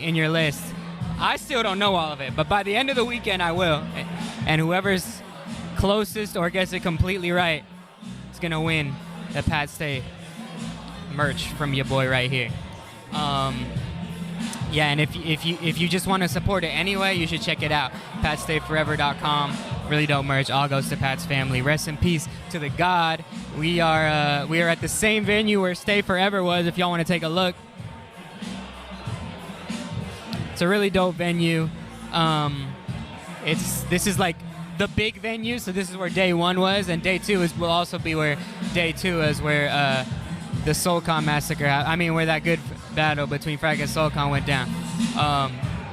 in your list. I still don't know all of it, but by the end of the weekend I will. And whoever's closest or gets it completely right is gonna win the Pat Stay merch from your boy right here. Yeah, and if you just want to support it anyway, you should check it out. PatStayForever.com. Really dope merch. All goes to Pat's family. Rest in peace to the God. We are at the same venue where Stay Forever was. If y'all want to take a look, it's a really dope venue. This is like the big venue, so this is where day 1 was, and day 2 will also be where day 2 is, where the SoulCon massacre. Where that good battle between Frag and SoulCon went down.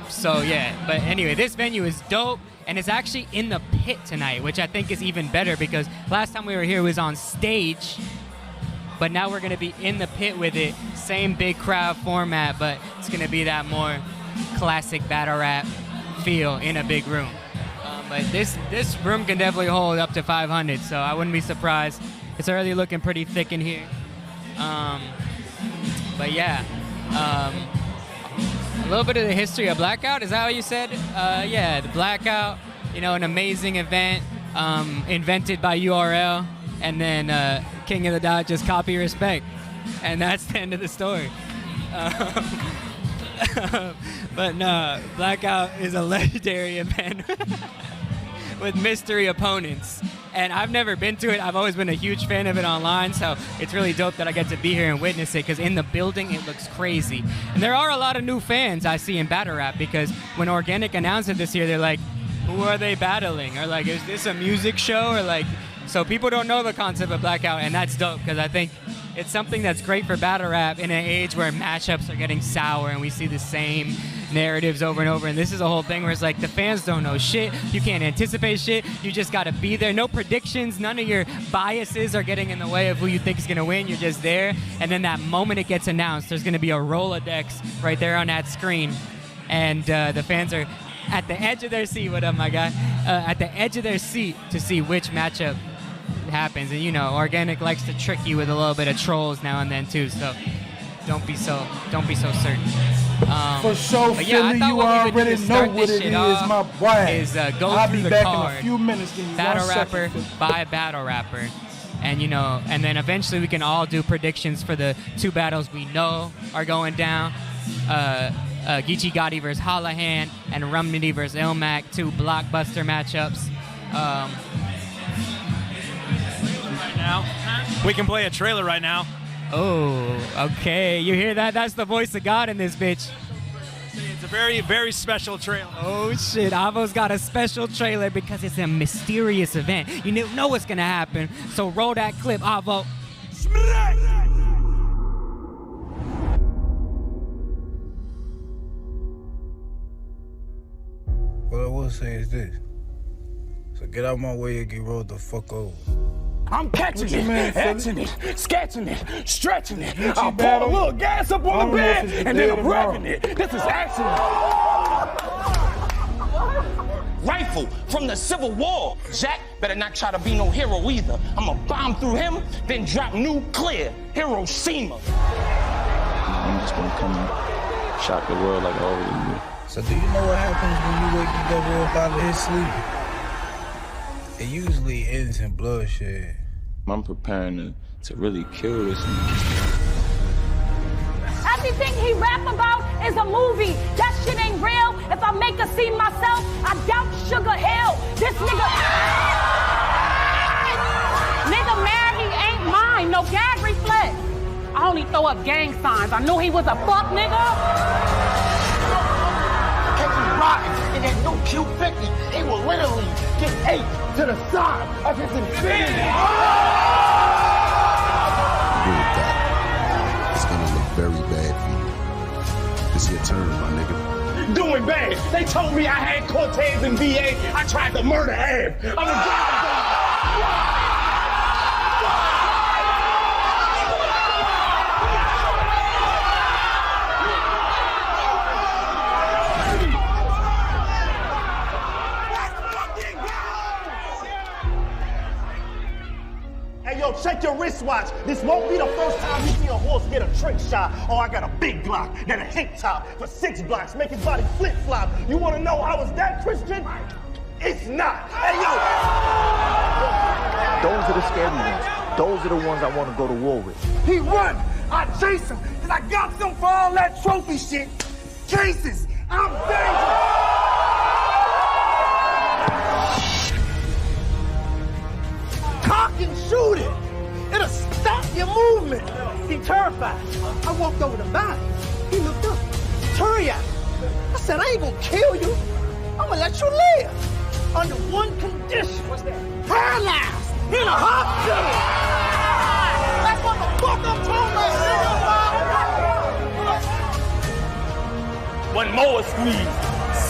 So yeah, but anyway, this venue is dope, and it's actually in the pit tonight, which I think is even better because last time we were here was on stage, but now we're gonna be in the pit with it. Same big crowd format, but it's gonna be that more classic battle rap feel in a big room. But this room can definitely hold up to 500, so I wouldn't be surprised. It's already looking pretty thick in here. But yeah, a little bit of the history of Blackout. Is that what you said? Yeah, the Blackout, an amazing event invented by URL, and then King of the Dot just copy respect. And that's the end of the story. But no, Blackout is a legendary event with mystery opponents. And I've never been to it. I've always been a huge fan of it online, so it's really dope that I get to be here and witness it, because in the building it looks crazy. And there are a lot of new fans I see in battle rap, because when Organic announced it this year, they're like, who are they battling? Or like, is this a music show? Or like, so people don't know the concept of Blackout, and that's dope, because I think it's something that's great for battle rap in an age where matchups are getting sour and we see the same narratives over and over. And this is a whole thing where it's like the fans don't know shit. You can't anticipate shit. You just got to be there. No predictions. None of your biases are getting in the way of who you think is going to win. You're just there. And then that moment it gets announced, there's going to be a Rolodex right there on that screen. And the fans are at the edge of their seat. What up, my guy? At the edge of their seat to see which matchup happens. And Organic likes to trick you with a little bit of trolls now and then too, so don't be so certain. For sure, but yeah, Philly, you already know what it is, my boy. Is go I'll through be the back card, in a few minutes. Give me battle 1 rapper second. by battle rapper, and and then eventually we can all do predictions for the 2 battles we know are going down. Geechee Gotti versus Holohan and Rumnity versus Ilmac, 2 blockbuster matchups. Now we can play a trailer right now. Oh, okay. You hear that? That's the voice of God in this bitch. It's a very, very special trailer. Oh shit, Avo's got a special trailer because it's a mysterious event. You don't know what's gonna happen, so roll that clip, Avo. What I will say is this. So get out my way and get rolled the fuck over. I'm catching it, etching it, sketching it, stretching it. I'll pour a battle. little gas up on the bed and then I'm revving it. This is action. Rifle from the Civil War. Jack better not try to be no hero either. I'ma bomb through him, then drop nuclear. Hiroshima. I'm just gonna come and shock the world like I always do. So do you know what happens when you wake the devil up out of his sleep? It usually ends in bloodshed. I'm preparing to really kill this man. Everything he rap about is a movie. That shit ain't real. If I make a scene myself, I doubt Sugar Hill. This nigga mad he ain't mine. No gag reflex. I only throw up gang signs. I knew he was a fuck nigga. Catch me rocking in that new Q50. They will literally get 8 to the side of his infinity. It's gonna look very bad for you. It's your turn, my nigga. Doing bad. They told me I had Cortez and VA. I tried to murder Ab. I'm a Hey, yo, check check your wristwatch. This won't be the first time you see a horse get a trick shot. Oh, I got a big block, then a hip top for 6 blocks, make his body flip-flop. You want to know how is that, Christian? It's not. Hey, yo! Those are the scary ones. Those are the ones I want to go to war with. He run, I chase him, because I got some for all that trophy shit. Cases, I'm dangerous. Cock and shoot it. It'll stop your movement. He terrified. I walked over the body. He looked up. Terry out. I said, I ain't gonna kill you. I'm gonna let you live. Under one condition. What's that? Paralyzed in a hospital. That's what the fuck I'm talking about. One more squeeze,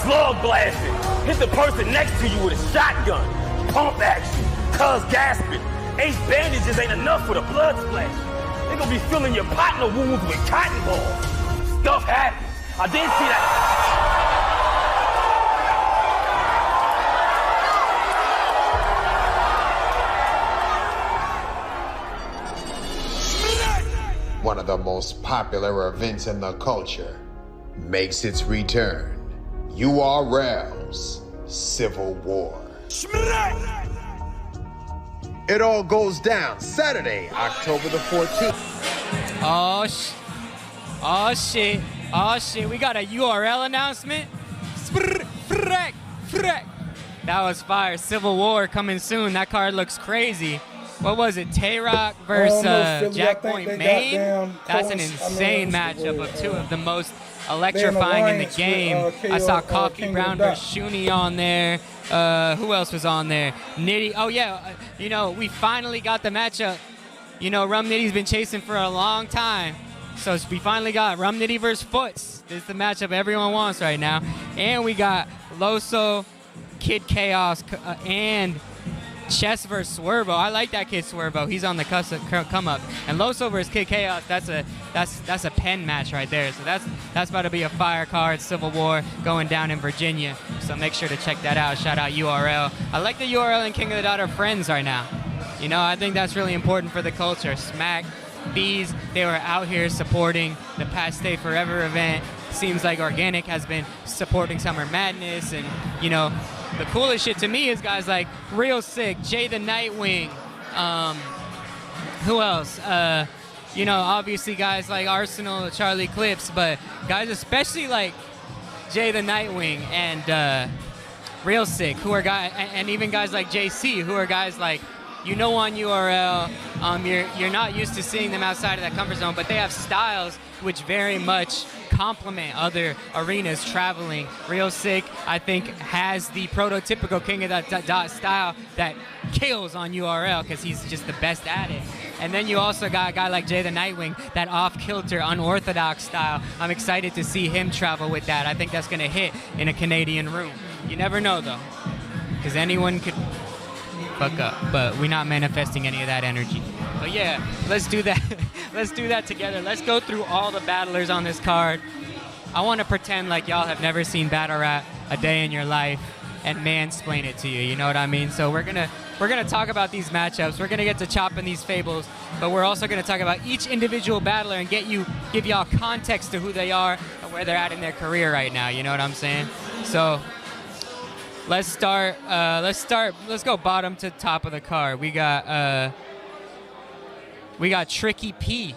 slug blasting, hit the person next to you with a shotgun, pump action, cuz gasping. Ace bandages ain't enough for the blood splash. They gonna be filling your partner wounds with cotton balls. Stuff happens. I did see that. One of the most popular events in the culture makes its return. URL's Civil War. It all goes down Saturday, October the 14th. Oh shit. We got a URL announcement. That was fire. Civil War coming soon. That card looks crazy. What was it? Tay-Rock versus Jack Point, Maine? That's an insane matchup of two of the most electrifying in the game. I saw Coffee Brown versus Shuni on there. Who else was on there? Nitty. Oh, yeah. We finally got the matchup. Rum Nitty's been chasing for a long time. So we finally got Rum Nitty versus Foots. This is the matchup everyone wants right now. And we got Loso, Kid Chaos, and Chess versus Swervo. I like that kid Swervo. He's on the come up. And Loso versus Kid Chaos. That's a pen match right there. So that's about to be a fire card. Civil War going down in Virginia. So make sure to check that out. Shout out URL. I like the URL and King of the Dot are friends right now. I think that's really important for the culture. Smack, Bees, they were out here supporting the Past Stay Forever event. Seems like Organic has been supporting Summer Madness, and the coolest shit to me is guys like Real Sick, Jay the Nightwing, who else? Obviously guys like Arsenal, Charlie Clips, but guys especially like Jay the Nightwing and Real Sick, who are guys, and even guys like JC, who are guys like on URL. You're not used to seeing them outside of that comfort zone, but they have styles which very much complement other arenas traveling. Real Sick, I think, has the prototypical King of the Dot style that kills on URL because he's just the best at it. And then you also got a guy like Jay the Nightwing, that off-kilter, unorthodox style. I'm excited to see him travel with that. I think that's going to hit in a Canadian room. You never know, though, because anyone could fuck up, but we're not manifesting any of that energy. But yeah, let's do that. Let's do that together. Let's go through all the battlers on this card. I want to pretend like y'all have never seen battle rap a day in your life and mansplain it to you. You know what I mean? So we're gonna talk about these matchups. We're gonna get to chopping these fables, but we're also gonna talk about each individual battler and give y'all context to who they are and where they're at in their career right now. You know what I'm saying? So let's go bottom to top of the card. We got Tricky P.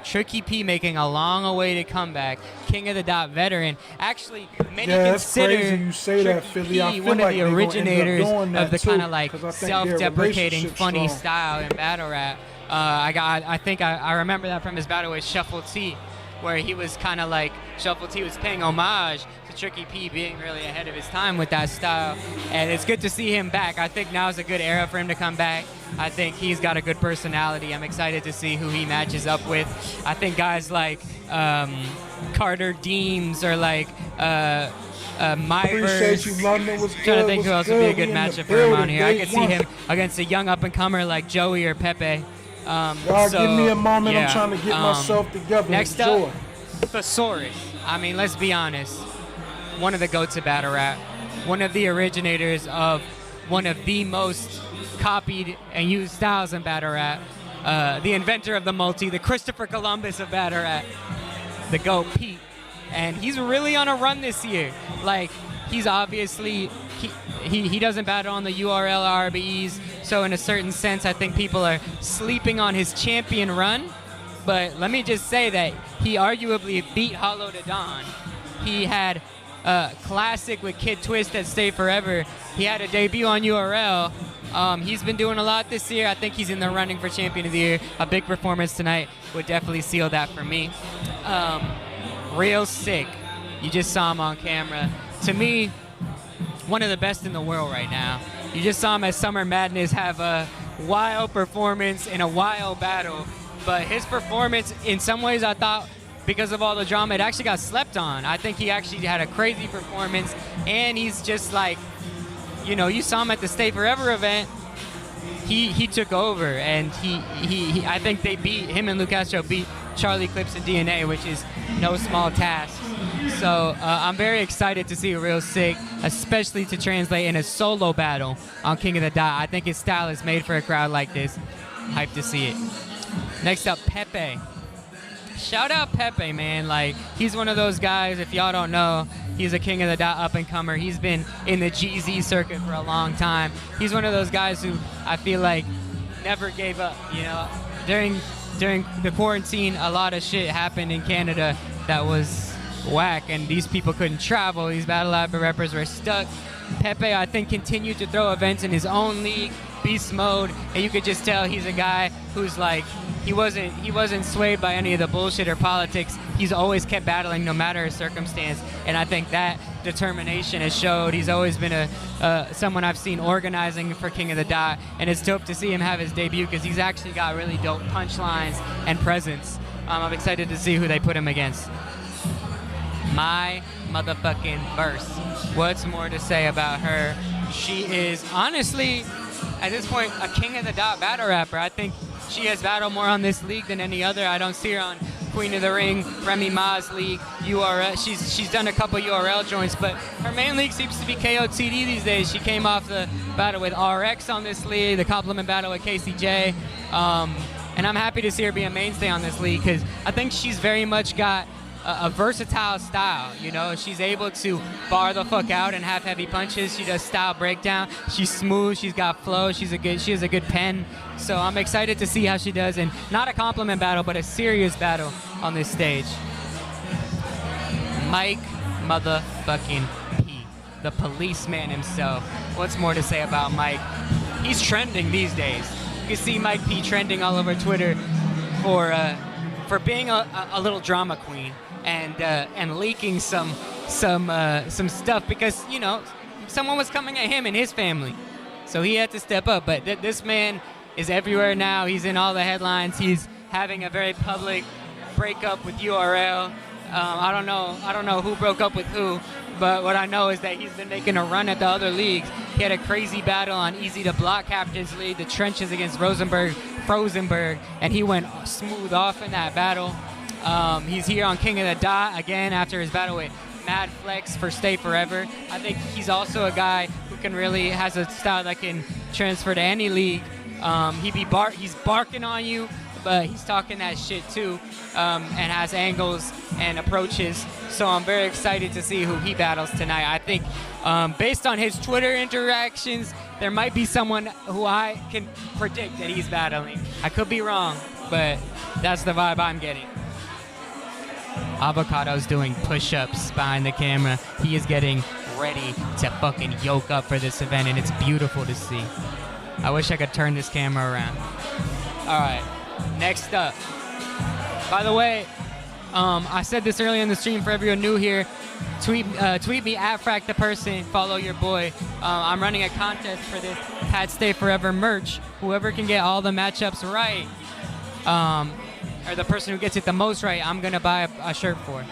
Tricky P making a long-awaited comeback. King of the Dot veteran. Actually, many consider you say that, Tricky Philly. P one of the originators of the kind of like self-deprecating, funny style in battle rap. I remember that from his battle with Shuffle T, where he was kind of like, Shuffle T was paying homage to Tricky P being really ahead of his time with that style. And it's good to see him back. I think now is a good era for him to come back. I think he's got a good personality. I'm excited to see who he matches up with. I think guys like Carter Deems or like Myers. Trying to think who else would be a good matchup for him on here. I could see him against a young up-and-comer like Joey or Pepe. Y'all give me a moment. Yeah. I'm trying to get myself together. Next up, Thesaurus. I mean, let's be honest. One of the goats of battle rap. One of the originators of one of the most copied and used styles in battle rap. the inventor of the multi, the Christopher Columbus of battle rap, the GOAT Pete. And he's really on a run this year. Like, he's obviously, he doesn't battle on the URL RBEs, so in a certain sense, I think people are sleeping on his champion run. But let me just say that he arguably beat Hollow to Dawn. He had a classic with Kid Twist at Stay Forever. He had a debut on URL. He's been doing a lot this year. I think he's in the running for Champion of the Year. A big performance tonight would definitely seal that for me. Real sick. You just saw him on camera. To me, one of the best in the world right now. You just saw him at Summer Madness have a wild performance in a wild battle. But his performance, in some ways, I thought, because of all the drama, it actually got slept on. I think he actually had a crazy performance, and he's just like, you know, you saw him at the Stay Forever event. He took over, and he I think they beat him and Luke Castro beat Charlie Clips and DNA, which is no small task. So I'm very excited to see Real Sick, especially to translate in a solo battle on King of the Dot. I think his style is made for a crowd like this. Hyped to see it. Next up, Pepe. Shout out Pepe, man. Like, he's one of those guys, if y'all don't know, he's a King of the Dot up-and-comer. He's been in the GZ circuit for a long time. He's one of those guys who I feel like never gave up, you know. During the quarantine, a lot of shit happened in Canada that was whack, and these people couldn't travel. These Battle Lab rappers were stuck. Pepe, I think, continued to throw events in his own league, beast mode, and you could just tell he's a guy who's like, he wasn't swayed by any of the bullshit or politics. He's always kept battling no matter his circumstance, and I think that determination has showed. He's always been someone I've seen organizing for King of the Dot, and it's dope to see him have his debut because he's actually got really dope punchlines and presence. I'm excited to see who they put him against. My motherfucking verse. What's more to say about her? She is honestly, at this point, a King of the Dot battle rapper. I think she has battled more on this league than any other. I don't see her on Queen of the Ring, Remy Ma's league, URL. She's done a couple URL joints, but her main league seems to be KOTD these days. She came off the battle with RX on this league, the compliment battle with KCJ, and I'm happy to see her be a mainstay on this league because I think she's very much got a versatile style, you know. She's able to bar the fuck out and have heavy punches. She does style breakdown. She's smooth. She's got flow. She has a good pen. So I'm excited to see how she does in not a compliment battle, but a serious battle on this stage. Mike motherfucking P, the policeman himself. What's more to say about Mike? He's trending these days. You can see Mike P trending all over Twitter for being a little drama queen. And leaking some stuff because, you know, someone was coming at him and his family, so he had to step up. But this man is everywhere now. He's in all the headlines. He's having a very public breakup with URL. I don't know who broke up with who, but what I know is that he's been making a run at the other leagues. He had a crazy battle on Easy to Block Captain's League, the trenches against Frozenberg, and he went smooth off in that battle. He's here on King of the Dot again after his battle with Mad Flex for Stay Forever. I think he's also a guy who has a style that can transfer to any league. He's barking on you, but he's talking that shit too, and has angles and approaches. So I'm very excited to see who he battles tonight. I think based on his Twitter interactions, there might be someone who I can predict that he's battling. I could be wrong, but that's the vibe I'm getting. Avocado's doing push-ups behind the camera. He is getting ready to fucking yoke up for this event, and it's beautiful to see. I wish I could turn this camera around. All right, next up. By the way, I said this earlier in the stream for everyone new here. Tweet me at Frack the Person. Follow your boy. I'm running a contest for this Pat Stay Forever merch. Whoever can get all the matchups right, or the person who gets it the most right, I'm gonna buy a shirt for.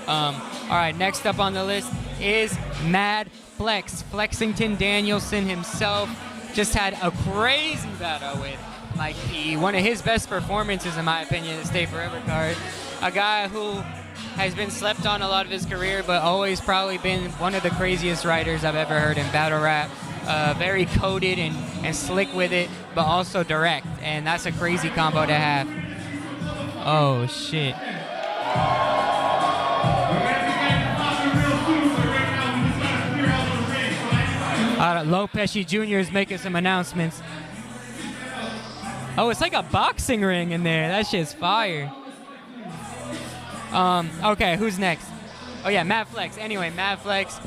All right, next up on the list is Mad Flex. Flexington Danielson himself just had a crazy battle with Mike P. One of his best performances, in my opinion, the Stay Forever card. A guy who has been slept on a lot of his career, but always probably been one of the craziest writers I've ever heard in battle rap. very coded and slick with it, but also direct, and that's a crazy combo to have. Oh shit. Lopez Jr. is making some announcements. Oh, it's like a boxing ring in there. That shit's fire. Okay, who's next? Oh yeah, Matt Flex. Anyway, Matt Flex.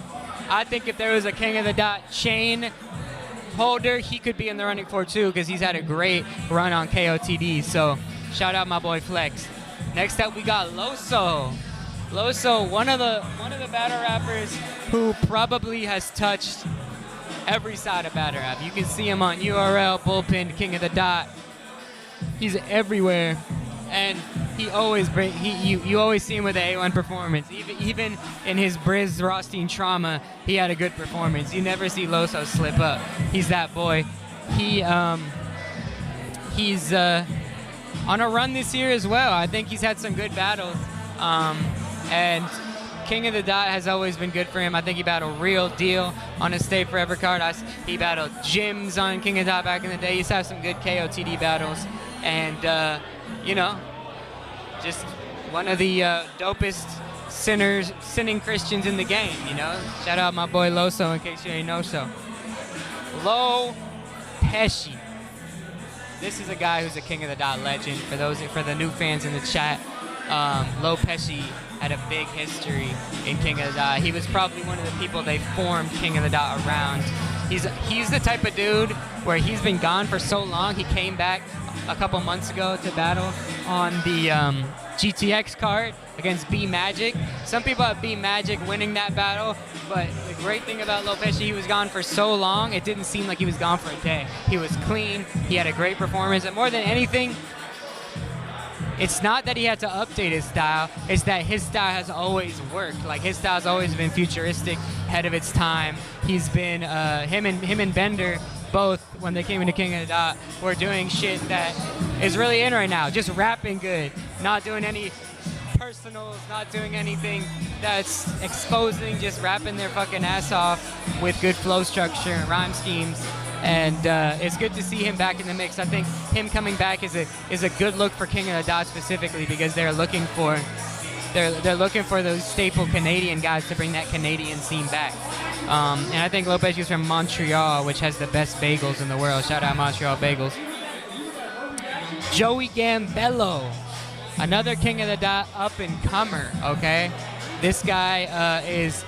I think if there was a King of the Dot chain holder, he could be in the running for too, because he's had a great run on KOTD. So shout out my boy Flex. Next up, we got Loso. Loso, one of the battle rappers who probably has touched every side of battle rap. You can see him on URL, Bullpen, King of the Dot. He's everywhere, and he always you always see him with an A1 performance. Even in his Briz Rothstein Trauma, he had a good performance. You never see Loso slip up. He's that boy. He's on a run this year as well. I think he's had some good battles, and King of the Dot has always been good for him. I think he battled Real Deal on a Stay Forever card. He battled Jims on King of the Dot back in the day. He used to have some good KOTD battles. And, you know, just one of the dopest sinning Christians in the game, you know? Shout out my boy Loso, in case you ain't know so. Lo Pesci. This is a guy who's a King of the Dot legend. For the new fans in the chat, Lo Pesci had a big history in King of the Dot. He was probably one of the people they formed King of the Dot around. He's the type of dude where he's been gone for so long. He came back a couple months ago to battle on the GTX card against B Magic. Some people have B Magic winning that battle, but the great thing about Lo Pesci, he was gone for so long, it didn't seem like he was gone for a day. He was clean, he had a great performance, and more than anything, it's not that he had to update his style, it's that his style has always worked. Like, his style's always been futuristic, ahead of its time. He's been, him and Bender, both, when they came into King of the Dot, were doing shit that is really in right now. Just rapping good, not doing any personals, not doing anything that's exposing, just rapping their fucking ass off with good flow structure and rhyme schemes. And it's good to see him back in the mix. I think him coming back is a good look for King of the Dot specifically, because they're looking for those staple Canadian guys to bring that Canadian scene back. And I think Lo Pesci's from Montreal, which has the best bagels in the world. Shout out Montreal Bagels. Joey Gambello, another King of the Dot up-and-comer, okay? This guy is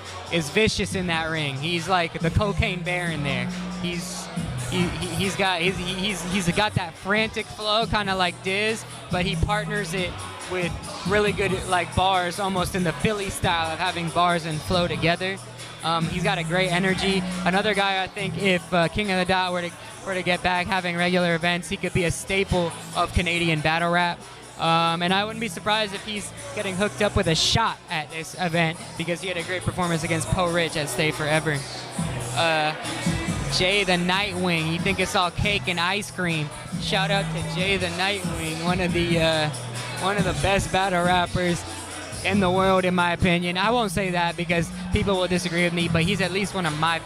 vicious in that ring. He's like the cocaine bear in there. He's got that frantic flow, kind of like Diz, but he partners it with really good like bars, almost in the Philly style of having bars and flow together. He's got a great energy. Another guy, I think, if King of the Dot were to get back having regular events, he could be a staple of Canadian battle rap. And I wouldn't be surprised if he's getting hooked up with a shot at this event, because he had a great performance against Po Rich at Stay Forever. Jay the Nightwing, you think it's all cake and ice cream. Shout out to Jay the Nightwing, one of the best battle rappers in the world, in my opinion. I won't say that because people will disagree with me, but he's at least one of my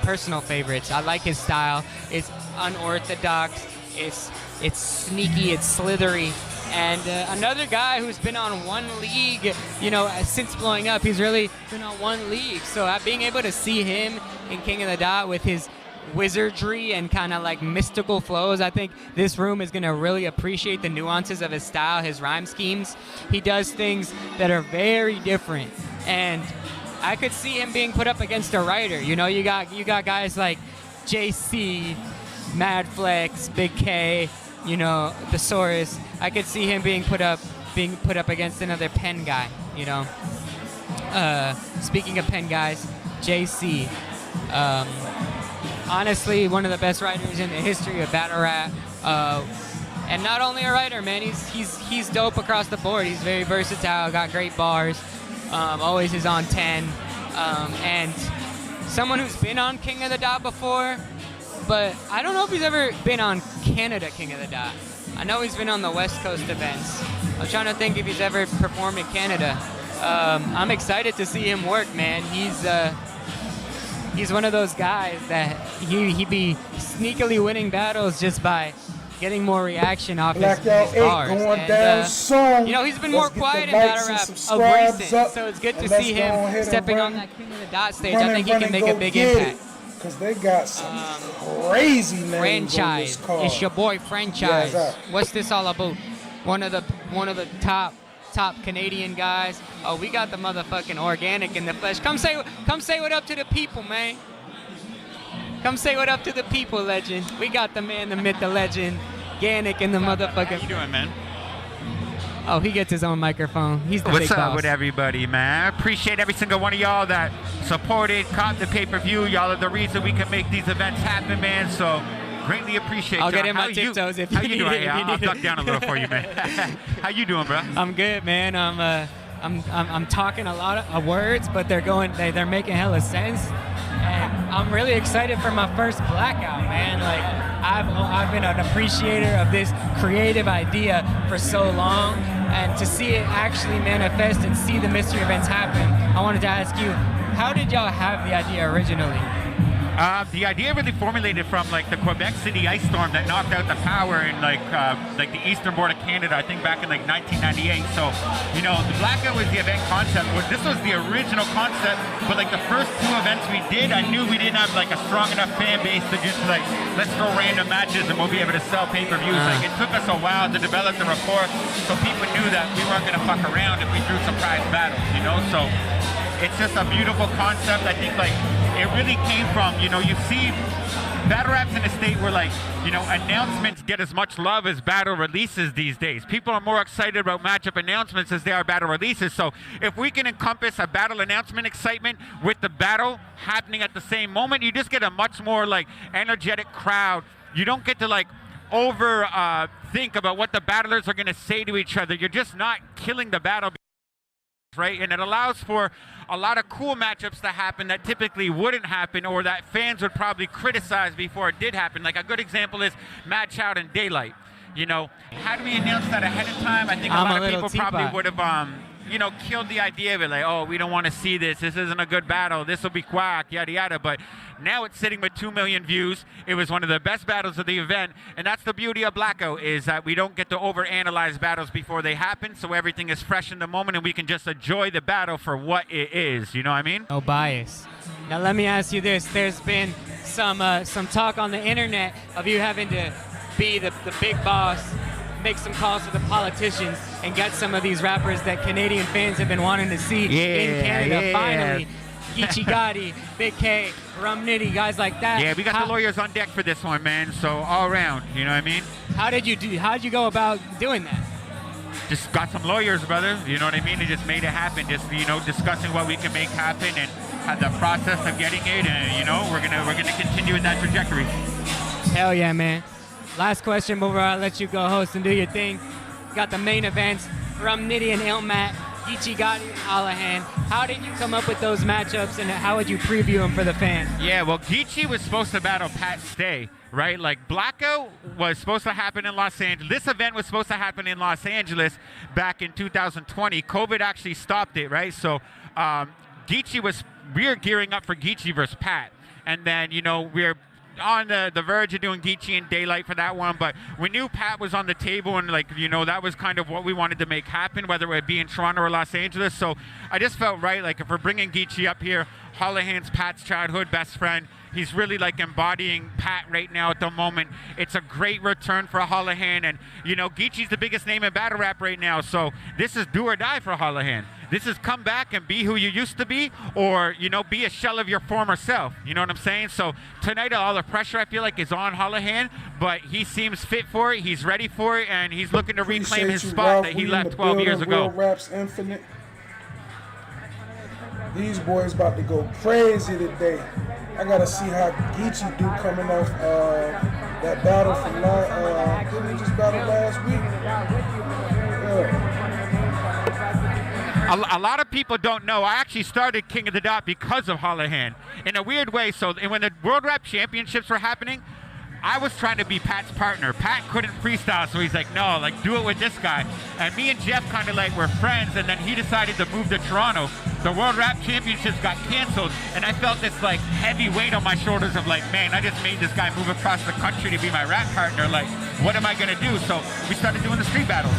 personal favorites. I like his style. It's unorthodox, it's sneaky, it's slithery. And another guy who's been on one league, you know, since blowing up, he's really been on one league. So being able to see him in King of the Dot with his wizardry and kind of like mystical flows, I think this room is going to really appreciate the nuances of his style, his rhyme schemes. He does things that are very different, and I could see him being put up against a writer. You know, you got guys like JC, Mad Flex, Big K, you know, Thesaurus. I could see him being put up against another pen guy, you know. Speaking of pen guys, JC, honestly, one of the best writers in the history of battle rap. And not only a writer, man, he's dope across the board. He's very versatile, got great bars, always is on 10. And someone who's been on King of the Dot before, but I don't know if he's ever been on Canada King of the Dot. I know he's been on the West Coast events. I'm trying to think if he's ever performed in Canada. I'm excited to see him work, man. he's one of those guys that he be sneakily winning battles just by getting more reaction off his bars. Going down soon. You know, he's been more quiet in battle rap of recent, so it's good to see him stepping on that King of the Dot stage. I think he can make a big impact. Because they got some crazy names. Franchise. It's your boy Franchise. Yes, what's this all about? One of the top Canadian guys. Oh, we got the motherfucking organic in the flesh. Come say what up to the people, man. Come say what up to the people, legend. We got the man, the myth, the legend, Organic in the motherfucking. How you doing, man? Oh, he gets his own microphone. He's the big boss. What's up with everybody, man? I appreciate every single one of y'all that supported, caught the pay-per-view. Y'all are the reason we can make these events happen, man. So greatly appreciate y'all. I'll get in my tiptoes if you need it. How you doing? I'll duck down a little for you, man. How you doing, bro? I'm good, man. I'm talking a lot of words, but they're making hella sense. And I'm really excited for my first Blackout, man. Like, I've been an appreciator of this creative idea for so long, and to see it actually manifest and see the mystery events happen, I wanted to ask you, how did y'all have the idea originally? The idea really formulated from like the Quebec City ice storm that knocked out the power in like the eastern border of Canada, I think back in like 1998. So, you know, the Blackout was the event concept. This was the original concept, but like the first two events we did, I knew we didn't have like a strong enough fan base to just like, let's throw random matches and we'll be able to sell pay-per-views. Like it took us a while to develop the rapport, so people knew that we weren't gonna fuck around if we threw surprise battles, you know? So it's just a beautiful concept. I think like it really came from, you know, you see battle raps in a state where like, you know, announcements get as much love as battle releases these days. People are more excited about matchup announcements as they are battle releases. So if we can encompass a battle announcement excitement with the battle happening at the same moment, you just get a much more like energetic crowd. You don't get to like think about what the battlers are going to say to each other. You're just not killing the battle, right? And it allows for a lot of cool matchups to happen that typically wouldn't happen, or that fans would probably criticize before it did happen. Like a good example is Match Out and Daylight. You know, had we announced that ahead of time, I think a lot of people probably would have, you know, killed the idea of it. Like, oh, we don't want to see this. This isn't a good battle. This will be quack, yada, yada. But now it's sitting with 2 million views. It was one of the best battles of the event. And that's the beauty of Blackout, is that we don't get to overanalyze battles before they happen. So everything is fresh in the moment and we can just enjoy the battle for what it is. You know what I mean? No bias. Now let me ask you this. There's been some talk on the internet of you having to be the big boss, make some calls to the politicians, and get some of these rappers that Canadian fans have been wanting to see in Canada finally. Geechee Gotti, Big K, Rum Nitty, guys like that. Yeah, we got the lawyers on deck for this one, man. So all around, you know what I mean? How did you go about doing that? Just got some lawyers, brother. You know what I mean? They just made it happen. Just, you know, discussing what we can make happen and had the process of getting it. And you know, we're gonna continue in that trajectory. Hell yeah, man. Last question before I let you go host and do your thing. Got the main events, Rum Nitty and Ilmat, Geechee Gotti and Holohan. How did you come up with those matchups, and how would you preview them for the fans? Yeah, well, Geechee was supposed to battle Pat Stay, right? Like, Blackout was supposed to happen in Los Angeles. This event was supposed to happen in Los Angeles back in 2020. COVID actually stopped it, right? So we're gearing up for Geechee versus Pat. And then, you know, we're on the verge of doing Geechee and Daylight for that one, but we knew Pat was on the table, and like, you know, that was kind of what we wanted to make happen, whether it would be in Toronto or Los Angeles. So I just felt right, like if we're bringing Geechee up here, Holohan's Pat's childhood best friend. He's really like embodying Pat right now at the moment. It's a great return for Holohan, and you know, Geechee's the biggest name in battle rap right now, so this is do or die for Holohan. This is come back and be who you used to be, or, you know, be a shell of your former self. You know what I'm saying? So tonight, all the pressure, I feel like, is on Holohan, but he seems fit for it. He's ready for it, and he's looking to reclaim his spot that he left 12 years ago. Real Raps Infinite. These boys about to go crazy today. I gotta see how Geechee do coming off that battle from didn't he just battle last week? Yeah. A lot of people don't know, I actually started King of the Dot because of Holohan in a weird way. So when the World Rap Championships were happening, I was trying to be Pat's partner. Pat couldn't freestyle, so he's like, no, like, do it with this guy. And me and Jeff kind of like were friends, and then he decided to move to Toronto. The World Rap Championships got canceled, and I felt this like heavy weight on my shoulders of like, man, I just made this guy move across the country to be my rap partner. Like, what am I gonna do? So we started doing the street battles.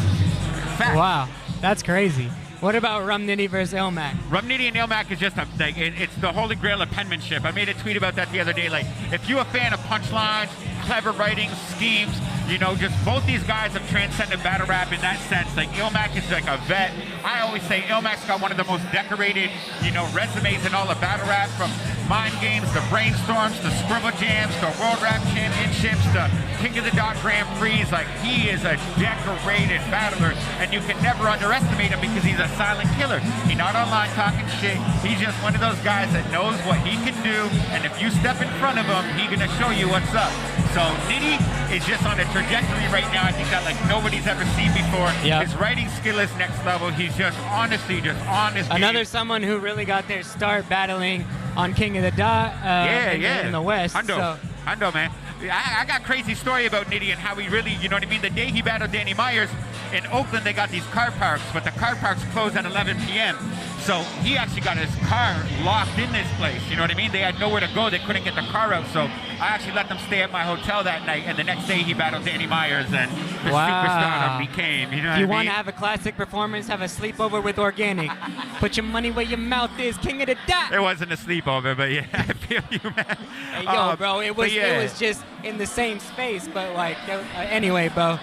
Fact. Wow, that's crazy. What about Rum Nitty versus Ilmac? Rum Nitty and Ilmac is just like, it's the holy grail of penmanship. I made a tweet about that the other day. Like, if you're a fan of punchlines, clever writing, schemes, you know, just both these guys have transcended battle rap in that sense. Like, Ilmac is like a vet. I always say Ilmac's got one of the most decorated, you know, resumes in all of battle rap, from mind games to brainstorms to scribble jams to World Rap Championships to King of the Dot Grand Prix. Like, he is a decorated battler, and you can never underestimate him because he's a silent killer. He's not online talking shit. He's just one of those guys that knows what he can do, and if you step in front of him, he's gonna show you what's up. So Nitty is just on a trajectory right now, I think that like nobody's ever seen before. Yep. His writing skill is next level. He's just honestly just on his Another game. someone who really got their start battling on King of the Dot in the West. Hundo, man. I got a crazy story about Nitty and how he really, you know what I mean? The day he battled Danny Myers, in Oakland, they got these car parks, but the car parks closed at 11 p.m. So he actually got his car locked in this place, you know what I mean? They had nowhere to go. They couldn't get the car out. So I actually let them stay at my hotel that night, and the next day he battled Danny Myers, and the superstar became, you know what I mean? You want to have a classic performance, have a sleepover with Organic. Put your money where your mouth is, King of the Dot. It wasn't a sleepover, but yeah, I feel you, man. Hey, yo, bro, it was just in the same space, but like, anyway, bro.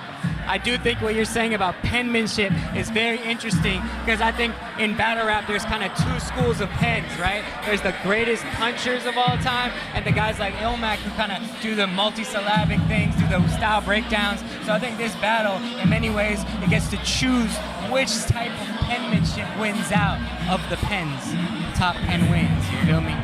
I do think what you're saying about penmanship is very interesting, because I think in battle rap there's kind of two schools of pens, right? There's the greatest punchers of all time, and the guys like Ilmac who kind of do the multisyllabic things, do the style breakdowns. So I think this battle, in many ways, it gets to choose which type of penmanship wins out of the pens. Top pen wins, you feel me?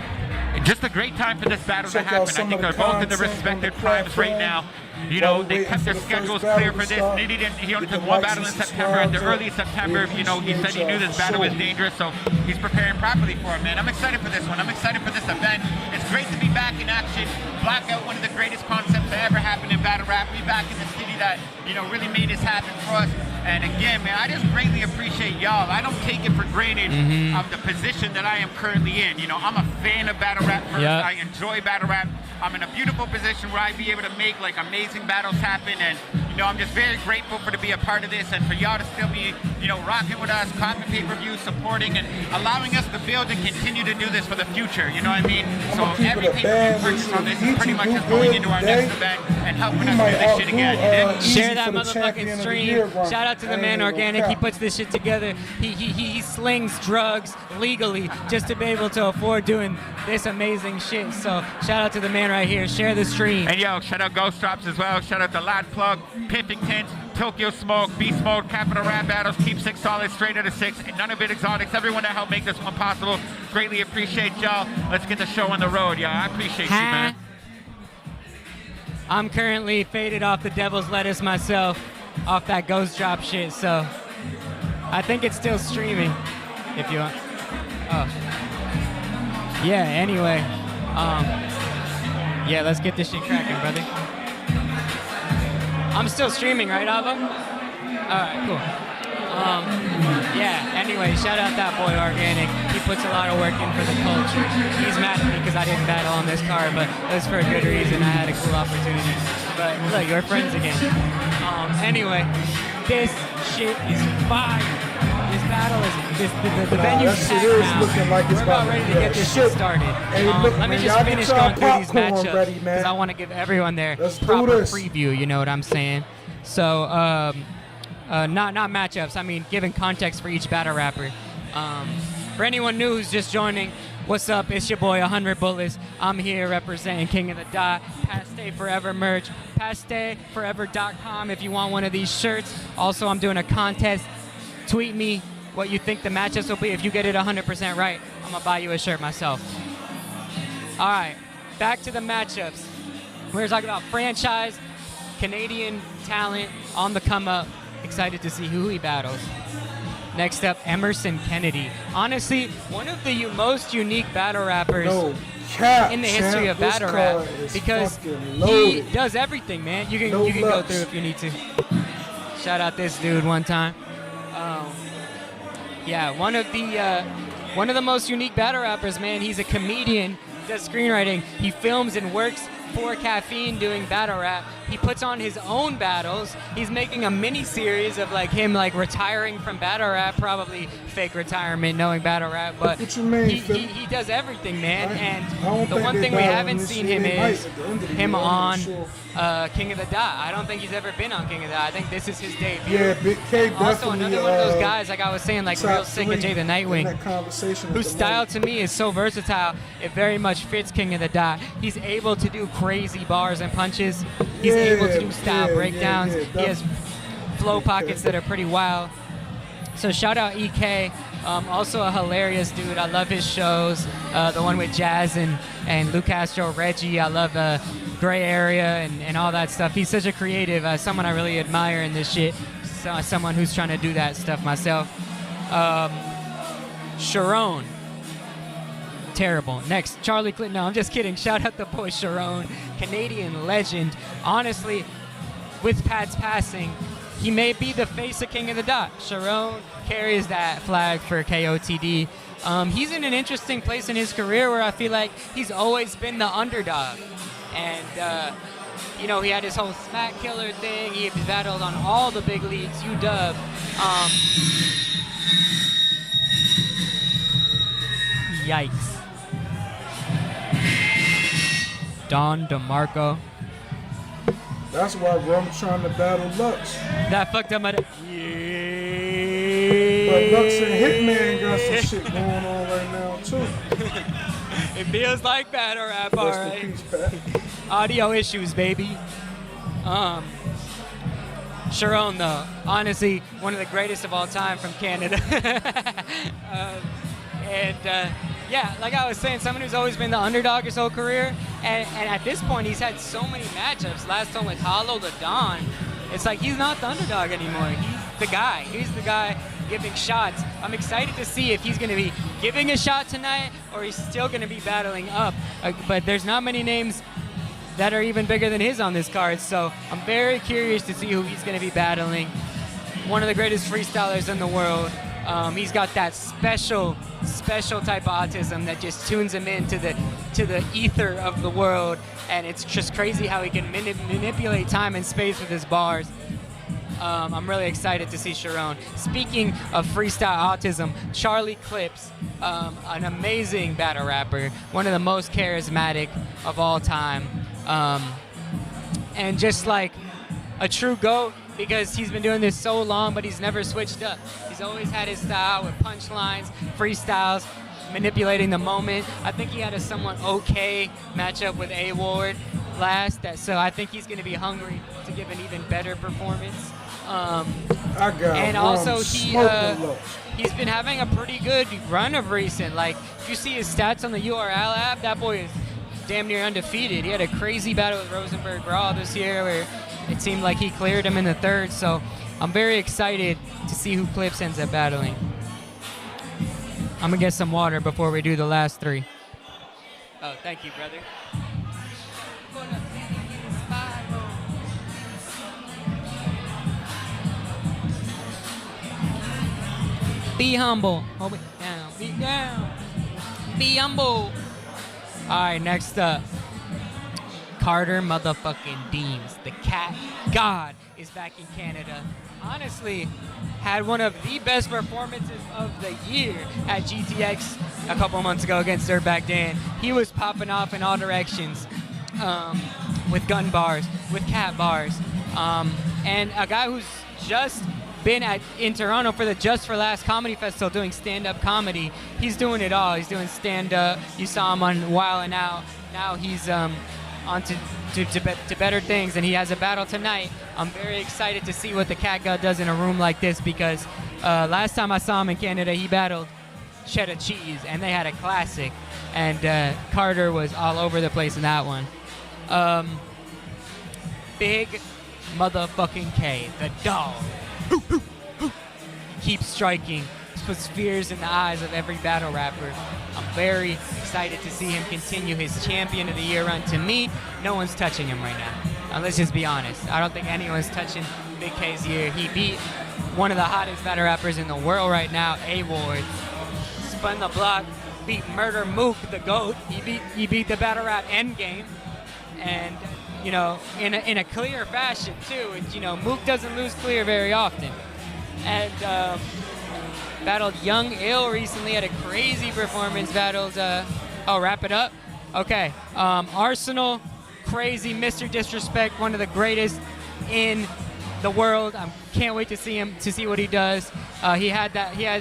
Just a great time for this battle to happen. I think they're both in their respective primes right now. You know, they kept their schedules clear for this. Nitty didn't, he only took one battle in September. At the early September, you know, he said he knew this battle was dangerous, so he's preparing properly for it, man. I'm excited for this one. I'm excited for this event. It's great to be back in action. Blackout, one of the greatest concepts that ever happened in battle rap. We back in the city that, you know, really made this happen for us. And again, man, I just greatly appreciate y'all. I don't take it for granted of the position that I am currently in. You know, I'm a fan of battle rap first. I enjoy battle rap. I'm in a beautiful position where I'd be able to make like amazing battles happen, and you know, I'm just very grateful to be a part of this, and for y'all to still be, you know, rocking with us, copping pay-per-view, supporting, and allowing us to build and continue to do this for the future. You know what I mean? So every pay-per-view purchase on this is pretty much just going into our next event and helping us do this shit again. Share that motherfucking stream. Shout out to the man Organic. He puts this shit together. He slings drugs legally just to be able to afford doing this amazing shit. So shout out to the man right here. Share the stream. And yo, shout out Ghost Drops as well. Shout out to Lad Plug, Piffington, Tokyo Smoke, Beast Mode, Capital Rap Battles, Keep 6 Solid, Straight Out of 6, and None of It Exotics. Everyone that helped make this one possible. Greatly appreciate y'all. Let's get the show on the road, y'all. I appreciate you, man. I'm currently faded off the Devil's Lettuce myself, off that Ghost Drop shit, so I think it's still streaming, if you want. Oh. Yeah, anyway. Yeah, let's get this shit cracking, brother. I'm still streaming, right, Ava? Alright, cool. Yeah, anyway, shout out that boy Organic. He puts a lot of work in for the culture. He's mad at me because I didn't battle on this card, but it was for a good reason. I had a cool opportunity. But look, you're friends again. Anyway, this shit is fire. This battle is, the venue's packed now. We're about ready to get this shit started. Let me just finish going through these matchups because I want to give everyone their proper preview, you know what I'm saying? So, not matchups, I mean giving context for each battle rapper. For anyone new who's just joining, what's up? It's your boy 100 Bullets. I'm here representing King of the Dot, Paste Forever merch, pasteforever.com if you want one of these shirts. Also, I'm doing a contest. Tweet me what you think the matchups will be. If you get it 100% right, I'm gonna buy you a shirt myself. All right, back to the matchups. We're talking about franchise, Canadian talent on the come up. Excited to see who he battles. Next up, Emerson Kennedy. Honestly, one of the most unique battle rappers cap, in the history of battle rap because he does everything, man. You can go through if you need to. Shout out this dude one time. Yeah, one of the most unique battle rappers, man. He's a comedian, does screenwriting. He films and works for Caffeine doing battle rap. He puts on his own battles. He's making a mini series of like him like retiring from battle rap, probably fake retirement, knowing battle rap. But what you mean, he does everything, man. And the one thing we haven't seen him is him on King of the Dot. I don't think he's ever been on King of the Dot. I think this is his debut. Yeah, Big K and also another one of those guys, like I was saying, like real sick of Jay the Nightwing, whose style to me is so versatile. It very much fits King of the Dot. He's able to do crazy bars and punches. He's able to do style breakdowns. He has flow pockets that are pretty wild. So shout out EK. Also a hilarious dude. I love his shows. The one with Jazz and Lou Castro, Reggie. I love Gray Area and all that stuff. He's such a creative, someone I really admire in this shit. So, someone who's trying to do that stuff myself. Sharon. Terrible. Next, Charlie Clinton. No, I'm just kidding. Shout out the boy Sharon, Canadian legend. Honestly, with Pat's passing, he may be the face of King of the Dot. Sharon carries that flag for KOTD. He's in an interesting place in his career where I feel like he's always been the underdog. And, you know, he had his whole Smack Killer thing. He battled on all the big leagues, UW. Yikes. Don DeMarco. That's why Rum trying to battle Lux. That fucked up my... But Lux and Hitman got some shit going on right now, too. It feels like battle rap, all right. Audio issues, baby. Sharon, though, honestly, one of the greatest of all time from Canada. Yeah, like I was saying, someone who's always been the underdog his whole career, and at this point, he's had so many matchups. Last one with Hollow the Dawn. It's like he's not the underdog anymore. He's the guy. He's the guy giving shots. I'm excited to see if he's going to be giving a shot tonight or he's still going to be battling up. But there's not many names that are even bigger than his on this card, so I'm very curious to see who he's going to be battling. One of the greatest freestylers in the world. He's got that special type of autism that just tunes him into the ether of the world, and it's just crazy how he can manipulate time and space with his bars. I'm really excited to see Sharon. Speaking of freestyle autism, Charlie Clips, an amazing battle rapper, one of the most charismatic of all time, and just like a true GOAT, because he's been doing this so long, but he's never switched up. He's always had his style with punchlines, freestyles, manipulating the moment. I think he had a somewhat okay matchup with A-Ward last, so I think he's going to be hungry to give an even better performance. And also he's been having a pretty good run of recent. Like, if you see his stats on the URL app, that boy is damn near undefeated. He had a crazy battle with Rosenberg Raw this year where it seemed like he cleared him in the third, so I'm very excited to see who Clips ends up battling. I'm gonna get some water before we do the last three. Oh, thank you, brother. Be humble. Hold it down. Be down. Be humble. All right, next up. Carter motherfucking Deems. The Cat God is back in Canada. Honestly, had one of the best performances of the year at GTX a couple months ago against Dirtbag Dan. He was popping off in all directions with gun bars, with cat bars. And a guy who's just been in Toronto for the Just for Last Comedy Festival doing stand-up comedy. He's doing it all. He's doing stand-up. You saw him on Wild and Out. Now he's on to better things, and he has a battle tonight. I'm very excited to see what the Cat God does in a room like this, because last time I saw him in Canada, he battled Cheddar Cheese, and they had a classic, and Carter was all over the place in that one. Big motherfucking K, the dog. He keeps striking. Puts fears in the eyes of every battle rapper. I'm very excited to see him continue his Champion of the Year run. To me, no one's touching him right now. Let's just be honest. I don't think anyone's touching Big K's year. He beat one of the hottest battle rappers in the world right now, A-Ward. Spun the block, beat Murder Mook, the GOAT. He beat the battle rap endgame. And, you know, in a clear fashion, too. And, you know, Mook doesn't lose clear very often. And battled Young Ill recently, had a crazy performance, battled, wrap it up? Okay, Arsenal, crazy, Mr. Disrespect, one of the greatest in the world. I can't wait to see him, to see what he does. He had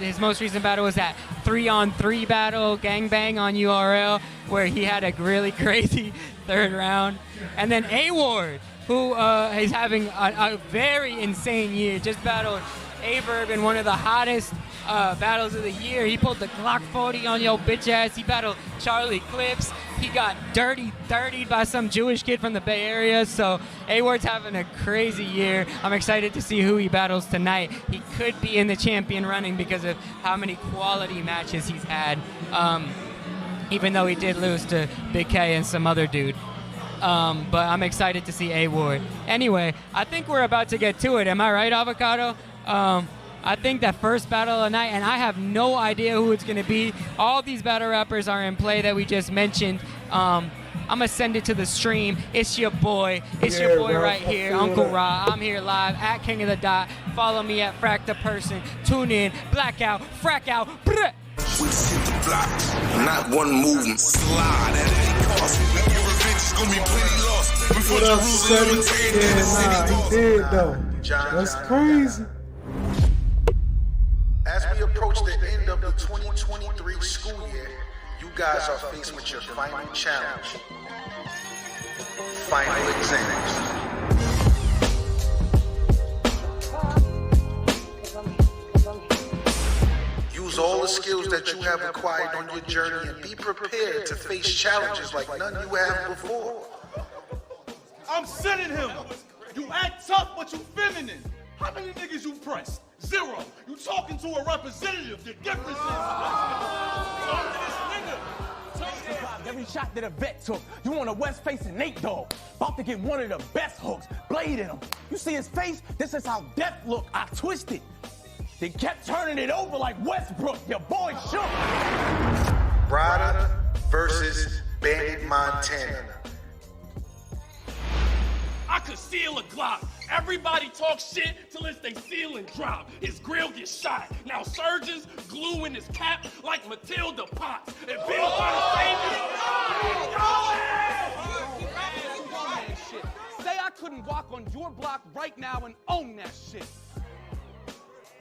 his most recent battle was that 3-on-3 battle, gangbang on URL, where he had a really crazy third round. And then A-Ward, who is having a very insane year, just battled A-Verb in one of the hottest battles of the year. He pulled the Glock 40 on yo bitch ass. He battled Charlie Clips. He got dirtied by some Jewish kid from the Bay Area. So A-Ward's having a crazy year. I'm excited to see who he battles tonight. He could be in the champion running because of how many quality matches he's had, even though he did lose to Big K and some other dude. But I'm excited to see A-Ward. Anyway, I think we're about to get to it. Am I right, Avocado? I think that first battle of the night, and I have no idea who it's going to be. All these battle rappers are in play that we just mentioned. I'm going to send it to the stream. It's your boy. It's your boy right here, Uncle Ra. I'm here live at King of the Dot. Follow me at Frack the Person. Tune in. Blackout. Frack out. Brr. We hit the block. Not one movement. Slide at any cost. Your revenge is going to be plenty lost. Before Jerusalem retained in the city. He did, though. That's crazy. As we approach the end of the 2023 school year, you guys are faced with your final challenge. Final exams. Use all the skills that you have acquired on your journey and be prepared to face challenges like none you have before. I'm sending him. You act tough, but you feminine. How many niggas you pressed? 0. You talking to a representative. The difference is talk to this nigga. Every shot that a vet took, you on a west facing Nate dog. About to get one of the best hooks, blade in him. You see his face? This is how death look. I twisted. They kept turning it over like Westbrook. Your boy shook. Ryder versus Bandit Montana. I could seal a Glock. Everybody talks shit till it's they seal and drop. His grill gets shot. Now surgeons glue in his cap like Matilda Potts. And Bill Say I couldn't walk on your block right now and own that shit.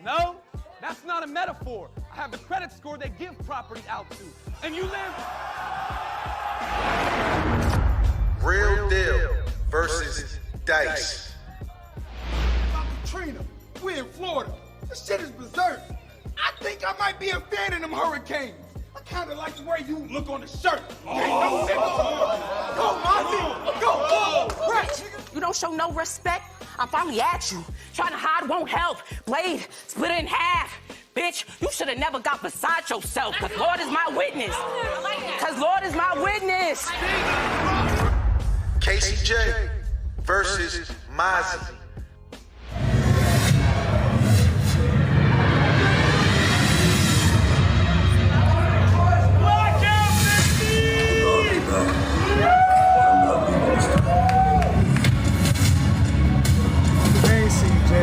No, that's not a metaphor. I have the credit score they give property out to. And you live... Real Deal versus Dice. Katrina, we're in Florida. This shit is berserk. I think I might be a fan of them hurricanes. I kind of like the way you look on the shirt. Go, Monty! Go! Right. You don't show no respect? I'm finally at you. Trying to hide won't help. Blade, split it in half. Bitch, you should have never got beside yourself, because Lord is my witness. Because Lord is my witness. KCJ versus Mozzie.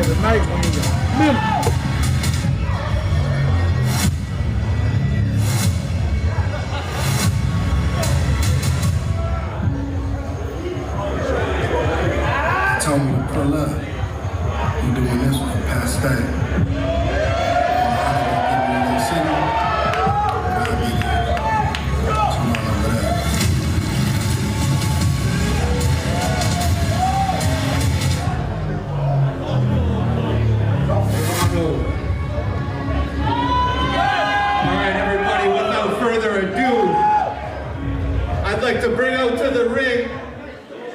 Tonight when you got told me to pull up. You doing this one for past state. I'd like to bring out to the ring,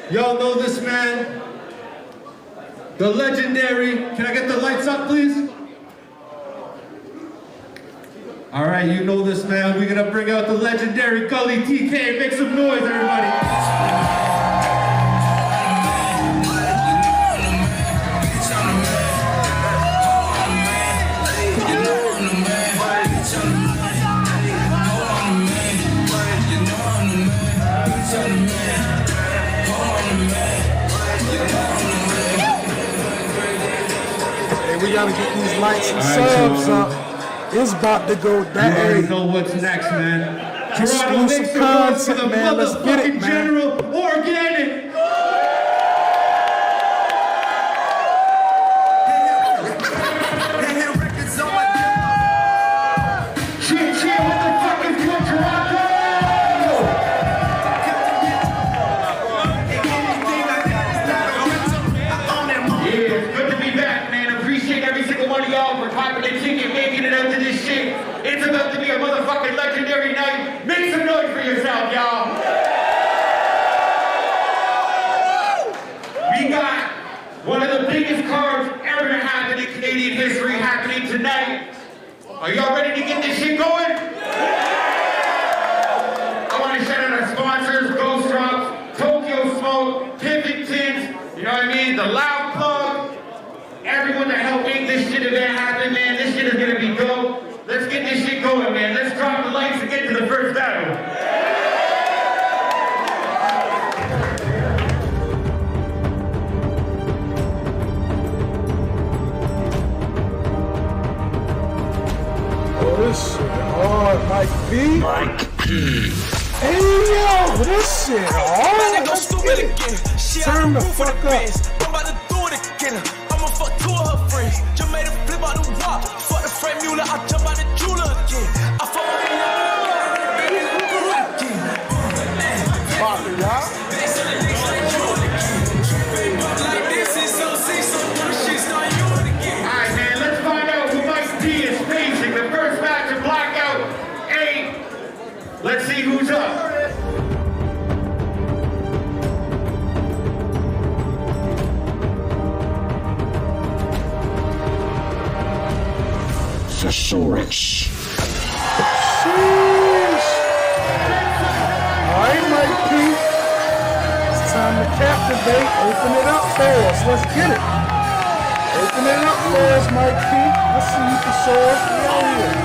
y'all know this man, the legendary, can I get the lights up please? All right, you know this, man. We're gonna bring out the legendary Gully TK. Make some noise, everybody. We gotta get these likes and subs up. It's about to go down. You already know what's next, man. Toronto makes Exclusive the noise for the content, man. Let's get it, motherfucking man. General Organic. It's about to be a motherfucking legendary night. Make some noise for yourself, y'all. We got one of the biggest cards ever to happen in Canadian history happening tonight. Are y'all ready to get this shit going? I want to shout out our sponsors, Ghost Drops, Tokyo Smoke, Pivotins, you know what I mean? The Loud Plug, everyone that helped make this shit event happen, man. This shit is gonna be dope. Let's get this shit going, man. Let's drop the lights and get to the first battle. Oh, this shit hard, Mike P. Mike P. Hey, yo, this shit hard. Let's get it. Turn the fuck up. I'm about to do it again. I'ma fuck two of her friends. Just made a flip out the wall. Fuck the frame mule, I jump out the jeweler again. I fuck with the Alright, man, let's find out who Mike P is facing. The first match of Blackout 8. Let's see who's up. Thesaurus. Alright, Mike P. It's time to captivate. Open it up for us. Let's get it. Open it up for us, Mike P. I see you can show us. We out here.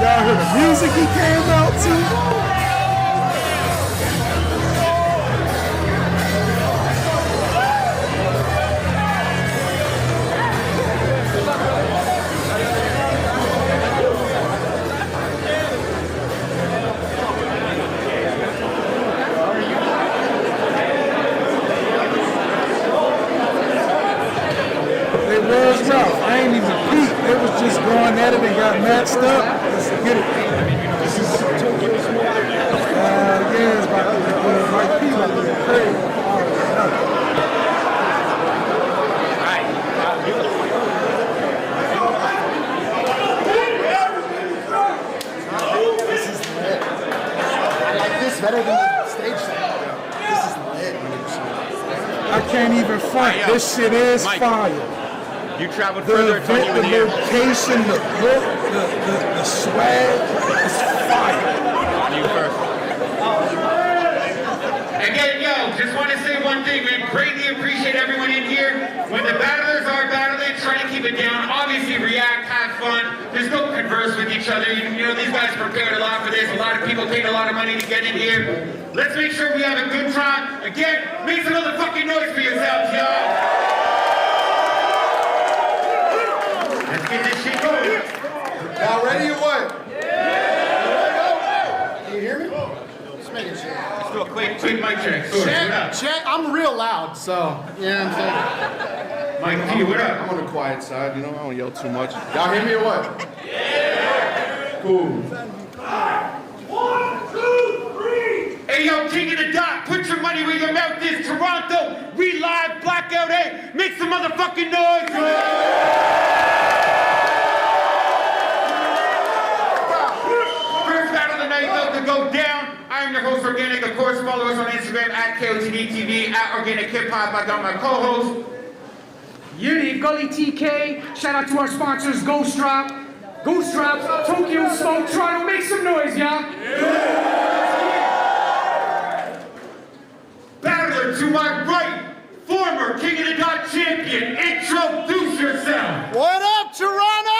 Y'all hear the music he came out to? I ain't even peep. It was just going at it and got matched up. Let's get it. Yeah, it's about to Mike P about to go crazy. This is lit. I like this better than the stage set. This is lit. I can't even front. This shit is fire. You traveled The further, Tony, event, the location, the look, the swag, it's fire. On you first. Again, yo, just want to say one thing, man. Greatly appreciate everyone in here. When the battlers are battling, try to keep it down. Obviously, react, have fun. Just don't converse with each other. You know, these guys prepared a lot for this. A lot of people paid a lot of money to get in here. Let's make sure we have a good time. Again, make some motherfucking noise for yourselves, y'all. Let's get this shit going. Y'all ready or what? Yeah! Can you hear me? Just making sure. Let's do a quick mic check. Check. I'm real loud, so, you know what I'm saying? Mike P, what up? I'm on the quiet side, you know, I don't yell too much. Y'all hear me or what? Yeah! Cool. 1, 2, 3. Hey, yo, King of the Dot, put your money where your mouth is. Toronto, we live, Blackout 8. Make some motherfucking noise. To go down. I'm your host, Organic. Of course, follow us on Instagram at KOTD TV, at Organic Hip Hop. I got my co-host. Yuri, Gully TK, shout out to our sponsors, Ghost Drop, Tokyo Smoke, Toronto, make some noise, y'all. Battler to my right, former King of the Dot champion, introduce yourself. What up, Toronto?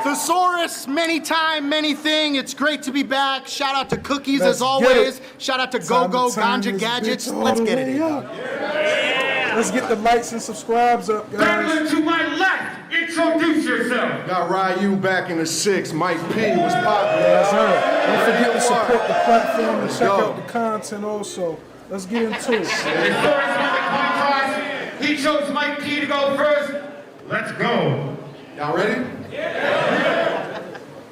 Thesaurus, many time, many thing. It's great to be back. Shout out to Cookies as always. Shout out to Go-Go, Ganja Gadgets. Let's get it in. Let's get the likes and subscribes up, guys. Battler to my left, introduce yourself. Got Ryu back in the 6. Mike P was popping. Yes, sir. Don't forget to support the platform and check out the content also. Let's get into it. He chose Mike P to go first. Let's go. Y'all ready? Yeah.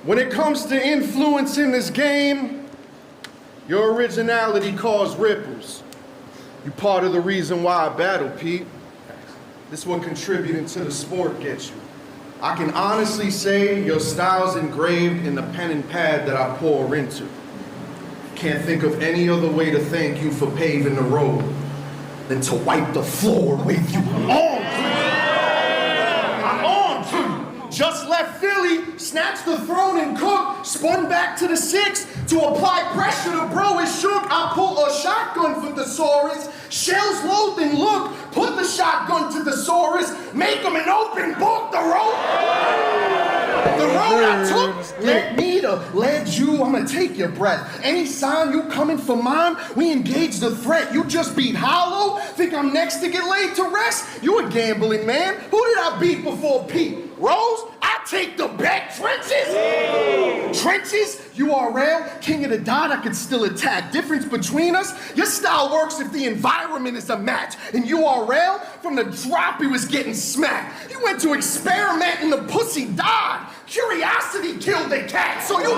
When it comes to influence in this game, your originality caused ripples. You part of the reason why I battle, Pete. This what contributing to the sport gets you. I can honestly say your style's engraved in the pen and pad that I pour into. Can't think of any other way to thank you for paving the road than to wipe the floor with you. Just left Philly, snatched the throne and cooked, spun back to the 6 to apply pressure to bro is shook. I pull a shotgun for Thesaurus, shells load and look, put the shotgun to Thesaurus, make him an open book. The road I took led me to lead you. I'ma take your breath. Any sign you coming for mine, we engage the threat. You just beat Hollow, think I'm next to get laid to rest? You a gambling man. Who did I beat before Pete? Rose? I take the bet. Trenches? Trenches? URL? King of the Dot, I could still attack. Difference between us? Your style works if the environment is a match. In URL, from the drop he was getting smacked. He went to experiment and the pussy died. Curiosity killed the cat. So you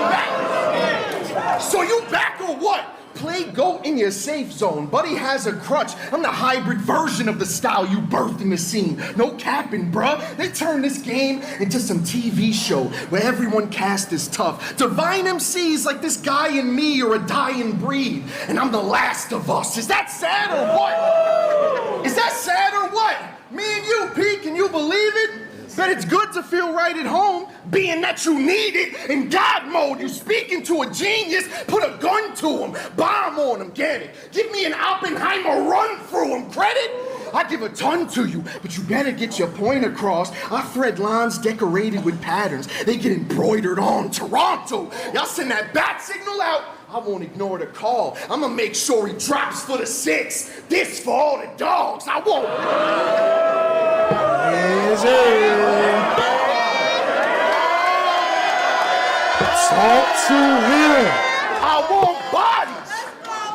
back or what? Play GOAT in your safe zone. Buddy has a crutch. I'm the hybrid version of the style you birthed in the scene. No capping, bruh. They turned this game into some TV show where everyone cast is tough. Divine MCs like this guy and me are a dying breed. And I'm the last of us. Is that sad or what? Is that sad or what? Me and you, Pete, can you believe it? But it's good to feel right at home, being that you need it in God mode. You speaking to a genius, put a gun to him, bomb on him, get it. Give me an Oppenheimer run through him, credit? I give a ton to you, but you better get your point across. I thread lines decorated with patterns. They get embroidered on Toronto. Y'all send that bat signal out, I won't ignore the call. I'ma make sure he drops for the 6. This for all the dogs, I won't. Yes, talk to him.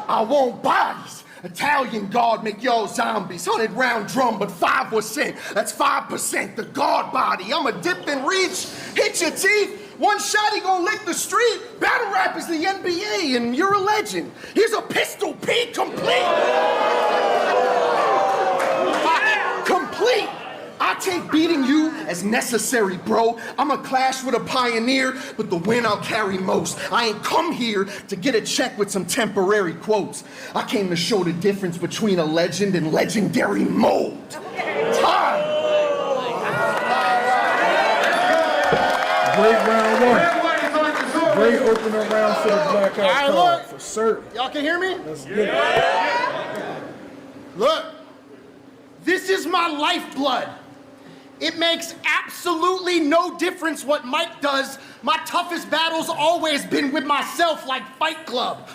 I want bodies. Italian guard make y'all zombies. 100-round drum, but 5%. That's 5%. The guard body. I'ma dip and reach, hit your teeth. One shot, he gon' lick the street. Battle rap is the NBA, and you're a legend. Here's a pistol, P, complete. Complete. I take beating you as necessary, bro. I'ma clash with a pioneer, but the win I'll carry most. I ain't come here to get a check with some temporary quotes. I came to show the difference between a legend and legendary mold. Time. Great round one. Great opening round for the Blackout card, for certain. Y'all can hear me? Let's get it. Look, this is my lifeblood. It makes absolutely no difference what Mike does. My toughest battle's always been with myself, like Fight Club.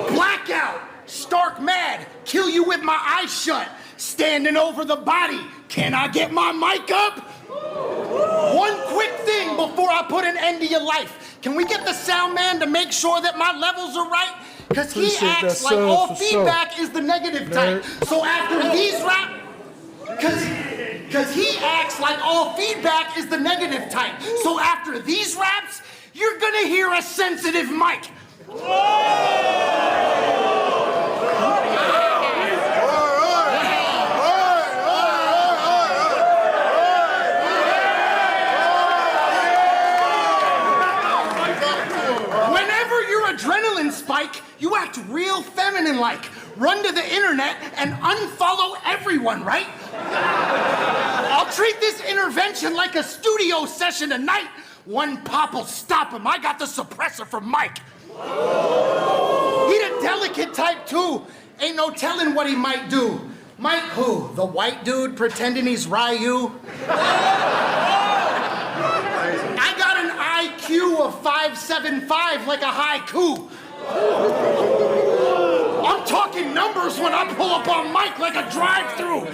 Blackout, stark mad, kill you with my eyes shut. Standing over the body, can I get my mic up? One quick thing before I put an end to your life. Can we get the sound man to make sure that my levels are right? Because he acts like all feedback is the negative type. So after these rap, because he acts like all feedback is the negative type. So after these raps, you're gonna hear a sensitive mic. Whenever your adrenaline spike, you act real feminine-like. run to the internet and unfollow everyone, right? I'll treat this intervention like a studio session tonight. One pop will stop him. I got the suppressor from Mike. He a delicate type too. Ain't no telling what he might do. Mike who? The white dude pretending he's Ryu? I got an IQ of 575 like a haiku. I'm talking numbers when I pull up on Mike like a drive-through.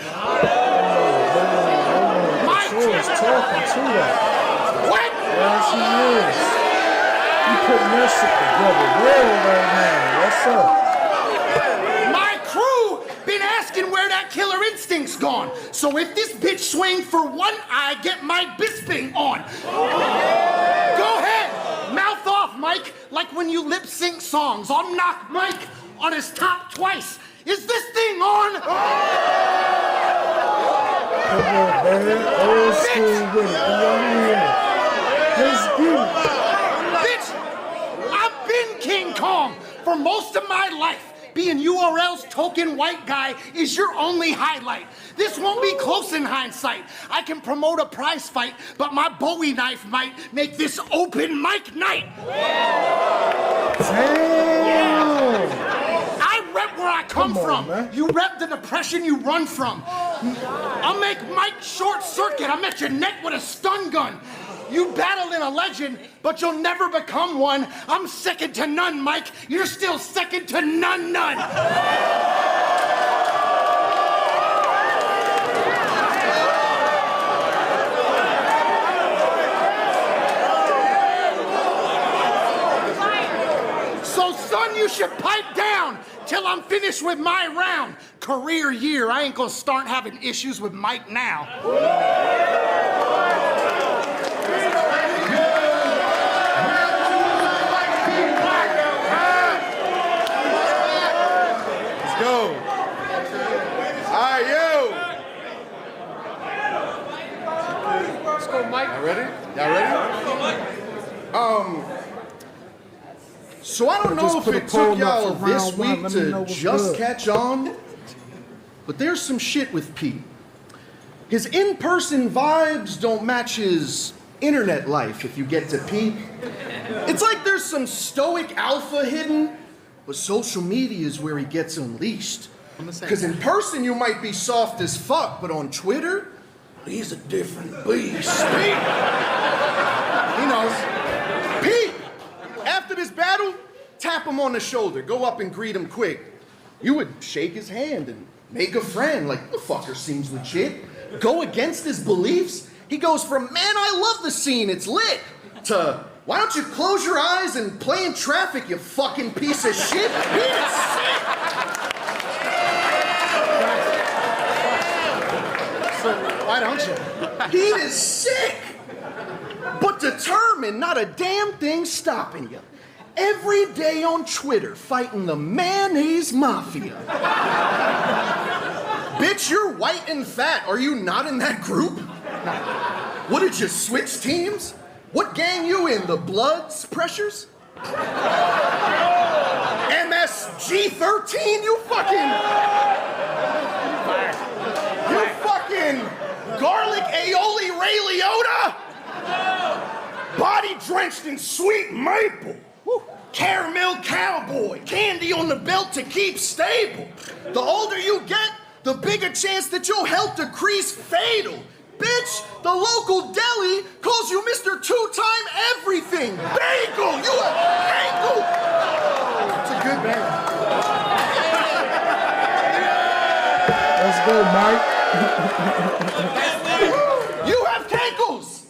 Mike is talking to that. What? Yes, he is. You putting that shit together well right now. What's up? My crew been asking where that killer instinct's gone. So if this bitch swing for one eye, get my bisping on. Go ahead, mouth off, Mike. Like when you lip sync songs. I'll knock Mike on his top twice. Is this thing on? Come on, man. Old school with it. Let's get it. Bitch, I've been King Kong for most of my life. Being URL's token white guy is your only highlight. This won't be close in hindsight. I can promote a prize fight, but my Bowie knife might make this open mic night. Damn. I rep where I come from. Man. You rep the depression you run from. I'll make Mike short circuit. I'll met your neck with a stun gun. You battled in a legend, but you'll never become one. I'm second to none, Mike. You're still second to none. So, son, you should pipe down till I'm finished with my round. Career year, I ain't gonna start having issues with Mike now. Go. All right, you. Let's go, Mike. Y'all ready? So I don't know if it took y'all this week to just catch on, but there's some shit with Pete. His in-person vibes don't match his internet life if you get to Pete. It's like there's some stoic alpha hidden, but social media is where he gets unleashed. Because in person you might be soft as fuck, but on Twitter, he's a different beast. Pete! He knows. Pete! After this battle, tap him on the shoulder. Go up and greet him quick. You would shake his hand and make a friend. Like, the fucker seems legit. Go against his beliefs. He goes from, man, I love the scene, it's lit, to, why don't you close your eyes and play in traffic, you fucking piece of shit? Pete is sick! So, why don't you? Pete is sick! But determined, not a damn thing stopping you. Every day on Twitter, fighting the mayonnaise mafia. Bitch, you're white and fat. Are you not in that group? What, did you switch teams? What gang you in? The Bloods Pressures? MSG13, you fucking garlic aioli Ray Liotta? Body drenched in sweet maple. Caramel cowboy, candy on the belt to keep stable. The older you get, the bigger chance that you'll help decrease fatal. Bitch, the local deli calls you Mr. Two-Time Everything. Bagel, you a bagel. It's a good bag. Let's go, Mike. You have cankles.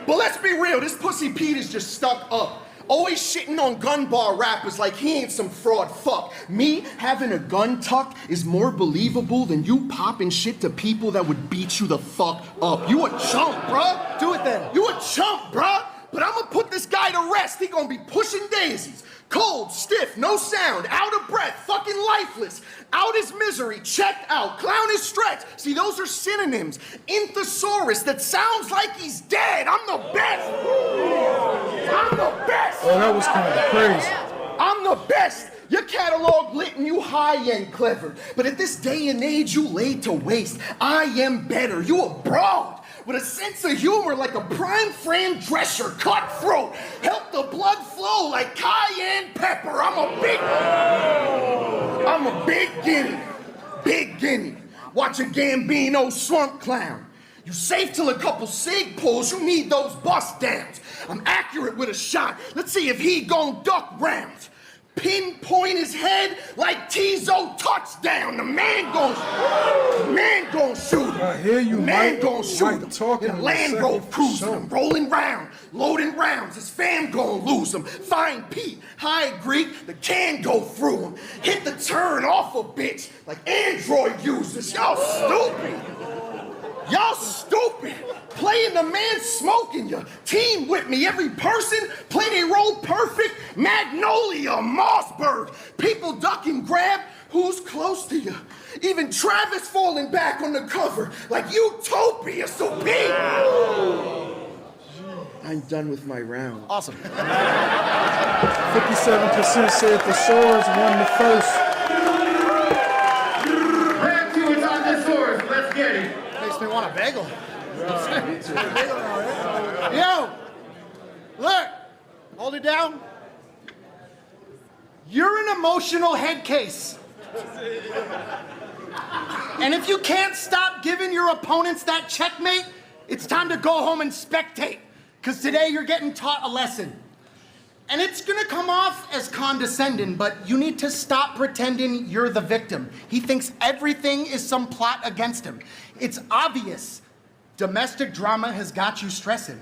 But let's be real, this pussy Pete is just stuck up. Always shitting on gun bar rappers like he ain't some fraud fuck. Me having a gun tuck is more believable than you popping shit to people that would beat you the fuck up. You a chump, bruh. Do it then. You a chump, bruh. But I'ma put this guy to rest. He gonna be pushing daisies. Cold, stiff, no sound, out of breath, fucking lifeless. Out is misery, checked out. Clown is stretched. See, those are synonyms. Inthesaurus, that sounds like he's dead. I'm the best. I'm the best. Oh, that was kind of crazy. I'm the best. Your catalog lit and you high-end clever. But at this day and age, you laid to waste. I am better. You a broad with a sense of humor like a prime Fran Drescher, cutthroat. Help the blood flow like cayenne pepper. I'm a big guinea. Big guinea. Watch a Gambino slump clown. You safe till a couple sig pulls, you need those bust downs. I'm accurate with a shot. Let's see if he gon' duck rounds. Pinpoint his head like Tizo touchdown. The man gon' shoot him. I hear you, man Mike. gon' shoot him. Talking In a Land Rover cruising him, rolling round, loading rounds. His fam gon' lose him. Find Pete, high Greek, the can go through him. Hit the turn off a bitch like Android users. Y'all stupid. Y'all stupid. Playing the man smoking you. Team with me. Every person play their role perfect. Magnolia, Mossberg. People duck and grab who's close to you. Even Travis falling back on the cover like Utopia. So big. I'm done with my round. Awesome. 57% said the Swords won the first. Round 2 is on the Swords. Let's get it. Makes me want a bagel. Yo, look, hold it down. You're an emotional head case. And if you can't stop giving your opponents that checkmate, it's time to go home and spectate. Because today you're getting taught a lesson. And it's gonna come off as condescending, but you need to stop pretending you're the victim. He thinks everything is some plot against him. It's obvious. Domestic drama has got you stressing.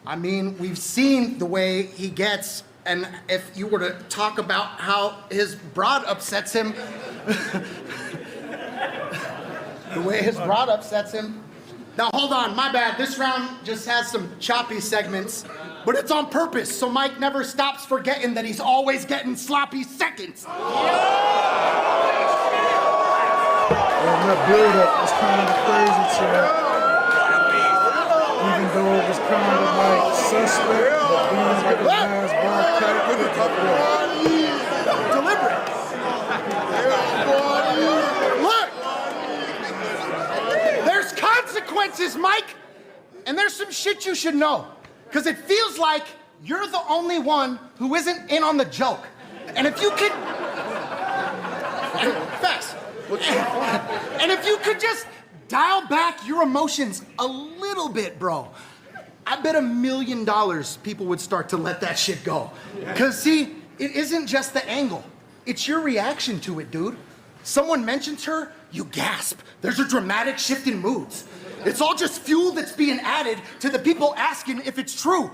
I mean, we've seen the way he gets, and if you were to talk about how his broad upsets him, the way his broad upsets him. Now hold on, my bad. This round just has some choppy segments, but it's on purpose, so Mike never stops forgetting that he's always getting sloppy seconds. And that build-up was kind of crazy to that. Even though it was kind of like suspect, but then like a last bar cut. Deliberate. Look! There's consequences, Mike! And there's some shit you should know. Because it feels like you're the only one who isn't in on the joke. And if you could... Facts. And if you could just dial back your emotions a little bit, bro, I bet $1 million people would start to let that shit go. Because, see, it isn't just the angle. It's your reaction to it, dude. Someone mentions her, you gasp. There's a dramatic shift in moods. It's all just fuel that's being added to the people asking if it's true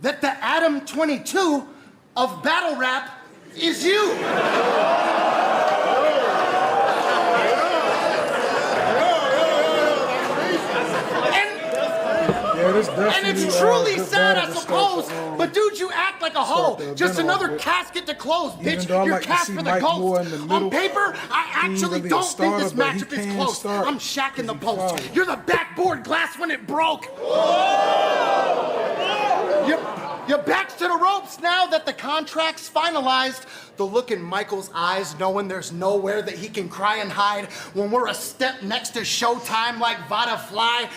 that the Adam 22 of battle rap is you. And it's truly sad, I suppose, but dude, you act like a hoe. Just another casket to close, bitch. You're cast for the ghost. On paper, I actually don't think this matchup is close. I'm shacking the post. You're the backboard glass when it broke. Your back's to the ropes now that the contract's finalized. The look in Michael's eyes, knowing there's nowhere that he can cry and hide when we're a step next to Showtime like Vada Fly.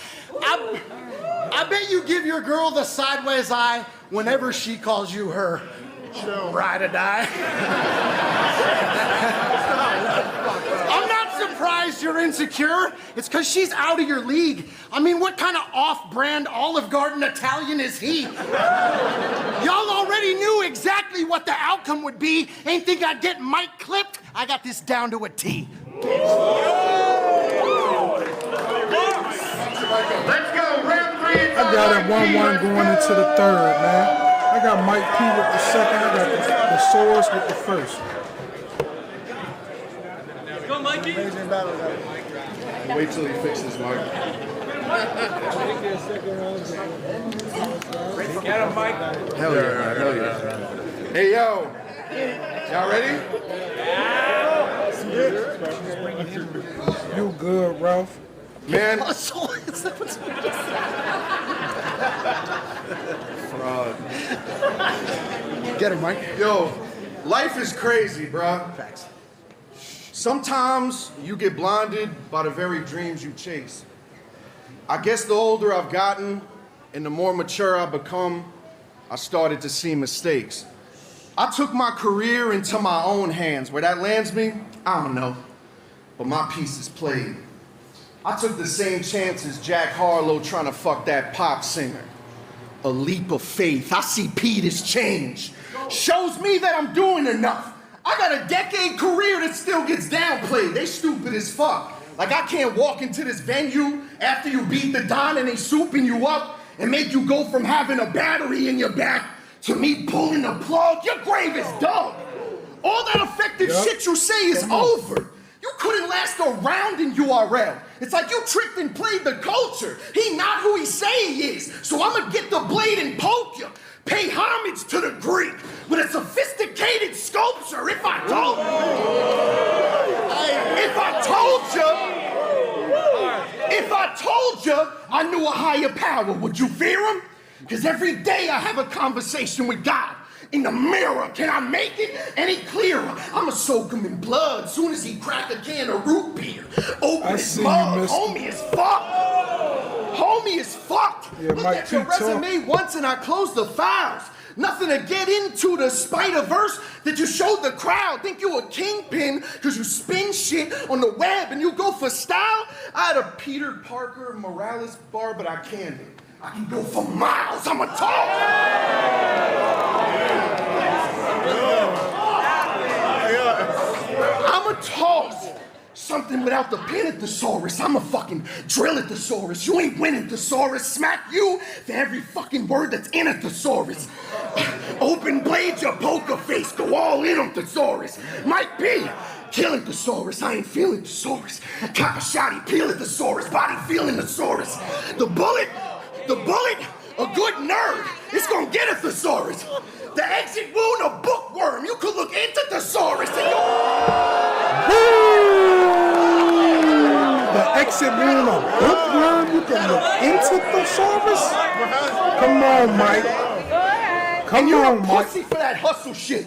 I bet you give your girl the sideways eye whenever she calls you her ride or die. I'm not surprised you're insecure. It's because she's out of your league. I mean, what kind of off-brand Olive Garden Italian is he? Y'all already knew exactly what the outcome would be. Ain't think I'd get Mike clipped? I got this down to a T. Let's go, round 3. I got it 1-1 going into the third, man. I got Mike P with the second. I got the Swords with the first. Go, Mikey. Amazing battle, guys. Wait till he fixes Mike. Get him, Mike. Hell yeah, hell yeah. Hey, yo. Y'all ready? You good, Ralph? Man. Fraud. Get him, Mike. Yo, Life is crazy, bruh. Facts. Sometimes you get blinded by the very dreams you chase. I guess the older I've gotten and the more mature I've become, I started to see mistakes. I took my career into my own hands. Where that lands me, I don't know. But my piece is played. I took the same chance as Jack Harlow trying to fuck that pop singer. A leap of faith. I see Pete as change. Shows me that I'm doing enough. I got a decade career that still gets downplayed. They stupid as fuck. Like I can't walk into this venue after you beat the Don and they souping you up and make you go from having a battery in your back to me pulling the plug. Your grave is dug. All that effective shit you say is over. You couldn't last a round in URL. It's like you tricked and played the culture. He not who he say he is. So I'ma get the blade and poke you. Pay homage to the Greek with a sophisticated sculpture. If I told you, I knew a higher power, would you fear him? Because every day I have a conversation with God. In the mirror, can I make it any clearer? I'ma soak him in blood soon as he crack a can of root beer. Open his mug, homie is fucked. Homie is fucked. Yeah, Look at your resume once and I closed the files. Nothing to get into the Spider-Verse that you showed the crowd. Think you a kingpin because you spin shit on the web and you go for style? I had a Peter Parker Morales bar, but I canned it. I can go for miles. I'm a tall. I'm a toss. Something without the pen at thesaurus. I'm a fucking drill at thesaurus. You ain't winning thesaurus. Smack you for every fucking word that's in a thesaurus. Open blade your poker face. Go all in on thesaurus. Might be killing thesaurus. I ain't feeling thesaurus. Cop a shotty, peel at thesaurus. Body feeling thesaurus. The bullet, a good nerd. It's gonna get a thesaurus. The exit wound, a bookworm. You could look into thesaurus and The exit wound, a bookworm. You can look into thesaurus. Come on, Mike. Come on, Mike. Pussy for that hustle shit.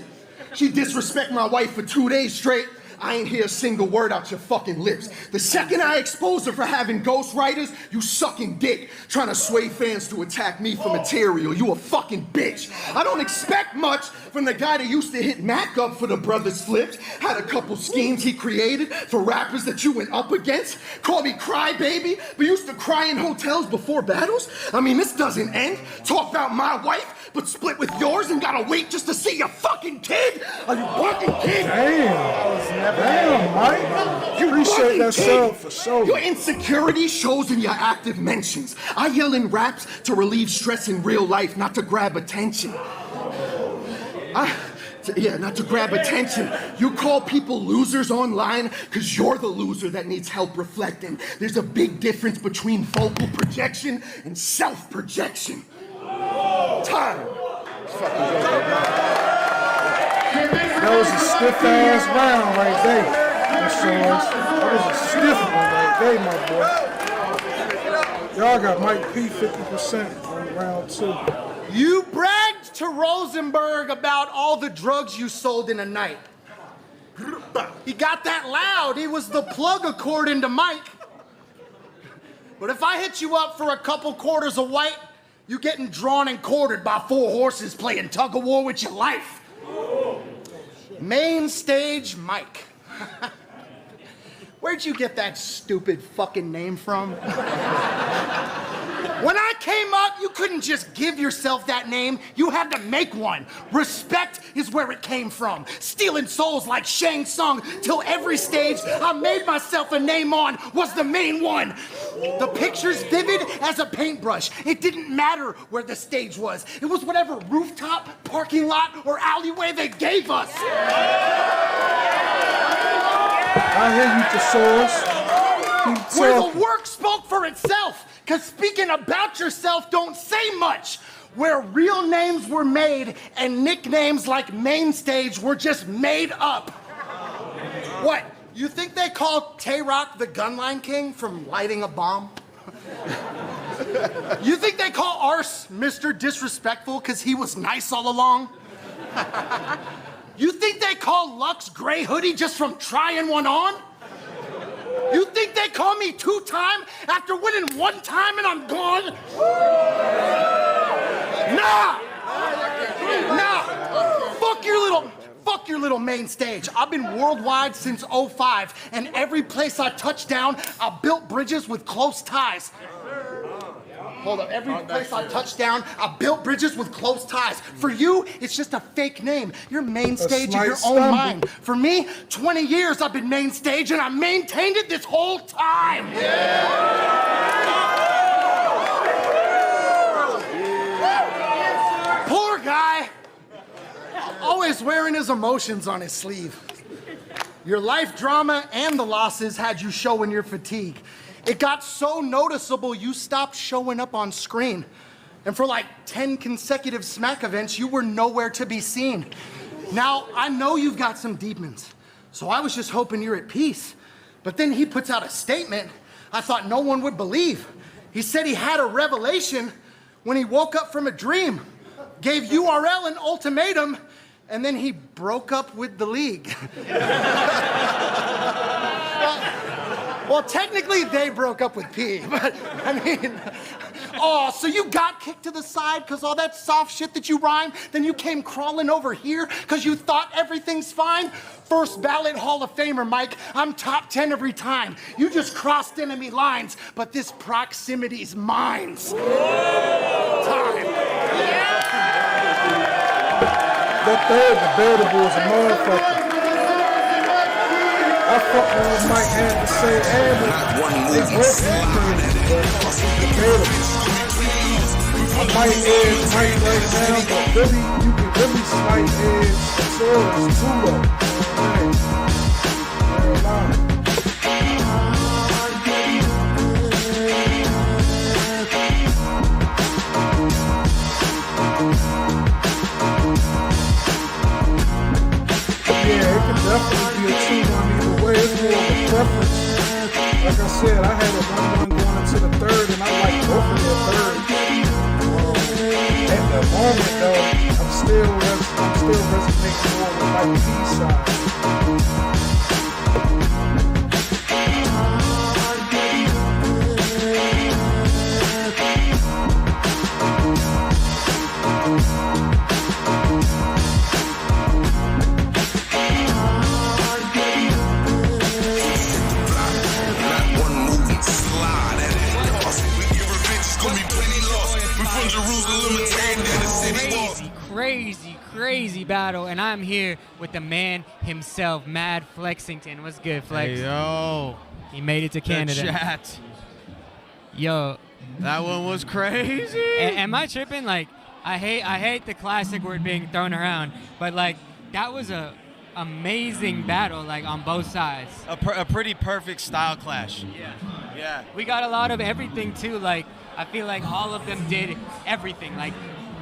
She disrespect my wife for 2 days straight. I ain't hear a single word out your fucking lips. The second I expose her for having ghostwriters, you sucking dick, trying to sway fans to attack me for material. You a fucking bitch. I don't expect much from the guy that used to hit Mac up for the Brothers Flips. Had a couple schemes he created for rappers that you went up against. Called me crybaby, but used to cry in hotels before battles. I mean, this doesn't end. Talk about my wife, but split with yours and gotta wait just to see your fucking kid? Are you fucking kid? Damn, Mike. You appreciate that sub for sure. Your insecurity shows in your active mentions. I yell in raps to relieve stress in real life, not to grab attention. Not to grab attention. You call people losers online because you're the loser that needs help reflecting. There's a big difference between vocal projection and self-projection. Time. That was a stiff ass round right there. That was a stiff one right there, my boy. Y'all got Mike P 50% on round 2. You bragged to Rosenberg about all the drugs you sold in a night. He got that loud. He was the plug according to Mike. But if I hit you up for a couple quarters of white, you getting drawn and quartered by 4 horses playing tug of war with your life. Main stage Mike. Where'd you get that stupid fucking name from? When I came up, you couldn't just give yourself that name. You had to make one. Respect is where it came from. Stealing souls like Shang Tsung till every stage I made myself a name on was the main one. The picture's vivid as a paintbrush. It didn't matter where the stage was. It was whatever rooftop, parking lot, or alleyway they gave us. I hear you, Thesaurus. Where the work spoke for itself. Because speaking about yourself don't say much. Where real names were made and nicknames like Mainstage were just made up. What, you think they call Tay-Rock the Gunline King from lighting a bomb? You think they call Arse Mr. Disrespectful because he was nice all along? You think they call Lux Gray Hoodie just from trying one on? You think they call me 2-time after winning 1 time and I'm gone? Nah! Fuck your little main stage. I've been worldwide since 05, and every place I touched down, I built bridges with close ties. Hold up, every place I touched down, I built bridges with close ties. For you, it's just a fake name. You're main stage in your own mind. For me, 20 years I've been main stage, and I maintained it this whole time. Poor guy. Always wearing his emotions on his sleeve. Your life drama and the losses had you showing your fatigue. It got so noticeable you stopped showing up on screen. And for like 10 consecutive smack events, you were nowhere to be seen. Now, I know you've got some demons, so I was just hoping you're at peace. But then he puts out a statement I thought no one would believe. He said he had a revelation when he woke up from a dream, gave URL an ultimatum, and then he broke up with the league. Well, technically they broke up with P, but I mean, oh, so you got kicked to the side because all that soft shit that you rhymed, then you came crawling over here because you thought everything's fine? First ballot Hall of Famer, Mike. I'm top 10 every time. You just crossed enemy lines, but this proximity's mine. Time. That third debatable is a motherfucker. I fuck with Mike had to say, and they both debatable. I might edge Mike right now, but really, you can really slight edge Soros too low. Yeah, it can definitely be a 2-1 either way. It's more of a preference. Like I said, I had a 1-1 going into the third, and I like both of their thirds. At the moment, though, I'm still resonating more with Mike P's side. Crazy battle, and I'm here with the man himself, Mad Flexington. What's good, Flex? Hey, yo. He made it to Canada. The chat. Yo. That one was crazy. Am I tripping? Like, I hate the classic word being thrown around, but like, that was a amazing battle, like, on both sides. A pretty perfect style clash. Yeah. We got a lot of everything, too. Like, I feel like all of them did everything. Like,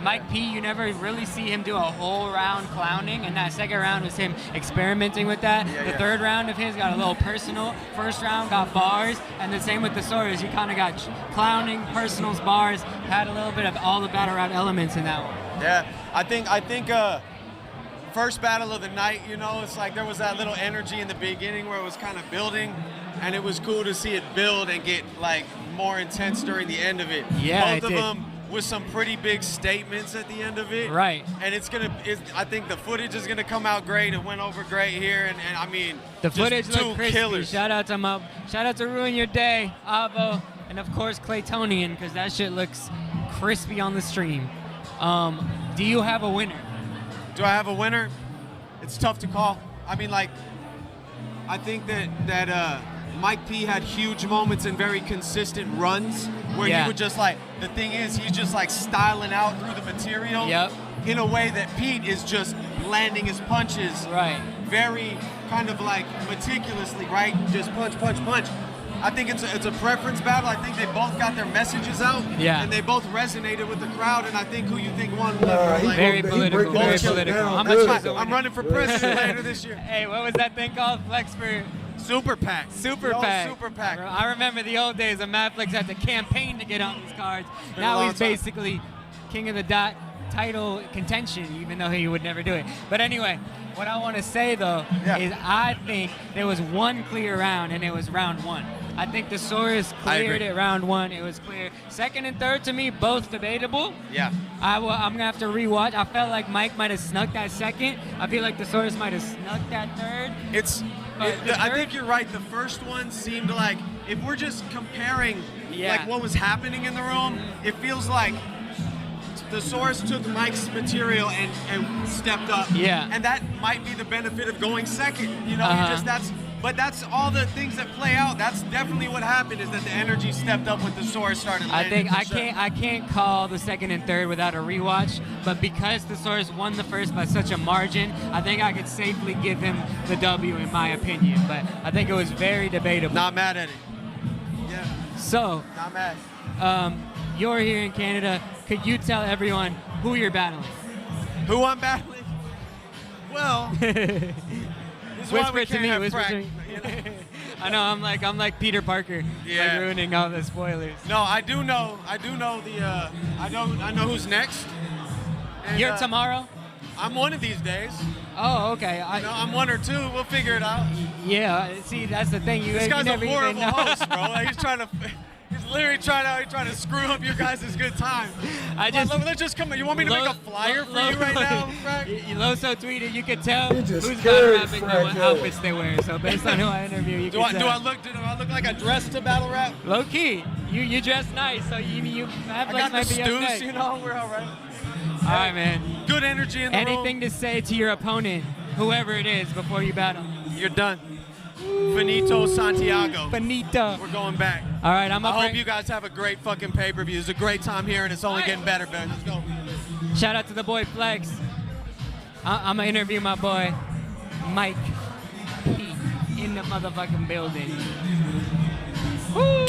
Mike P, you never really see him do a whole round clowning, and that second round was him experimenting with that. The third round of his got a little personal. First round got bars, and the same with the Soros. You kind of got clowning, personals, bars, had a little bit of all the battle rap elements in that one. Yeah, I think first battle of the night, you know, it's like there was that little energy in the beginning where it was kind of building, and it was cool to see it build and get like more intense during the end of it. Yeah, both of them with some pretty big statements at the end of it. Right. And I think the footage is gonna come out great. It went over great here, and I mean, the footage looked crispy. Killers. Shout out to Ruin Your Day, Avo, and of course Claytonian, because that shit looks crispy on the stream. Do you have a winner? Do I have a winner? It's tough to call. I mean, like, I think that Mike P had huge moments and very consistent runs where he would just like, the thing is, he's just like styling out through the material in a way that Pete is just landing his punches very kind of like meticulously, right? Just punch, punch, punch. I think it's a preference battle. I think they both got their messages out, and they both resonated with the crowd. And I think who you think won? Very political. Very political. I'm running for president later this year. Hey, what was that thing called? Flex for Super PAC. Super PAC. Super PAC. I remember the old days of Mad Flex had to campaign to get on these cards. Now he's basically king of the dot. title contention, even though he would never do it. But anyway, what I want to say though is I think there was one clear round, and it was round 1. I think the Saurus cleared it round 1. It was clear. Second and third, to me, both debatable. Yeah. I'm going to have to rewatch. I felt like Mike might have snuck that second. I feel like the Saurus might have snuck that third. I think you're right. The first one seemed like, if we're just comparing like what was happening in the room, it feels like the Saurus took Mike's material and stepped up. Yeah. And that might be the benefit of going second. You know, but that's all the things that play out. That's definitely what happened, is that the energy stepped up when the Saurus started landing. I can't call the second and third without a rewatch, but because the Saurus won the first by such a margin, I think I could safely give him the W in my opinion. But I think it was very debatable. Not mad at it. Yeah. So, not mad. You're here in Canada. Could you tell everyone who you're battling? Who I'm battling? Well, whisper to me. I know. I'm like Peter Parker. Like ruining all the spoilers. No, I do know the. I know who's next. And, you're tomorrow. I'm one of these days. Oh, okay. I'm one or two. We'll figure it out. Yeah. See, that's the thing. This guy's a horrible host, bro. Like, he's literally trying to screw up your guys' good time. Let's just come. You want me to make a flyer for you right now, Frank? Loso tweeted. You could tell who's battle rapping and what outfits they wear. So based on who I interview, you can tell. Do I look like I dress to battle rap? Low key, you dress nice, so you have I like got the might be stews, okay. you know. We're all right. All right, man. Good energy in the room. Anything to say to your opponent, whoever it is, before you battle? You're done. Finito Santiago. Finito. We're going back. All right, I hope you guys have a great fucking pay-per-view. It's a great time here, and it's only getting better, man. Let's go. Shout out to the boy Flex. I'm going to interview my boy Mike P in the motherfucking building. Woo!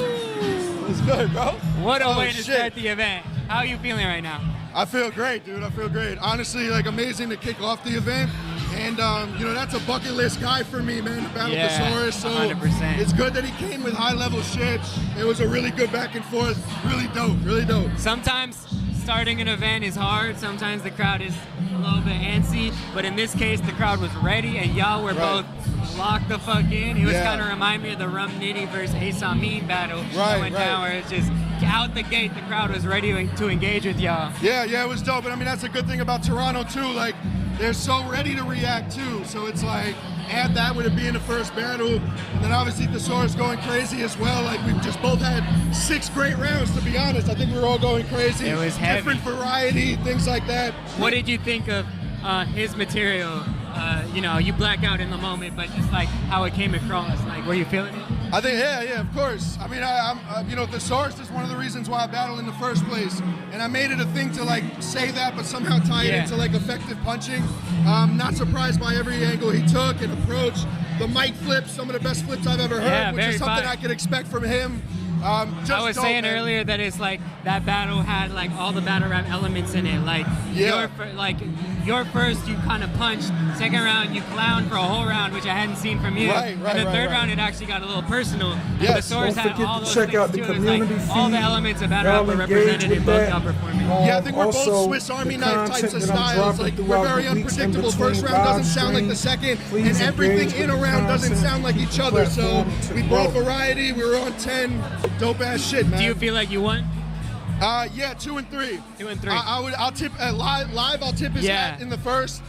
It's good, bro. What a way to start the event. How are you feeling right now? I feel great, dude. I feel great. Honestly, like, amazing to kick off the event. And, that's a bucket list guy for me, man, to battle the Saurus. So 100%. It's good that he came with high-level shit. It was a really good back and forth. Really dope, really dope. Sometimes starting an event is hard. Sometimes the crowd is a little bit antsy. But in this case, the crowd was ready, and y'all were both locked the fuck in. It was kind of remind me of the Rum Nitty versus Ace Amin battle that went down, where it's just out the gate, the crowd was ready to engage with y'all. Yeah, it was dope. And I mean, that's a good thing about Toronto, too. Like, they're so ready to react, too. So it's like, add that with it being the first battle. And then obviously the Saurus going crazy as well. Like, we've just both had 6 great rounds, to be honest. I think we were all going crazy. It was heavy. Different variety, things like that. What did you think of his material? You black out in the moment, but just like how it came across. Like, were you feeling it? I think, yeah, of course. I mean, the Saurus is one of the reasons why I battled in the first place. And I made it a thing to, like, say that, but somehow tie it into, like, effective punching. Not surprised by every angle he took and approach. The mic flips, some of the best flips I've ever heard, which is something I could expect from him. I was saying earlier that it's like that battle had like all the battle rap elements in it. Like your first you kind of punched, second round you clowned for a whole round, which I hadn't seen from you. And the third round it actually got a little personal. Yes. The Saurus had all those check out the things too. community It was like all the elements of battle rap were represented in both y'all performances. Yeah, I think we're both Swiss Army knife types of styles. Like, we're very unpredictable. First round doesn't sound like the second, and everything in a round doesn't sound like each other. So we brought variety. We were on 10 dope ass shit, man. Do you feel like you won? Yeah, 2 and 3. 2 and 3. I'll tip live. I'll tip his hat in the first.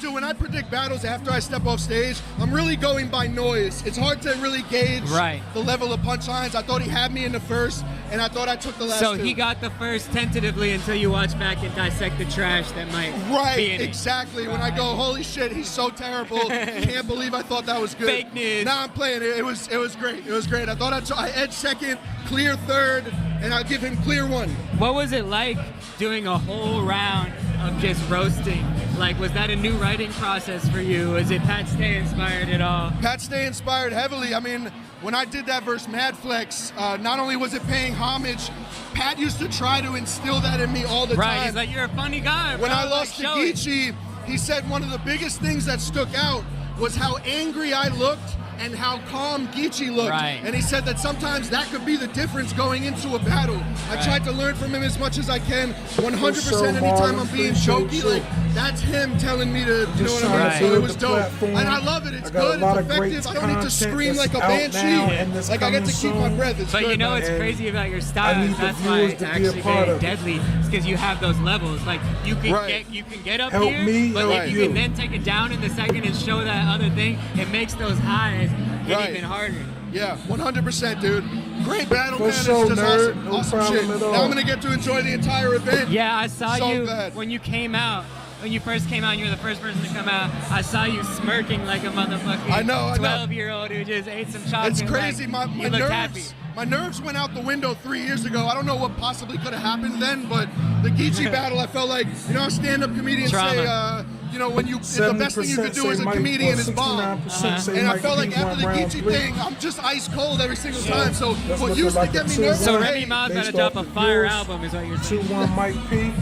When I predict battles after I step off stage, I'm really going by noise. It's hard to really gauge the level of punchlines. I thought he had me in the first, and I thought I took the last So two. he got the first tentatively until you watch back and dissect the trash that might be in it. Exactly. When I go, holy shit, he's so terrible. Can't believe I thought that was good. Fake news. Nah, I'm playing it. It was great. It was great. I thought I edged second, clear third, and I'll give him clear 1. What was it like doing a whole round of just roasting? Like, was that a new writing process for you? Was it Pat Stay inspired at all? Pat Stay inspired heavily. I mean, when I did that versus Madflex, not only was it paying homage, Pat used to try to instill that in me all the time. Right, he's like, you're a funny guy, bro. When I lost to Geechee, he said one of the biggest things that stuck out was how angry I looked and how calm Geechee looked. Right. And he said that sometimes that could be the difference going into a battle. I tried to learn from him as much as I can. 100% anytime I'm being jokey, like that's him telling me to, you know what I mean? So it was dope. And I love it. It's good. It's effective. I don't need to scream like a banshee. Like I get to keep my breath. It's but good, you know man. what's crazy about your style? That's why it's actually very deadly. It's because you have those levels. Like you can get up Help here, me, but help if you can then take it down in the second and show that other thing, it makes those highs hit even harder. Yeah, 100%, dude. Great battle, For man. sure, It's just nerd. awesome. No Awesome problem shit. at all. Now I'm gonna get to enjoy the entire event. Yeah, I saw So you bad. when you came out. When you first came out, and you were the first person to come out. I saw you smirking like a motherfucking I know. 12-year-old who just ate some chocolate. It's crazy. Like, My you looked happy. nerves. My nerves went out the window 3 years ago. I don't know what possibly could have happened then, but the Geechee battle, I felt like, you know how stand-up comedians say, you know, when you the best thing you could do as a comedian is bomb. And I felt like after the Geechee thing, I'm just ice cold every single time. So what used to get me nervous. So Remy Ma's about to drop a fire album, is what you're saying. 2-1 Mike P.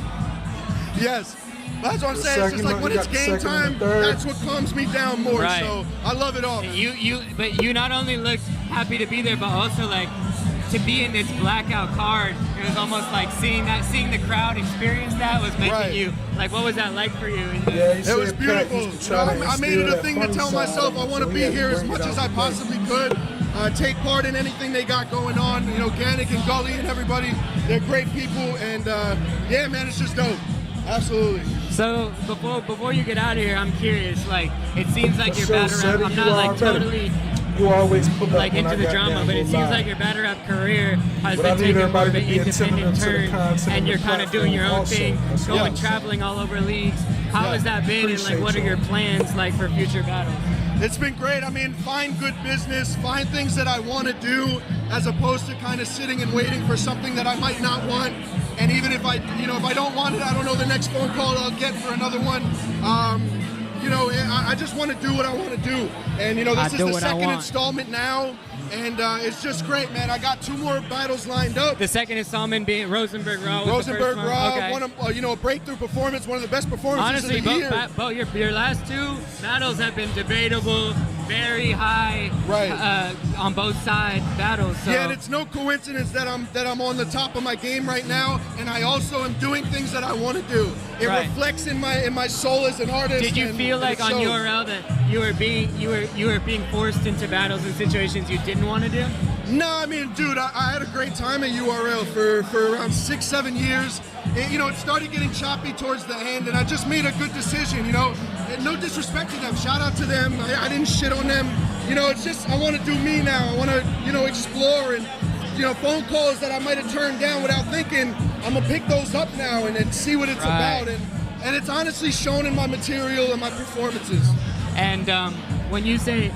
Yes. That's what I'm saying. It's just like when it's game time, that's what calms me down more. Right. So I love it all. But you not only looked happy to be there, but also like to be in this Blackout card. It was almost like seeing the crowd experience that was making you like. What was that like for you? It was beautiful. You know, I made it a thing to tell myself I want to be here as much as I possibly could. Take part in anything they got going on. You know, Gannick and Gully and everybody. They're great people, and yeah, man, it's just dope. Absolutely. So before you get out of here, I'm curious. Like, it seems like your sure, battle rap. Seti, I'm you not like already- totally You always put up like when into I the got drama, down, but go it seems live. like your battle rap career has But I been need taking more everybody of to an be independent attentive to the turn, content and and you're the kind of doing your own platform thing, also. going Yes. traveling all over leagues. How has that been, and like, what are your plans like for future battles? It's been great. I mean, find good business, find things that I want to do, as opposed to kind of sitting and waiting for something that I might not want. And even if I don't want it, I don't know the next phone call I'll get for another one. You know, I just want to do what I want to do. And, you know, this is the second installment now. And it's just great, man. I got 2 more battles lined up. The second installment being Rosenberg Raw. Rosenberg Raw, okay. one of, you know, a breakthrough performance, one of the best performances Honestly, of the year. both your last 2 battles have been debatable, very high, on both sides battles. So. Yeah, and it's no coincidence that I'm on the top of my game right now, and I also am doing things that I want to do. It reflects in my soul as an artist. Did you feel like on URL that you were being forced into battles and situations you didn't want to do? No, I mean, dude, I had a great time at URL for around 6-7 years. You know, it started getting choppy towards the end, and I just made a good decision, you know. And no disrespect to them. Shout out to them. I didn't shit on them. You know, it's just, I want to do me now. I want to, you know, explore and, you know, phone calls that I might have turned down without thinking, I'm going to pick those up now and see what it's about. And it's honestly shown in my material and my performances. And when you say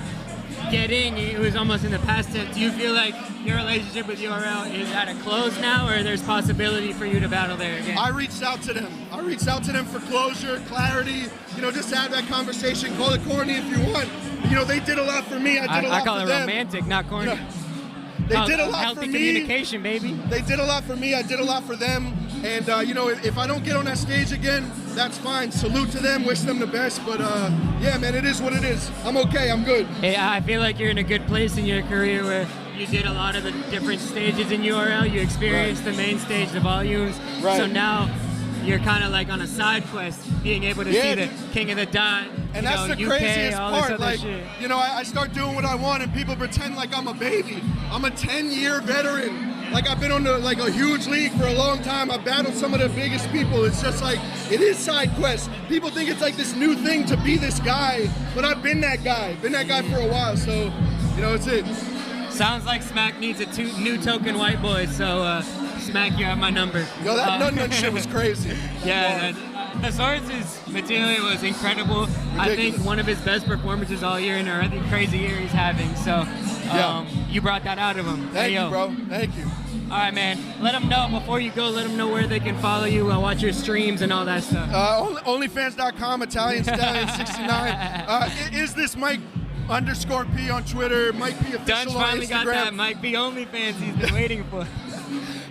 getting, it was almost in the past tense. Do you feel like your relationship with URL is at a close now, or there's possibility for you to battle there again? I reached out to them. I reached out to them for closure, clarity, you know, just have that conversation. Call it corny if you want. You know, they did a lot for me. I did a lot for them. I call it romantic, not corny. You know, they did a lot healthy for me. Communication, baby. They did a lot for me. I did a lot for them. And, you know, if I don't get on that stage again, that's fine. Salute to them. Wish them the best. But, yeah, man, it is what it is. I'm okay. I'm good. Hey, I feel like you're in a good place in your career where you did a lot of the different stages in URL. You experienced the main stage, the volumes. So now you're kind of like on a side quest, being able to see the King of the Dot. And that's the UK, craziest all this part. other Like, shit. you know, I start doing what I want, and people pretend like I'm a baby. I'm a 10-year veteran. Like, I've been on a huge league for a long time. I've battled some of the biggest people. It's just like, it is side quest. People think it's like this new thing to be this guy, but I've been that guy. Been that guy for a while, so, you know, it's it. Sounds like Smack needs a new token white boy, so Smack, you have my number. Yo, that nun shit was crazy. Yeah, the Swords' material was incredible. I think one of his best performances all year, and I think crazy year he's having. So you brought that out of him. Thank you, bro. Thank you. All right, man. Let them know, before you go, let them know where they can follow you, watch your streams and all that stuff. Onlyfans.com, Italian Stallion 69. Is this Mike _P on Twitter, Mike P official Dunge on finally Instagram. got that Mike P OnlyFans he's been waiting for.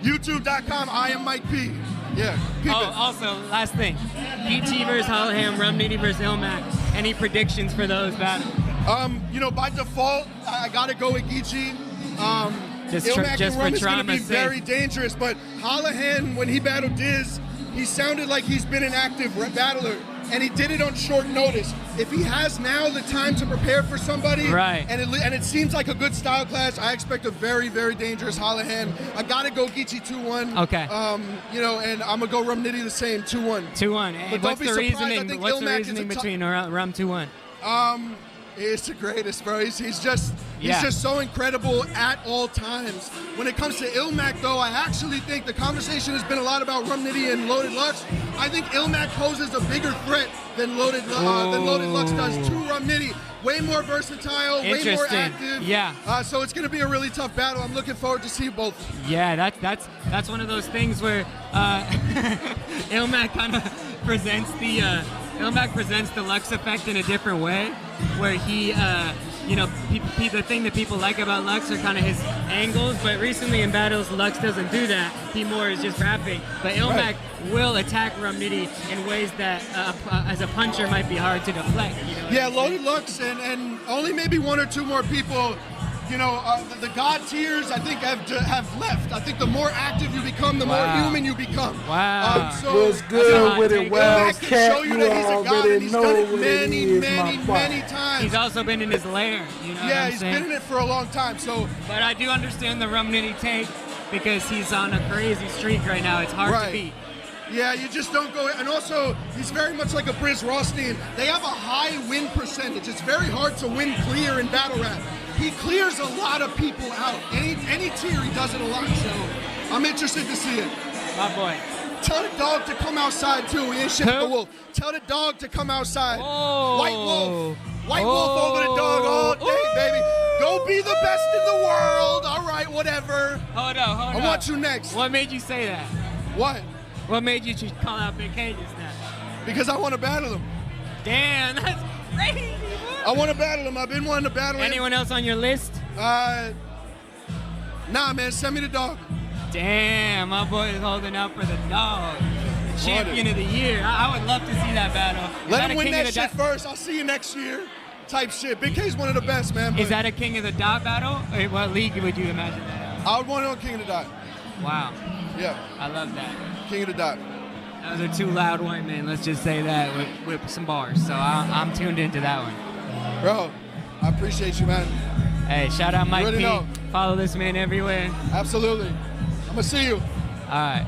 YouTube.com, I am Mike P. Yeah. Also, last thing. PT versus Hollowham, Rum Nitty versus Ilmac. Any predictions for those battles? You know, by default, I gotta go with Geechee. Just Ilmac and for Rum is going to be trauma's very sake. dangerous, but Holohan, when he battled Diz, he sounded like he's been an active battler, and he did it on short notice. If he has now the time to prepare for somebody, right. and it seems like a good style clash, I expect a very, very dangerous Holohan. I got to go Geechee 2-1. Okay. You know, and I'm going to go Rum Nitty the same, 2-1. 2-1. And what's the reasoning? What's the reasoning between Rum 2-1? He's the greatest, bro. He's just so incredible at all times. When it comes to Ilmac, though, I actually think the conversation has been a lot about Rum Nitty and Loaded Lux. I think Ilmac poses a bigger threat than Loaded Lux does to Rum Nitty. Way more versatile, way more active. Yeah. So it's going to be a really tough battle. I'm looking forward to see both. Yeah, that's one of those things where Ilmac kind of presents the Lux effect in a different way, where he, the thing that people like about Lux are kind of his angles, but recently in battles, Lux doesn't do that. He more is just rapping. But Ilmac will attack Rum Nitty in ways that, as a puncher, might be hard to deflect. You know Loaded Lux and only maybe one or two more people. You know, the God tiers, I think, have left. I think the more active you become, the more human you become. Wow. What's good with it, Wells Cat? Show you that he's a god, and he's done it many times. He's also been in his lair, you know. Yeah, he's been in it for a long time. But I do understand the Rum Nitty take because he's on a crazy streak right now. It's hard to beat. Yeah, you just don't go. And also, he's very much like a Briz Rothstein. They have a high win percentage. It's very hard to win clear in battle rap. He clears a lot of people out. Any tier, he does it a lot. So I'm interested to see it. My boy. Tell the dog to come outside, too. He ain't shit the wolf. Tell the dog to come outside. Oh. White wolf. White wolf over the dog all day, baby. Go be the best in the world. All right, whatever. Hold up. I want you next. What made you say that? What? What made you call out Big K just now? Because I want to battle him. Damn, that's crazy. I want to battle him. I've been wanting to battle him. Anyone else on your list? Nah, man. Send me the dog. Damn, my boy is holding out for the dog. The champion of the year. I would love to see that battle. Let him win that shit first. I'll see you next year. Type shit. Big K's one of the best, man. Is that a King of the Dot battle? Or what league would you imagine that? I would want it on King of the Dot. Wow. Yeah. I love that. King of the Dot. Those are two loud white men, let's just say that, with some bars. So I'm tuned into that one. Bro, I appreciate you, man. Hey, shout out Mike P. Follow this man everywhere. Absolutely. I'm going to see you. All right.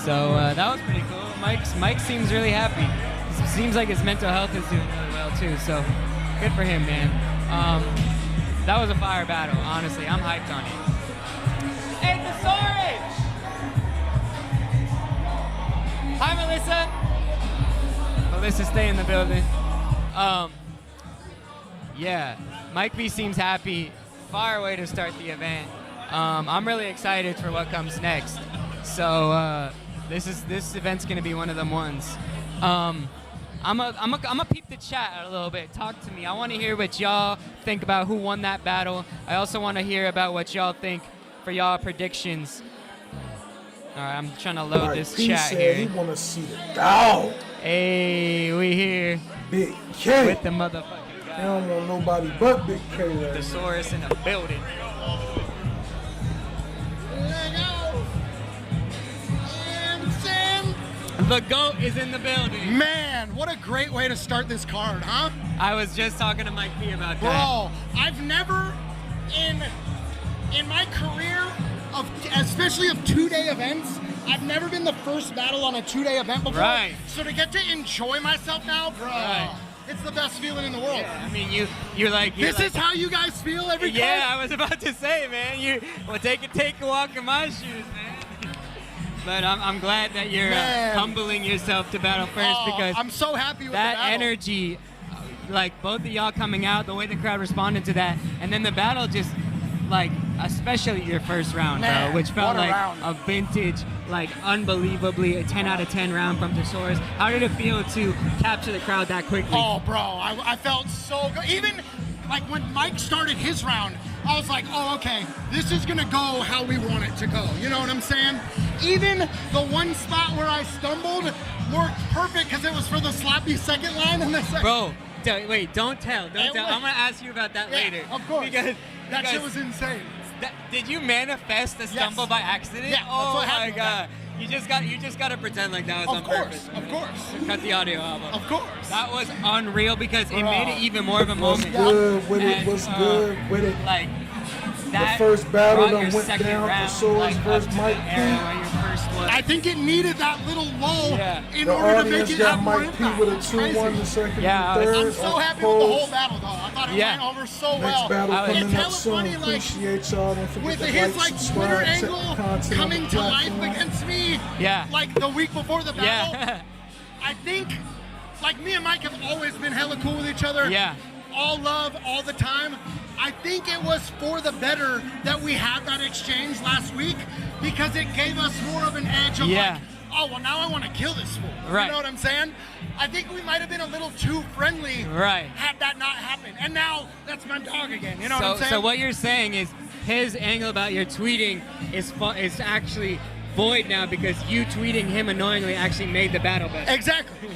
So that was pretty cool. Mike seems really happy. Seems like his mental health is doing really well, too. So good for him, man. That was a fire battle, honestly. I'm hyped on it. Hey, Thesaurus! Hi, Melissa. Melissa, stay in the building. Yeah, Mike B seems happy. Far way to start the event. I'm really excited for what comes next. So this event's gonna be one of them ones. I'm a peep the chat a little bit. Talk to me. I want to hear what y'all think about who won that battle. I also want to hear about what y'all think for y'all predictions. All right, I'm trying to load this chat here. He want to see the dog. Hey, we here. Big K. With the motherfucking guy. I don't want nobody but Big K. Right Thesaurus in the building. The GOAT is in the building. Man, what a great way to start this card, huh? I was just talking to Mike P about that. Bro, I've never, in my career, especially of two-day events, I've never been the first battle on a two-day event before. Right. So to get to enjoy myself now, bro, it's the best feeling in the world. Yeah, I mean, you're like... This is how you guys feel every card? Yeah, I was about to say, man. Take a walk in my shoes, man. But I'm glad that you're humbling yourself to battle first because I'm so happy with that the battle. energy, like both of y'all coming out, the way the crowd responded to that, and then the battle just, like, especially your first round, Man, bro, which felt what a like round. a vintage, like, unbelievably a 10 out of 10 round from Thesaurus. How did it feel to capture the crowd that quickly? Oh, bro, I felt so good. Even, like, when Mike started his round, I was like, oh, okay, this is going to go how we want it to go. You know what I'm saying? Even the one spot where I stumbled worked perfect because it was for the sloppy second line. And the Bro, Wait, don't tell. Don't tell. I'm gonna ask you about that later. Of course. Because that shit was insane. Did you manifest a stumble by accident? Yeah, that's oh what my happened. God. You just gotta pretend like that was on purpose. Of course. Cut the audio album. Of course. That was unreal because it made it even more of a moment. What's good with it? Like The that first battle brought your that went second down round, for Soares like, versus up to Mike the P. era where your first was. I think it needed that little lull in The order to make audience it got have more Mike P impact. with a It's 2-1 crazy. the second Yeah, and third. I'm so happy with the whole battle, though. I thought it went over so Next well. battle It's coming up hella soon. funny, like, Appreciate y'all. Don't forget with to his like, Twitter subscribe, check the angle content on coming the to life platform. against me, like the week before the battle. Yeah. I think, like, me and Mike have always been hella cool with each other. Yeah. All love, all the time. I think it was for the better that we had that exchange last week because it gave us more of an edge of like, oh, well, now I want to kill this fool. Right. You know what I'm saying? I think we might have been a little too friendly had that not happened. And now that's my dog again. You know what I'm saying? So what you're saying is his angle about your tweeting is actually void now because you tweeting him annoyingly actually made the battle better. Exactly.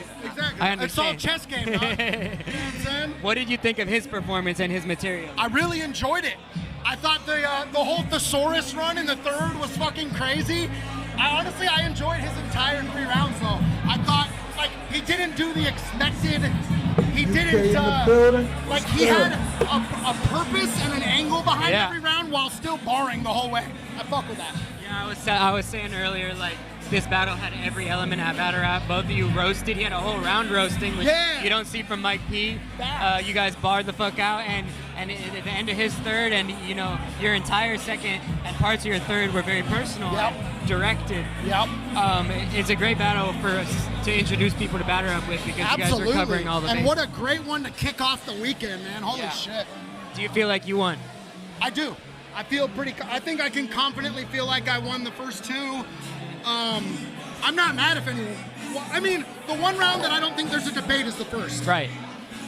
I It's all understand. chess game, dog. You know what I'm saying? What did you think of his performance and his material? I really enjoyed it. I thought the whole thesaurus run in the third was fucking crazy. I enjoyed his entire 3 rounds though. I thought like he didn't do the expected. He didn't like he had a purpose and an angle behind every round while still barring the whole way. I fuck with that. Yeah, I was saying earlier like this battle had every element at battle rap. Both of you roasted. He had a whole round roasting, which you don't see from Mike P. You guys barred the fuck out, and at the end of his third, and you know your entire second and parts of your third were very personal, and directed. It's a great battle for us to introduce people to battle rap with because you guys are covering all the and bases. what a great one to kick off the weekend, man. Holy shit. Do you feel like you won? I do. I feel I think I can confidently feel like I won the first 2. I'm not mad if anyone. Well, I mean, the one round that I don't think there's a debate is the first. Right.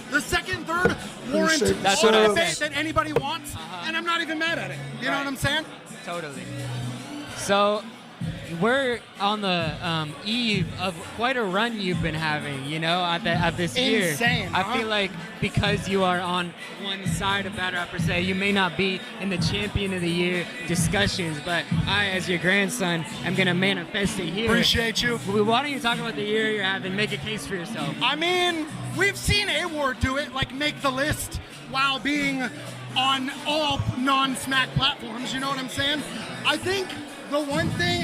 The second, third warrant all the debate that anybody wants, and I'm not even mad at it. You know what I'm saying? Totally. So we're on the eve of quite a run you've been having, you know, at this year. Insane, I huh? feel like because you are on one side of battle rap per se, you may not be in the champion of the year discussions, but I, as your grandson, am gonna manifest it here. Appreciate you. Why don't you talk about the year you're having? Make a case for yourself. I mean, we've seen A-Ward do it, like make the list while being on all non-smack platforms, you know what I'm saying? I think the one thing,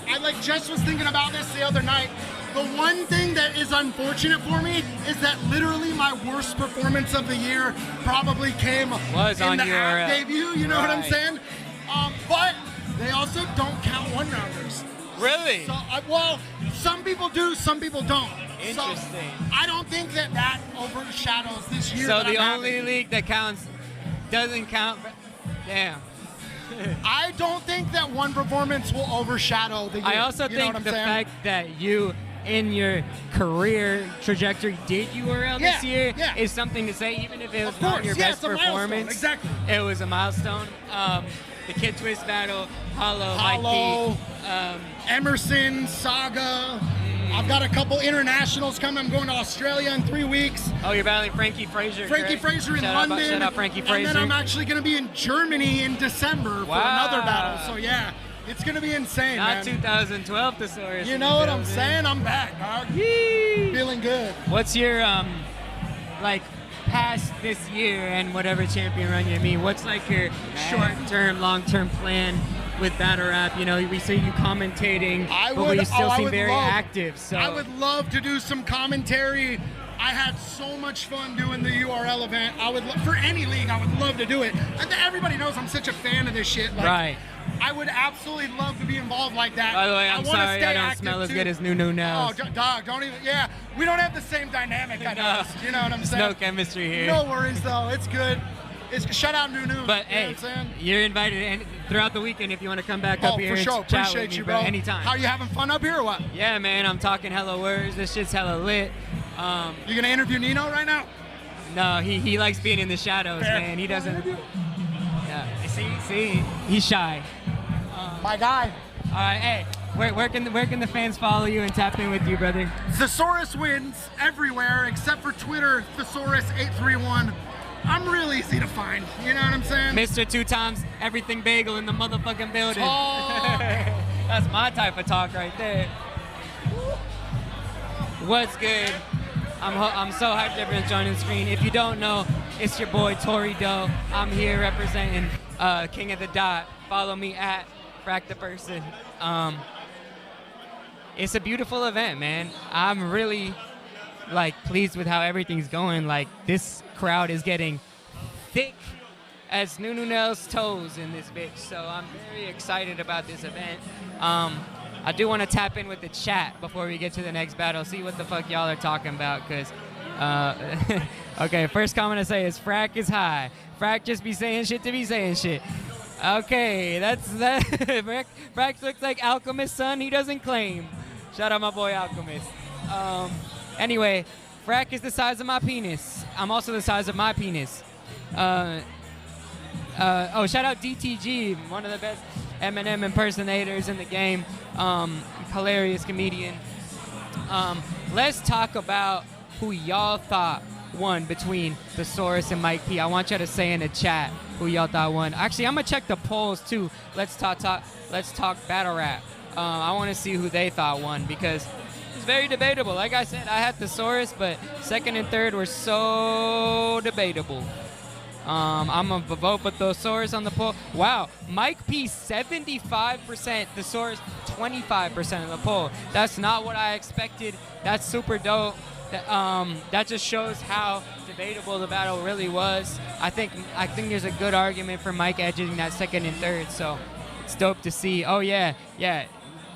I like just was thinking about this the other night. The one thing that is unfortunate for me is that literally my worst performance of the year probably came in the app debut, you know what I'm saying? But they also don't count one-rounders. Really? So, well, some people do, some people don't. Interesting. So, I don't think that overshadows this year. So that the I'm only having. league that counts doesn't count. Damn. I don't think that one performance will overshadow the year. I also you know think what I'm the saying? fact that you, in your career trajectory, did URL this year is something to say, even if it was not your best it's a milestone, performance. exactly. It was a milestone. The Kid Twist battle, Hollow, Mike P. Emerson, Saga. I've got a couple internationals coming. I'm going to Australia in 3 weeks. Oh, you're battling Frankie Fraser. Frankie correct? Fraser in Shout London. Shout out Frankie Fraser. And then I'm actually going to be in Germany in December for another battle. So yeah, it's going to be insane, Not man. 2012 Thesaurus. You know what I'm saying? I'm back, dog. Feeling good. What's your like past this year and whatever champion run you mean? What's like your short-term, long-term plan with battle rap? You know, we see you commentating, but you still seem very active. So I would love to do some commentary. I had so much fun doing the URL event. I would for any league, I would love to do it. And everybody knows I'm such a fan of this shit. Like, right. I would absolutely love to be involved like that. By the way, I'm wanna sorry stay I don't active smell as too. good as Nunu now. Oh, dog, don't even. Yeah, we don't have the same dynamic. I noticed. You know what I'm There's saying? no chemistry here. No worries though. It's good. It's shout out Nunu. But you know hey, what I'm saying? you're invited throughout the weekend if you want to come back up here for and sure. chat Appreciate with me, you, bro. bro. Anytime. How you having fun up here or what? Yeah, man. I'm talking hella words. This shit's hella lit. You gonna interview Nino right now? No, he likes being in the shadows, Fair. man. He doesn't. Yeah. See, he's shy. My guy. All right, hey. Where can the fans follow you and tap in with you, brother? Thesaurus wins everywhere except for Twitter, Thesaurus831. I'm real easy to find, you know what I'm saying? Mr. 2 times everything bagel in the motherfucking building. Talk. That's my type of talk right there. What's good? I'm so hyped everyone's joining the screen. If you don't know, it's your boy Tori Doe. I'm here representing King of the Dot. Follow me at Frack the Person. It's a beautiful event, man. I'm really pleased with how everything's going. Like, this crowd is getting thick as Nunel's toes in this bitch. So I'm very excited about this event. I do want to tap in with the chat before we get to the next battle, see what the fuck y'all are talking about, because, okay, first comment I say is Frack is high. Frack just be saying shit to be saying shit. Okay, that's that. Frack looks like Alchemist's son, he doesn't claim. Shout out my boy Alchemist. Anyway, Frack is the size of my penis. I'm also the size of my penis. Oh, shout out DTG, one of the best Eminem impersonators in the game. Hilarious comedian. Let's talk about who y'all thought won between Thesaurus and Mike P. I want y'all to say in the chat who y'all thought won. Actually, I'm gonna check the polls too. Let's talk battle rap. I want to see who they thought won, because it's very debatable. Like I said, I had Thesaurus, but second and third were so debatable. I'm going to vote for Thesaurus on the poll. Wow, Mike P, 75%, Thesaurus, 25% of the poll. That's not what I expected. That's super dope. That just shows how debatable the battle really was. I think there's a good argument for Mike edging that second and third, so it's dope to see. Oh, yeah.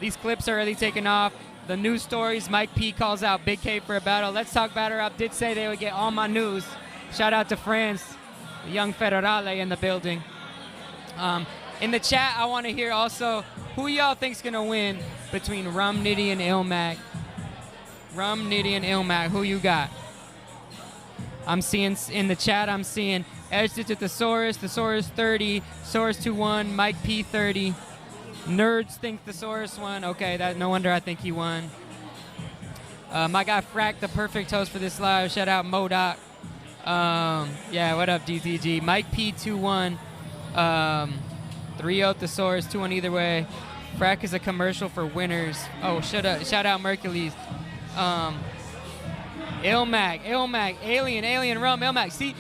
These clips are really taking off. The news stories, Mike P calls out Big K for a battle. Let's Talk Battle Rap did say they would get all my news. Shout out to France. Young Federale in the building. In the chat, I want to hear also who y'all think's gonna win between Rum Nitty and Ilmac. Rum Nitty and Ilmac, who you got? I'm seeing in the chat. I'm seeing Edge to Thesaurus 30, Thesaurus 2-1, Mike P 30. Nerds think Thesaurus won. Okay, that no wonder I think he won. My guy Frack, the perfect host for this live. Shout out Modoc. Yeah, what up, DTG? Mike P 2-1, 3-0 Thesaurus, 2-1 either way. Frack is a commercial for winners. Oh, shout out Mercules. Ilmac, Alien, Rum, Ilmac. See,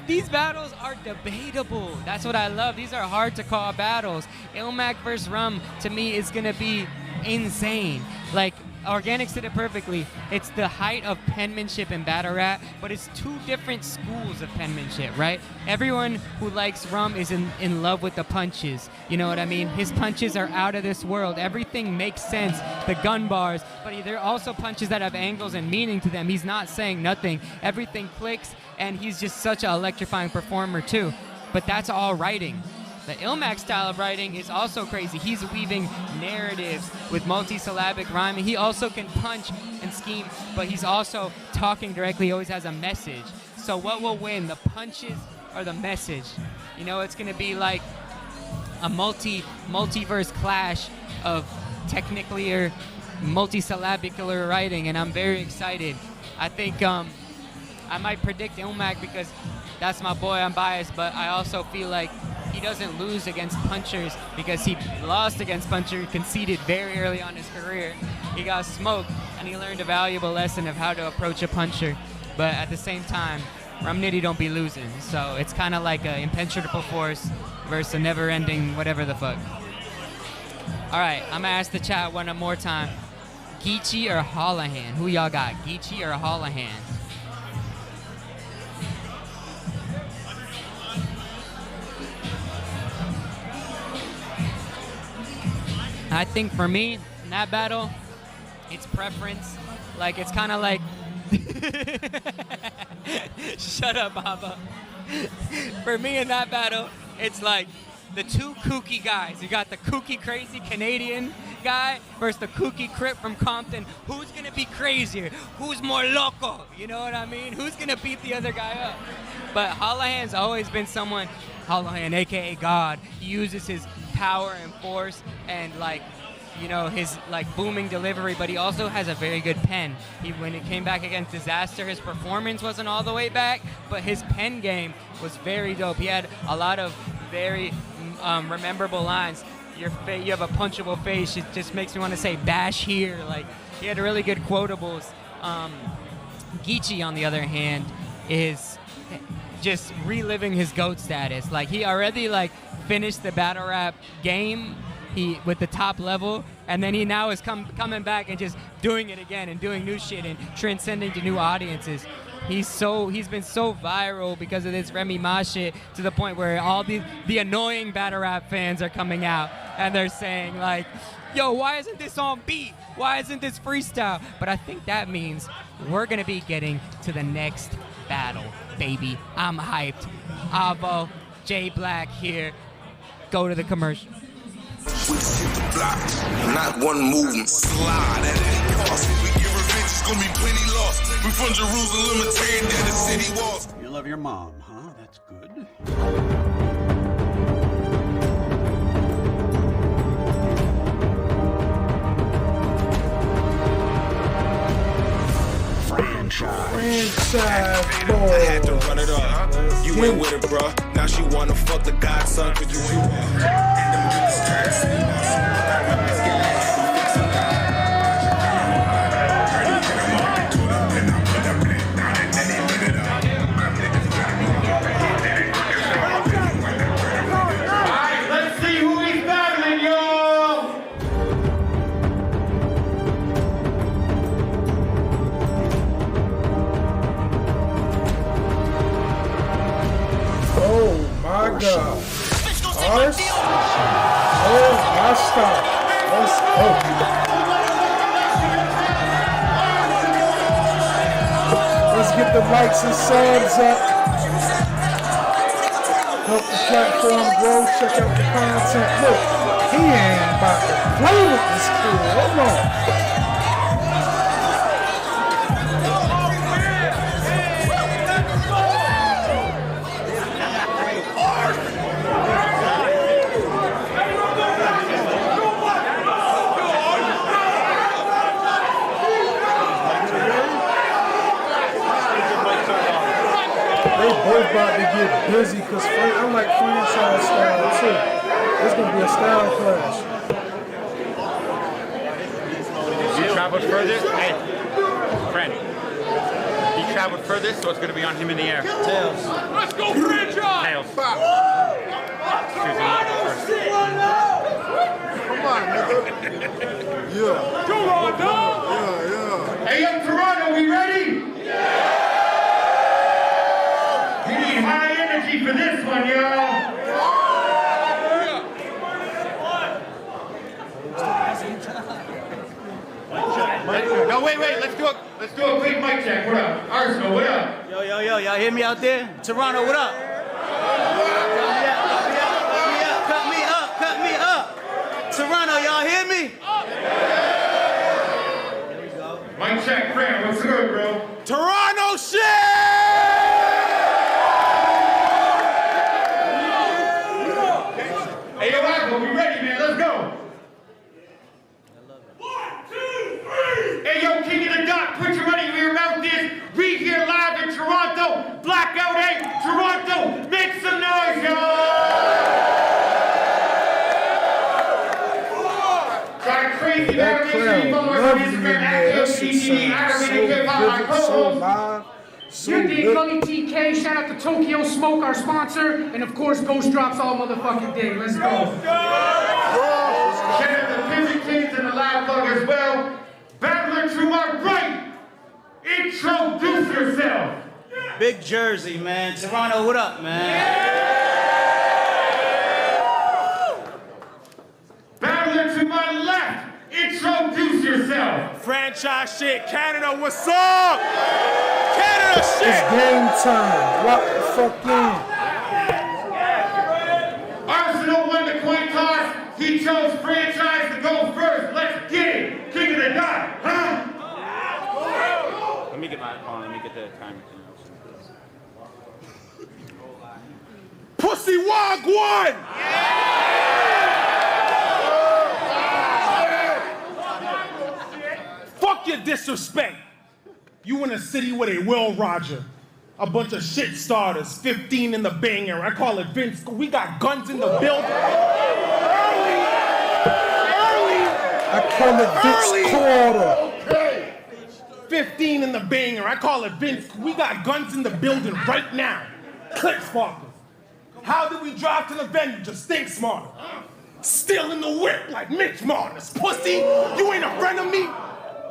these battles are debatable. That's what I love. These are hard to call battles. Ilmac versus Rum, to me, is gonna be insane. Like, Organics did it perfectly. It's the height of penmanship in battle rap, but it's two different schools of penmanship, right? Everyone who likes Rum is in love with the punches. You know what I mean? His punches are out of this world. Everything makes sense. The gun bars, but there are also punches that have angles and meaning to them. He's not saying nothing. Everything clicks, and he's just such an electrifying performer too. But that's all writing. The Ilmac style of writing is also crazy. He's weaving narratives with multisyllabic rhyming. He also can punch and scheme, but he's also talking directly. He always has a message. So what will win, the punches or the message? You know, it's going to be like a multiverse clash of technically or multisyllabicular writing, and I'm very excited. I think I might predict Ilmac because that's my boy. I'm biased, but I also feel like he doesn't lose against punchers because he lost against puncher, conceded very early on in his career. He got smoked, and he learned a valuable lesson of how to approach a puncher. But at the same time, Rum Nitty don't be losing. So it's kind of like an impenetrable force versus a never-ending whatever the fuck. All right, I'm going to ask the chat one more time. Geechee or Holohan? Who y'all got, Geechee or Holohan? I think for me, in that battle, it's preference. Like, it's kind of like... Shut up, Baba. For me in that battle, it's like the two kooky guys. You got the kooky, crazy Canadian guy versus the kooky Crip from Compton. Who's going to be crazier? Who's more loco? You know what I mean? Who's going to beat the other guy up? But Holohan's always been someone... Holohan, a.k.a. God. He uses his power and force and, like, you know, his like booming delivery, but he also has a very good pen. When it came back against Disaster, his performance wasn't all the way back, but his pen game was very dope. He had a lot of very rememberable lines. You have a punchable face. It just makes me want to say bash here. Like, he had really good quotables. Geechee, on the other hand, is just reliving his GOAT status. Like, he already like finished the battle rap game with the top level, and then he now is coming back and just doing it again and doing new shit and transcending to new audiences. He's been so viral because of this Remy Ma shit, to the point where all the annoying battle rap fans are coming out and they're saying like, yo, why isn't this on beat? Why isn't this freestyle? But I think that means we're gonna be getting to the next battle, baby. I'm hyped. Avo, J Black here. Go to the commercial. Switch hit the block, not one movement. Slide at any cost. We get revenge, it's gonna be plenty lost. We from Jerusalem and tearing down the city walls. You love your mom, huh? That's good. Franchise boy. I had to run it up. You ain't with it, bruh. Now she wanna fuck the godson, cause you ain't with it. My God. Ours? Oh, my stop. Let's go. Let's get the likes and subs up. Help the platform grow. Check out the content. Look, he ain't about to play with this kid. Hold on. Both about to get busy because I like franchise style too. It's gonna be a style clash. He traveled furthest. Hey, friend. He traveled furthest, so it's gonna be on him in the air. Tails. Let's go franchise. Tails. Come on, nigga. Yeah. Toronto. Yeah. Hey, yo, Toronto, we ready? Yeah. High energy for this one, y'all. No, wait. Let's do a quick mic check. What up? Arsenal, what up? Yo, y'all hear me out there? Toronto, what up? Cut me up. Toronto, y'all hear me? There we go. Mic check, Fran, what's good, bro? Toronto shit! Hey, yo, Apple, we ready, man? Let's go. 1, 2, 3. Hey, yo, King of the Dot, put your money where your mouth is. We here live in Toronto. Blackout 8, Toronto. Make some noise, y'all. Got a crazy validation followers on Instagram at LCTV. I really give out my co-host. Good day, Gully TK. Shout out to Tokyo Smoke, our sponsor. And of course, Ghost Drops all motherfucking day. Let's go. Shout out to Pivot Kids and the Loud Plug as well. Battler to my right, introduce yourself. Big Jersey, man. Toronto, what up, man? Battler to my left, introduce yourself. Franchise shit, Canada, what's up? Canada shit! It's game time. Lock the fuck in. Arsenal won the coin toss. He chose franchise to go first. Let's get it. King of the Dot, huh? Let me get the timer. Pussy Wagwan! disrespect. You in a city with a Will Roger, a bunch of shit starters, 15 in the banger. I call it Vince. We got guns in the building. I call it Vince Carter. 15 in the banger. I call it Vince. We got guns in the building right now. Clip sparkers. How did we drive to the venue? Just think smarter. Still in the whip like Mitch Martins. Pussy, you ain't a friend of me.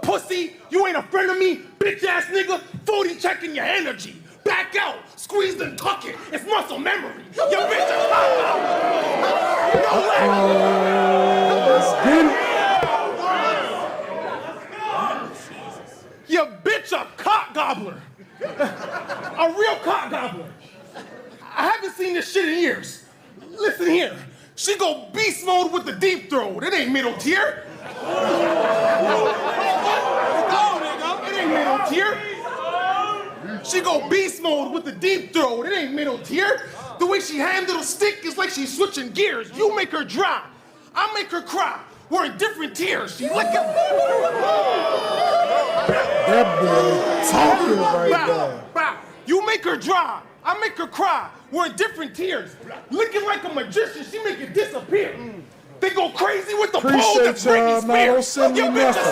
Pussy, you ain't a friend of me. Bitch ass nigga, 40 checking your energy. Back out, squeeze and tuck it. It's muscle memory. Your bitch is hot out. No leg. Your bitch a cock gobbler. A real cock gobbler. I haven't seen this shit in years. Listen here. She go beast mode with the deep throat. It ain't middle tier. It ain't middle tier. She go beast mode with the deep throat. It ain't middle tier. The way she handle the stick is like she's switching gears. You make her dry. I make her cry. We're in different tiers. She licking. That boy talking right now. Bow. You make her dry. I make her cry. We're in different tiers. Looking like a magician, she make it disappear. They go crazy with the pole that's Britney Spears. Now don't send me nothing.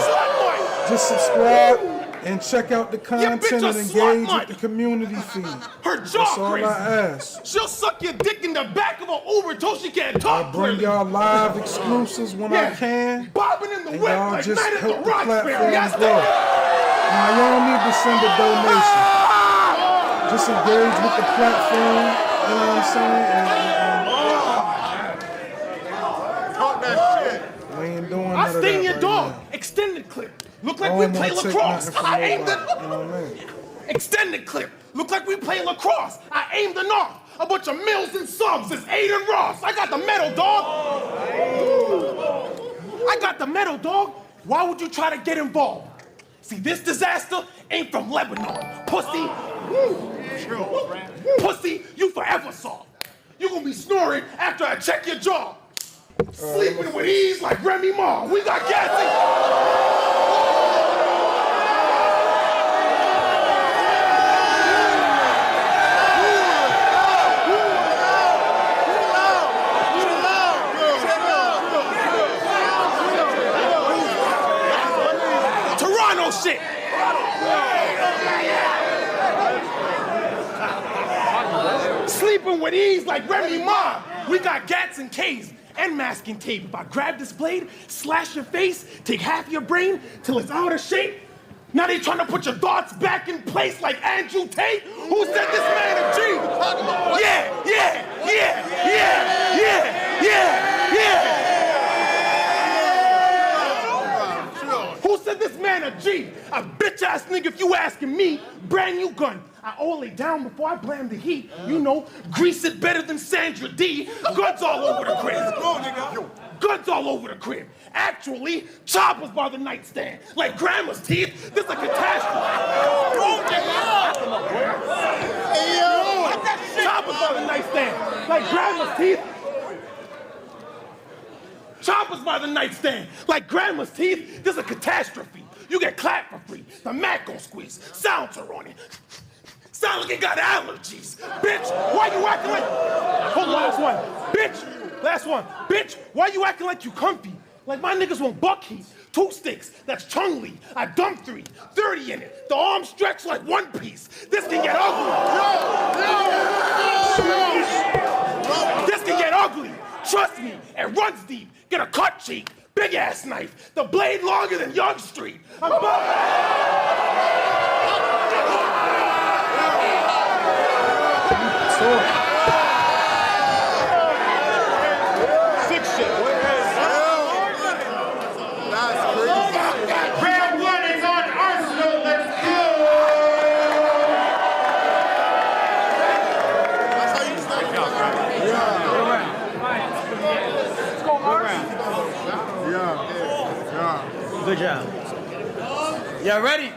Just subscribe and check out the content and engage with the community feed. Her jaw That's all crazy. I ask. She'll suck your dick in the back of an Uber till she can't talk. I bring y'all live exclusives when I can. Bobbing in the and whip y'all like just night at help the the Roxbury. platform Yes, grow. Now you don't need to send a donation. Just engage with the platform. You know what I'm saying? We ain't doing I none of seen that your right dog. now. Extended clip. Look like I we don't play wanna take lacrosse. nothing from I aimed nobody, it. you know what I mean? Extended clip. Look like we play lacrosse. I aimed the north. A bunch of Mills and subs. It's Aiden Ross. I got the medal, dog. I got the medal, dog. Why would you try to get involved? See, this disaster ain't from Lebanon. Pussy. Pussy, you forever soft. You gonna be snoring after I check your jaw. Sleeping with ease like Remy Ma. We got gassy. Toronto shit. Sleeping with ease like Remy Ma. We got gats and K's and masking tape. If I grab this blade, slash your face, take half your brain till it's out of shape. Now they trying to put your thoughts back in place like Andrew Tate. Who said this man a G? Yeah. Who said this man a G? A bitch ass nigga if you asking me. Brand new gun. I all it down before I blam the heat. You know, grease it better than Sandra D. Guns all over the crib. Guns all over the crib. Actually, choppers by the nightstand. Like grandma's teeth. This is a catastrophe. Choppers by the nightstand. Like grandma's teeth. Choppers by the nightstand. Like grandma's teeth. This is a catastrophe. You get clapped for free. The Mac gon' squeeze. Sounds on it. Sound like you got allergies. Bitch, why you acting like... Hold on, last one. Bitch, last one. Bitch, why you acting like you comfy? Like my niggas want buck heat. 2 sticks, that's Chung Lee. I dumped 3, 30 in it. The arm stretched like one piece. This can get ugly. This can get ugly. Trust me, it runs deep. Get a cut cheek. Big ass knife. The blade longer than Young Street. I'm Sick shit. That's crazy. Round 1 is on Arsenal. Let's go. That's how you start. Let's go, Yeah. Good job. Y'all ready?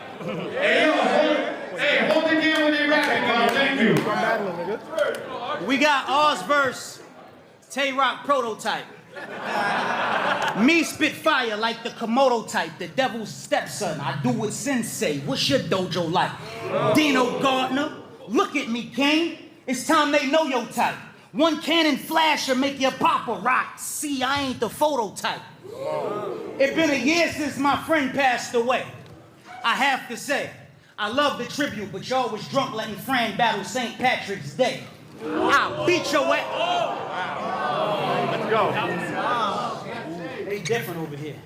Hey, hold it down when they rapping, man. Thank you. We got Oz verse, Tay Rock prototype. Me spit fire like the Komodo type, the devil's stepson. I do what sensei. What's your dojo like? Dino Gardner, look at me, King. It's time they know your type. One cannon flasher make your papa rock. See, I ain't the photo type. It's been a year since my friend passed away. I have to say, I love the tribute, but y'all was drunk letting Fran battle St. Patrick's Day. I'll beat your ass. Let's go. They different over here.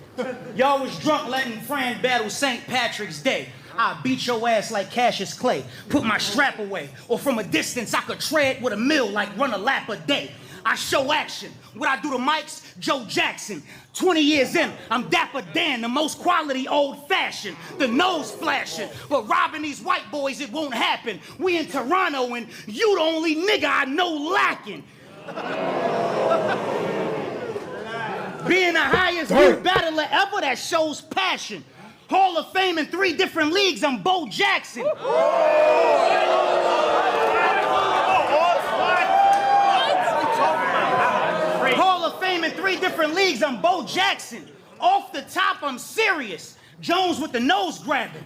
Y'all was drunk letting Fran battle St. Patrick's Day. I'll beat your ass like Cassius Clay. Put my strap away. Or from a distance, I could tread with a mill like run a lap a day. I show action. What I do to mics, Joe Jackson. 20 years in, I'm Dapper Dan, the most quality old-fashioned, the nose flashing. But robbing these white boys, it won't happen. We in Toronto, and you the only nigga I know lacking. Being the highest youth battler ever, that shows passion. Hall of Fame in 3 different leagues, I'm Bo Jackson. Hall of Fame in 3 different leagues, I'm Bo Jackson. Off the top, I'm serious. Jones with the nose grabbing.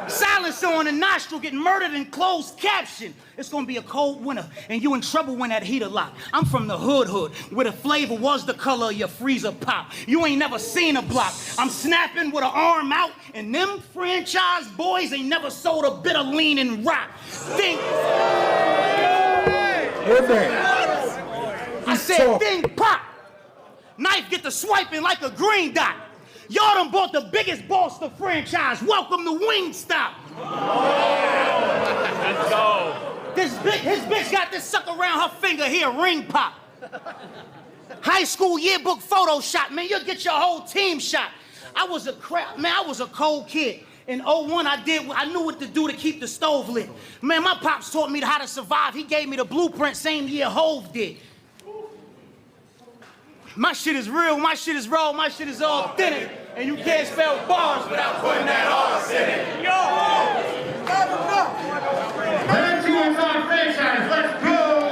Silencer on the nostril, getting murdered in closed caption. It's gonna be a cold winter, and you in trouble when that heater lock. I'm from the hood, where the flavor was the color of your freezer pop. You ain't never seen a block. I'm snapping with an arm out, and them franchise boys ain't never sold a bit of lean and rock. Think. I said, think pop. Knife get the swiping like a green dot. Y'all done bought the biggest Boston franchise. Welcome to Wingstop. Let's go. His bitch got this sucker around her finger here, ring pop. High school yearbook photo shot, man, you'll get your whole team shot. I was a cold kid. In 01, I knew what to do to keep the stove lit. Man, my pops taught me how to survive. He gave me the blueprint same year Hove did. My shit is real, my shit is raw, my shit is authentic. And you can't spell bars without putting that arse in it. Yo! Let's do it on franchise, let's go!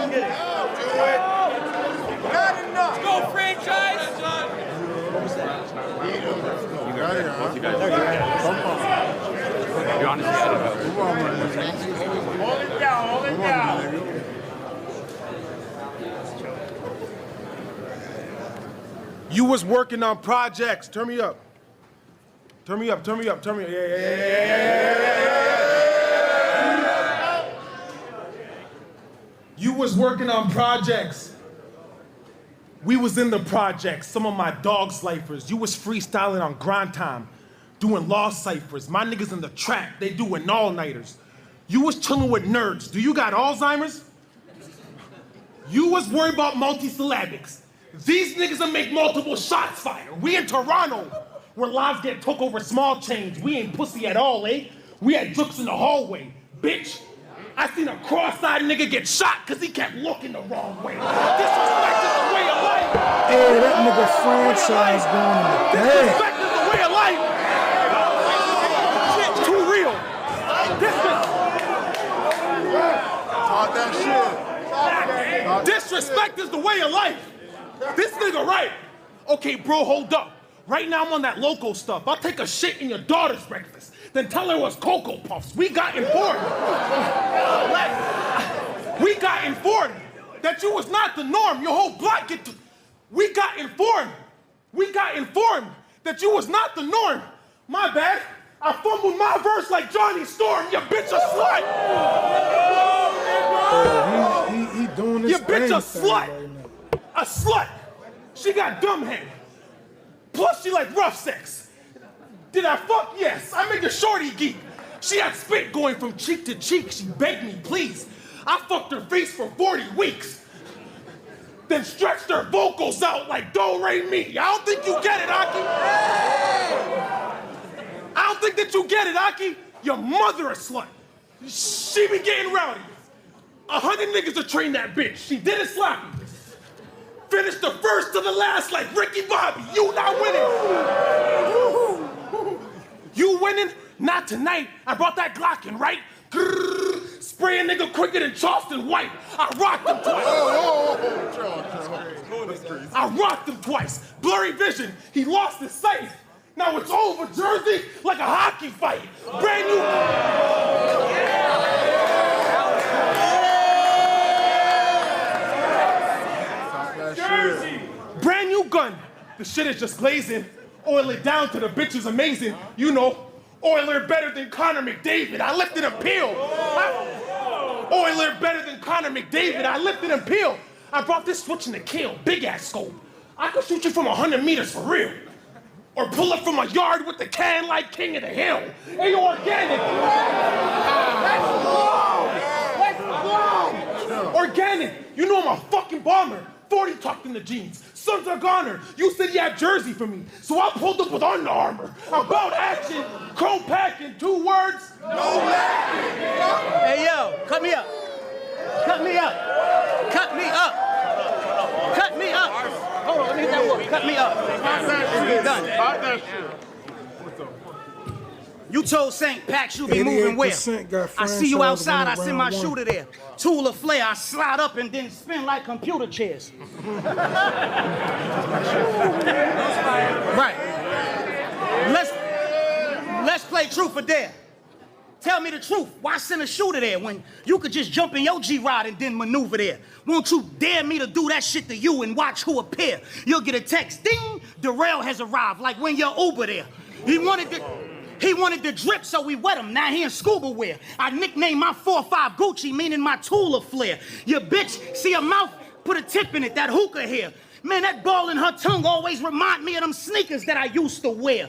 Not enough. Let's go, franchise. What was that? You got it, huh? You guys You're honestly added up. Hold it down, hold it down. You was working on projects. Turn me up. Turn me up, turn me up, turn me up. Yeah. You was working on projects. We was in the projects, some of my dog ciphers. You was freestyling on grind time, doing law ciphers. My niggas in the trap, they doing all-nighters. You was chilling with nerds. Do you got Alzheimer's? You was worried about multisyllabics. These niggas will make multiple shots fire. We in Toronto, where lives get took over small change. We ain't pussy at all, eh? We had drips in the hallway. Bitch, I seen a cross-eyed nigga get shot because he kept looking the wrong way. Disrespect is the way of life. Hey, that nigga franchise going in the bag. Disrespect is the way of life. Shit's too real. Disrespect is the way of life. This nigga right. Okay, bro, hold up. Right now I'm on that local stuff. I'll take a shit in your daughter's breakfast, then tell her it was Cocoa Puffs. We got informed. We got informed that you was not the norm. Your whole block get to... We got informed. We got informed that you was not the norm. My bad. I fumbled my verse like Johnny Storm. You bitch a slut. He doing this You bitch a thing slut. right now. A slut. She got dumb head. Plus she like rough sex. Did I fuck? Yes. I make a shorty geek. She had spit going from cheek to cheek. She begged me, please. I fucked her face for 40 weeks. Then stretched her vocals out like do, re, mi. I don't think you get it, Aki. I don't think that you get it, Aki. Your mother a slut. She be getting rowdy. 100 niggas to train that bitch. She did it sloppy. Finished the first to the last like Ricky Bobby. You not winning. You winning? Not tonight. I brought that Glock in, right? Grrr, Spray a nigga quicker than Charleston White. I rocked him twice. I rocked him twice. Blurry vision. He lost his sight. Now it's over, Jersey, like a hockey fight. Brand new. Jersey. Brand new gun. The shit is just blazing. Oil it down to the bitch is amazing. You know, oiler better than Connor McDavid. I lifted a peel. Oiler better than Connor McDavid. I lifted and peeled. I brought this switch in the kill. Big ass scope. I could shoot you from 100 meters for real. Or pull up from a yard with the can like King of the Hill. Hey, you organic. Let's go. Organic. You know I'm a fucking bomber. 40 tucked in the jeans. Sons are goner. You said you had Jersey for me, so I pulled up with Under Armour. About action, chrome packing, 2 words. No lacking. Hey yo, cut me up. Cut me up. Cut me up. Cut me up. Hold on, let me hit that word. Cut me up. It's done. You told St. Pax you be moving where? I see you outside, I send my shooter there. Tool of flare, I slide up and then spin like computer chairs. Right. Let's play truth or dare. Tell me the truth. Why send a shooter there when you could just jump in your G-Rod and then maneuver there? Won't you dare me to do that shit to you and watch who appear? You'll get a text, ding, Darrell has arrived, like when you're Uber there. He wanted the drip, so we wet him. Now he in scuba wear. I nicknamed my 4-5 Gucci, meaning my tool of flair. Your bitch, see her mouth? Put a tip in it, that hookah here. Man, that ball in her tongue always remind me of them sneakers that I used to wear.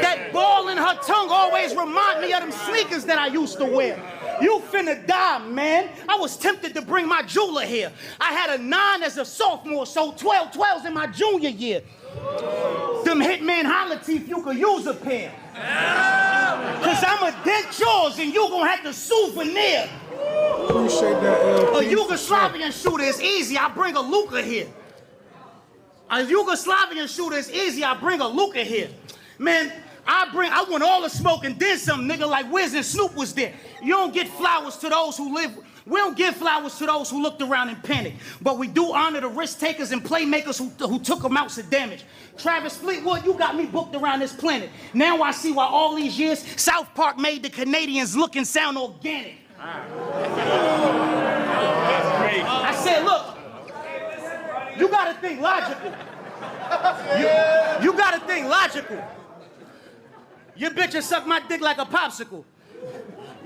That ball in her tongue always remind me of them sneakers that I used to wear. You finna die, man. I was tempted to bring my jeweler here. I had a 9 as a sophomore, so 12-12s in my junior year. Them hitman holler teeth, you could use a pair. Cause I'ma dent yours and you gonna have to souvenir. Appreciate that, LP. A Yugoslavian shooter is easy, I bring a Luka here. A Yugoslavian shooter is easy, I bring a Luka here. Man, I want all the smoke and then some, nigga, like Wiz and Snoop was there. You don't get flowers to those who live. We don't give flowers to those who looked around and panicked, but we do honor the risk takers and playmakers who took amounts of damage. Travis Fleetwood, you got me booked around this planet. Now I see why all these years South Park made the Canadians look and sound organic. I said, look, you gotta think logical. You gotta think logical. Your bitches suck my dick like a popsicle.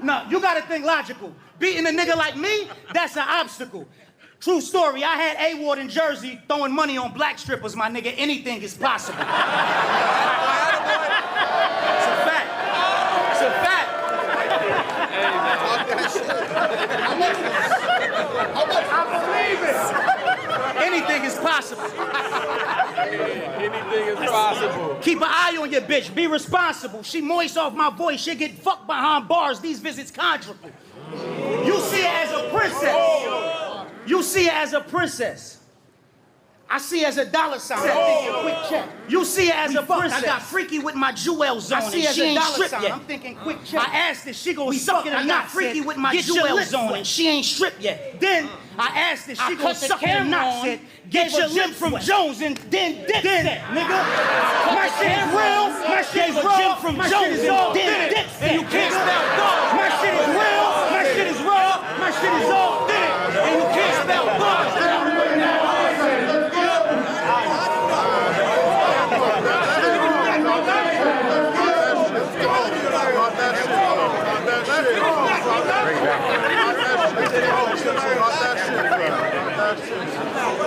No, you gotta think logical. Beating a nigga like me, that's an obstacle. True story, I had A-Ward in Jersey throwing money on black strippers, my nigga. Anything is possible. It's a fact. It's a fact. I believe it. Anything is possible. Anything is possible. Keep an eye on your bitch. Be responsible. She moist off my voice. She'll get fucked behind bars. These visits conjugal. You see her as a princess. You see her as a princess. I see her as a dollar sign. I'm thinking quick check. You see her as a princess. I got freaky with my jewels on. I see her as a dollar sign. I'm thinking quick check. I asked if she gon' suck it or not. Freaky with my jewels on and she ain't stripped yet. Then I asked if she gon' suck it or not. Said, get your lip from Jones and then dip set, nigga. My shit is real. My shit is raw. From Jones and then dip set. And you can't spell dog. My shit is real. My shit is raw. My shit is all thin. And you can't spell dog.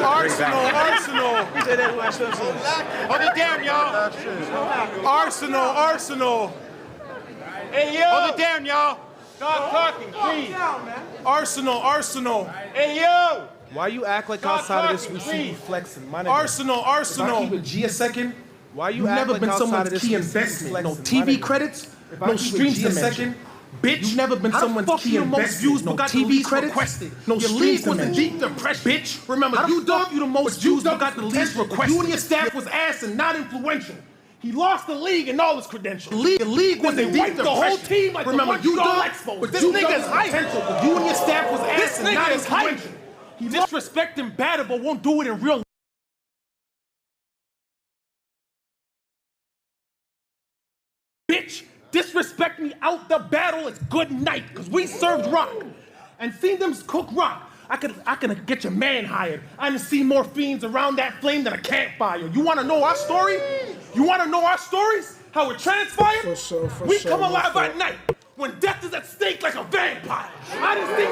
Arsenal. Hold it down, y'all. Arsenal. Hey, yo. Hold it down, y'all. Stop talking, please. Arsenal. Hey, yo. Why you act like outside of this we see you flexing? My nigga. Arsenal. If I keep a G a second, Why you you've act never like been outside of someone's this key we see you investment. No flexing? My TV nigga. credits, If I no keep a streams G a dimension. second, Bitch, you've never been someone's key investment. No TV credits, no Your streams league was a dimension. deep depression. Bitch, remember, you the most views but got the least requests. You and your staff was ass and not influential. He lost the league and all his credentials. The league was they in deep wiped the whole depression. team like Remember, the you Montreal don't- Expos. but This you nigga's don't hype. potential, But you and your staff was ass This and nigga not is hype. influential. He disrespecting battle, but won't do it in real life. Bitch, disrespect me out the battle is good night, because we served rock. And seen them cook rock. I could get your man hired. I done seen more fiends around that flame than a campfire. You wanna know our story? You wanna know our stories? How it transpired? For sure, we come alive at night when death is at stake like a vampire. I didn't think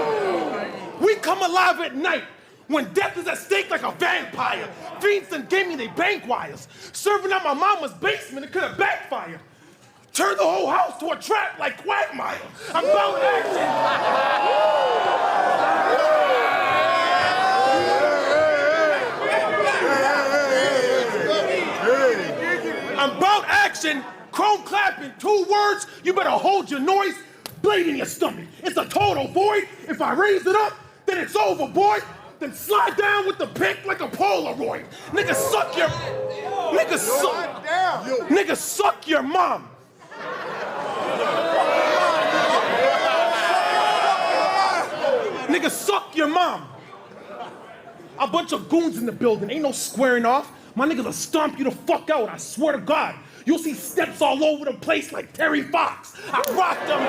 we come alive at night when death is at stake like a vampire. Fiends done gave me their bank wires. Serving out my mama's basement, it could have backfired. Turn the whole house to a trap like Quagmire. I'm about action. I'm about action. Chrome clapping, 2 words. You better hold your noise. Blade in your stomach. It's a total void. If I raise it up, then it's over, boy. Then slide down with the pick like a Polaroid. Nigga, suck your. Nigga, suck your mom. Nigga, suck your mom. A bunch of goons in the building. Ain't no squaring off. My niggas will stomp you the fuck out. I swear to God. You'll see steps all over the place like Terry Fox. I rocked them.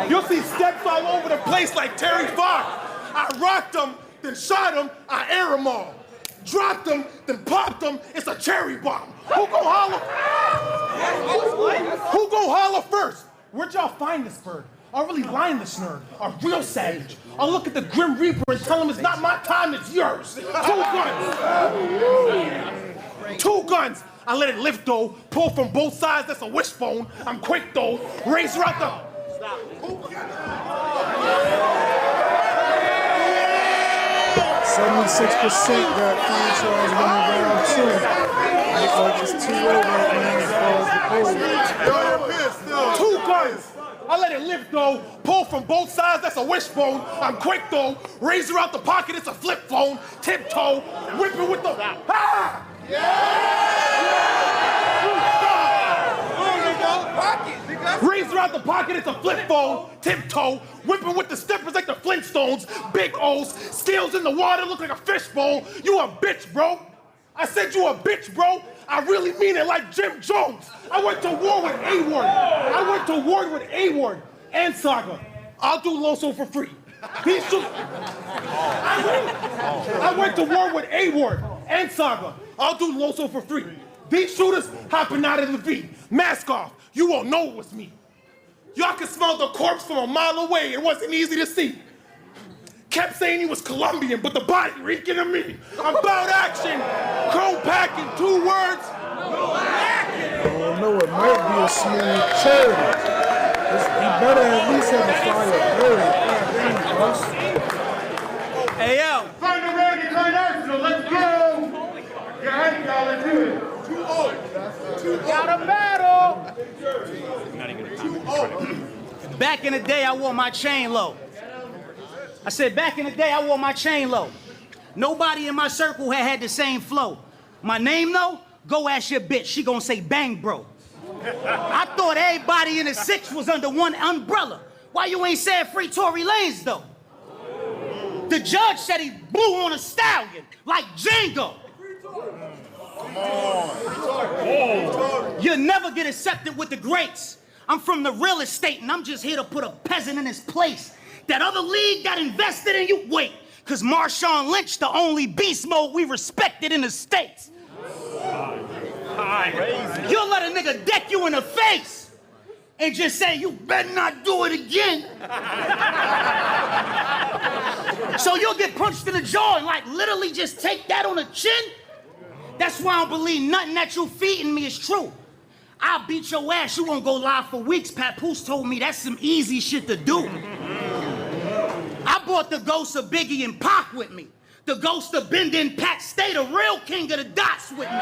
You'll see steps all over the place like Terry Fox. I rocked them, then shot them, I air them all. Dropped them, then popped them, it's a cherry bomb. Who gon' holler? Who gon' holler first? Where'd y'all find this bird? I'll really line this nerd, a real savage. I'll look at the Grim Reaper and tell him it's not my time, it's yours. 2 guns. 2 guns. I let it lift though, pull from both sides, that's a wishbone. I'm quick though, razor out the... 76% got franchise winning round 2. Looks like it's 2-0 right now as far as the poll. 2 guns. I let it lift though, pull from both sides, that's a wishbone. I'm quick though, razor out the pocket, it's a flip phone. Tiptoe, whipping with the... Ah! Razor out the pocket, it's a flip phone. Tiptoe, whipping with the steppers like the Flintstones. Big O's, scales in the water, look like a fishbowl. You a bitch, bro. I said you a bitch, bro. I really mean it like Jim Jones. I went to war with A-Ward. I went to war with A-Ward and Saga. I'll do Loso for free. I went to war with A-Ward and Saga. I'll do Loso for free. These shooters hopping out of the V. Mask off. You won't know it was me. Y'all can smell the corpse from a mile away. It wasn't easy to see. Kept saying he was Colombian, but the body reeking of me. I'm about action. Chrome packing, 2 words. I don't know, it might be a smooth charity. You better at least have a fire bird. Hey, yo. Find the red and find Arsenal. Let's go. Get hype, y'all. Let's do it. 2-0. Got a battle. Back in the day, I wore my chain low. I said, back in the day, I wore my chain low. Nobody in my circle had the same flow. My name, though, go ask your bitch. She gonna say bang, bro. I thought everybody in the 6 was under one umbrella. Why you ain't said free Tory Lanez, though? The judge said he blew on a stallion, like Django. Come on. You'll never get accepted with the greats. I'm from the real estate, and I'm just here to put a peasant in his place. That other league got invested in you, wait, because Marshawn Lynch, the only beast mode we respected in the States. You'll let a nigga deck you in the face and just say, you better not do it again. So you'll get punched in the jaw and like literally just take that on the chin? That's why I don't believe nothing that you feeding me is true. I'll beat your ass, you won't go live for weeks. Papoose told me that's some easy shit to do. I brought the ghost of Biggie and Pac with me. The ghost of Bendin Pat Stay, the real king of the dots with me.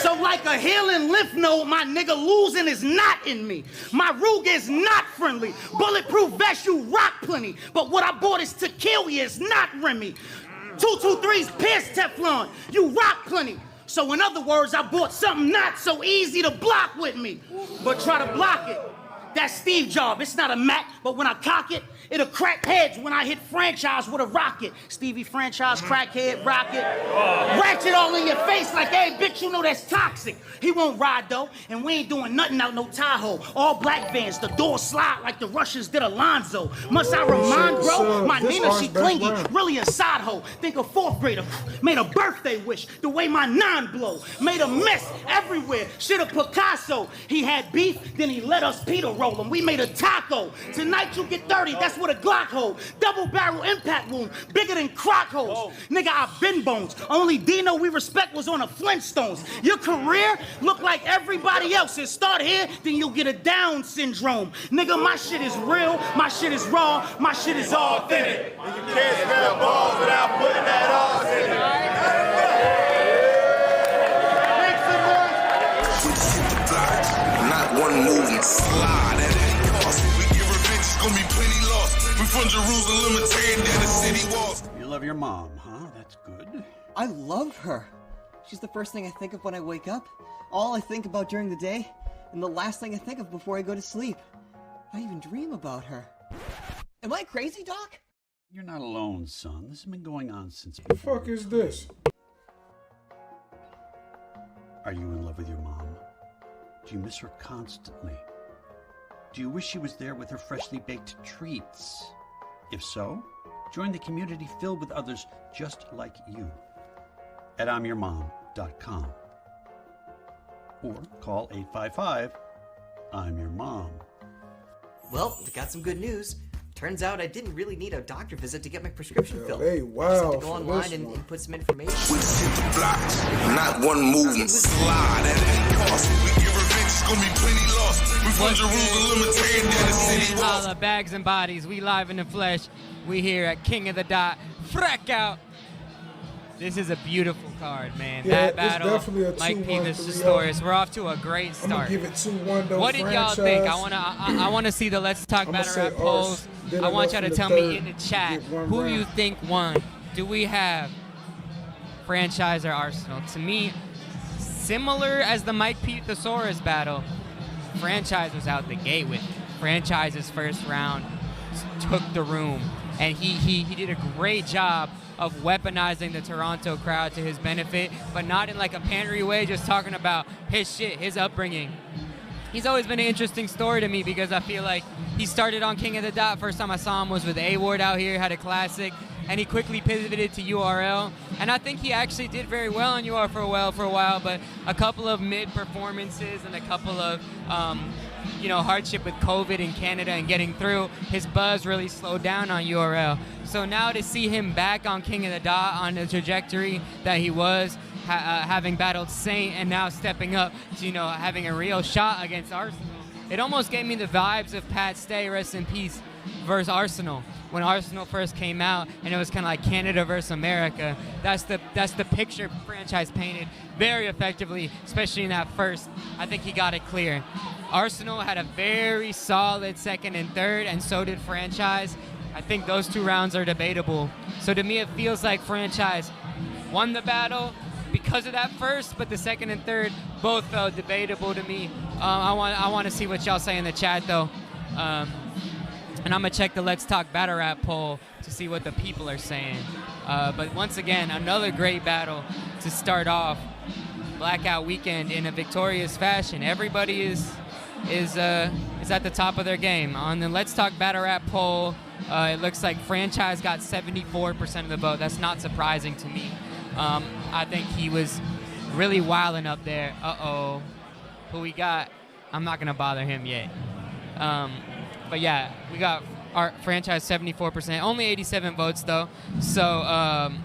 So like a healing lymph node, my nigga. Losing is not in me. My Ruger is not friendly. Bulletproof vest, you rock plenty. But what I bought is to kill you, it's not Remy. 223's pierced Teflon, you rock plenty. So in other words, I bought something not so easy to block with me. But try to block it. That's Steve Jobs. It's not a Mac, but when I cock it, it'll crack heads when I hit franchise with a rocket. Stevie franchise, crackhead, rocket. Ratchet all in your face like, hey, bitch, you know that's toxic. He won't ride, though, and we ain't doing nothing out no Tahoe. All black vans, the door slide like the Russians did Alonzo. Must I remind, bro? My Nina, she clingy, really a side hoe. Think a fourth grader made a birthday wish the way my nine blow. Made a mess everywhere. Shit a Picasso. He had beef, then he let us Peter roll him. We made a taco. Tonight you get 30, that's what a Glock hold. Double barrel impact wound, bigger than crock holes. Nigga, I've been bones. Only Dino we respect was on the Flintstones. Your career look like everybody else's. Start here, then you'll get a Down syndrome. Nigga, my shit is real, my shit is raw, my shit is authentic. And you can't smell balls without putting that ass in it. Not one movement, slide at any cost. We give revenge, it's gonna be plenty lost. We from Jerusalem and tearing down the city walls. You love your mom, huh? That's good. I love her. She's the first thing I think of when I wake up, all I think about during the day, and the last thing I think of before I go to sleep. I even dream about her. Am I crazy, Doc? You're not alone, son. This has been going on since The fuck is this? Are you in love with your mom? Do you miss her constantly? Do you wish she was there with her freshly baked treats? If so, join the community filled with others just like you at I'mYourMom.com or call 855-I'm-Your-Mom. Well, got some good news. Turns out I didn't really need a doctor visit to get my prescription filled. Hey, I just had wow. to go online and put some information. Not one movement, slide at any cost. We give revenge, it's gonna be plenty lost. We from Jerusalem and tearing down the city walls. Holla, bags and bodies, we live in the flesh. We here at King of the Dot, Blackout. This is a beautiful card, man. Yeah, that battle, it's definitely a Mike 2-1, Pivas 3-0. Stories. We're off to a great I'm start. gonna give it 2-1 though. What did y'all think? I want to see the Let's Talk I'ma Battle say Rap polls. Ars. I want y'all to tell me in the chat Get one who round. you think won. Do we have Franchise or Arsenal? To me, similar as the Mike P. Thesaurus battle, Franchise was out the gate with it. Franchise's first round took the room, and he did a great job of weaponizing the Toronto crowd to his benefit, but not in like a pandery way, just talking about his shit, his upbringing. He's always been an interesting story to me because I feel like he started on King of the Dot. First time I saw him was with A-Ward out here, had a classic, and he quickly pivoted to URL. And I think he actually did very well on URL for a while, but a couple of mid performances and a couple of hardship with COVID in Canada and getting through, his buzz really slowed down on URL. So now to see him back on King of the Dot on the trajectory that he was, having battled Saint and now stepping up to, having a real shot against Arsenal, it almost gave me the vibes of Pat Stay, rest in peace, versus Arsenal. When Arsenal first came out and it was kind of like Canada versus America. That's the picture Franchise painted very effectively, especially in that first. I think he got it clear. Arsenal had a very solid second and third, and so did Franchise. I think those two rounds are debatable. So to me, it feels like Franchise won the battle because of that first, but the second and third both felt debatable to me. I want to see what y'all say in the chat though. And I'm going to check the Let's Talk Battle Rap poll to see what the people are saying. But once again, another great battle to start off Blackout weekend in a victorious fashion. Everybody is at the top of their game. On the Let's Talk Battle Rap poll, it looks like Franchise got 74% of the vote. That's not surprising to me. I think he was really wilding up there. Uh-oh. Who we got? I'm not going to bother him yet. But yeah, we got our Franchise 74%, only 87 votes though. So I'm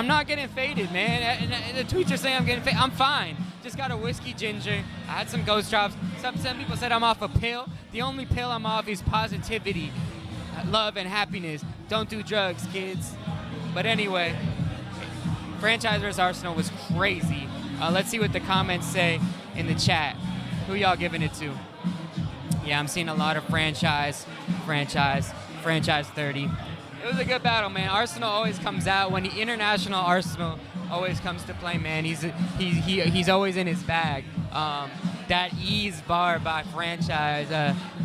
not getting faded, man. And the tweets are saying I'm getting faded. I'm fine. Just got a whiskey ginger. I had some ghost drops. Some people said I'm off a pill. The only pill I'm off is positivity, love, and happiness. Don't do drugs, kids. But anyway, Franchise versus Arsenal was crazy. Let's see what the comments say in the chat. Who y'all giving it to? Yeah, I'm seeing a lot of franchise 30. It was a good battle, man. Arsenal always comes out when the international Arsenal always comes to play, man. He's always in his bag. That ease bar by franchise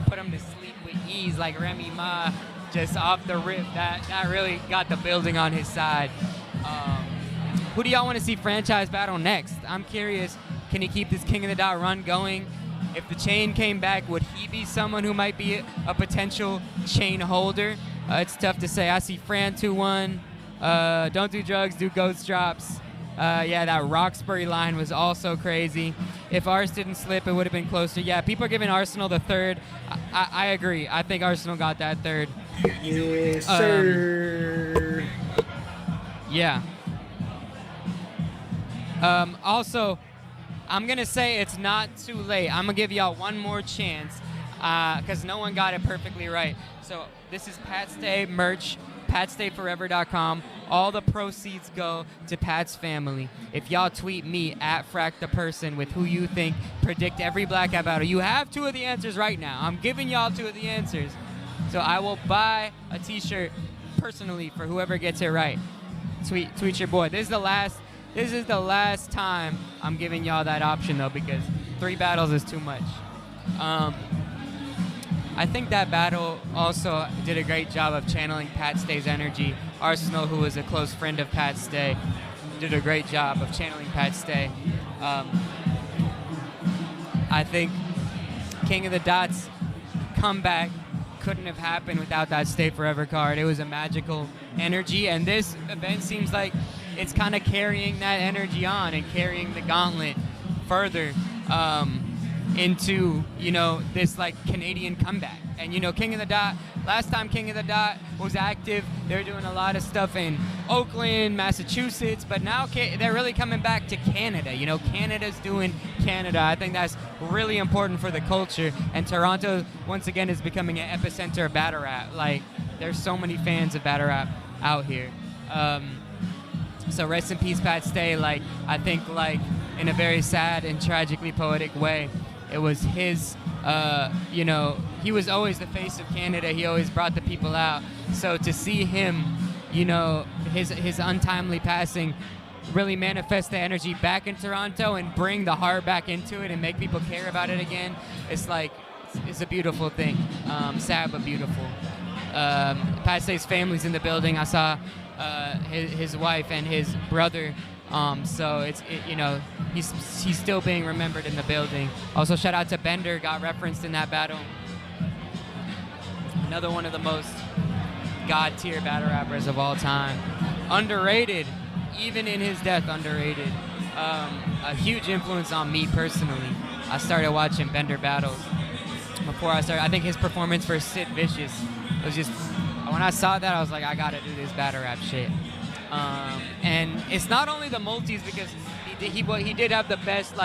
put him to sleep with ease, like Remy Ma, just off the rip. That really got the building on his side. Who do y'all want to see franchise battle next? I'm curious. Can he keep this King of the Dot run going? If the chain came back, would he be someone who might be a potential chain holder? It's tough to say. I see Fran 2-1. Don't do drugs, do ghost drops. Yeah, that Roxbury line was also crazy. If Ars didn't slip, it would have been closer. Yeah, people are giving Arsenal the third. I agree. I think Arsenal got that third. Yes, sir. Yeah. Also, I'm going to say it's not too late. I'm going to give y'all one more chance because no one got it perfectly right. So this is Pat's Day merch, patsdayforever.com. All the proceeds go to Pat's family. If y'all tweet me at FracThePerson with who you think predict every Blackout battle, you have 2 of the answers right now. I'm giving y'all 2 of the answers. So I will buy a t-shirt personally for whoever gets it right. Tweet your boy. This is the last time I'm giving y'all that option, though, because 3 battles is too much. I think that battle also did a great job of channeling Pat Stay's energy. Arsenal, who was a close friend of Pat Stay, did a great job of channeling Pat Stay. I think King of the Dots comeback couldn't have happened without that Stay Forever card. It was a magical energy, and this event seems like it's kind of carrying that energy on and carrying the gauntlet further into, this like Canadian comeback. And, King of the Dot, last time King of the Dot was active, they were doing a lot of stuff in Oakland, Massachusetts, but now they're really coming back to Canada. Canada's doing Canada. I think that's really important for the culture. And Toronto, once again, is becoming an epicenter of battle rap. Like, there's so many fans of battle rap out here. So rest in peace, Pat Stay. I think in a very sad and tragically poetic way, it was his, he was always the face of Canada. He always brought the people out. So to see him, his untimely passing really manifest the energy back in Toronto and bring the heart back into it and make people care about it again, it's a beautiful thing. Sad but beautiful. Pat Stay's family's in the building. I saw his wife and his brother. So he's still being remembered in the building. Also, shout out to Bender, got referenced in that battle. Another one of the most god-tier battle rappers of all time. Underrated, even in his death, underrated. A huge influence on me personally. I started watching Bender battles before I started. I think his performance for Sid Vicious was just, when I saw that, I was like, I gotta do this battle rap shit. And it's not only the multis, because he did have the best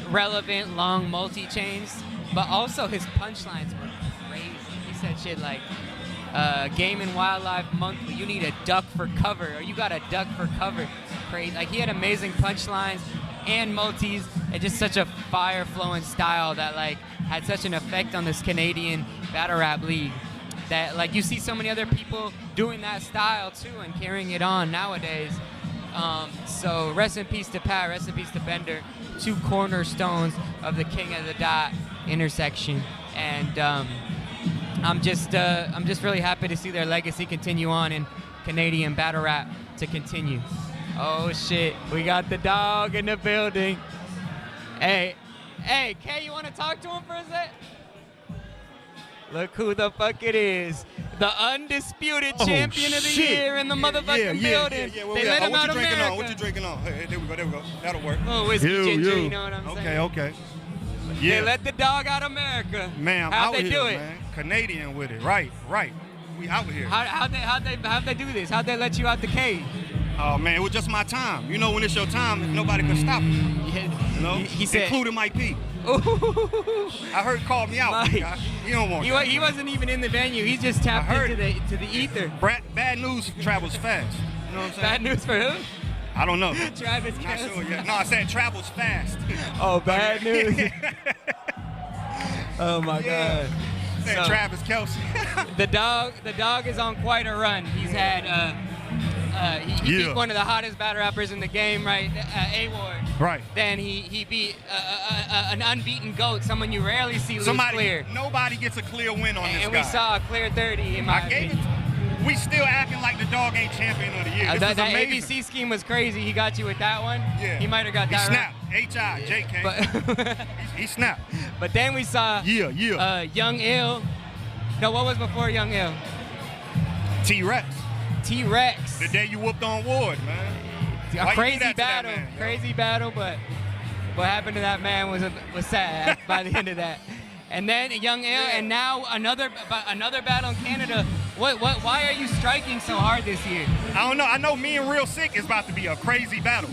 relevant long multi-chains, but also his punchlines were crazy. He said shit like, Game and Wildlife Monthly, you need a duck for cover, or you got a duck for cover. Crazy. He had amazing punchlines and multis, and just such a fire-flowing style that had such an effect on this Canadian battle rap league. That you see so many other people doing that style too and carrying it on nowadays. So rest in peace to Pat, rest in peace to Bender, 2 cornerstones of the King of the Dot intersection. And I'm just really happy to see their legacy continue on in Canadian battle rap to continue. Oh shit, we got the dog in the building. Hey, Kay, you want to talk to him for a sec? Look who the fuck it is. The undisputed champion of the year in the motherfucking building. Yeah. They let him out of America. What you drinking on? Hey, there we go. That'll work. Oh, whiskey ginger, you know what I'm saying? Okay. Yeah. They let the dog out of America. Man, How'd out they here, do it? Man. Canadian with it. Right. We out here. How'd they do this? How'd they let you out the cage? Oh, man, it was just my time. When it's your time, nobody can stop it. He said, including Mike P. I heard he called me out. Mike. He don't want that. He wasn't even in the venue. He just tapped into the ether. Bad news travels fast. You know what I'm saying? Bad news for who? I don't know. Travis Not Kelce. sure yet. No, I said travels fast. Oh, bad news. Oh my God. Said Travis Kelce. the dog is on quite a run. He's had he beat one of the hottest battle rappers in the game, right? A-Ward. Right. Then he beat an unbeaten GOAT, someone you rarely see lose clear. Nobody gets a clear win on this And guy. we saw a clear 30 in my opinion. We still acting like the dog ain't champion of the year. This That is amazing. ABC scheme was crazy. He got you with that one. Yeah. He might have got He that snapped. right. H-I-J-K. But he snapped. But then we saw Young Ill. No, what was before Young Ill? T-Rex. T-Rex. The day you whooped on Ward, man. A crazy battle. Crazy battle, but what happened to that man was sad by the end of that. And then Young Ill, and now another battle in Canada. Why are you striking so hard this year? I don't know. I know me and Real Sick is about to be a crazy battle.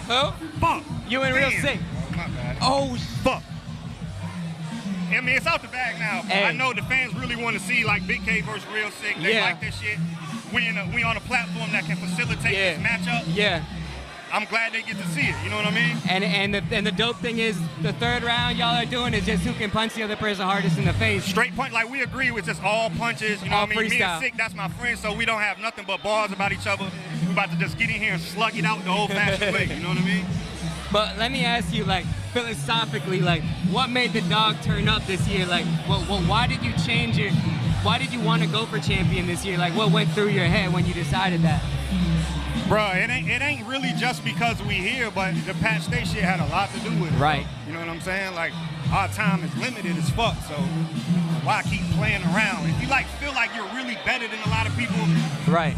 Who? Fuck. You and Real Sick. Oh, my bad. Oh, fuck. I mean, it's out the bag now. Hey. I know the fans really want to see like Big K versus Real Sick. They like this shit. We on a platform that can facilitate this matchup. Yeah. I'm glad they get to see it. You know what I mean? And the dope thing is the third round y'all are doing is just who can punch the other person hardest in the face. Straight punch, like we agree with just all punches. You know All what I mean? Me freestyle. and Sick, that's my friend, so we don't have nothing but bars about each other. We about to just get in here and slug it out the old-fashioned way. You know what I mean? But let me ask you, like, philosophically, like, what made the dog turn up this year? Like, why did you change your? Why did you want to go for champion this year? Like, what went through your head when you decided that? Bruh, it ain't really just because we here, but the Pat State shit had a lot to do with it. Right. You know what I'm saying? Like, our time is limited as fuck, so why keep playing around? If you feel like you're really better than a lot of people, right?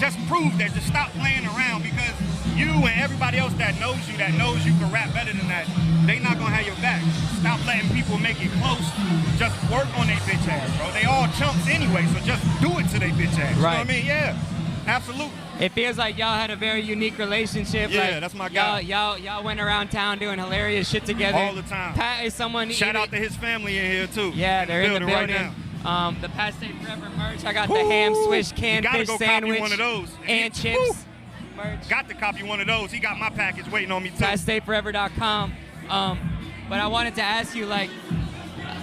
Just prove that. Just stop playing around, because you and everybody else that knows you can rap better than that, they not gonna have your back. Stop letting people make it close. Just work on their bitch ass, bro. They all chumps anyway, so just do it to their bitch ass. You know what I mean? Yeah, absolutely. It feels like y'all had a very unique relationship. Yeah, like, that's my guy. Y'all went around town doing hilarious shit together. All the time. Pat is someone. Shout out to his family in here too. Yeah, they're in the building. Right now. The Pat State Forever merch. I got the ham swish can gotta fish go sandwich copy one of those. and chips. Merch. Got to copy one of those. He got my package waiting on me too. PatStateForever.com. But I wanted to ask you, like,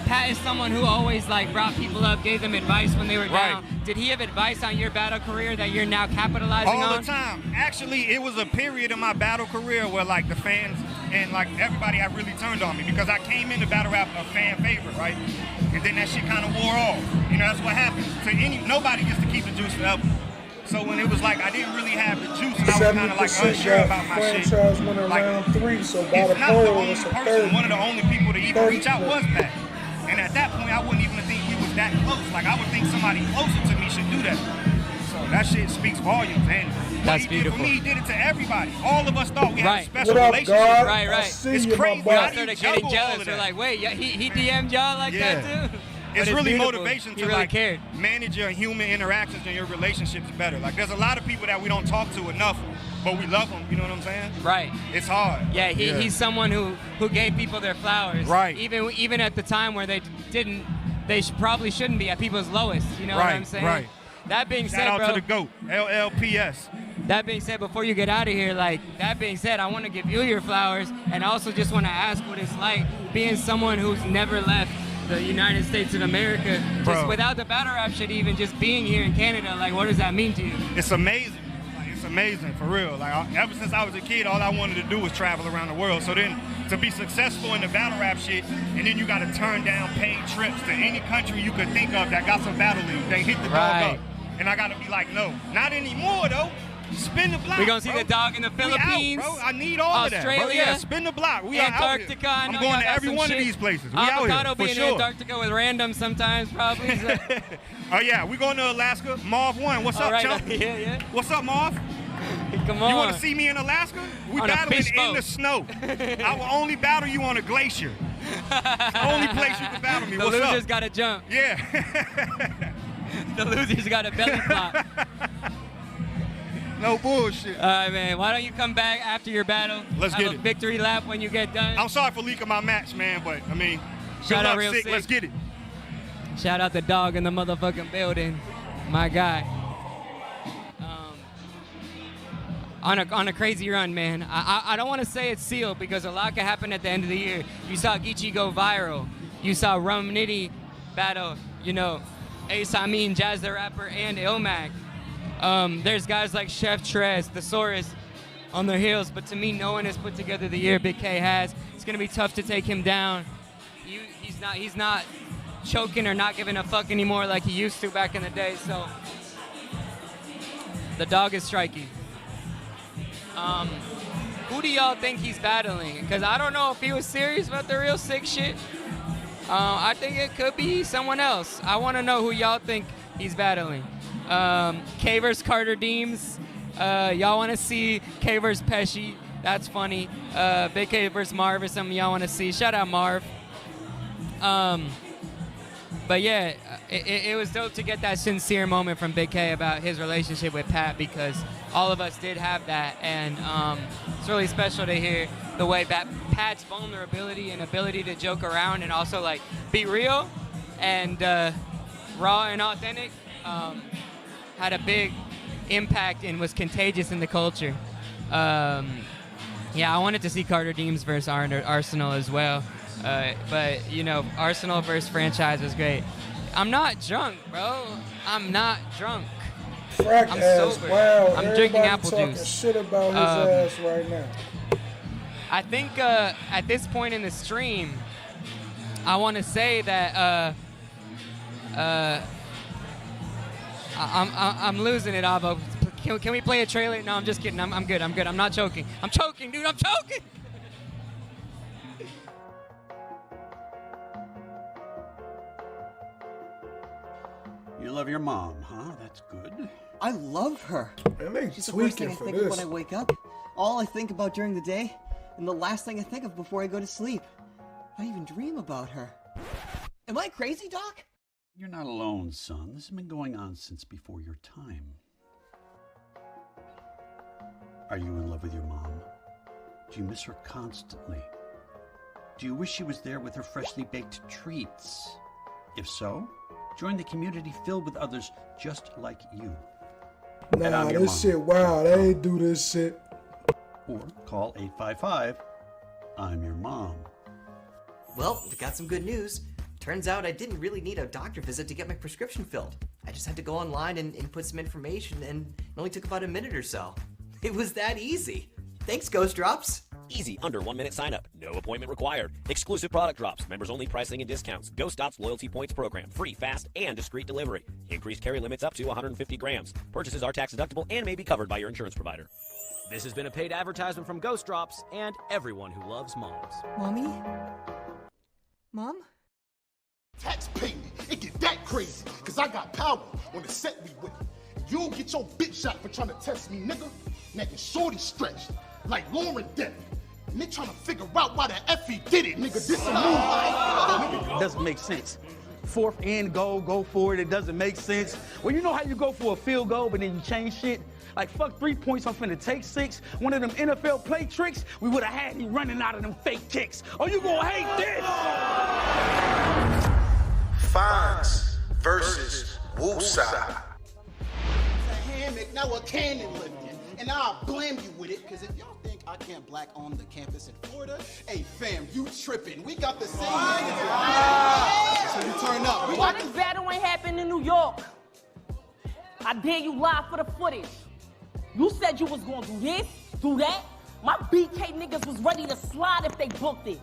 Pat is someone who always brought people up, gave them advice when they were down. Did he have advice on your battle career that you're now capitalizing on? All the time. Actually, it was a period in my battle career where the fans and everybody have really turned on me, because I came into battle rap a fan favorite, right? And then that shit kind of wore off. You know, that's what happens. Nobody gets to keep the juice forever. So when it was I didn't really have the juice, and I was kind of unsure about my shit. Franchise winner round 3, so by the not the poll, only it's a person, third. one of the only people to even reach out was Pat. And at that point, I wouldn't even think he was that close. I would think somebody closer to me should do that. So that shit speaks volumes. And what he did for me, he did it to everybody. All of us thought we had a special relationship. Right. It's crazy. I started getting jealous. We're like, wait, he DM'd y'all like that too? It's But really beautiful. motivation He to really cared. manage your human interactions and your relationships better. There's a lot of people that we don't talk to enough, but we love them. You know what I'm saying? Right. It's hard. Yeah, he's someone who gave people their flowers. Right. Even at the time where they didn't, probably shouldn't be at people's lowest. You know what I'm saying? Right. That being said, Shout out bro, to the GOAT, LLPS. That being said, before you get out of here, that being said, I want to give you your flowers, and I also just want to ask what it's like being someone who's never left the United States of America, just without the battle rap shit, even just being here in Canada. What does that mean to you? It's amazing. It's amazing, for real. Ever since I was a kid, all I wanted to do was travel around the world. So then to be successful in the battle rap shit, and then you got to turn down paid trips to any country you could think of that got some battle league. They hit the dog up. And I got to be no, not anymore, though. Spin the block. We're going to see the dog in the Philippines. We out, bro. I need all of that. Australia. Bro. Yeah, spin the block. We Antarctica. Out here. I'm going to every one of these places. We out here, Avocado for being sure. in Antarctica with random sometimes, probably. So. Oh, yeah. We're going to Alaska. Marv 1. What's up, chump? Yeah. What's up, Marv? Come on. You want to see me in Alaska? We battling in the snow. I will only battle you on a glacier. It's the only place you can battle me. The What's losers up? got to jump. Yeah. The losers got a belly flop. No bullshit. All right, man. Why don't you come back after your battle? Let's have get a it. Victory lap when you get done. I'm sorry for leaking my match, man, but I mean, Shout out Real Sick. Sick. Let's get it. Shout out the dog in the motherfucking building. My guy. on a crazy run, man. I don't want to say it's sealed because a lot could happen at the end of the year. You saw Geechee go viral. You saw Rum Nitty battle, Ace Amin, Jazz the Rapper, and Ilmac. There's guys like Chef Trez, Thesaurus on their heels, but to me, no one has put together the year Big K has. It's going to be tough to take him down. He's not choking or not giving a fuck anymore like he used to back in the day, so the dog is striking. Who do y'all think he's battling? Because I don't know if he was serious about the real sick shit. I think it could be someone else. I want to know who y'all think he's battling. K vs. Carter Deems. Y'all want to see K vs. Pesci. That's funny. Big K vs. Marv is something y'all want to see. Shout out Marv. But yeah, it was dope to get that sincere moment from Big K about his relationship with Pat, because all of us did have that, and it's really special to hear the way Pat's vulnerability and ability to joke around and also like be real and raw and authentic had a big impact and was contagious in the culture. Yeah, I wanted to see Carter Deems versus Arsenal as well. But, Arsenal versus Franchise was great. I'm not drunk, bro. I'm not drunk. Frack I'm ass, sober. wow. I'm drinking apple talking juice. Shit about his ass right now. I think at this point in the stream, I want to say that I'm losing it, Avo. Can we play a trailer? No, I'm just kidding. I'm good. I'm not choking. I'm choking, dude. I'm choking. You love your mom, huh? That's good. I love her. She's the first thing I think of when I wake up, all I think about during the day, and the last thing I think of before I go to sleep. I even dream about her. Am I crazy, Doc? You're not alone, son. This has been going on since before your time. Are you in love with your mom? Do you miss her constantly? Do you wish she was there with her freshly baked treats? If so, join the community filled with others just like you. Nah, this shit, wow, they ain't do this shit. Or call 855 I'm your mom. Well, got some good news. Turns out I didn't really need a doctor visit to get my prescription filled. I just had to go online and input some information, and it only took about a minute or so. It was that easy. Thanks, Ghost Drops. Easy, under 1 minute sign up. No appointment required. Exclusive product drops. Members only pricing and discounts. Ghost Drops Loyalty Points Program. Free, fast, and discreet delivery. Increased carry limits up to 150 grams. Purchases are tax deductible and may be covered by your insurance provider. This has been a paid advertisement from Ghost Drops and everyone who loves moms. Mommy? Mom? Tax payment, it get that crazy, cause I got power on the set we with. You don't get your bitch shot for trying to test me, nigga. Nigga, shorty stretched, like Lauren did. And they trying to figure out why the F he did it, nigga. This a move. It doesn't make sense. Fourth and goal, go for it, it doesn't make sense. Well, you know how you go for a field goal, but then you change shit? Like, fuck 3 points, I'm finna take 6. One of them NFL play tricks, we would've had him running out of them fake kicks. Oh, you gonna hate this? Fonz versus Woosah. A hammock, now a cannon lifting. And I'll blame you with it, cause if y'all think I can't black on the campus in Florida, hey fam, you tripping. We got the same niggas. So you turn up. Why this battle ain't happened in New York? I dare you lie for the footage. You said you was gonna do this, do that. My BK niggas was ready to slide if they booked it.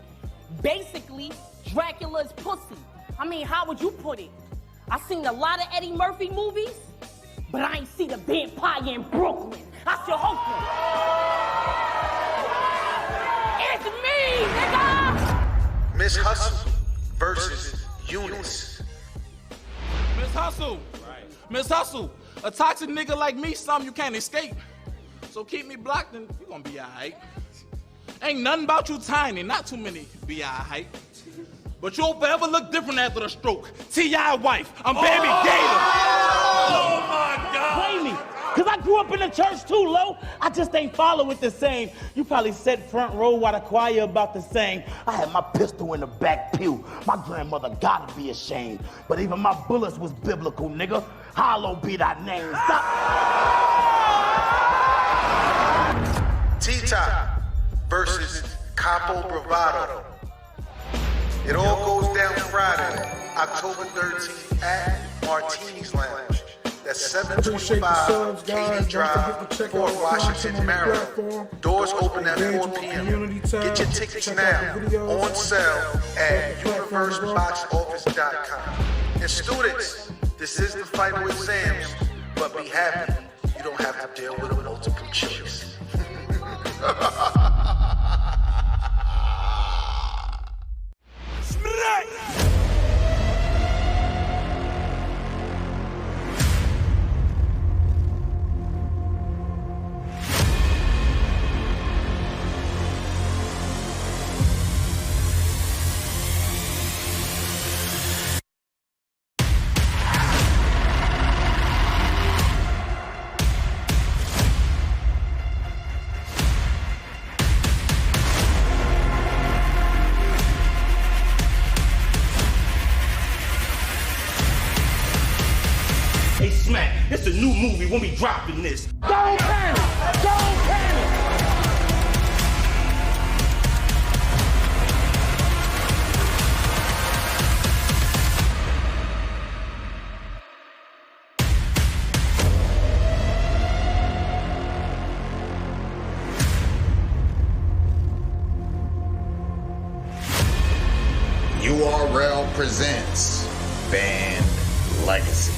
Basically, Dracula's pussy. I mean, how would you put it? I seen a lot of Eddie Murphy movies, but I ain't seen a vampire in Brooklyn. That's your hope. It's me, nigga! Miss Hustle versus Eunice. Miss Hustle. Miss Hustle. A toxic nigga like me, something you can't escape. So keep me blocked and you gonna be alright. Ain't nothing about you tiny, not too many be alright. But you'll forever look different after the stroke. T.I. wife, I'm Baby Gator. Oh my God! Blame me, cause I grew up in the church too, Lo. I just ain't follow it the same. You probably sat front row while the choir about to sing. I had my pistol in the back pew. My grandmother gotta be ashamed. But even my bullets was biblical, nigga. Hallowed be thy name. Stop. T-Top versus Capo Bravado. It all goes down Friday, October 13th at Martini's Lounge. That's 725 Katy Drive, Fort Washington, Maryland. Doors open at 4 p.m. Get your tickets now on sale at universeboxoffice.com. And students, this is the final exams, but be happy, you don't have to deal with a multiple choice. Hey, Smack, it's a new movie when we dropping this. Don't panic! Don't panic! URL presents Band Legacy.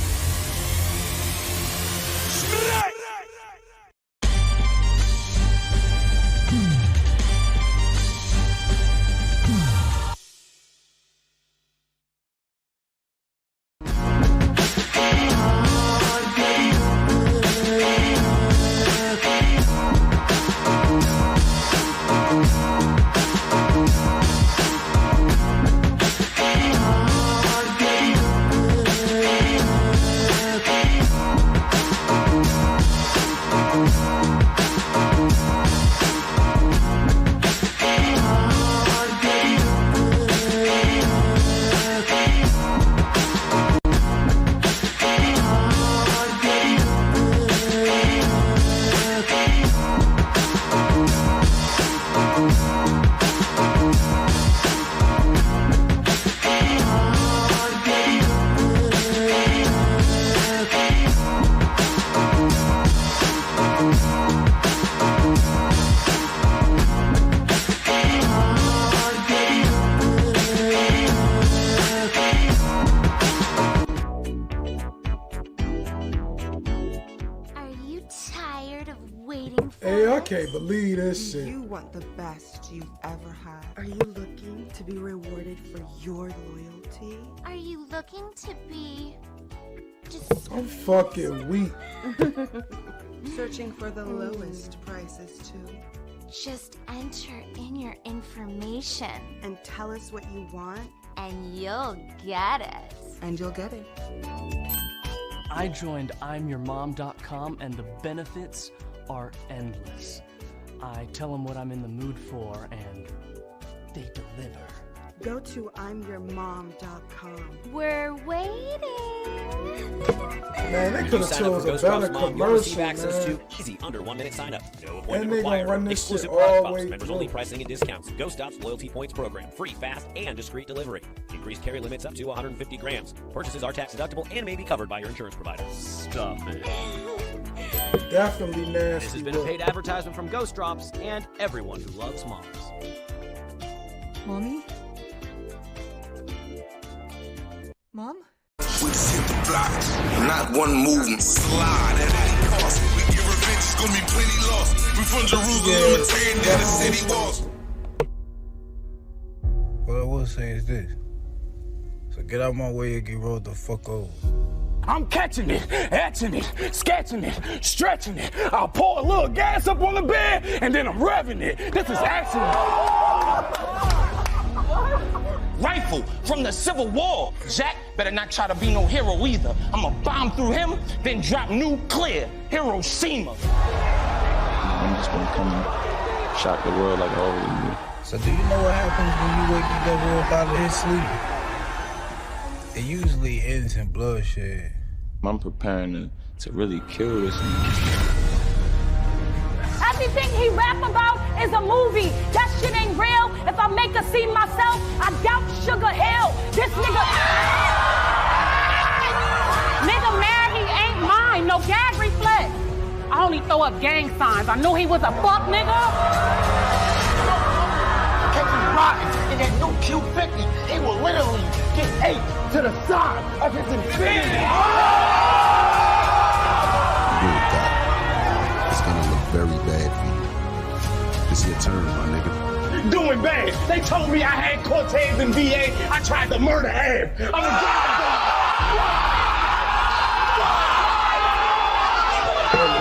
Hey, I can't believe this shit. You want the best you've ever had. Are you looking to be rewarded for your loyalty? Are you looking to be I'm fucking weak. Searching for the lowest prices too. Just enter in your information and tell us what you want, and you'll get it. And you'll get it. I joined I'mYourMom.com and the benefits are endless. I tell them what I'm in the mood for and they deliver. Go to I'mYourMom.com. We're waiting. Man, they could have chose a better commercial, man. Access to easy under 1 minute sign up. No appointment And they gonna required. run this Exclusive shit product all drops. way Members through. only pricing and discounts. Go Stops Loyalty Points Program. Free, fast, and discreet delivery. Increased carry limits up to 150 grams. Purchases are tax deductible and may be covered by your insurance provider. Stop it. Definitely nasty. This has been a paid advertisement from Ghost Drops and everyone who loves moms. Mommy? Mom? We just hit the block, not one movement. Slide at any cost. We get revenge, it's gonna be plenty lost. We from Jerusalem and tearing down the city walls. What I will say is this. So get out my way and get rolled the fuck over. I'm catching it, etching it, sketching it, stretching it. I'll pour a little gas up on the bed, and then I'm revving it. This is action. Rifle from the Civil War. Jack better not try to be no hero either. I'ma bomb through him, then drop nuclear. Hiroshima. I'm just gonna come and shock the world like all of you. So do you know what happens when you wake the devil up out of his sleep? It usually ends in bloodshed. I'm preparing to really kill this man. Happy Everything he rap about is a movie. That shit ain't real. If I make a scene myself, I doubt Sugar Hill. This nigga... Nigga mad he ain't mine. No gag reflex. I only throw up gang signs. I knew he was a fuck nigga. Catch him riding in that new Q50. He will literally get 8 to the side of his infinity. It's gonna look very bad for you. It's your turn, my nigga. Doing bad. They told me I had Cortez and VA. I tried to murder Ab. I'm a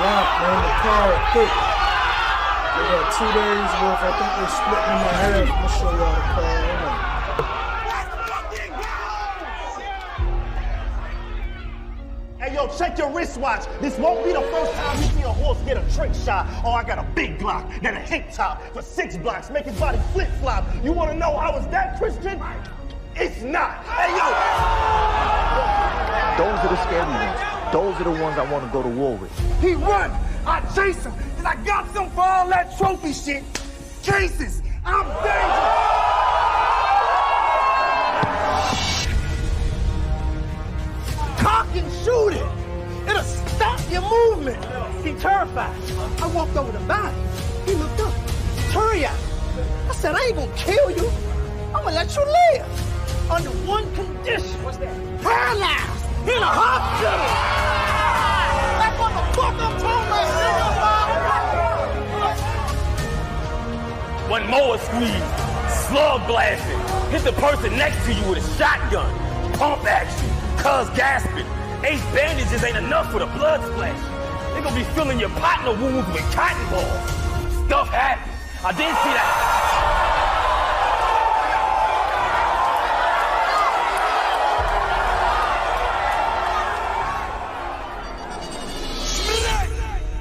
Man, the car is thick. They got 2 days worth. I think they're splitting them in half. I'm gonna show y'all the car. Hey, yo, check your wristwatch. This won't be the first time you see a horse get a trick shot. Oh, I got a big Glock, then a hip top for 6 blocks, make his body flip-flop. You wanna know how is that, Christian? It's not. Hey, yo! Those are the scary ones. Those are the ones I want to go to war with. He run, I chase him, cause I got some for all that trophy shit. Cases, I'm dangerous. Cock and shoot it. It'll stop your movement. He terrified. I walked over the body. He looked up. Hurry up. I said, I ain't gonna kill you. I'm gonna let you live. Under one condition. What's that? Paralyzed in a hospital. That's what the fuck I'm talking about. One more squeeze, slug blasting, hit the person next to you with a shotgun, pump action, cuz gasping. 8 bandages ain't enough for the blood splash. They gonna be filling your partner wounds with cotton balls. Stuff happens. I didn't see that.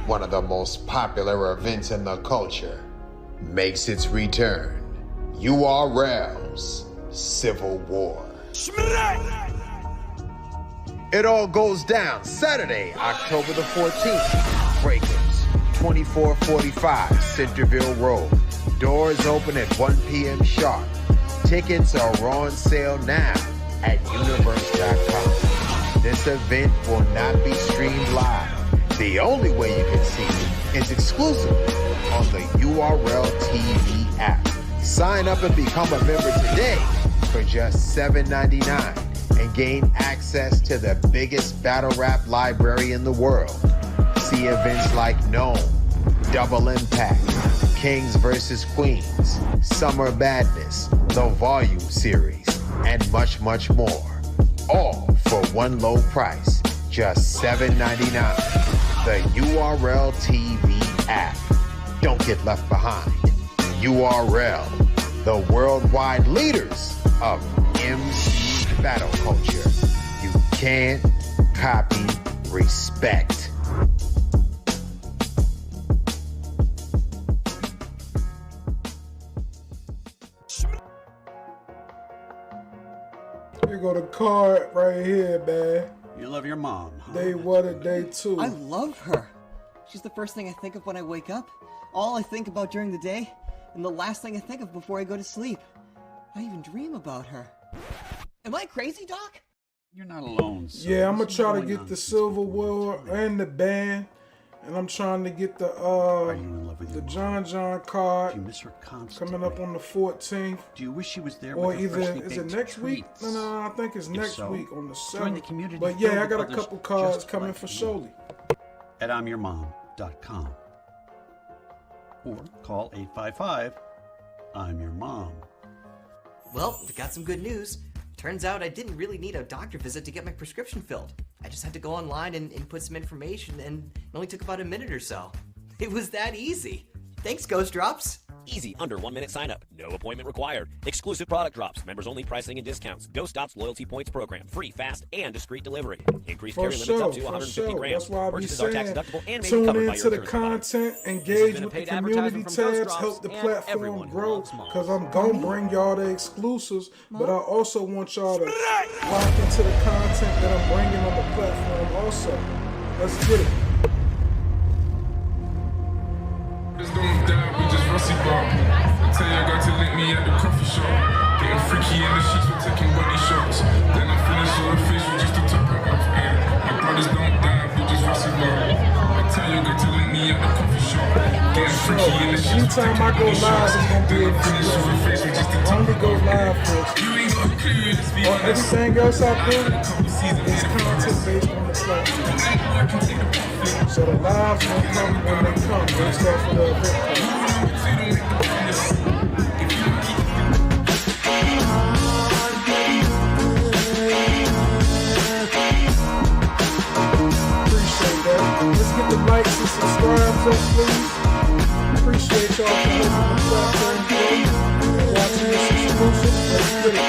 One of the most popular events in the culture makes its return. URL's Civil War. It all goes down Saturday, October the 14th. Breakers, 2445 Centerville Road. Doors open at 1 p.m. sharp. Tickets are on sale now at universe.com. This event will not be streamed live. The only way you can see it is exclusively on the URL TV app. Sign up and become a member today for just $7.99 and gain access to the biggest battle rap library in the world. See events like Gnome, Double Impact, Kings vs. Queens, Summer Madness, the Volume Series, and much, much more. All for one low price, just $7.99. The URL TV app. Don't get left behind. URL, the worldwide leaders of MC battle culture. You can't copy respect. Here go the card right here, man. You love your mom, huh? Day 1 and day 2. I love her. She's the first thing I think of when I wake up, all I think about during the day, and the last thing I think of before I go to sleep. I even dream about her. Am I crazy, Doc? You're not alone, sir. Yeah, I'm gonna try to get the Civil War and the band, and I'm trying to get the John card. Do you miss her constantly? Coming up on the 14th. Do you wish she was there? Or with her either freshly is it baked next week? treats? No, I think it's If next so, week on the join 7th. the community But filled yeah, I with got a others couple cards just coming like for you. Sholey. At I'mYourMom.com or call 855-I'm-Your-Mom. Well, got some good news. Turns out I didn't really need a doctor visit to get my prescription filled. I just had to go online and input some information, and it only took about a minute or so. It was that easy. Thanks, Ghost Drops. Easy, under 1 minute sign up. No appointment required. Exclusive product drops. Members only pricing and discounts. Ghost Stops loyalty points program. Free, fast, and discreet delivery. Increased For carry sure, limits up to for 150 sure. grams. That's why I be Purchases are tax saying, deductible and may be tune covered by into your the insurance provider. content, engage been a with the paid community advertisement from Ghost tabs, Drops help the and platform everyone who grow, loves Mom. because I'm going to bring y'all the exclusives, but I also want y'all to lock into the content that I'm bringing on the platform also. Let's get it. fussy bar. I tell your girl to link me at the coffee shop. Getting freaky in the sheets, we're taking body shots. Then I finish on her face with just to top her off. My brothers don't die, we just fussy bar. I tell your girl to link me at the coffee shop. Getting freaky in the sheets, we're taking body shots. Then I finish on her face with just to top her off. You ain't got a clue, let's be honest. Everything else I do is content based on the slot. So the lives will come when they come, based off of the event. Appreciate that. Let's get the likes and subscribes up, please. Appreciate y'all for helping the platform grow and watching this exclusive. Let's get it.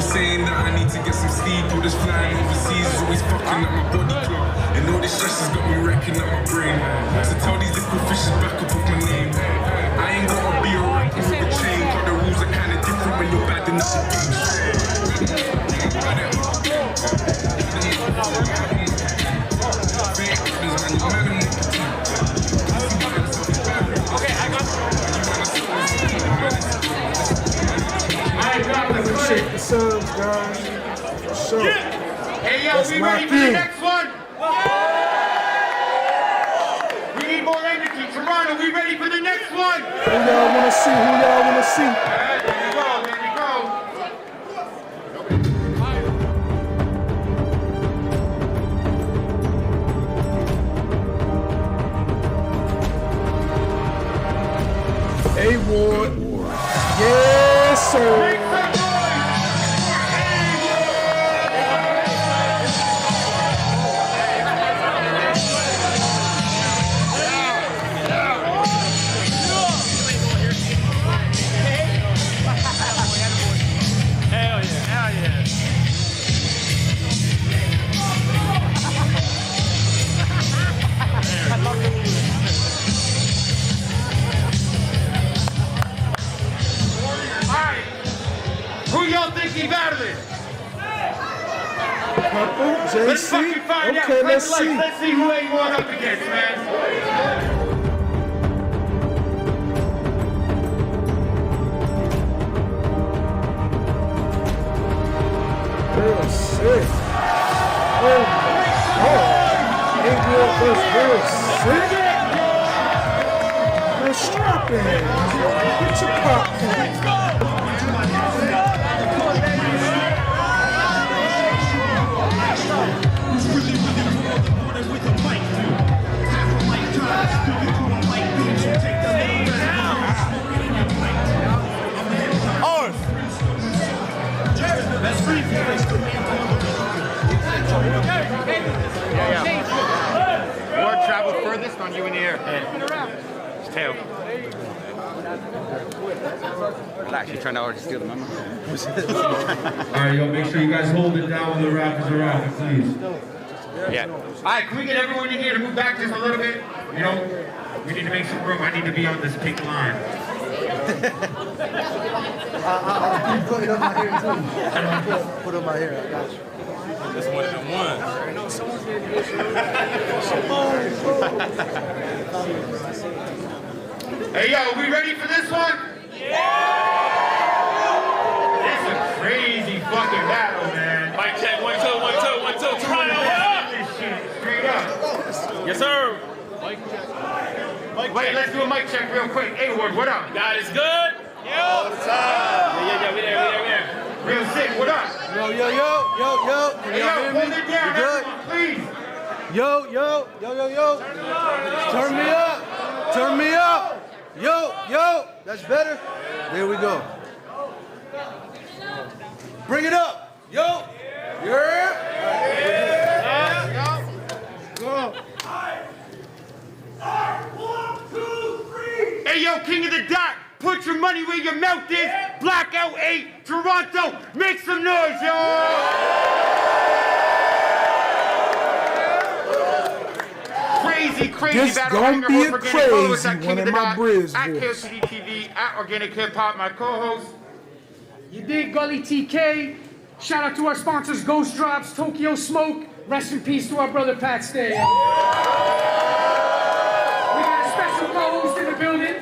Saying that I need to get some sleep. All this flying overseas is always fucking up my body clock. And all this stress has got me wrecking up my brain. So tell these little fishes back up off my name. I ain't gotta be a rapper with a chain, but the rules are kinda different when you're bad enough to Appreciate the subs, guys. For sure. Hey, yo, we ready for the next one? We need more energy. Toronto, we ready for the next one? Who y'all wanna see? Who y'all wanna see? There you go, there you go. A-Ward. Yes, sir. Who y'all think he battling? Purple, JC. Let's fucking find out. Okay, let's see. Let's see who A1 up against, man. Real sick. Oh my God. A-Ward was real sick. They're strapping. Get your popcorn. Word traveled furthest on you in the air. It's tail. Relax, you're trying to already steal the memo. Alright, yo, make sure you guys hold it down when the rappers are rapping, please. Yeah. Alright, can we get everyone in here to move back just a little bit? You know, we need to make some room. I need to be on this pink line. I'll put it on my hair too. Put it on my hair, I got you. That's one of them ones. No, someone's Hey, yo, are we ready for this one? Yeah! This is a crazy fucking battle, man. Mic check, 1, 2, 1, 2, 1, 2. Toronto, what up? This shit straight up. Yes, sir. Wait, let's do a mic check real quick. A-Ward, what up? God is good. All the time. Yeah, we there. Real sick, what up? Yo. Can Hey, y'all yo, hear me? hold it down, You good? everyone, please. Yo. Turn me up. Yo. That's better. There we go. Bring it up. Yo. Yeah. Go. Hey, yo, King of the Dot, put your money where your mouth is. Blackout 8, Toronto, make some noise, Crazy This battle. gonna be a crazy at King one of of the my Dot, Briz at voice. KOCD TV, at Organic Hip Hop, my co-host. You dig Gully TK? Shout out to our sponsors, Ghost Drops, Tokyo Smoke. Rest in peace to our brother Pat Stay. We got a special co-host in the building.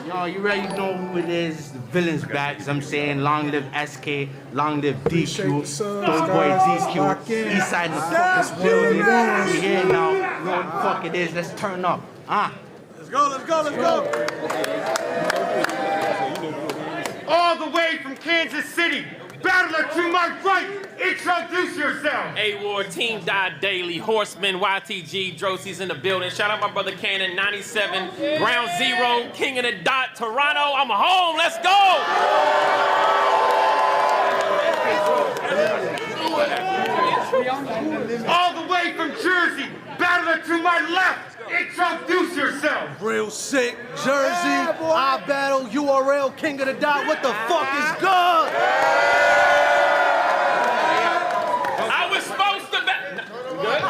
Yo, you already know who it is. The villain's back. As I'm saying, long live SK, long live DQ. Those boys DQ. Eastside in the fucking building. We here now. You know what the fuck it is. Let's turn up. Let's go. All the way from Kansas City. Battler to my right. Introduce yourself. A-Ward, Team Die Daily, Horseman, YTG, Drosie's in the building. Shout out my brother Cannon, 97, Ground Zero, King of the Dot, Toronto. I'm home, let's go! All the way from Jersey, battler to my left. Introduce yourself. Real sick, Jersey. I battle URL, King of the Dot. What the fuck is good? I was supposed to battle. Good?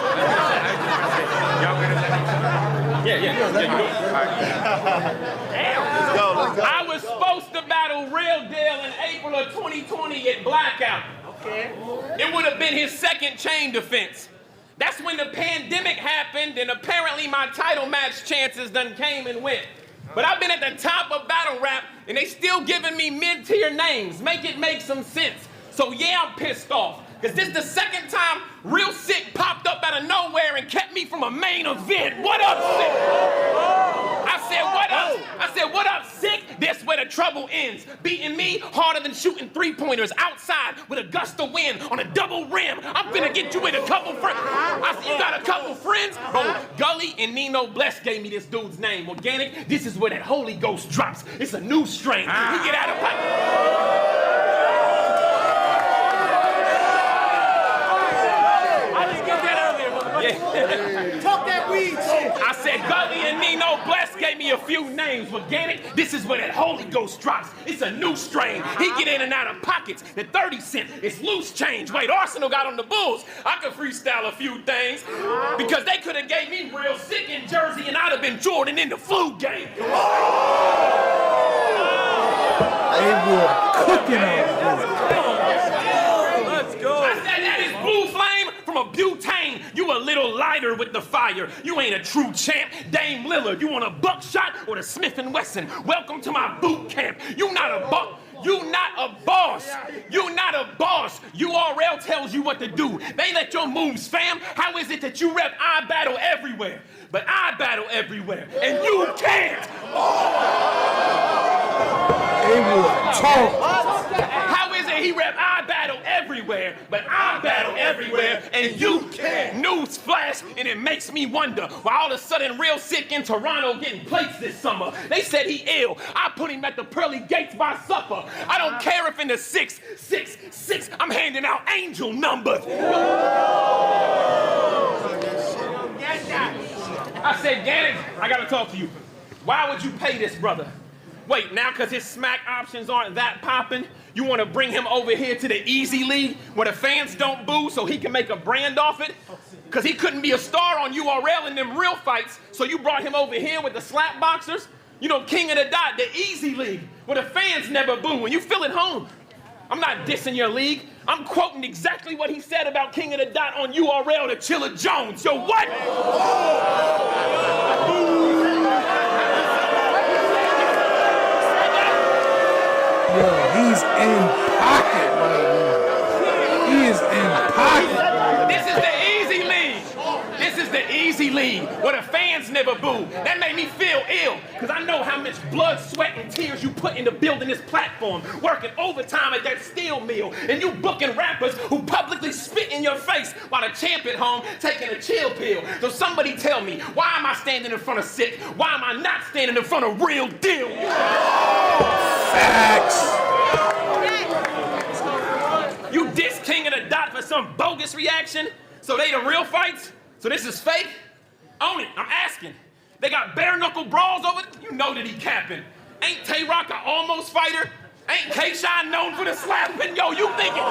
Let's go. I was supposed to battle Real Deal in April of 2020 at Blackout. Okay. It would have been his second chain defense. That's when the pandemic happened, and apparently my title match chances done came and went. But I've been at the top of battle rap, and they still giving me mid-tier names. Make it make some sense. So yeah, I'm pissed off, because this is the second time Real Sick popped up out of nowhere and kept me from a main event. What up, Sick? I said, what up? I said, what up, Sick? That's where the trouble ends. Beating me harder than shooting three-pointers outside with a gust of wind on a double rim. I'm finna get you with a couple friends. I said, you got a couple friends? Bro, Gully and Nino Bless gave me this dude's name. Organic, this is where that Holy Ghost drops. It's a new strain. He get out of Talk that weed shit. I said Gully and Nino Bless gave me a few names. Organic, this is where that Holy Ghost drops. It's a new strain. He get in and out of pockets. The 30 cent, it's loose change. Wait, Arsenal got on the Bulls. I could freestyle a few things because they could have gave me Real Sick in Jersey and I'd have been Jordan in the flu game. They were cooking on Let's go. I said that is Blue Flame from a butane. You a little lighter with the fire. You ain't a true champ. Dame Lillard, you want a buckshot or the Smith & Wesson? Welcome to my boot camp. You not a boss. You not a boss. You not a boss. URL tells you what to do. They let your moves, fam. How is it that you rep I battle everywhere, but I battle everywhere, and you can't? How is it he rep I battle everywhere, but I battle everywhere, and you can't? News flash, and it makes me wonder why all of a sudden Real Sick in Toronto getting plates this summer. They said he ill. I put him at the pearly gates by supper. I don't care if in the 666 I'm handing out angel numbers. I said, Gannon, I gotta talk to you. Why would you pay this brother? Wait, now because his smack options aren't that popping, you want to bring him over here to the easy league where the fans don't boo so he can make a brand off it? Because he couldn't be a star on URL in them real fights, so you brought him over here with the slap boxers? You know, King of the Dot, the easy league, where the fans never boo and you feel at home. I'm not dissing your league. I'm quoting exactly what he said about King of the Dot on URL to Chilla Jones. Yo, what? Yo, he's in pocket right now. He is in pocket. This is the easy league. This is the easy easy league where the fans never boo. That made me feel ill, because I know how much blood, sweat, and tears you put into building this platform, working overtime at that steel mill, and you booking rappers who publicly spit in your face while the champ at home taking a chill pill. So somebody tell me, why am I standing in front of sick? Why am I not standing in front of real deal? Facts. You diss King of the Dot for some bogus reaction? So they the real fights? So this is fake? Own it, I'm asking. They got bare knuckle brawls over it? You know that he capping. Ain't Tay-Rock an almost fighter? Ain't K-Shine known for the slapping? Yo, you thinking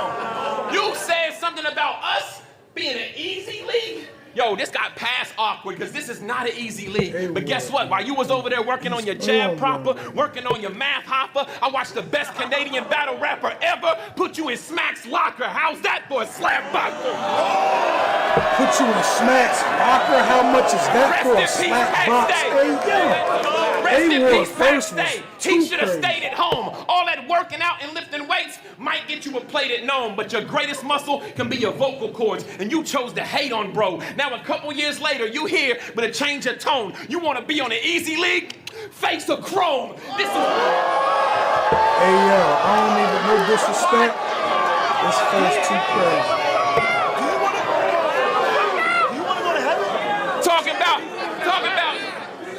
you said something about us being an easy league? Yo, this got past awkward, because this is not an easy league. But guess what? While you was over there working on your jab proper, working on your math hopper, I watched the best Canadian battle rapper ever put you in Smack's locker. How's that for a slap boxer? Put you in Smack's locker? How much is that for a slap box? Rest in peace, Pat Day. He should have stayed at home. All that working out and lifting weights might get you a plate at Nome, but your greatest muscle can be your vocal cords, and you chose to hate on bro. Now a couple years later, you here, but a change of tone. You want to be on the easy league? Face of chrome. This is... Hey, yo, I don't even no disrespect. This face too crazy.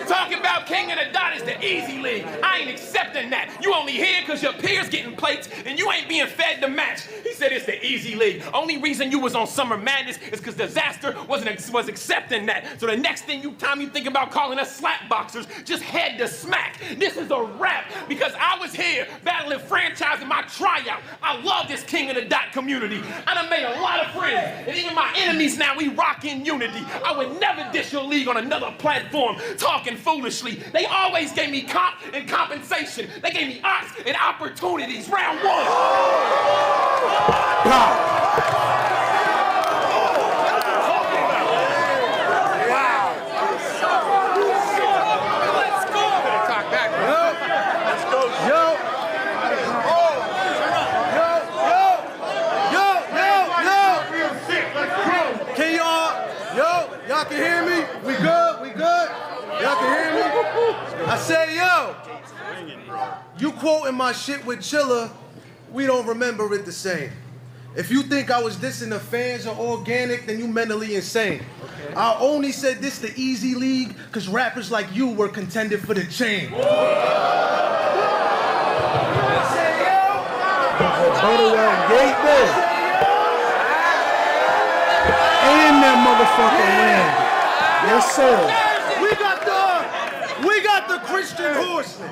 Talking about King of the Dot is the easy league. I ain't accepting that. You only here because your peers getting plates and you ain't being fed the match. He said it's the easy league. Only reason you was on Summer Madness is because Disaster was accepting that. So the next time you think about calling us slap boxers, just head to Smack. This is a rap because I was here battling franchise in my tryout. I love this King of the Dot community. I done made a lot of friends, and even my enemies now, we rock in unity. I would never dish your league on another platform talking foolishly. They always gave me comp and compensation. They gave me ops and opportunities. Round one. Y'all can hear me? We good? We good? Y'all can hear me? I said, yo, you quoting my shit with Chilla, we don't remember it the same. If you think I was dissing the fans or organic, then you mentally insane. Okay. I only said this the easy league because rappers like you were contended for the chain. I said, yo, and that motherfucker ran. Yes, sir. We got the Christian horseman.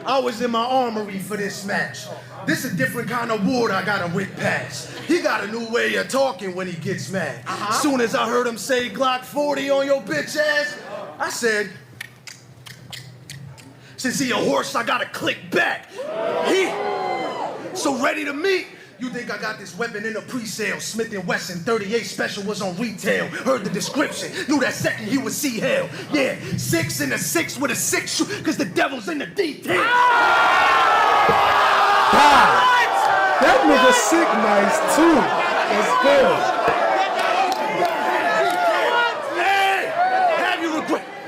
I was in my armory for this match. This a different kind of ward I gotta whip past. He got a new way of talking when he gets mad. Soon as I heard him say Glock 40 on your bitch ass, I said, since he a horse, I gotta click back. He so ready to meet. You think I got this weapon in a pre-sale? Smith & Wesson 38 special was on retail. Heard the description, knew that second he would see hell. Yeah, 6 and a 6 with a 6 shoot, cause the devil's in the detail. That nigga sick nice too. That's good.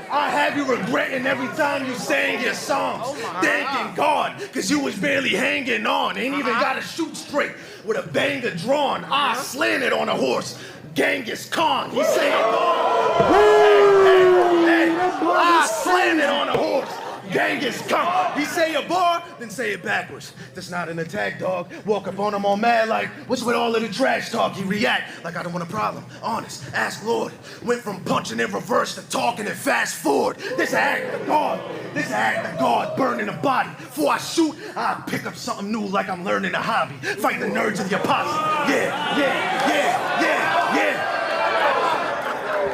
I have you regretting every time you sang your songs. Thanking God, cause you was barely hanging on. Ain't even gotta shoot straight with a banger drawn. I slanted on a horse. Genghis Khan. He said, I slanted on a horse. Genghis Khan. He say a bar, then say it backwards. That's not an attack, dog. Walk up on him all mad like, what's with all of the trash talk? He react like I don't want a problem. Honest, ask Lord. Went from punching in reverse to talking and fast forward. This a act of God. This a act of God burning a body. Before I shoot, I pick up something new like I'm learning a hobby. Fight the nerds of your posse. Yeah.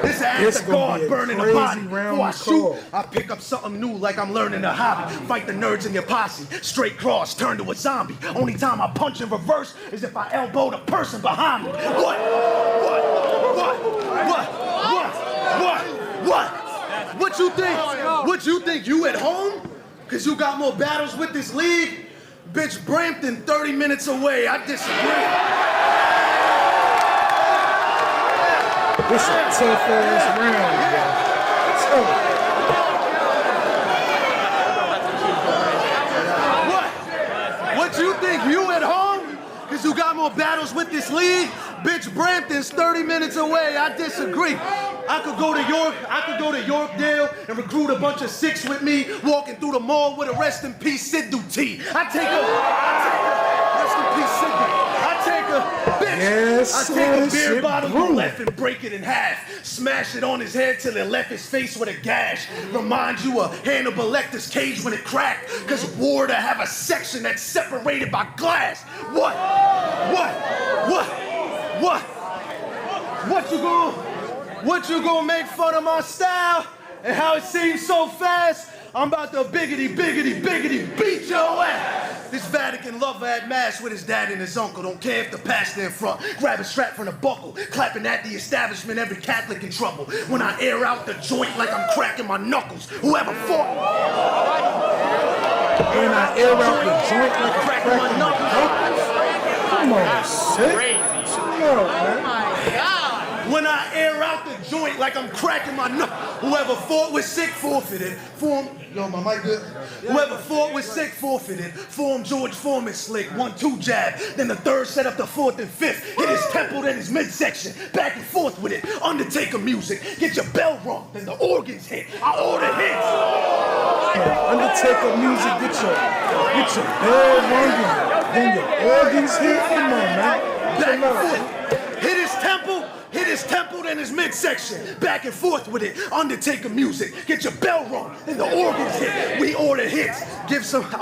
This act of God burning a body. Before I shoot, I pick up something new like I'm learning a hobby. Fight the nerds in your posse. Straight cross, turn to a zombie. Only time I punch in reverse is if I elbow the person behind me. What? What you think? What you think? You at home? Cause you got more battles with this league? Bitch, Brampton 30 minutes away. I disagree. This a tough ass round, What? What you think? You at home? Because you got more battles with this league? Bitch, Brampton's 30 minutes away. I disagree. I could go to Yorkdale and recruit a bunch of six with me, walking through the mall with a rest in peace Sidhu T. I take rest in peace Sidhu. I take a beer bottle to the left and break it in half. Smash it on his head till it left his face with a gash. Reminds you of Hannibal Lecter's cage when it cracked. Cause war to have a section that's separated by glass. What you gonna make fun of my style and how it seems so fast? I'm about to biggity beat your ass. This Vatican lover at mass with his dad and his uncle. Don't care if the pastor in front, grab a strap from the buckle, clapping at the establishment, every Catholic in trouble. When I air out the joint like I'm cracking my knuckles, whoever fought. When I air out the joint like I'm cracking my knuckles. Come on, shit. Chill out, man. When I air out the joint like I'm cracking my nut, whoever fought with sick forfeited. Yo, my mic good? Whoever fought with sick forfeited. Form George Foreman slick, 1-2 jab. Then the third set up the fourth and fifth. Hit his temple, then his midsection. Back and forth with it. Undertaker music. Get your bell rung, then the organs hit. I order hits. Undertaker music, get your bell rung, then your organs hit. Come on, man. Back and forth. Hit his temple, then his midsection. Back and forth with it. Undertaker music. Get your bell rung, then the organs hit. We order hits.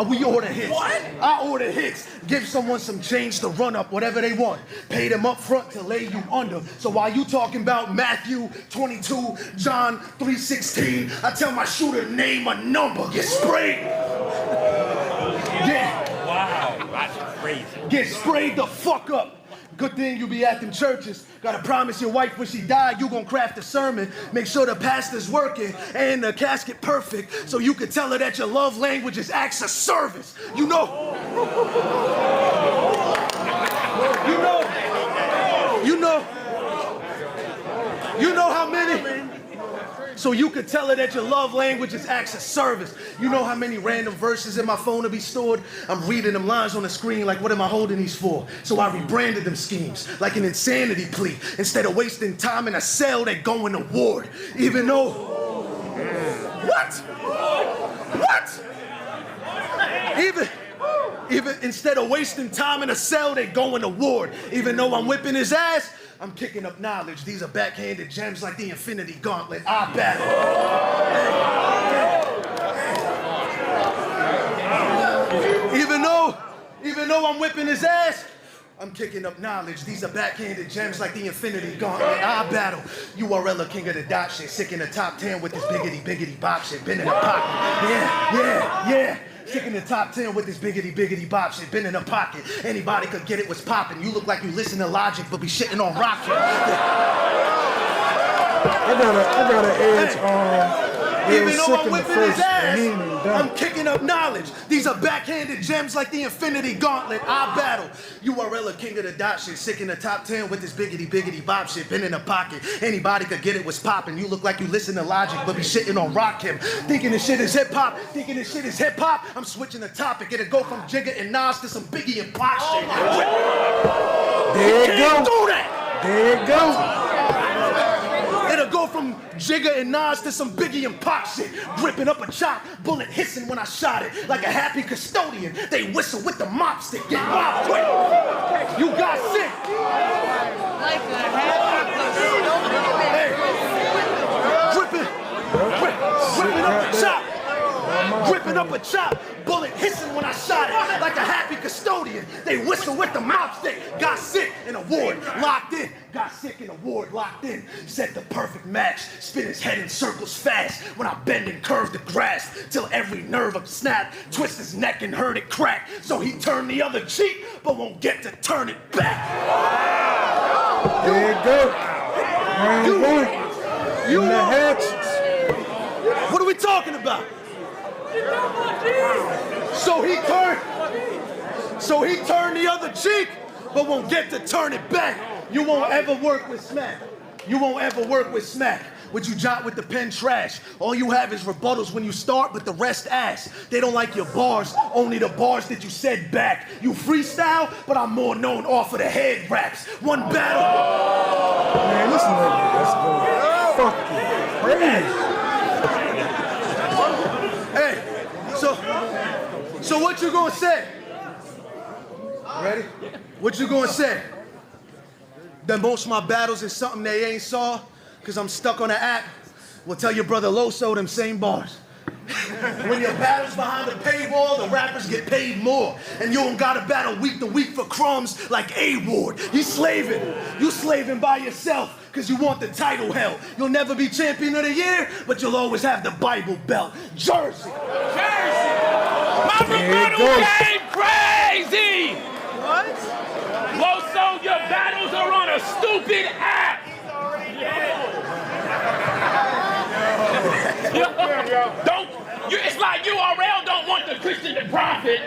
We order hits. What? I order hits. Give someone some change to run up whatever they want. Pay them up front to lay you under. So while you talking about Matthew 22, John 3:16, I tell my shooter name a number. Get sprayed. Wow, that's crazy. Get sprayed the fuck up. Good thing you be at them churches. Gotta promise your wife when she die, you gon' craft a sermon. Make sure the pastor's working and the casket perfect, so you can tell her that your love language is acts of service. You know how many? So you could tell her that your love language is acts of service. You know how many random verses in my phone to be stored? I'm reading them lines on the screen like, what am I holding these for? So I rebranded them schemes like an insanity plea. Instead of wasting time in a cell, they go in the ward. Even though... What? Even instead of wasting time in a cell, they go in the ward. Even though I'm whipping his ass, I'm kicking up knowledge. These are backhanded gems like the Infinity Gauntlet. I battle. Even though I'm whipping his ass, I'm kicking up knowledge. These are backhanded gems like the Infinity Gauntlet. I battle. URL a king of the dot shit. Sick in the top 10 with this biggity bop shit. Been in the pocket. Yeah. Sick in the top 10 with this biggity bop shit. Been in the pocket. Anybody could get it was popping. You look like you listen to Logic, but be shitting on Rock. I got an edge on. Even though I'm whipping his ass, I'm kicking up knowledge. These are backhanded gems like the Infinity Gauntlet. I battle. URL a king of the dot shit. Sick in the top 10 with this biggity bop shit. Been in the pocket. Anybody could get it was popping. You look like you listen to Logic, but be shitting on Rakim. Thinking this shit is hip hop. I'm switching the topic. It'll go from Jigga and Nas to some Biggie and Pac shit. There you go. Do that. There you go. It'll go from Jigga and Nas to some Biggie and Pac shit. Gripping up a chop, bullet hissing when I shot it. Like a happy custodian, they whistle with the mop stick. Get mopped quick. You got sick. Like a happy custodian. Gripping up a chop. Gripping up a chop, bullet hissing when I shot it. Like a happy custodian, they whistle with the mop stick. Got sick in a ward, locked in. Got sick in a ward, locked in. Set the perfect match, spin his head in circles fast. When I bend and curve the grass, till every nerve up snap. Twist his neck and heard it crack. So he turned the other cheek, but won't get to turn it back. There you go. You the hatches. What are we talking about? So he turned the other cheek, but won't get to turn it back. You won't ever work with Smack. You won't ever work with smack. What you jot with the pen trash. All you have is rebuttals when you start, but the rest ass. They don't like your bars, only the bars that you said back. You freestyle, but I'm more known off of the head raps. One battle. Man, listen to this. Fucking crazy. Hey, so what you gonna say? Ready? What you gonna say? That most of my battles is something they ain't saw? Cause I'm stuck on the app. Well, tell your brother Loso them same bars. When your battle's behind the paywall, the rappers get paid more. And you don't gotta battle week to week for crumbs like A-Ward. You slaving. You slaving by yourself cause you want the title held. You'll never be champion of the year, but you'll always have the Bible belt. Jersey. Jersey. My rebuttal game crazy. What? Loso, your battles are on a stupid app. It's like URL don't want the Christian to profit.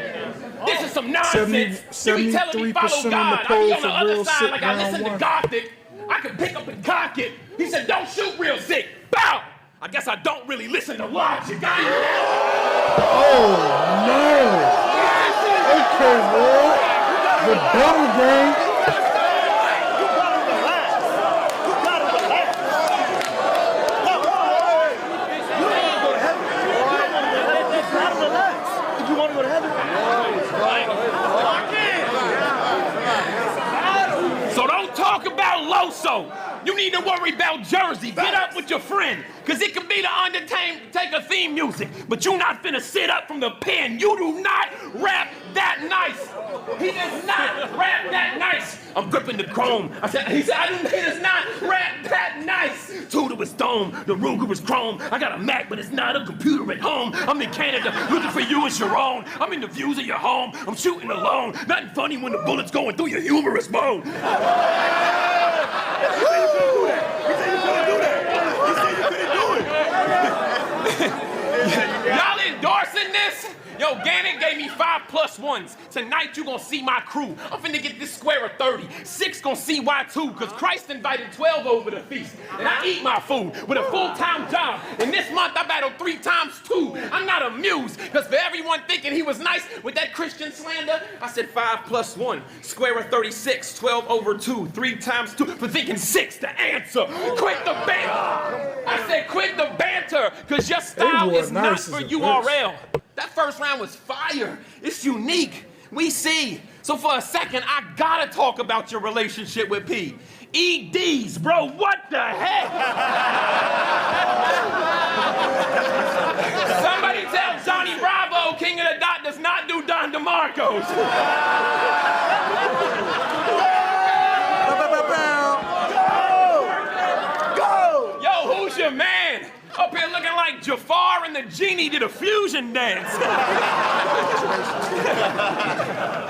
This is some nonsense. You be telling me follow God. I be on the other side like I listen to Gothic. I can pick up and cock it. He said don't shoot real sick. Bow! I guess I don't really listen to Logic. Oh no! Okay, boy. The battle game. So don't talk about Loso. You need to worry about Jersey. Get up with your friend, cause it could be the Undertaker theme music, but you not finna sit up from the pen. You do not rap that nice. He does not rap that nice. I'm gripping the chrome. He does not rap that nice. Two to his dome, the Ruger is chrome. I got a Mac, but it's not a computer at home. I'm in Canada, looking for you and Sharon. I'm in the views of your home. I'm shooting alone. Nothing funny when the bullet's going through your humerus bone. He said you couldn't do that. Y'all endorsing this? Yo, Gannon gave me 5+1s. Tonight you gonna see my crew. I'm finna get this square of 30. 6 gonna see why 2, cause Christ invited 12 over the feast. And I eat my food with a full-time job. And this month I battled 3 times 2. I'm not amused, cause for everyone thinking he was nice with that Christian slander, I said 5+1, square of 36, 12 over 2, 3 times 2, for thinking 6 the answer. Quit the banter. I said quit the banter, cause your style is not for URL. That first round was fire. It's unique. We see. So for a second, I gotta talk about your relationship with P. EDs, bro, what the heck? Somebody tell Johnny Bravo King of the Dot does not do Don DeMarco's. Go! Yo, who's your man? Up here looking like Jafar and the genie did a fusion dance.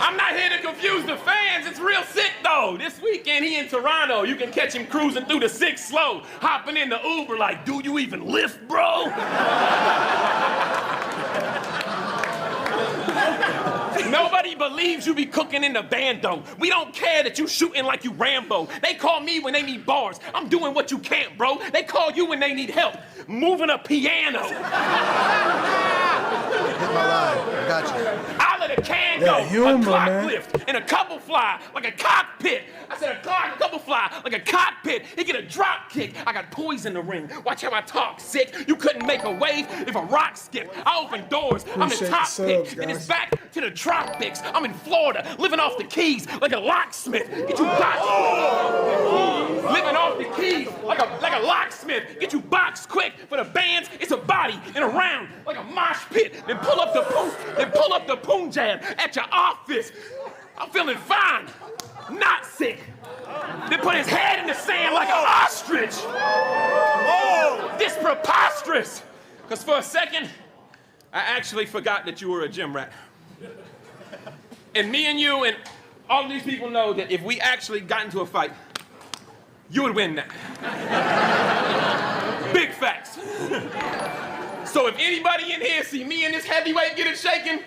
I'm not here to confuse the fans. It's real sick, though. This weekend, he in Toronto. You can catch him cruising through the 6 slow, hopping in the Uber like, do you even lift, bro? Nobody believes you be cooking in the bando. We don't care that you shooting like you Rambo. They call me when they need bars. I'm doing what you can't, bro. They call you when they need help. Moving a piano. Hit my line. I got you. Out of the can go. A clock lift and a couple fly like a cockpit. I said a couple fly like a cockpit. He get a drop kick. I got poise in the ring. Watch how I talk, sick. You couldn't make a wave if a rock skipped. I open doors. I'm in top pick. And it's back to the tropics. I'm in Florida, living off the keys like a locksmith. Get you boxed quick. Living off the keys like a locksmith. Get you boxed quick. For the bands, it's a body in a round like a mosh pit. Then pull up the Punjab at your office. I'm feeling fine, not sick. Then put his head in the sand like an ostrich. Oh, this preposterous. Cause for a second, I actually forgot that you were a gym rat. And me and you and all of these people know that if we actually got into a fight, you would win that. Big facts. So if anybody in here see me and this heavyweight get it shaking,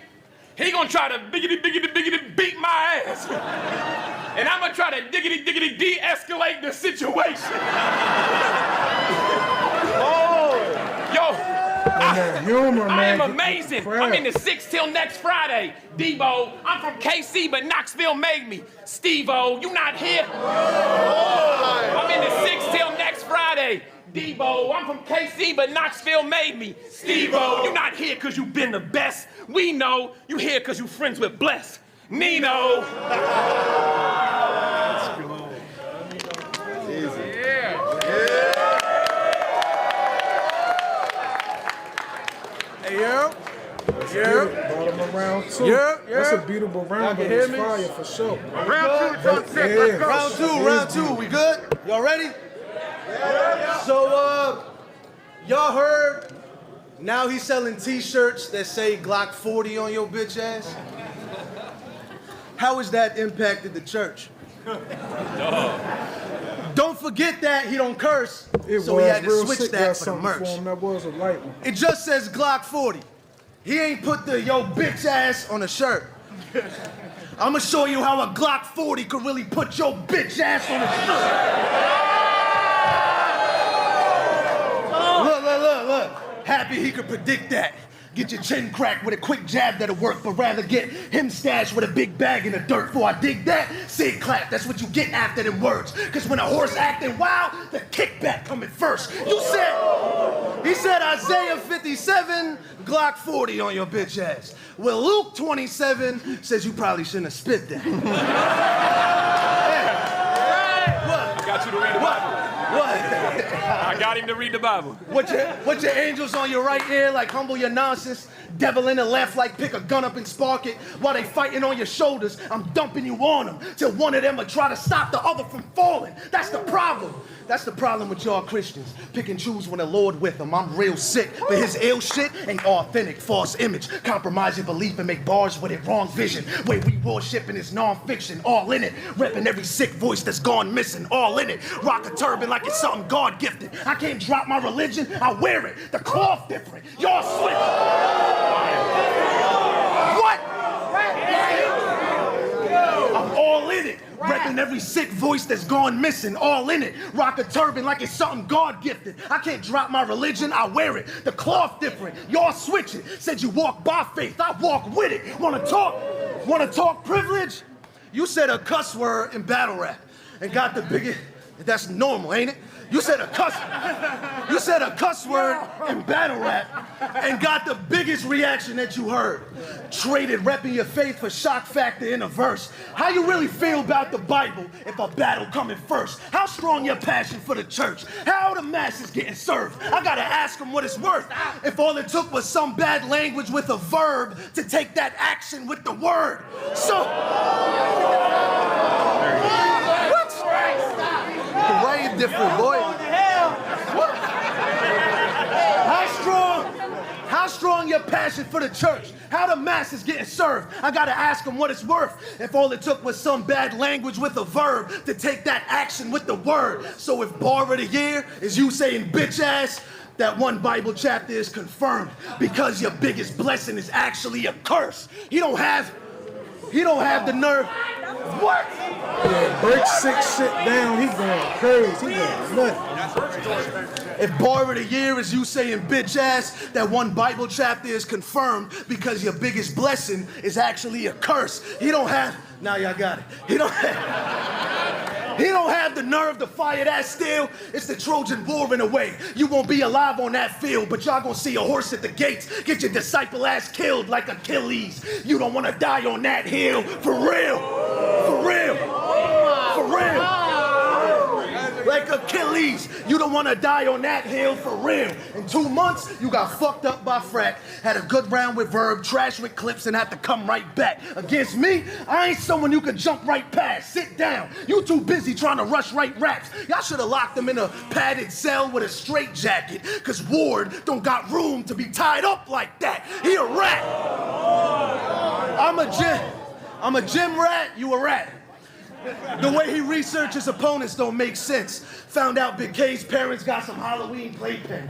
he gonna try to biggity beat my ass. And I'm gonna try to diggity de-escalate the situation. humor, I man. am amazing. I'm in the 6 till next Friday. Debo, I'm from KC, but Knoxville made me. Steve-O, you not here? I'm in the 6 till next Friday. Debo, I'm from KC, but Knoxville made me. Steve-O, you not here because you been the best. We know you here because you friends with Bless. Nino. Hey, yeah. Bottom of round 2. That's a beatable round, but it's fire for sure. Round 2, let's go. Round two. We good? Y'all ready? Yeah. So, y'all heard, now he's selling t-shirts that say Glock 40 on your bitch ass. How has that impacted the church? Don't forget that he don't curse, so he had to switch that for the merch. That was a light one. It just says Glock 40. He ain't put the yo bitch ass on the shirt. I'm gonna show you how a Glock 40 could really put your bitch ass on the shirt. Look. Happy he could predict that. Get your chin cracked with a quick jab that'll work, but rather get him stashed with a big bag in the dirt. Before I dig that, say clap, that's what you get after them words. Cause when a horse acting wild, the kickback coming first. He said Isaiah 57, Glock 40 on your bitch ass. Well, Luke 27 says you probably shouldn't have spit that. What? Got you to read the Bible. What? I got him to read the Bible. What your angels on your right ear like humble your nonsense? Devil in the left like pick a gun up and spark it. While they fighting on your shoulders, I'm dumping you on them. Till one of them will try to stop the other from falling. That's the problem. That's the problem with y'all Christians. Pick and choose when the Lord with them. I'm real sick, but his ill shit ain't authentic. False image. Compromise your belief and make bars with it. Wrong vision. Way we worshiping is non-fiction. All in it. Repping every sick voice that's gone missing. All in it. Rock a turban like it's something God gifted. I can't drop my religion. I wear it. The cloth different. Y'all switch. What? I'm all in it. Repping every sick voice that's gone missing, all in it. Rock a turban like it's something God gifted. I can't drop my religion, I wear it. The cloth different, y'all switch it. Said you walk by faith, I walk with it. Wanna talk privilege? You said a cuss word in battle rap and got the biggest, that's normal, ain't it? You said a cuss word in battle rap and got the biggest reaction that you heard. Traded repping your faith for shock factor in a verse. How you really feel about the Bible if a battle coming first? How strong your passion for the church? How the masses getting served? I gotta ask them what it's worth. If all it took was some bad language with a verb to take that action with the word. So, what? Why you different, boy? How strong your passion for the church? How the masses getting served? I gotta ask them what it's worth. If all it took was some bad language with a verb to take that action with the word. So if bar of the year is you saying bitch ass, that one Bible chapter is confirmed because your biggest blessing is actually a curse. He don't have the nerve. What? Yeah, break 6 shit down, he going crazy. He going nuts. If bar of the year is you saying bitch ass, that one Bible chapter is confirmed because your biggest blessing is actually a curse. He don't have, now y'all got it. He don't have the nerve to fire that steel. It's the Trojan War in a way. You won't be alive on that field, but y'all gonna see a horse at the gates. Get your disciple ass killed like Achilles. You don't wanna die on that hill. For real. For real. For real. Like Achilles, you don't want to die on that hill for real. In 2 months, you got fucked up by frack, had a good round with verb, trash with clips, and had to come right back. Against me, I ain't someone you can jump right past. Sit down. You too busy trying to rush right raps. Y'all should have locked him in a padded cell with a straight jacket, cause Ward don't got room to be tied up like that. He a rat. I'm a gym rat, you a rat. The way he researches opponents don't make sense. Found out Big K's parents got some Halloween playpen.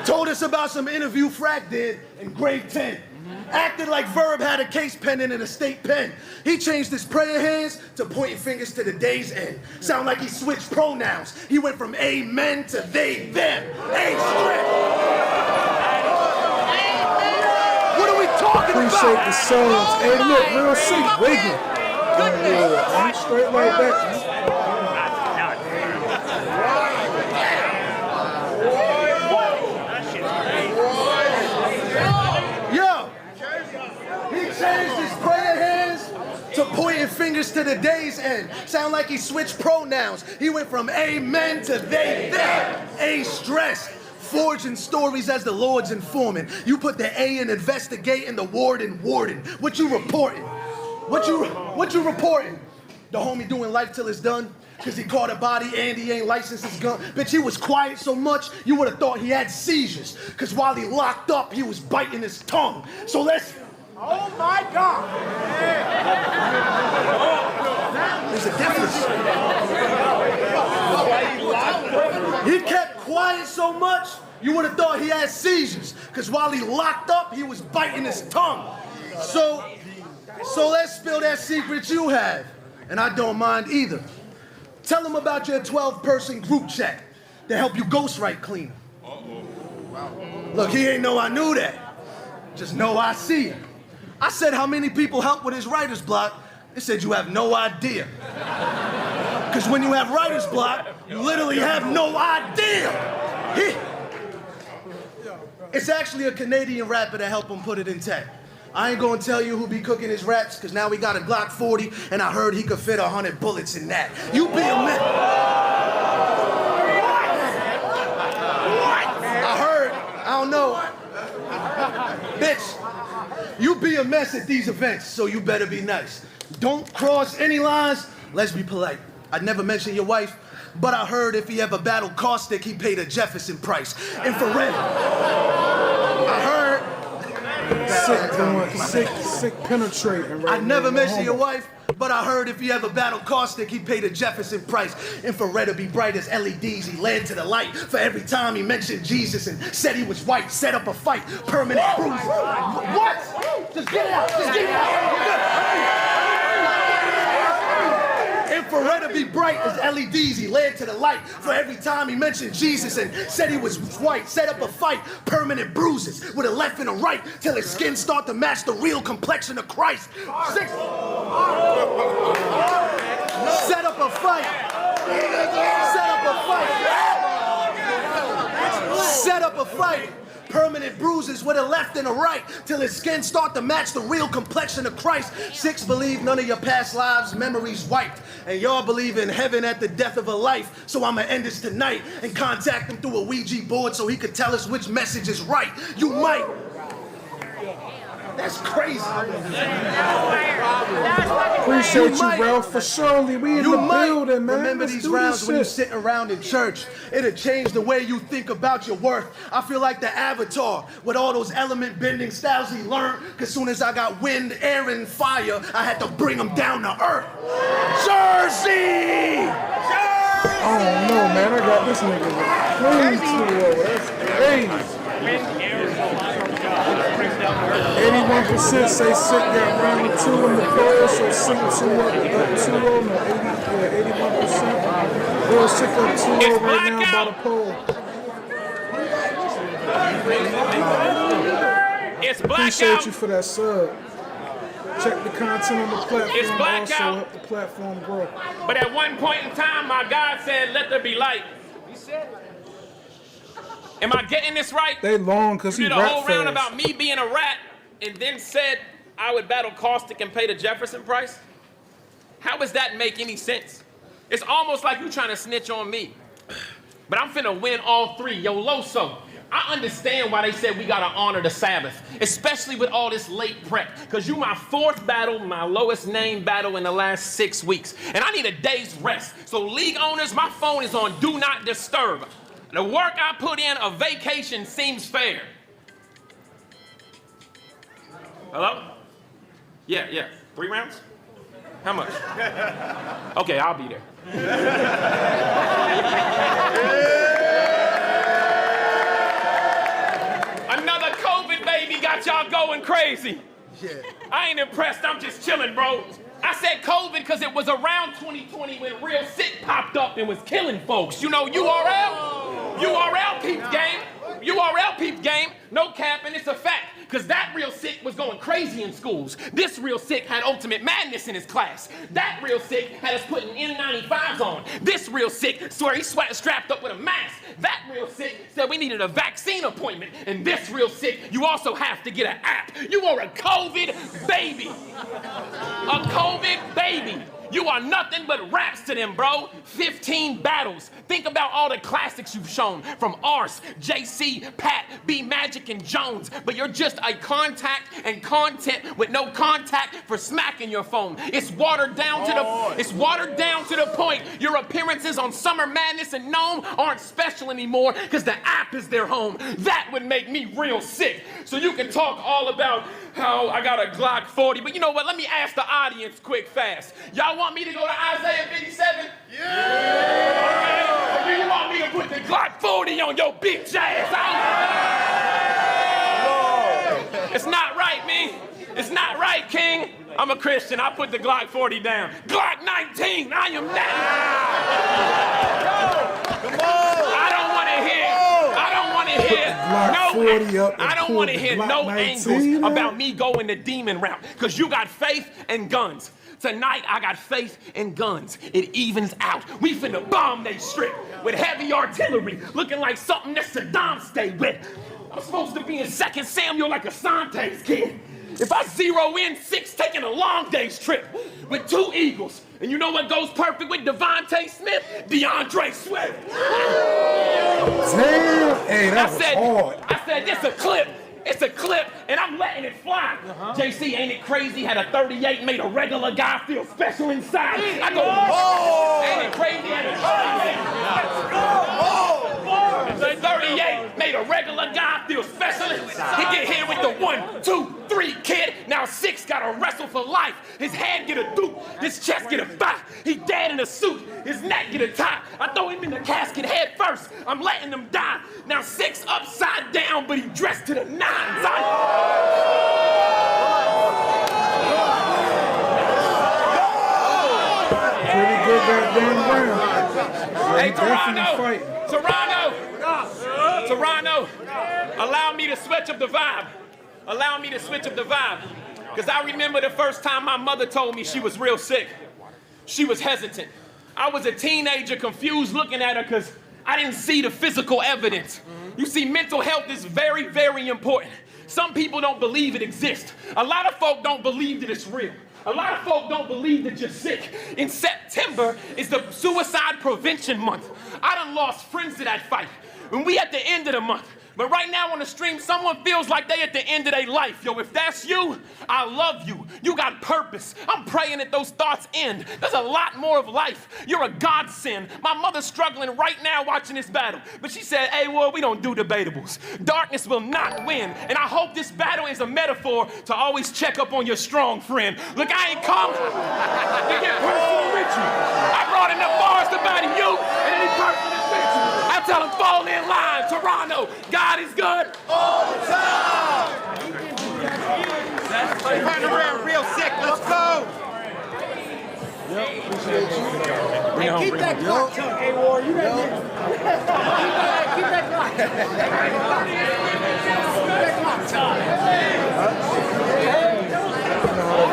Told us about some interview Frack did in grade 10. Acted like Verb had a case pending in a state pen. He changed his prayer hands to pointing fingers to the day's end. Sound like he switched pronouns. He went from amen to they, them. Hey, strip. Appreciate the songs. Hey, look, real sick, wigging. I'm straight like that. Yo, he changed his prayer hands to pointing fingers to the day's end. Sound like he switched pronouns. He went from amen to they, them. A stress. Forging stories as the Lord's informant. You put the A in investigate and the ward in warden. What you reporting? What you reporting? The homie doing life till it's done? Cause he caught a body and he ain't licensed his gun. Bitch, he was quiet so much, you would've thought he had seizures. Cause while he locked up, he was biting his tongue. So let's... Oh my God! There's a difference. He kept quiet so much, you would have thought he had seizures. Because while he locked up, he was biting his tongue. So let's spill that secret you have. And I don't mind either. Tell him about your 12-person group chat to help you ghostwrite cleaner. Look, he ain't know I knew that. Just know I see it. I said how many people help with his writer's block. They said you have no idea. Because when you have writer's block, you literally have no idea. It's actually a Canadian rapper that helped him put it intact. I ain't gonna tell you who be cooking his raps, because now we got a Glock 40, and I heard he could fit 100 bullets in that. You be a man. I heard, I don't know. Bitch, you be a mess at these events, so you better be nice. Don't cross any lines, let's be polite. I'd never mention your wife, but I heard if he ever battled Caustic, he paid a Jefferson price. Infrared. I heard. Sick penetrating. Right I'd never mention your wife, but I heard if he ever battled Caustic, he paid a Jefferson price. Infrared would be bright as LEDs. He led to the light for every time he mentioned Jesus and said he was white. Set up a fight, permanent bruise. What? Just get it out. Just get it out. Infrared would be bright as LEDs. He led to the light for every time he mentioned Jesus and said he was white. Set up a fight, permanent bruises with a left and a right till his skin start to match the real complexion of Christ. Set up a fight. Set up a fight. Set up a fight. Permanent bruises with a left and a right till his skin start to match the real complexion of Christ. 6 believe none of your past lives memories wiped, and y'all believe in heaven at the death of a life. So I'ma end this tonight and contact him through a Ouija board so he could tell us which message is right. You might. That's crazy. Appreciate you, Ralph, for surely. We in the building, man. Remember these rounds when you sit around in church. It'll change the way you think about your worth. I feel like the Avatar with all those element bending styles he learned. Cause soon as I got wind, air, and fire, I had to bring them down to earth. Jersey! I don't know, man. I got this nigga with crazy. That's crazy. 81% say sick got round 2 in the poll, so sick 2 up 2-0, no 81%. Real sick up 2-0 right now by the poll. It's Blackout. Appreciate you for that sub. Check the content on the platform. It's Blackout. Also help the platform grow. But at one point in time, my God said, let there be light. He said it. Am I getting this right? They long because he did a rap whole round fast. about me being a rat and then said I would battle Caustic and pay the Jefferson price? How does that make any sense? It's almost like you trying to snitch on me. But I'm finna win all 3, yo Loso. I understand why they said we gotta honor the Sabbath, especially with all this late prep, because you my 4th battle, my lowest name battle in the last 6 weeks. And I need a day's rest. So league owners, my phone is on Do Not Disturb. The work I put in, a vacation seems fair. Hello? Yeah. 3 rounds? How much? Okay, I'll be there. Another COVID baby got y'all going crazy. Yeah. I ain't impressed, I'm just chilling, bro. I said COVID because it was around 2020 when real sick popped up and was killing folks. You know, URL peeps game. URL peep game, no capping, it's a fact. Cause that real sick was going crazy in schools. This real sick had ultimate madness in his class. That real sick had us putting N95s on. This real sick swear he strapped up with a mask. That real sick said we needed a vaccine appointment. And this real sick, you also have to get an app. You are a COVID baby. A COVID baby. You are nothing but raps to them, bro. 15 battles. Think about all the classics you've shown from Arse, JC, Pat, B Magic, and Jones. But you're just a contact and content with no contact for smacking your phone. It's watered down to the point your appearances on Summer Madness and Gnome aren't special anymore because the app is their home. That would make me real sick. So you can talk all about how I got a Glock 40, but you know what? Let me ask the audience quick, fast. Y'all want me to go to Isaiah 57? Yeah! Or do you want me to put the Glock 40 on your bitch ass? It's not right, me. It's not right, King. I'm a Christian. I put the Glock 40 down. Glock 19, I am that. Come on! I don't want to hear. I don't want to hear no angles about me going the demon route, because you got faith and guns. Tonight, I got faith and guns. It evens out. We finna bomb they strip with heavy artillery, looking like something that Saddam stay with. I'm supposed to be in 2 Samuel like Asante's kid. If I zero in 6 taking a long day's trip with 2 eagles, and you know what goes perfect with Devontae Smith? DeAndre Swift. Damn, hey, that was hard. I said, it's a clip, and I'm letting it fly. JC, ain't it crazy? Had a 38, made a regular guy feel special inside. I go, ain't it crazy? Had a 38, made a regular guy feel special. He get here with the 1, 2, 3 kid. Now 6 gotta wrestle for life. His hand get a doop, his chest get a 5. He dead in a suit, his neck get a tie. I throw him in the casket head first. I'm letting him die. Now 6 upside down, but he dressed to the 9s. Pretty good that damn round. Hey, Toronto, allow me to switch up the vibe. Because I remember the first time my mother told me she was real sick. She was hesitant. I was a teenager confused looking at her because I didn't see the physical evidence. You see, mental health is very, very important. Some people don't believe it exists. A lot of folk don't believe that it's real. A lot of folk don't believe that you're sick. In September is the suicide prevention month. I done lost friends to that fight. And we at the end of the month. But right now on the stream, someone feels like they at the end of their life. Yo, if that's you, I love you. You got purpose. I'm praying that those thoughts end. There's a lot more of life. You're a godsend. My mother's struggling right now watching this battle. But she said, hey, well, we don't do debatables. Darkness will not win. And I hope this battle is a metaphor to always check up on your strong friend. Look, I ain't come to get personal with you. I brought enough bars to battle you and any person that's with you. I tell them, fall in line, Toronto. God is good all the time. That's running around real sick. Let's go. Yep, appreciate you. Hey, keep that clock, hey, War, you got it. Keep that clock.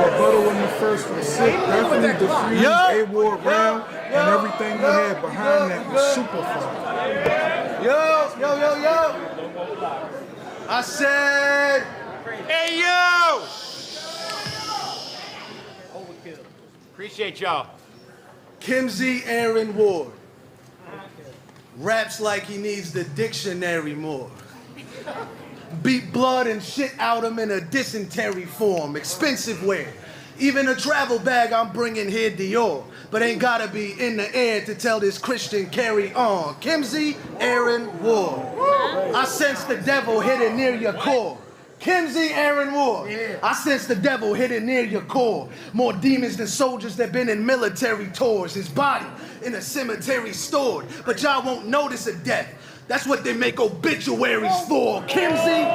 Rebuttal when the first was sick. Definitely defused A-War round, and everything we had behind that was super fun. Yo. I said, hey, yo. Appreciate y'all. Kimsey Aaron Ward raps like he needs the dictionary more. Beat blood and shit out him in a dysentery form. Expensive wear. Even a travel bag I'm bringing here Dior. But ain't gotta be in the air to tell this Christian carry on. Kimsey Aaron Ward. I sense the devil hidden near your core. Kimsey Aaron Ward. I sense the devil hidden near your core. More demons than soldiers that been in military tours. His body in a cemetery stored. But y'all won't notice a death. That's what they make obituaries for. Kimsey.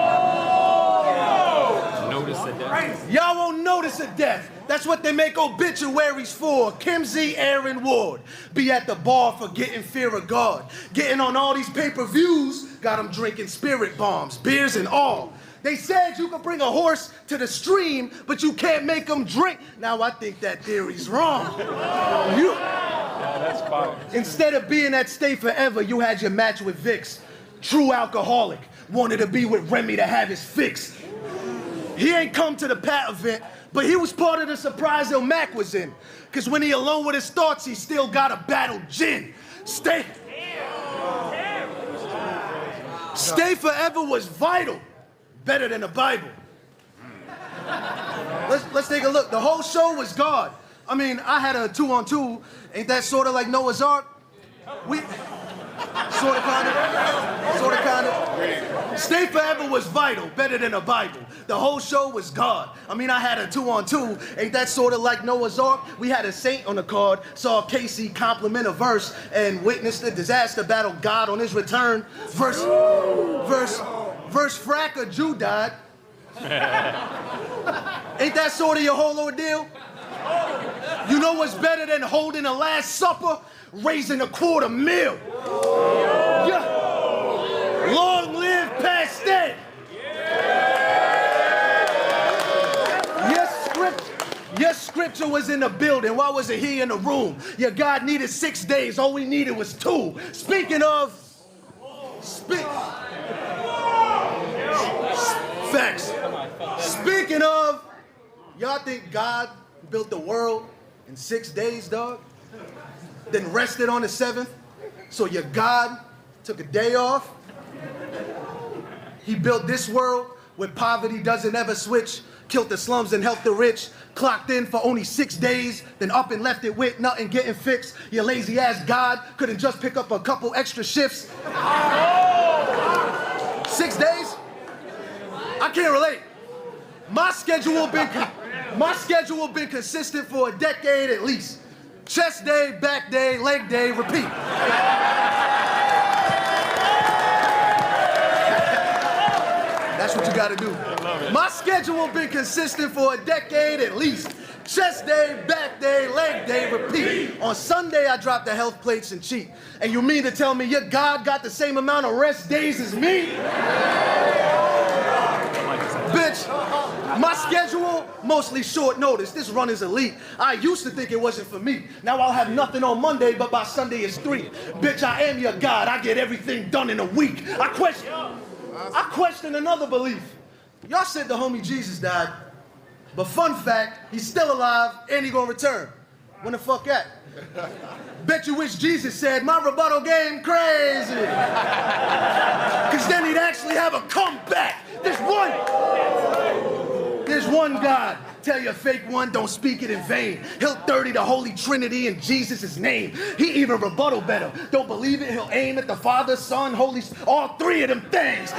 Notice a death. Y'all won't notice a death. That's what they make obituaries for. Kimsey Aaron Ward. Be at the bar for getting fear of God. Getting on all these pay-per-views, got them drinking spirit bombs, beers and all. They said you could bring a horse to the stream, but you can't make them drink. Now I think that theory's wrong. That's fine. Instead of being at Stay Forever, you had your match with Vicks. True alcoholic. Wanted to be with Remy to have his fix. He ain't come to the Pat event, but he was part of the surprise Il Mac was in. Cause when he alone with his thoughts, he still gotta battle Jin. Stay Forever was vital. Better than the Bible. Let's take a look. The whole show was God. I mean, I had a 2-on-2. Ain't that sort of like Noah's Ark? Sort of, kind of. Stay Forever was vital, better than the Bible. The whole show was God. I mean, I had a 2-on-2. Ain't that sort of like Noah's Ark? We had a saint on the card, saw Casey compliment a verse, and witnessed the disaster battle God on his return. Verse frack, a Jew died. Ain't that sort of your whole ordeal? You know what's better than holding a Last Supper? Raising $250,000. Yeah. Long live Pastel. Yes, scripture was in the building. Why wasn't he in the room? Your God needed 6 days. All we needed was 2. Speaking of... Facts. Speaking of... Y'all think God built the world in 6 days, dog? Then rested on the 7th? So your God took a day off? He built this world where poverty doesn't ever switch, killed the slums and helped the rich, clocked in for only 6 days, then up and left it with nothing getting fixed. Your lazy ass God couldn't just pick up a couple extra shifts. 6 days? I can't relate. My schedule been consistent for a decade at least. Chest day, back day, leg day, repeat. That's what you gotta do. My schedule been consistent for a decade at least. Chest day, back day, leg day, repeat. On Sunday, I drop the health plates and cheat. And you mean to tell me your God got the same amount of rest days as me? Bitch, my schedule, mostly short notice. This run is elite. I used to think it wasn't for me. Now I'll have nothing on Monday, but by Sunday it's 3. Bitch, I am your God. I get everything done in a week. I question another belief. Y'all said the homie Jesus died, but fun fact, he's still alive and he gonna return. When the fuck at? Bet you wish Jesus said, my rebuttal game crazy. Cause then he'd actually have a comeback. There's one God. Tell your fake one, don't speak it in vain. He'll 30 the Holy Trinity in Jesus' name. He even rebuttal better. Don't believe it, he'll aim at the Father, Son, Holy Spirit, all 3 of them things.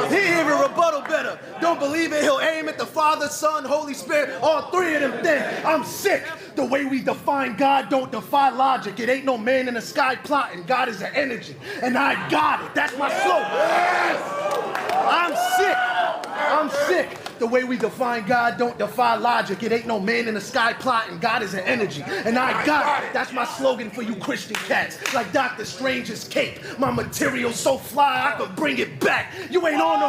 He even rebuttal better. Don't believe it, he'll aim at the Father, Son, Holy Spirit, all 3 of them things. I'm sick. The way we define God don't defy logic. It ain't no man in the sky plotting. God is an energy, and I got it. That's my slogan. I'm sick. The way we define God don't defy logic. It ain't no man in the sky plotting. God is an energy, and I got it. That's my slogan for you Christian cats. Like Dr. Strange's cape. My material's so fly I could bring it back. You ain't on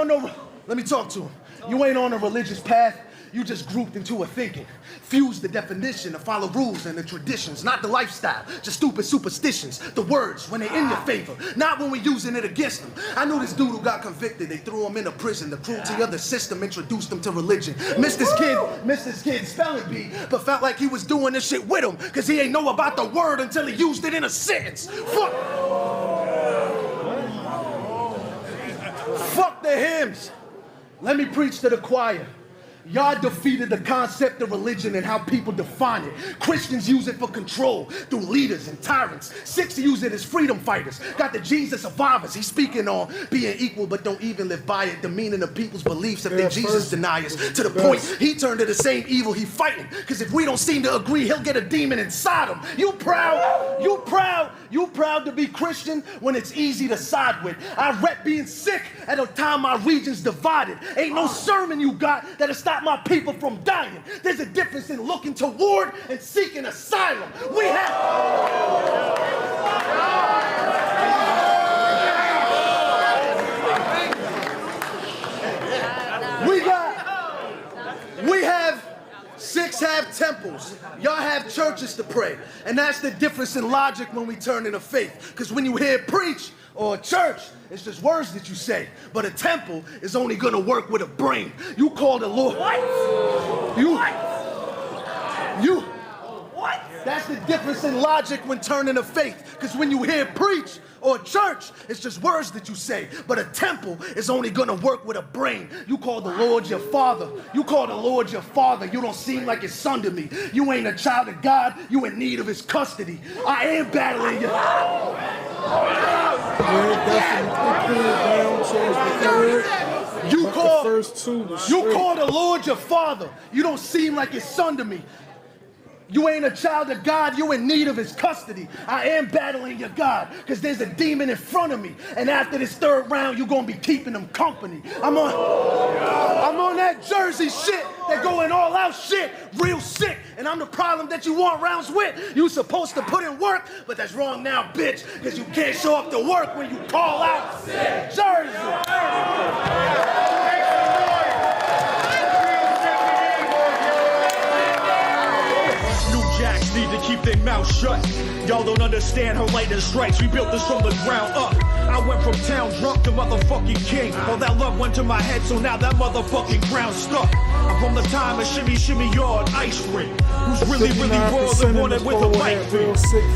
no. Let me talk to him. You ain't on a religious path. You just grouped into a thinking. Fuse the definition to follow rules and the traditions, not the lifestyle, just stupid superstitions. The words, when they're in your favor, not when we're using it against them. I knew this dude who got convicted. They threw him into prison. The cruelty of the system introduced him to religion. Missed this kid spelling bee, but felt like he was doing this shit with him, because he ain't know about the word until he used it in a sentence. Fuck the hymns. Let me preach to the choir. Y'all defeated the concept of religion and how people define it. Christians use it for control through leaders and tyrants. Sikhs use it as freedom fighters. Got the Jesus survivors. He's speaking on being equal but don't even live by it, demeaning the people's beliefs if they're Jesus deniers. To the point, he turned to the same evil he fighting. Because if we don't seem to agree, he'll get a demon inside him. You proud to be Christian when it's easy to side with. I rep being sick at a time my region's divided. Ain't no sermon you got that'll stop my people from dying. There's a difference in looking toward and seeking asylum. We have Sikhs have temples. Y'all have churches to pray. And that's the difference in logic when we turn into faith. Because when you hear preach or a church, it's just words that you say. But a temple is only gonna work with a brain. You call the Lord. What? What? That's the difference in logic when turning to faith. Because when you hear preach or church, it's just words that you say. But a temple is only gonna work with a brain. You call the Lord your father. You call the Lord your father. You don't seem like your son to me. You ain't a child of God. You in need of his custody. I am battling you. You call the Lord your father. You don't seem like his son to me. You ain't a child of God, you in need of his custody. I am battling your God, because there's a demon in front of me. And after this third round, you're gonna be keeping him company. I'm on that Jersey shit, that going all out shit, real sick. And I'm the problem that you want rounds with. You supposed to put in work, but that's wrong now, bitch, because you can't show up to work when you call out Jersey. Jacks need to keep their mouth shut. Y'all don't understand her lightning strikes. We built this from the ground up. I went from town drunk to motherfucking king. All that love went to my head, so now that motherfucking ground stuck. I'm from the time of shimmy shimmy yard ice rink. Who's really raw and wanted with a light beam.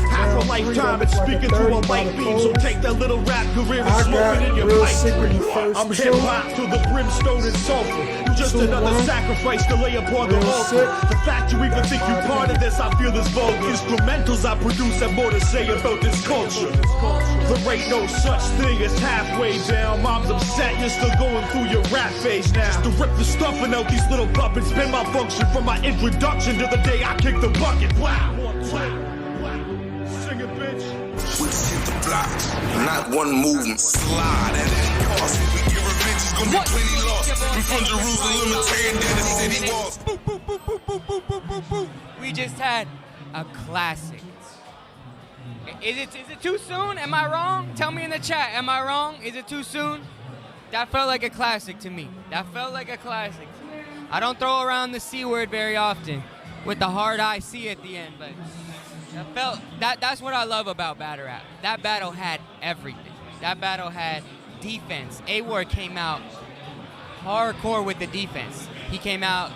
Half a lifetime and speaking through a light beam. So take that little rap career and smoke it in your pipe dream. I'm hip hop to the brimstone and sulfur. You just another sacrifice to lay upon the altar. The fact you even think you part of this, I feel this vulgar. Instrumentals I produce have more to say about this culture. There ain't no such thing as halfway down. Mom's upset, you're still going through your rap phase now. Just to rip the stuffing out these little puppets been my function from my introduction to the day I kicked the bucket. Wow. Sing it, bitch. We just hit the block, not one movement. Slide at any cost. If we get revenge, it's gonna be plenty lost. We from Jerusalem and tearing down the city walls. We just had a classic. Is it too soon? Am I wrong? Tell me in the chat. Am I wrong? Is it too soon? That felt like a classic to me. That felt like a classic. I don't throw around the C word very often with the hard IC at the end, but that's what I love about battle rap. That battle had everything. That battle had defense. A-Ward came out hardcore with the defense. He came out,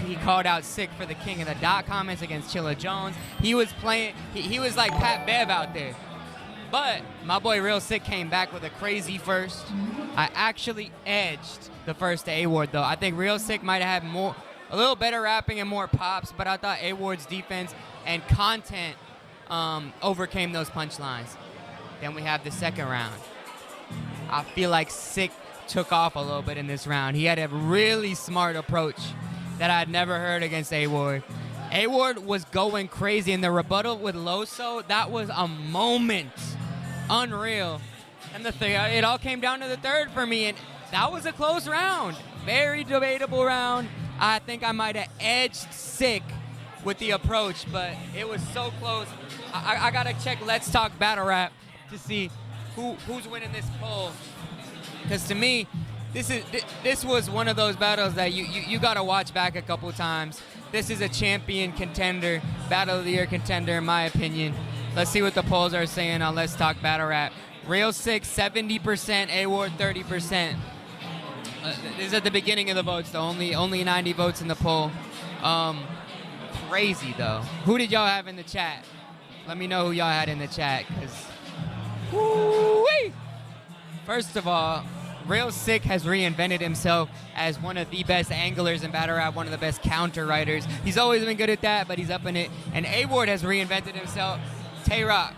he called out sick for the king of the dot comments against Chilla Jones. He was playing, he was like Pat Bev out there. But my boy Real Sick came back with a crazy first. I actually edged the first to A-Ward though. I think Real Sick might have had a little better rapping and more pops, but I thought A-Ward's defense and content overcame those punchlines. Then we have the second round. I feel like Sick took off a little bit in this round. He had a really smart approach that I'd never heard against A-Ward. A-Ward was going crazy, and the rebuttal with Loso, that was a moment. Unreal. And it all came down to the third for me, and that was a close round. Very debatable round. I think I might have edged Sick with the approach, but it was so close. I gotta check Let's Talk Battle Rap to see who's winning this poll. Because to me, this was one of those battles that you gotta watch back a couple times. This is a champion contender, Battle of the Year contender in my opinion. Let's see what the polls are saying on Let's Talk Battle Rap. Real Sick 70%, A-Ward 30%. This is at the beginning of the votes though, only 90 votes in the poll. Crazy though. Who did y'all have in the chat? Let me know who y'all had in the chat, because woo-wee! First of all, Real Sick has reinvented himself as one of the best anglers in battle rap, one of the best counter writers. He's always been good at that, but he's up in it. And A-Ward has reinvented himself. Tay-Rock,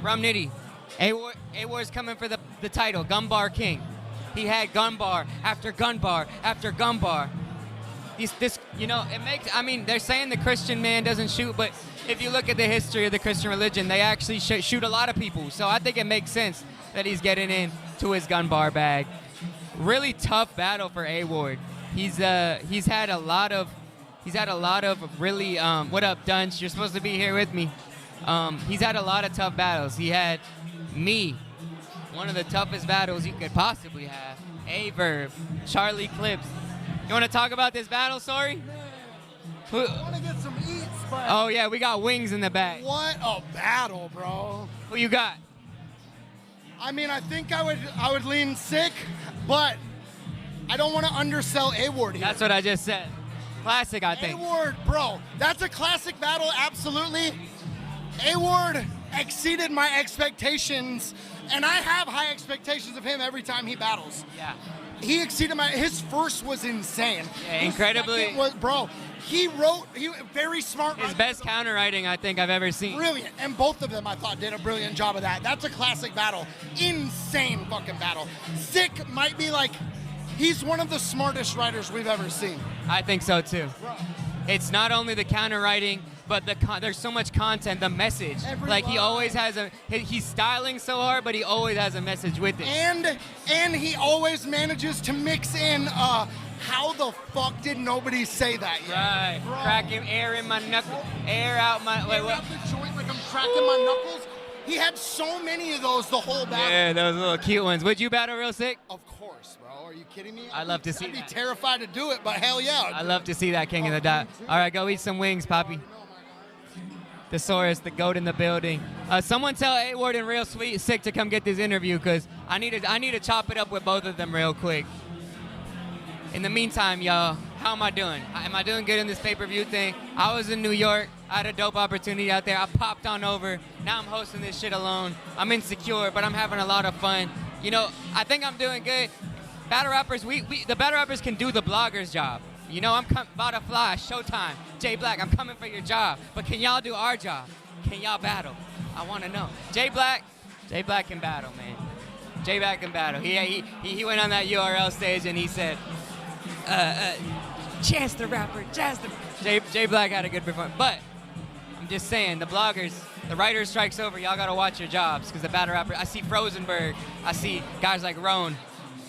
Rum Nitty. A-Ward's coming for the title, Gun Bar King. He had gun bar after gun bar after gun bar. They're saying the Christian man doesn't shoot, but if you look at the history of the Christian religion, they actually shoot a lot of people. So I think it makes sense that he's getting into his gun bar bag. Really tough battle for A-Ward. He's had a lot of really what up, Dunch? You're supposed to be here with me. He's had a lot of tough battles. He had me, one of the toughest battles you could possibly have. Averb, Charlie Clips. You want to talk about this battle, Sorry? I want to get some eats, but... Oh, yeah, we got wings in the bag. What a battle, bro. Who you got? I mean, I think I would lean Sick, but I don't want to undersell A-Ward here. That's what I just said. Classic, I think. A-Ward, bro, that's a classic battle, absolutely. A-Ward exceeded my expectations, and I have high expectations of him every time he battles. Yeah. He exceeded his first was insane. Yeah, incredibly. He very smart. His best counter writing I think I've ever seen. Brilliant, and both of them I thought did a brilliant job of that. That's a classic battle. Insane fucking battle. Sick might be he's one of the smartest writers we've ever seen. I think so too. Bro. It's not only the counter writing, but there's so much content, the message. He always has he's styling so hard, but he always has a message with it. And he always manages to mix in how the fuck did nobody say that yet? Right. Bro. Cracking air in my knuckle, air out my out the joint like I'm cracking my knuckles. He had so many of those the whole battle. Yeah, those little cute ones. Would you battle Real Sick? Of course, bro. Are you kidding me? I'd love to see that. I'd be terrified to do it, but hell yeah. I'd love to see that, King of the Dot. All right, go eat some wings, Poppy. Thesaurus, the goat in the building. Someone tell A-Ward and Real Sick to come get this interview, because I need to chop it up with both of them real quick. In the meantime, y'all, how am I doing? Am I doing good in this pay-per-view thing? I was in New York. I had a dope opportunity out there. I popped on over. Now I'm hosting this shit alone. I'm insecure, but I'm having a lot of fun. I think I'm doing good. Battle rappers, the battle rappers can do the blogger's job. I'm about to fly, showtime. Jay Black, I'm coming for your job. But can y'all do our job? Can y'all battle? I want to know. Jay Black can battle, man. Jay Black can battle. He went on that URL stage and he said, Chance the Rapper, Jay Black had a good performance. But I'm just saying, the bloggers, the writer's strike's over. Y'all got to watch your jobs, because the battle rapper, I see Frozenberg, I see guys like Roan.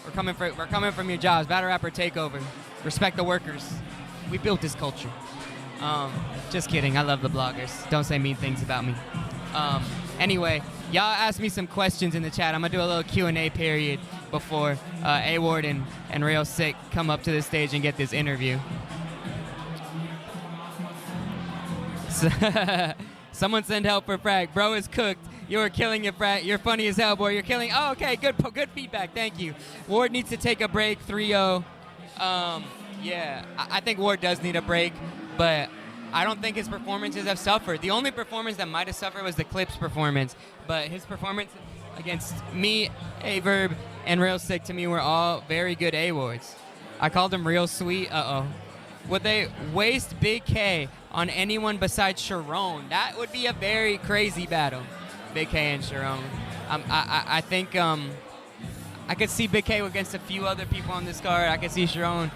We're coming from your jobs. Battle rapper takeover. Respect the workers. We built this culture. Just kidding. I love the bloggers. Don't say mean things about me. Anyway, y'all ask me some questions in the chat. I'm going to do a little Q&A period before A-Ward and Real Sick come up to the stage and get this interview. Someone send help for Frag. Bro is cooked. You are killing it, Frag. You're funny as hell, boy. You're killing. Oh, okay. Good feedback. Thank you. Ward needs to take a break. 3-0. Yeah, I think Ward does need a break, but I don't think his performances have suffered. The only performance that might have suffered was the Clips performance, but his performance against me, Averb, and Real Sick to me were all very good A-Wards. I called him real sweet. Would they waste Big K on anyone besides Sharon? That would be a very crazy battle, Big K and Sharon. I think I could see Big K against a few other people on this card. I could see Sharon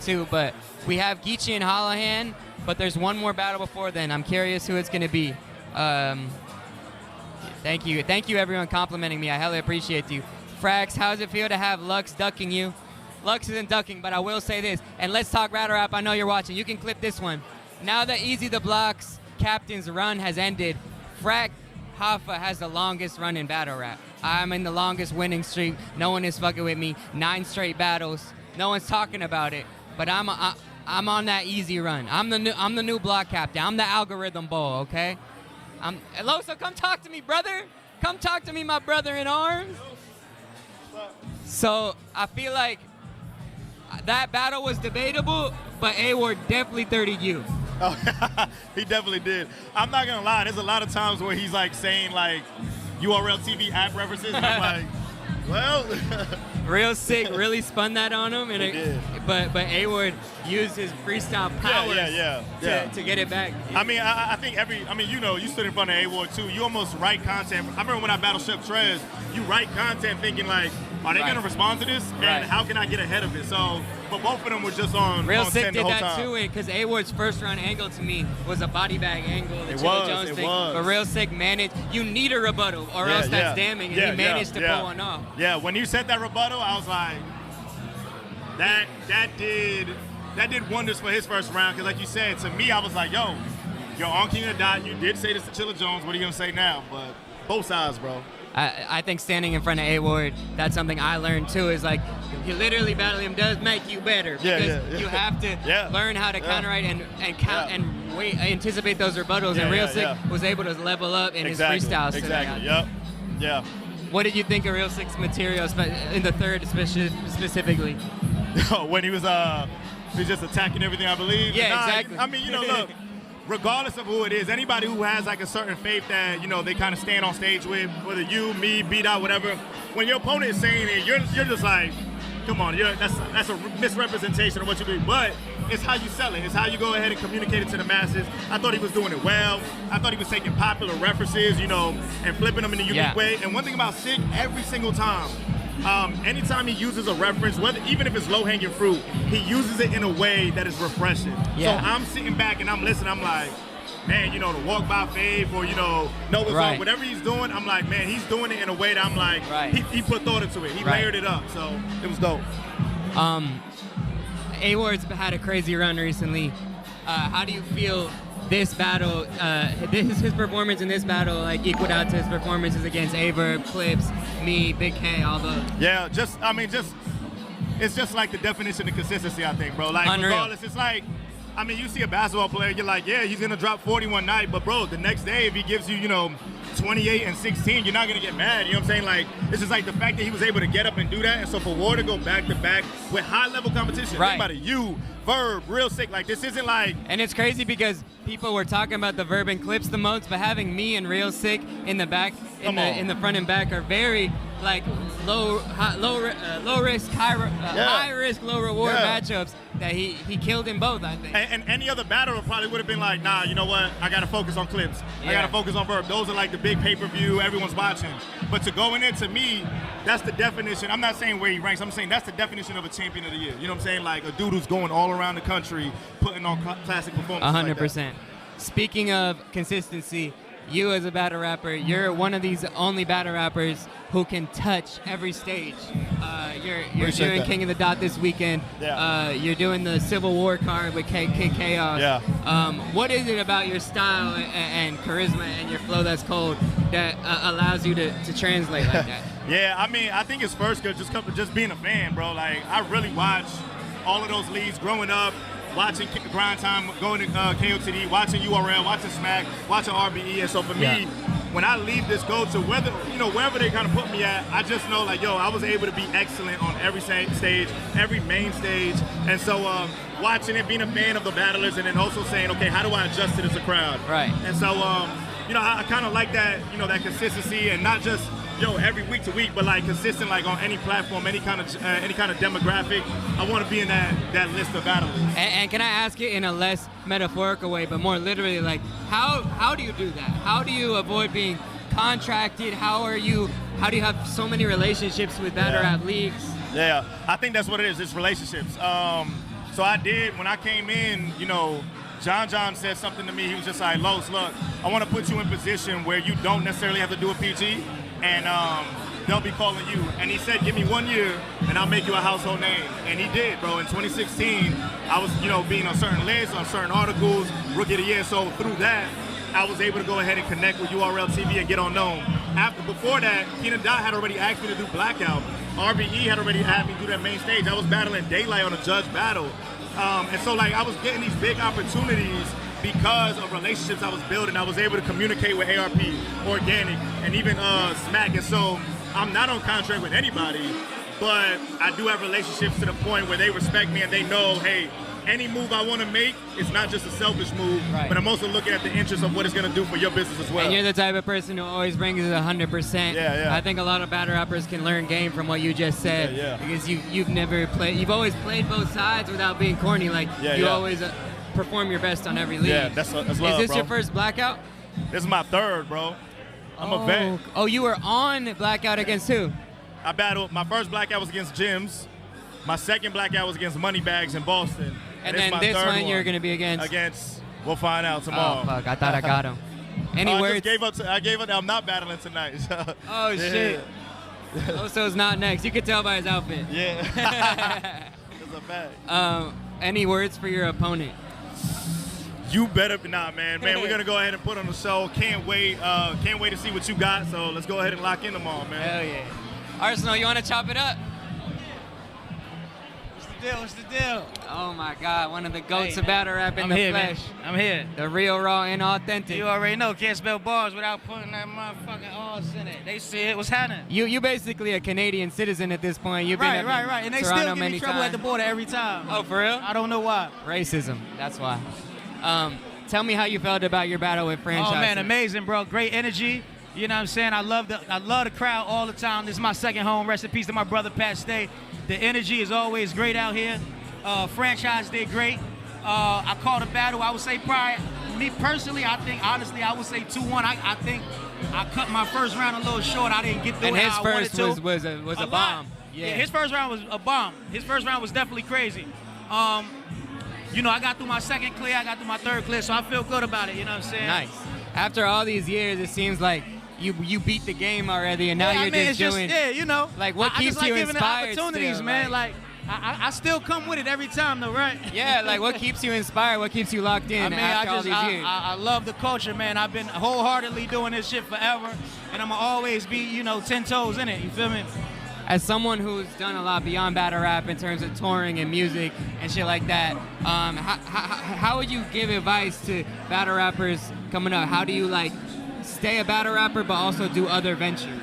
too, but we have Geechee and Holohan, but there's one more battle before then. I'm curious who it's going to be. Thank you everyone complimenting me. I hella appreciate you. Frax, how does it feel to have Lux ducking you? Lux isn't ducking, but I will say this, and let's talk Rattle Rap. I know you're watching. You can clip this one. Now that Easy the Block's captain's run has ended, Frack Hoffa has the longest run in battle rap. I'm in the longest winning streak. No one is fucking with me. 9 straight battles. No one's talking about it, but I'm on that easy run. I'm the new block captain. I'm the algorithm bull, okay? Loso, come talk to me, brother. Come talk to me, my brother in arms. So I feel like that battle was debatable, but A-Ward definitely 30'd you. Oh, he definitely did. I'm not gonna lie. There's a lot of times where he's like saying like URL TV app references, and I'm like, well, Real Sick really spun that on him, and but A-Ward used his freestyle powers to get it back. I mean, I think you stood in front of A-Ward too. You almost write content. I remember when I battled Chef Trez, you write content thinking like, are they going to respond to this? And how can I get ahead of it? So, but both of them were just on Real Sick 10 did the whole that time. too, because A-Ward's first round angle to me was a body bag angle, the Chilla Jones thing. But Real Sick managed, you need a rebuttal or else that's damning, and he managed to pull one off. Yeah, when you said that rebuttal, I was like, that did wonders for his first round, because like you said, to me, I was like, yo, you're on King of the Dot, you did say this to Chilla Jones, what are you going to say now? But both sides, bro. I think standing in front of A-Ward, that's something I learned too, is like, you literally battling him does make you better, because you have to learn how to counter-right and anticipate those rebuttals, and Real Sick was able to level up in his freestyles. Exactly, yeah. What did you think of Real Sick's material in the third specifically? When he was just attacking everything, I believe? Yeah, exactly. I mean, look, regardless of who it is, anybody who has like a certain faith that, they kind of stand on stage with, whether you, me, B-Dot, whatever, when your opponent is saying it, you're just like, come on, that's a misrepresentation of what you do. But it's how you sell it. It's how you go ahead and communicate it to the masses. I thought he was doing it well. I thought he was taking popular references, and flipping them in a unique way. And one thing about Sick, every single time, anytime he uses a reference, even if it's low-hanging fruit, he uses it in a way that is refreshing. So I'm sitting back and I'm listening. I'm like, man, the walk by faith or, know what's up. Whatever he's doing, I'm like, man, he's doing it in a way that I'm like, he put thought into it. He layered it up. So it was dope. A-Ward's had a crazy run recently. How do you feel this battle, his performance in this battle, like, equaled out to his performances against Averb, Clips, me, Big K, all those? Yeah, it's just like the definition of consistency, I think, bro. Like, regardless, it's like, you see a basketball player, you're like, yeah, he's going to drop 40 one night, but, bro, the next day, if he gives you, 28 and 16, you're not going to get mad. You know what I'm saying? Like, it's just like the fact that he was able to get up and do that. And so for Ward to go back-to-back with high-level competition, think about it, you, Verb, Real Sick, like, this isn't like... And it's crazy because people were talking about the Verb and Clips the most, but having me and Real Sick in the back, in the front and back are very, like, low risk, high risk, low reward matchups that he killed in both, I think. And any other battler probably would have been like, nah, you know what? I got to focus on Clips. I got to focus on Verb. Those are like the big pay-per-view, everyone's watching. But to go in there, to me, that's the definition. I'm not saying where he ranks. I'm saying that's the definition of a champion of the year. You know what I'm saying? Like a dude who's going all around the country, putting on classic performances. 100%. Like Speaking of consistency, you as a battle rapper, you're one of these only battle rappers who can touch every stage. You're doing King of the Dot this weekend. You're doing the Civil War card with Chaos. What is it about your style and charisma and your flow that's cold that allows you to translate like that? I think it's first just being a fan, bro. Like, I really watched all of those leads growing up, watching Grind Time, going to KOTD, watching URL, watching Smack, watching RBE. And so for me, when I leave this go-to, wherever they kind of put me at, I just know, like, I was able to be excellent on every stage, every main stage. And so watching it, being a fan of the battlers, and then also saying, okay, how do I adjust it as a crowd? Right. And so, I kind of like that, that consistency, and not just, every week to week, but like consistent, like on any platform, any kind of demographic. I want to be in that list of battlers. And can I ask it in a less metaphorical way, but more literally, like, how do you do that? How do you avoid being contracted? How do you have so many relationships with battle rap leagues? Yeah, I think that's what it is. It's relationships. So I did, when I came in, John said something to me. He was just like, Los, look, I want to put you in position where you don't necessarily have to do a PG, and they'll be calling you. And he said, give me 1 year, and I'll make you a household name. And he did, bro. In 2016, I was, being on certain lists, on certain articles, Rookie of the Year. So through that, I was able to go ahead and connect with URL TV and get on known. Before that, King of the Dot had already asked me to do Blackout. RBE had already had me do that main stage. I was battling Daylight on a judge battle. And so, like, I was getting these big opportunities because of relationships I was building. I was able to communicate with ARP, Organic, and even Smack. And so I'm not on contract with anybody, but I do have relationships to the point where they respect me and they know, hey, any move I want to make, it's not just a selfish move, Right. but I'm also looking at the interest of what it's going to do for your business as well. And you're the type of person who always brings it 100%. Yeah. I think a lot of battle rappers can learn game from what you just said. Yeah. Because you've never played, you've always played both sides without being corny. Like, you always perform your best on every lead. Yeah, that's love, Is this bro. your first Blackout? This is my third, bro. I'm a vet. Oh, you were on Blackout against who? I battled. My first Blackout was against Jims. My second Blackout was against Moneybags in Boston. And this then my this third one you're going to be against? We'll find out tomorrow. Oh, fuck. I thought I got him. Any I words? just gave up. I gave up. I'm not battling tonight. So. Oh, shit. Oso's not next. You could tell by his outfit. Yeah. It's a fact. Any words for your opponent? You better man. We're gonna go ahead and put on the show. Can't wait to see what you got. So let's go ahead and lock in tomorrow, man. Hell yeah. Arsenal, you want to chop it up? What's the deal? Oh my God, one of the goats of battle rap in the flesh. I'm here. The real, raw, and authentic. You already know, can't spell bars without putting that motherfucking R's in it. They see it. What's happening? You basically a Canadian citizen at this point. You've been Right. And they Toronto still give many me trouble times. at the border every time. Oh, for real? I don't know why. Racism. That's why. Tell me how you felt about your battle with Franchise. Oh man, amazing, bro. Great energy. You know what I'm saying? I love the crowd all the time. This is my second home. Rest in peace to my brother Pat Stay. The energy is always great out here. Franchise did great. I called a battle. I would say probably, me personally, I think honestly, I would say 2-1. I think I cut my first round a little short. I didn't get through And it his how I wanted first to. was a bomb. Yeah, his first round was a bomb. His first round was definitely crazy. I got through my second clear, I got through my third clear, so I feel good about it, you know what I'm saying? Nice. After all these years, it seems like you beat the game already, and now you're just doing. Like, what keeps you inspired? I just like giving the opportunities, still, man. Like, I still come with it every time, though, right? Yeah, like what keeps you inspired? What keeps you locked in after all these years? I love the culture, man. I've been wholeheartedly doing this shit forever, and I'm gonna always be, 10 toes in it. You feel me? As someone who's done a lot beyond battle rap in terms of touring and music and shit like that, how would you give advice to battle rappers coming up? How do you stay a battle rapper but also do other ventures?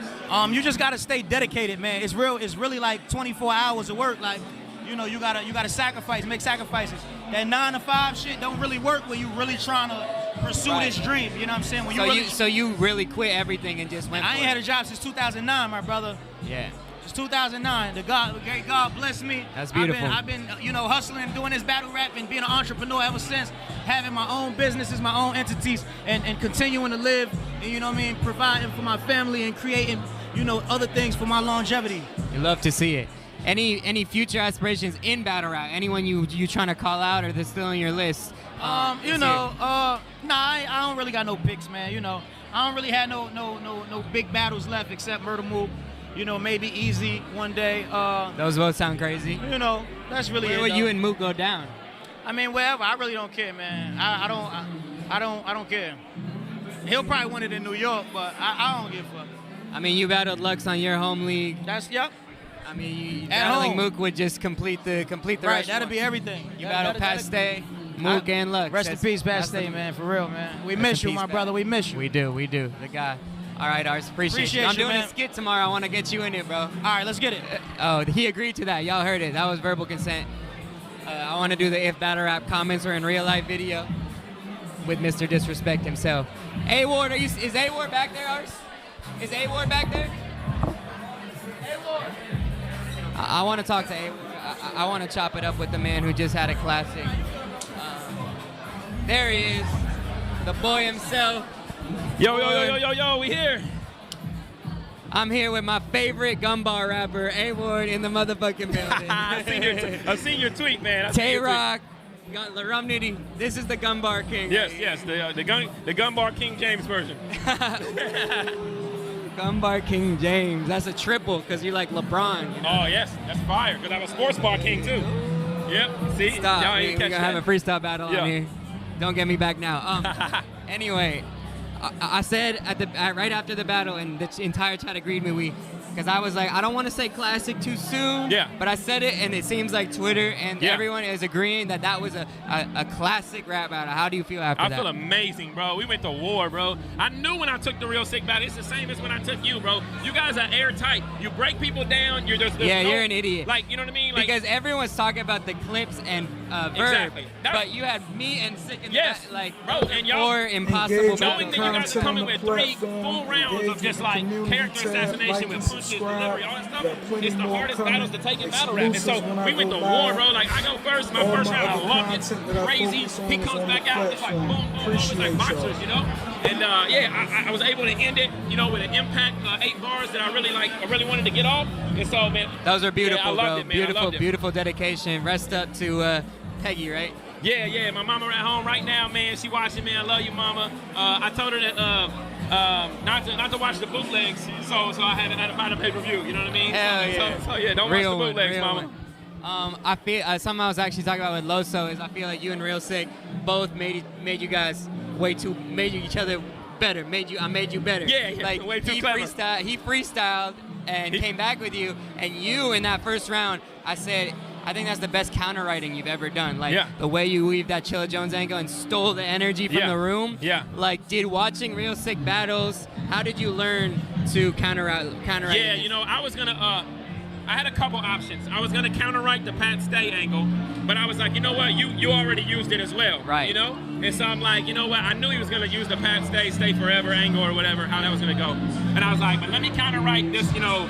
You just gotta stay dedicated, man. It's really like 24 hours of work. Like, you gotta sacrifice, make sacrifices. That 9 to 5 shit don't really work when you really trying to pursue this dream. You know what I'm saying? So you really quit everything and just went. I ain't had a job since 2009, my brother. Yeah. It's 2009. The great God bless me. That's beautiful. I've been hustling and doing this battle rap and being an entrepreneur ever since. Having my own businesses, my own entities, and continuing to live. And, you know what I mean? Providing for my family and creating, other things for my longevity. You love to see it. Any future aspirations in battle rap? Anyone you trying to call out, or they're still on your list? Nah, I don't really got no picks, man. I don't really have no big battles left except Murder Move. Maybe Easy one day. Those both sound crazy. That's really Where it. would though. you and Mook go down? I mean, wherever. I really don't care, man. I don't care. He'll probably win it in New York, but I don't give a fuck. I mean, you battled Lux on your home league. Yep. I mean, At battling home. Mook would just complete the Right, rest. that'll be everything. You battled Pastay, Mook, and Lux. Rest in peace, Pastay, man, for real, man. We miss you, my brother. We miss you. We do. The guy. All right, Ars, appreciate you. I'm doing a skit tomorrow. I want to get you in it, bro. All right, let's get it. Oh, he agreed to that. Y'all heard it. That was verbal consent. I want to do the If Battle Rap comments or in real life video with Mr. Disrespect himself. A-Ward, is A-Ward back there, Ars? Is A-Ward back there? I want to talk to A-Ward. I want to chop it up with the man who just had a classic. There he is, the boy himself. Yo, we here. I'm here with my favorite gunbar rapper, A-Ward, in the motherfucking building. I've seen your tweet, man. Tay-Rock, Rum Nitty. This is the Gunbar King. Yes, the Gunbar King James version. Gunbar King James. That's a triple because you're like LeBron. You know? Oh, yes, that's fire because I'm a sports bar king, too. Yep, see? Stop. Y'all We're ain't going catch to have that. a freestyle battle on here. Don't get me back now. Anyway, I said right after the battle, and the entire chat agreed with me, because I was like, I don't want to say classic too soon. Yeah. But I said it, and it seems like Twitter and everyone is agreeing that was a classic rap battle. How do you feel after that? I feel amazing, bro. We went to war, bro. I knew when I took the Real Sick battle, it's the same as when I took you, bro. You guys are airtight. You break people down. You're an idiot. Like, you know what I mean? Like, because everyone's talking about the clips and verb, Exactly. but you had me and Sick in Yes, the like bro, and y'all four impossible. knowing that you guys are coming with 3 full rounds of just like character assassination with punches, delivery, all that stuff. It's the hardest battles to take in battle rap. And so we went to war, bro. Like I go first, my first round, I loved it, crazy. He comes back out, it's like boom, boom, boom. It's like boxers, you know. And yeah, I was able to end it, you know, with an impact 8 bars that I really wanted to get off. And so, man, those are beautiful, I loved bro. it, man. Beautiful dedication. Rest up to Peggy, right? Yeah. My mama at home right now, man. She watching, man. I love you, mama. I told her that not to watch the bootlegs, so I had to buy the pay-per-view. You know what I mean? Hell yeah. So yeah, don't watch the bootlegs, mama. I feel something I was actually talking about with Loso is I feel like you and Real Sick both made you guys made each other better. I made you better. Yeah, like way too he clever. He freestyled and came back with you, and you in that first round, I said, I think that's the best counter writing you've ever done. Like the way you weaved that Chilla Jones angle and stole the energy from the room. Yeah. Like, watching Real Sick battles, how did you learn to counter? Yeah, you know, I was gonna. I had a couple options. I was gonna counter-write the Pat Stay angle, but I was like, you know what? You already used it as well, right? You know, and so I'm like, you know what? I knew he was gonna use the Pat Stay Forever angle or whatever, how that was gonna go, and I was like, but let me counter-write this. You know,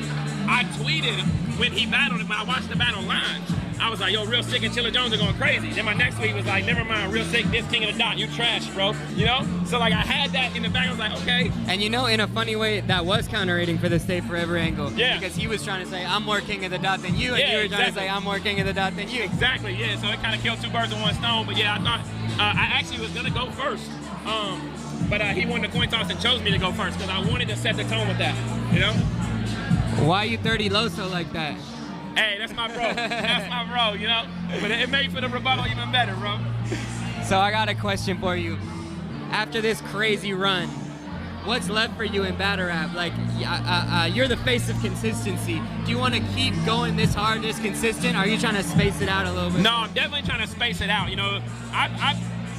I tweeted when he battled it, when I watched the battle live. I was like, yo, Real Sick and Chilla Jones are going crazy. Then my next tweet was like, never mind, Real Sick, this king of the dot, you trash, bro. You know? So like I had that in the back, I was like, okay. And you know, in a funny way, that was counter-rating for the Stay Forever angle. Yeah. Because he was trying to say, I'm more king of the dot than you, and you were trying to say, I'm more king of the dot than you. Exactly, yeah. So it kind of killed 2 birds with 1 stone. But yeah, I thought, I actually was going to go first. But he won the coin toss and chose me to go first because I wanted to set the tone with that, you know? Why you 30 Loso like that? Hey, that's my bro. That's my bro, you know? But it made for the rebuttal even better, bro. So I got a question for you. After this crazy run, what's left for you in battle rap? Like, you're the face of consistency. Do you want to keep going this hard, this consistent? Or are you trying to space it out a little bit? No, I'm definitely trying to space it out. You know,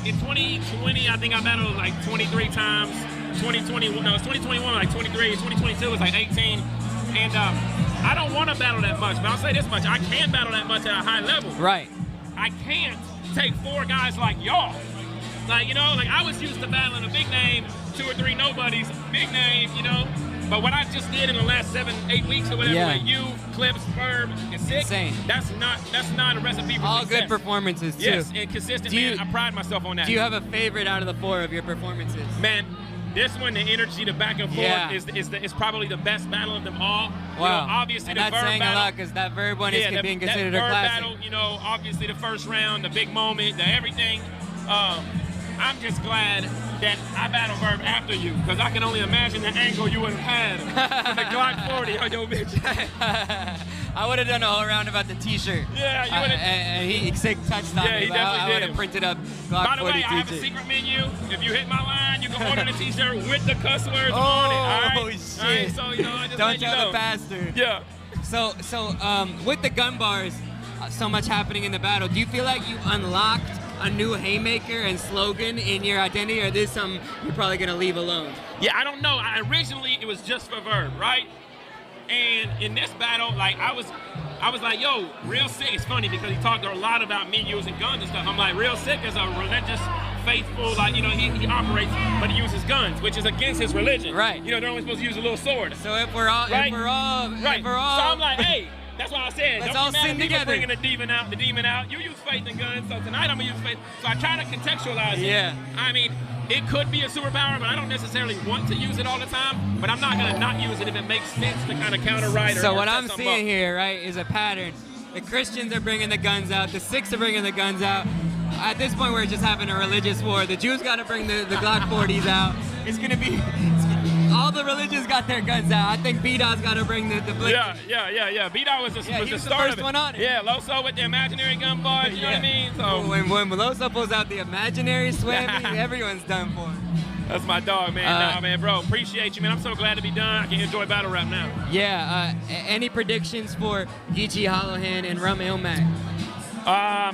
in 2020, I think I battled like 23 times. 2021, no, it's 2021, like 23. 2022 was like 18. And I don't want to battle that much, but I'll say this much. I can battle that much at a high level. Right. I can't take 4 guys like y'all. Like, you know, like I was used to battling a big name, 2 or 3 nobodies, big name, you know. But what I just did in the last 7-8 weeks or whatever, with you, Clips, Verb, and Sick, that's not a recipe for all success. good performances too. Yes, and consistent, man. I pride myself on that. Do you have a favorite out of the 4 of your performances? Man, this one, the energy, the back and forth is probably the best battle of them all. Wow. You know, obviously and the that's Verb saying battle, a lot because that Verb one is being considered that a Verb classic. battle, you know, obviously the first round, the big moment, the everything. I'm just glad that I battled Verb after you because I can only imagine the angle you would have had with the Glock 40 on your bitch. I would have done a whole round about the T-shirt. Yeah, you would have. And he Sick touched on Yeah, me. he But definitely I would did. have printed up Glock 40 By the way, I T-shirt. have a secret menu. If you hit my line, you can order the T-shirt with the cuss words Oh, on it. All right? shit. All right, so, you know, I just Don't let you tell know. the pastor. Yeah. So with the gun bars, so much happening in the battle, do you feel like you unlocked a new haymaker and slogan in your identity, or is this something you're probably gonna leave alone? Yeah, I don't know. Originally, it was just for Verb, right? And in this battle, like I was like, yo, Real Sick. It's funny because he talked a lot about me using guns and stuff. I'm like, Real Sick is a religious, faithful, like, you know, he operates, but he uses guns, which is against his religion. Right. You know, they're only supposed to use a little sword. So if we're all, right? right. So I'm like, hey. That's why I said, let's don't all be mad sing at me for together. bringing the demon out. You use faith and guns, so tonight I'm gonna use faith. So I try to contextualize it. Yeah. I mean, it could be a superpower, but I don't necessarily want to use it all the time. But I'm not gonna not use it if it makes sense to kind of counter-write. So or what set I'm something seeing up. here, right, is a pattern. The Christians are bringing the guns out. The Sikhs are bringing the guns out. At this point, we're just having a religious war. The Jews got to bring the Glock 40s out. It's gonna be. All the religions got their guns out. I think B-Dot's got to bring the blink. Yeah. B-Dot was the he was the start first of it. one on it. Yeah, Loso with the imaginary gun bars, you know what I mean? So when Loso pulls out the imaginary swimming, everyone's done for. That's my dog, man. Nah, man, bro, appreciate you, man. I'm so glad to be done. I can enjoy battle rap now. Yeah, any predictions for Geechee Hollowhand and Rum Ilmac?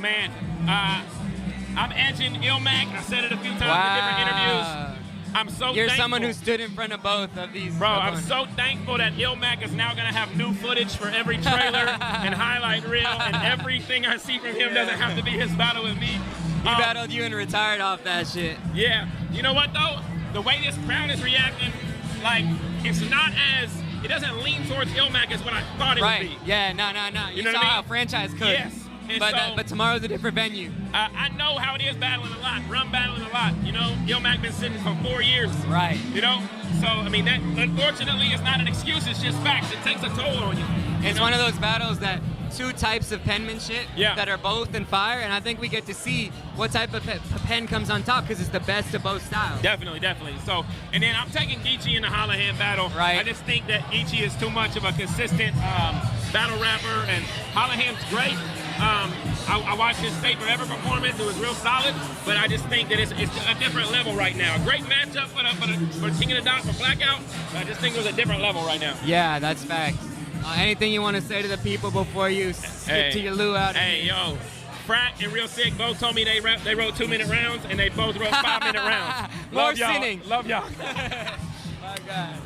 Man, I'm edging Ilmac. I said it a few times in different interviews. I'm so You're thankful. someone who stood in front of both of these. Bro, I'm so thankful that Ilmac is now going to have new footage for every trailer and highlight reel, and everything I see from him doesn't have to be his battle with me. He battled you and retired off that shit. Yeah. You know what, though? The way this crowd is reacting, like, it's not as, it doesn't lean towards Ilmac as what I thought it would be. Yeah, no. You You know saw what I mean? how franchise could. Yes. And But tomorrow's a different venue. I know how it is battling a lot, run battling a lot. You know, Ilmac been sitting for 4 years. Right. You know, so I mean that. Unfortunately, it's not an excuse. It's just facts. It takes a toll on you. It's one of those battles that two types of penmanship that are both in fire, and I think we get to see what type of pen comes on top because it's the best of both styles. Definitely. So, and then I'm taking Geechee in the Hollahan battle. Right. I just think that Geechee is too much of a consistent battle rapper, and Hollahan's great. I watched his Stay Forever performance. It was real solid, but I just think that it's a different level right now. A great matchup for King of the Dot for Blackout. I just think it was a different level right now. Yeah, that's facts. Anything you want to say to the people before you skip to your Lou out? Hey, yo. Frack and Real Sick both told me they wrote 2-minute rounds, and they both wrote 5-minute rounds. More Love y'all. sinning. Love y'all. My God.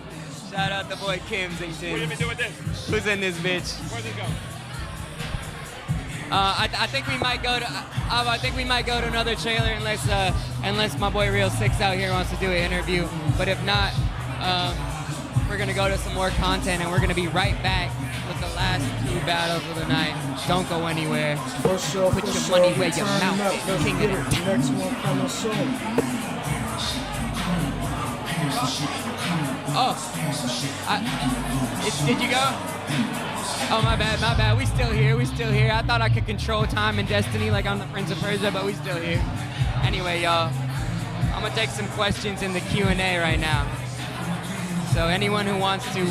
Shout out the boy Kimsington. What you been doing with this? Who's in this bitch? Where's it go? I think we might go to. I think we might go to another trailer unless my boy Real Six out here wants to do an interview. But if not, we're gonna go to some more content, and we're gonna be right back with the last two battles of the night. Don't go anywhere. For sure, Put for your sure. money where your Turn mouth up. is. Let's King get of it. the The next one coming soon. Did you go? Oh, my bad. We still here. I thought I could control time and destiny like I'm the Prince of Persia, but we still here. Anyway, y'all, I'm gonna take some questions in the Q&A right now. So anyone who wants to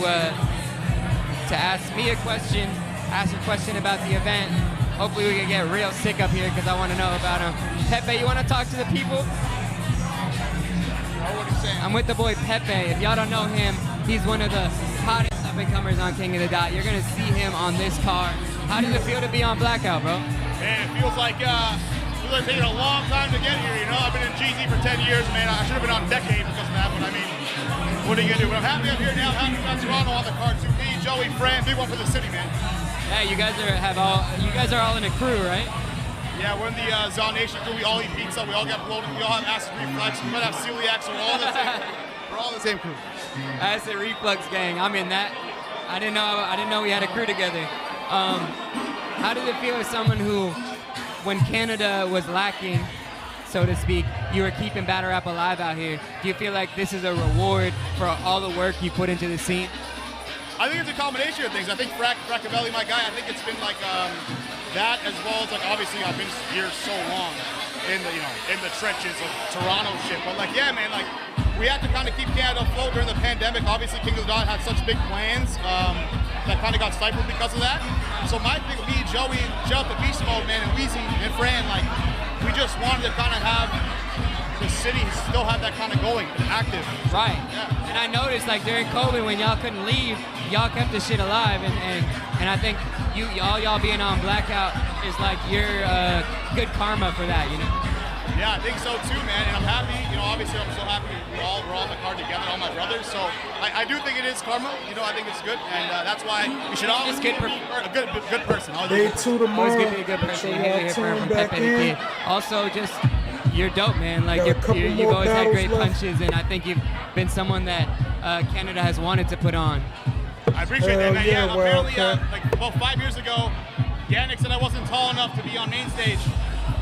ask me a question, ask a question about the event, hopefully we can get Real Sick up here because I want to know about him. Pepe, you want to talk to the people? I'm with the boy Pepe. If y'all don't know him, he's one of the hottest up-and-comers on King of the Dot. You're gonna see him on this card. How does it feel to be on Blackout, bro? Man, it feels like it's taken a long time to get here, you know? I've been in GZ for 10 years, man. I should have been on Decade because of that, but I mean, what are you gonna do? But I'm happy I'm here now. I'm happy we got Toronto on the card too. Me, Joey, Fran, big one for the city, man. Yeah, you guys are all in a crew, right? Yeah, we're in the Zon Nation crew. We all eat pizza. We all get bloated. We all have acid reflux. We might have celiac, so we're all the same. We're all the same crew. Acid reflux gang. I'm in that. I didn't know we had a crew together. How did it feel as someone who, when Canada was lacking, so to speak, you were keeping battle rap alive out here? Do you feel like this is a reward for all the work you put into the scene? I think it's a combination of things. I think Fraccavelli, my guy, I think it's been like that, as well as like obviously I've been here so long in the trenches of Toronto shit. But like, yeah, man, like we had to kind of keep Canada afloat during the pandemic. Obviously, King of the Dot had such big plans that kind of got stifled because of that. So my thing, me, Joey, shout out to Beast Mode, man, and Weezy and Fran, like we just wanted to kind of have the city still have that kind of going, active. Right. Yeah. And I noticed like during COVID when y'all couldn't leave, y'all kept the shit alive, and I think y'all being on Blackout is like your good karma for that, you know? Yeah, I think so too, man. And I'm happy, obviously I'm so happy we're all on the card together, all my brothers. So I do think it is karma, I think it's good. And that's why we should always be a good person. Day 2 tomorrow. Always be a good person. You hear from Pepe the Kid. Also, just you're dope, man. Like you've always had great punches, and I think you've been someone that Canada has wanted to put on. I appreciate that, man. Yeah, apparently, like about 5 years ago, Yannick said I wasn't tall enough to be on main stage.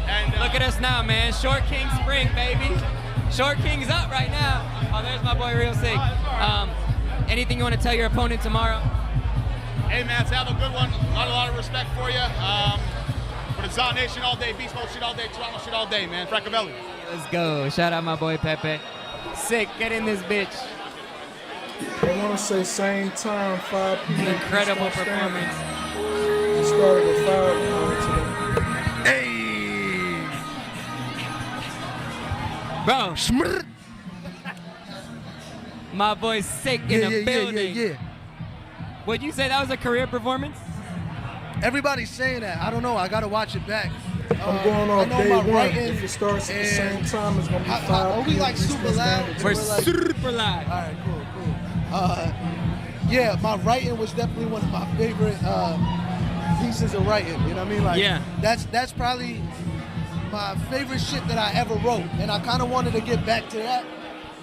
And look at us now, man. Short King Spring, baby. Short King's up right now. Oh, there's my boy Real Sick. Anything you want to tell your opponent tomorrow? Hey, man, have a good one. Got a lot of respect for you. For the Zon Nation all day, Beast Mode shit all day, Toronto shit all day, man. Fraccavelli. Let's go. Shout out my boy Pepe. Sick, get in this bitch. I want to say same time, 5 p.m. Incredible performance. We started at 5 p.m. today. Hey! Bro. My boy Sick in the building. Yeah. Would you say that was a career performance? Everybody's saying that. I don't know. I got to watch it back. I'm going off I know day my one. writing, If it starts at the same and time, it's gonna be 5 Are we p.m. like super Eastern loud? Standard We're Time. super loud. All right, cool. Yeah, my writing was definitely one of my favorite pieces of writing. You know what I mean? Like, Yeah. That's probably my favorite shit that I ever wrote, and I kind of wanted to get back to that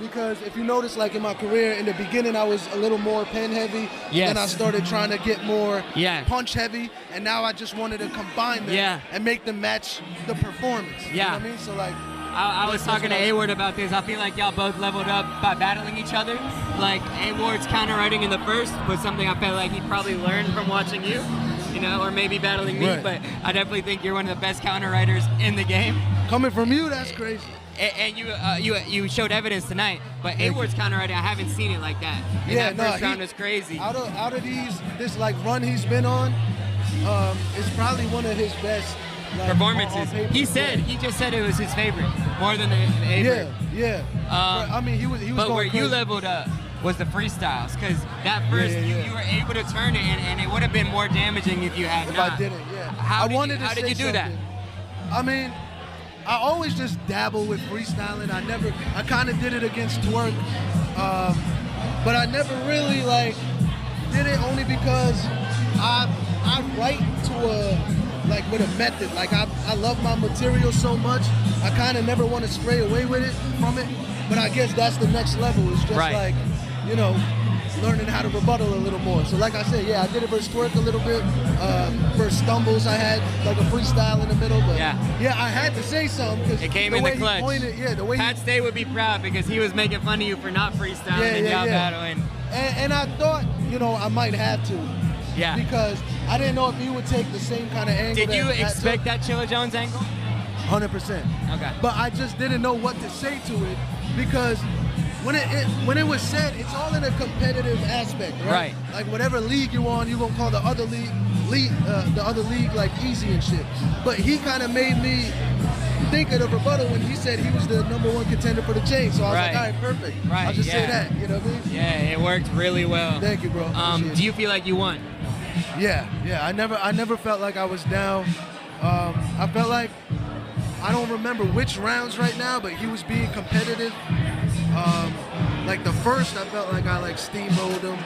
because if you notice, like in my career, in the beginning, I was a little more pen heavy. Yes. Then I started trying to get more Yeah. punch heavy, and now I just wanted to combine them Yeah. and make them match the performance. You know Yeah. what I mean? So like. I was that's talking to what I- A-Ward about this. I feel like y'all both leveled up by battling each other. Like A-Ward's counter-writing in the first was something I felt like he probably learned from watching you, you know, or maybe battling me. Right. But I definitely think you're one of the best counter-writers in the game. Coming from you, that's crazy. And you showed evidence tonight. But A-Ward's counter-writing, I haven't seen it like that. And that first round was crazy. Out of this like run he's been on, it's probably one of his best. Like, Performances. on paper. He just said it was his favorite, more than the A-Bird. Yeah. I mean, he was But going where you crazy. leveled up was the freestyles, because that first you were able to turn it, and it would have been more damaging if you had If not. I didn't, yeah. How I did you do that? I mean, I always just dabble with freestyling. I kind of did it against Twerk, but I never really like did it only because I write with a method. Like I love my material so much, I kind of never want to stray away with it from it. But I guess that's the next level. It's just like, you know, learning how to rebuttal a little more. So like I said, yeah, I did it versus Twerk a little bit. First stumbles, I had like a freestyle in the middle, but yeah, I had to say something because It came the in way the clutch. he pointed, the way Pat Stay would be proud because he was making fun of you for not freestyling in y'all battling. And I thought, you know, I might have to. Yeah. Because I didn't know if he would take the same kind of angle. Did you that expect took. that Chilla Jones angle? 100%. Okay. But I just didn't know what to say to it because when it was said, it's all in a competitive aspect, right? Right. Like whatever league you're on, you're gonna call the other league like easy and shit. But he kind of made me think of the rebuttal when he said he was the #1 contender for the chain. So I was like, all right, perfect. Right. I'll just say that. You know what I mean? Yeah, it worked really well. Thank you, bro. Appreciate Do you feel like you won? Yeah. I never felt like I was down. I felt like I don't remember which rounds right now, but he was being competitive. Like the first, I felt like I steamrolled him.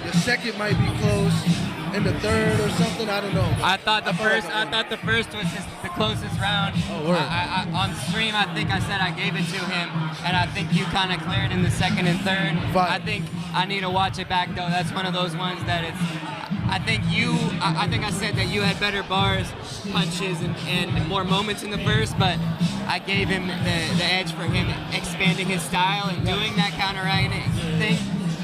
The second might be close, and the third or something, I don't know. I thought the first was the closest round. Oh, word. I on stream, I think I said I gave it to him, and I think you kind of cleared in the second and third. I think I need to watch it back though. That's one of those ones that it's. I think I said that you had better bars, punches, and more moments in the first, but I gave him the edge for him expanding his style and doing that counter-writing thing.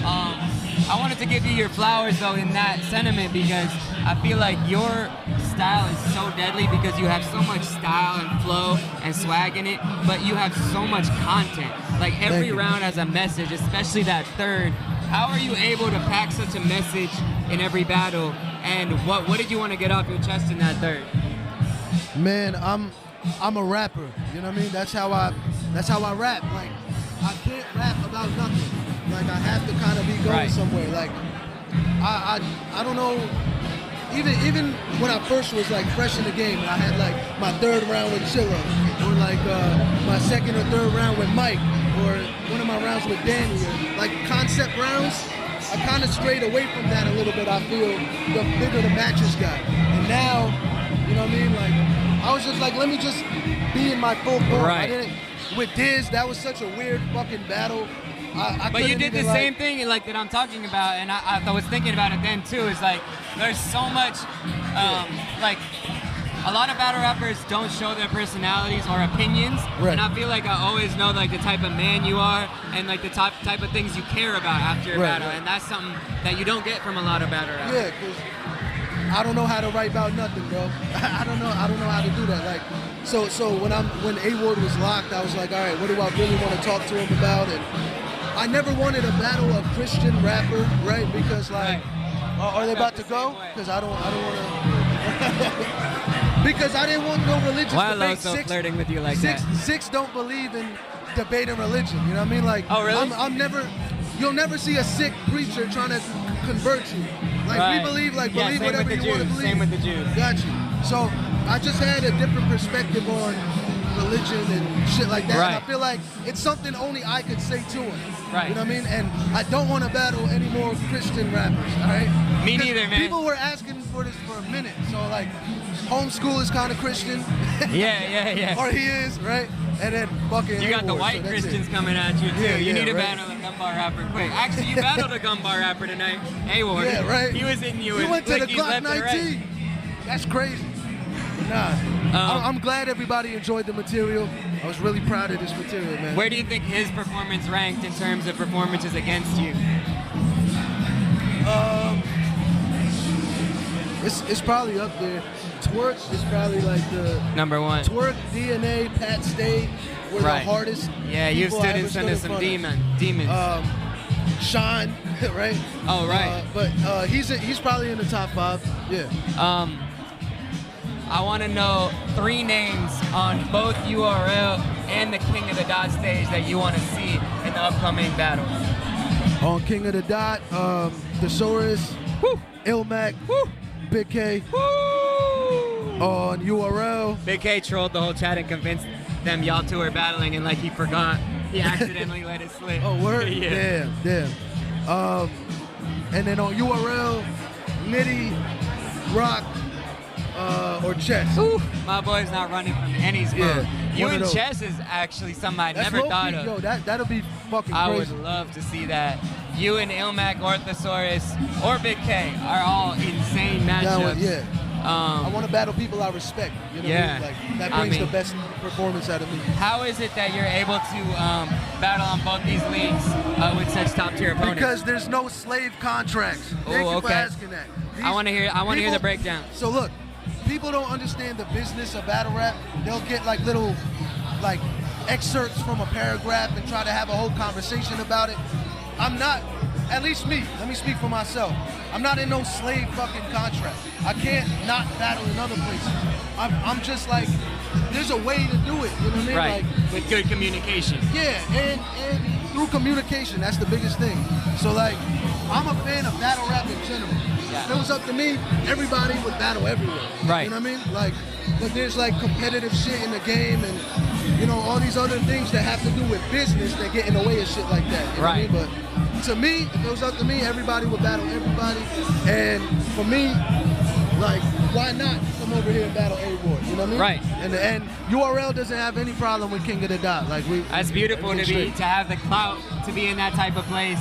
I wanted to give you your flowers though in that sentiment because I feel like your style is so deadly because you have so much style and flow and swag in it, but you have so much content. Like every round has a message, especially that third. How are you able to pack such a message in every battle? And what did you want to get off your chest in that third? Man, I'm a rapper. You know what I mean? That's how I rap. Like I can't rap about nothing. Like I have to kind of be going somewhere. Like I don't know. Even when I first was fresh in the game, I had my third round with Chilla, or my second or third round with Mike, or one of my rounds with Danny, or concept rounds. I kind of strayed away from that a little bit. I feel the bigger the matches got, and now, you know what I mean? I was just let me just be in my full form. Right. I didn't with Diz. That was such a weird fucking battle. But you did the same thing that I'm talking about, and I was thinking about it then too. Is there's so much, a lot of battle rappers don't show their personalities or opinions, and I feel like I always know the type of man you are and the type of things you care about after a battle, and that's something that you don't get from a lot of battle rappers. Yeah, because I don't know how to write about nothing, bro. I don't know how to do that. So when A-Ward was locked, I was like, all right, what do I really want to talk to him about? And I never wanted a battle of Christian rapper, right? Because are they about to go? Because I don't want to. Because I didn't want no religious Why debate. Loso flirting with you like Six don't believe in debating religion. You know what I mean? Oh really? You'll never see a sick preacher trying to convert you. We believe believe same whatever with the you want to Jews. believe. Same with the Jews. Got you. So I just had a different perspective on religion and shit like that. Right. And I feel like it's something only I could say to him. Right. You know what I mean? And I don't want to battle any more Christian rappers, all right? Me neither, man. People were asking for this for a minute. So, like, Homeschool is kind of Christian. Yeah. Or he is, right? And then fucking You got the A-Ward, white so that's Christians it. coming at you, too. Yeah, you need to right. battle a gun bar rapper quick. Actually, you battled a gun bar rapper tonight. A-Ward. Yeah, right. He was hitting you He with went to the clickies Glock left and 19. right. That's crazy. Nah. I'm glad everybody enjoyed the material. I was really proud of this material, man. Where do you think his performance ranked in terms of performances against you? It's probably up there. Twerk is probably like the number one. Twerk, DNA, Pat Stay were the hardest. Yeah, you've people I stood in ever front of some demons. Sean, right? Oh, right. But he's probably in the top 5. Yeah. I want to know 3 names on both URL and the King of the Dot stage that you want to see in the upcoming battle. On King of the Dot, Thesaurus, Ilmac, Big K. On URL. Big K trolled the whole chat and convinced them y'all two were battling, and like he forgot. He accidentally let it slip. Oh, word? Yeah. Damn. And then on URL, Nitty, Rock, or Chess. My boy's not running from any smoke. You one of and those. Chess is actually something I That's never low-key, thought of. Yo, that'll be fucking I crazy. would love to see that. You and Ilmac, Orthosaurus, or Big K are all insane matchups. Yeah. I want to battle people I respect. You know what I mean? Like, that brings the best performance out of me. How is it that you're able to battle on both these leagues with such top tier opponents? Because there's no slave contracts. Thank you for asking that. I want to hear the breakdown. So look, people don't understand the business of battle rap. They'll get like little excerpts from a paragraph and try to have a whole conversation about it. I'm not, at least me, let me speak for myself. I'm not in no slave fucking contract. I can't not battle in other places. I'm just like, there's a way to do it, you know what I mean? Right, Like, with good communication. yeah, and through communication, that's the biggest thing. So like, I'm a fan of battle rap in general. If it was up to me, everybody would battle everywhere. Right. You know what I mean? Like, but there's like competitive shit in the game and, you know, all these other things that have to do with business that get in the way of shit like that. You know what I mean? But to me, if it was up to me, everybody would battle everybody. And for me, like, why not come over here and battle A-Ward? You know what I mean? Right. And URL doesn't have any problem with King of the Dot. Like That's beautiful to have the clout to be in that type of place.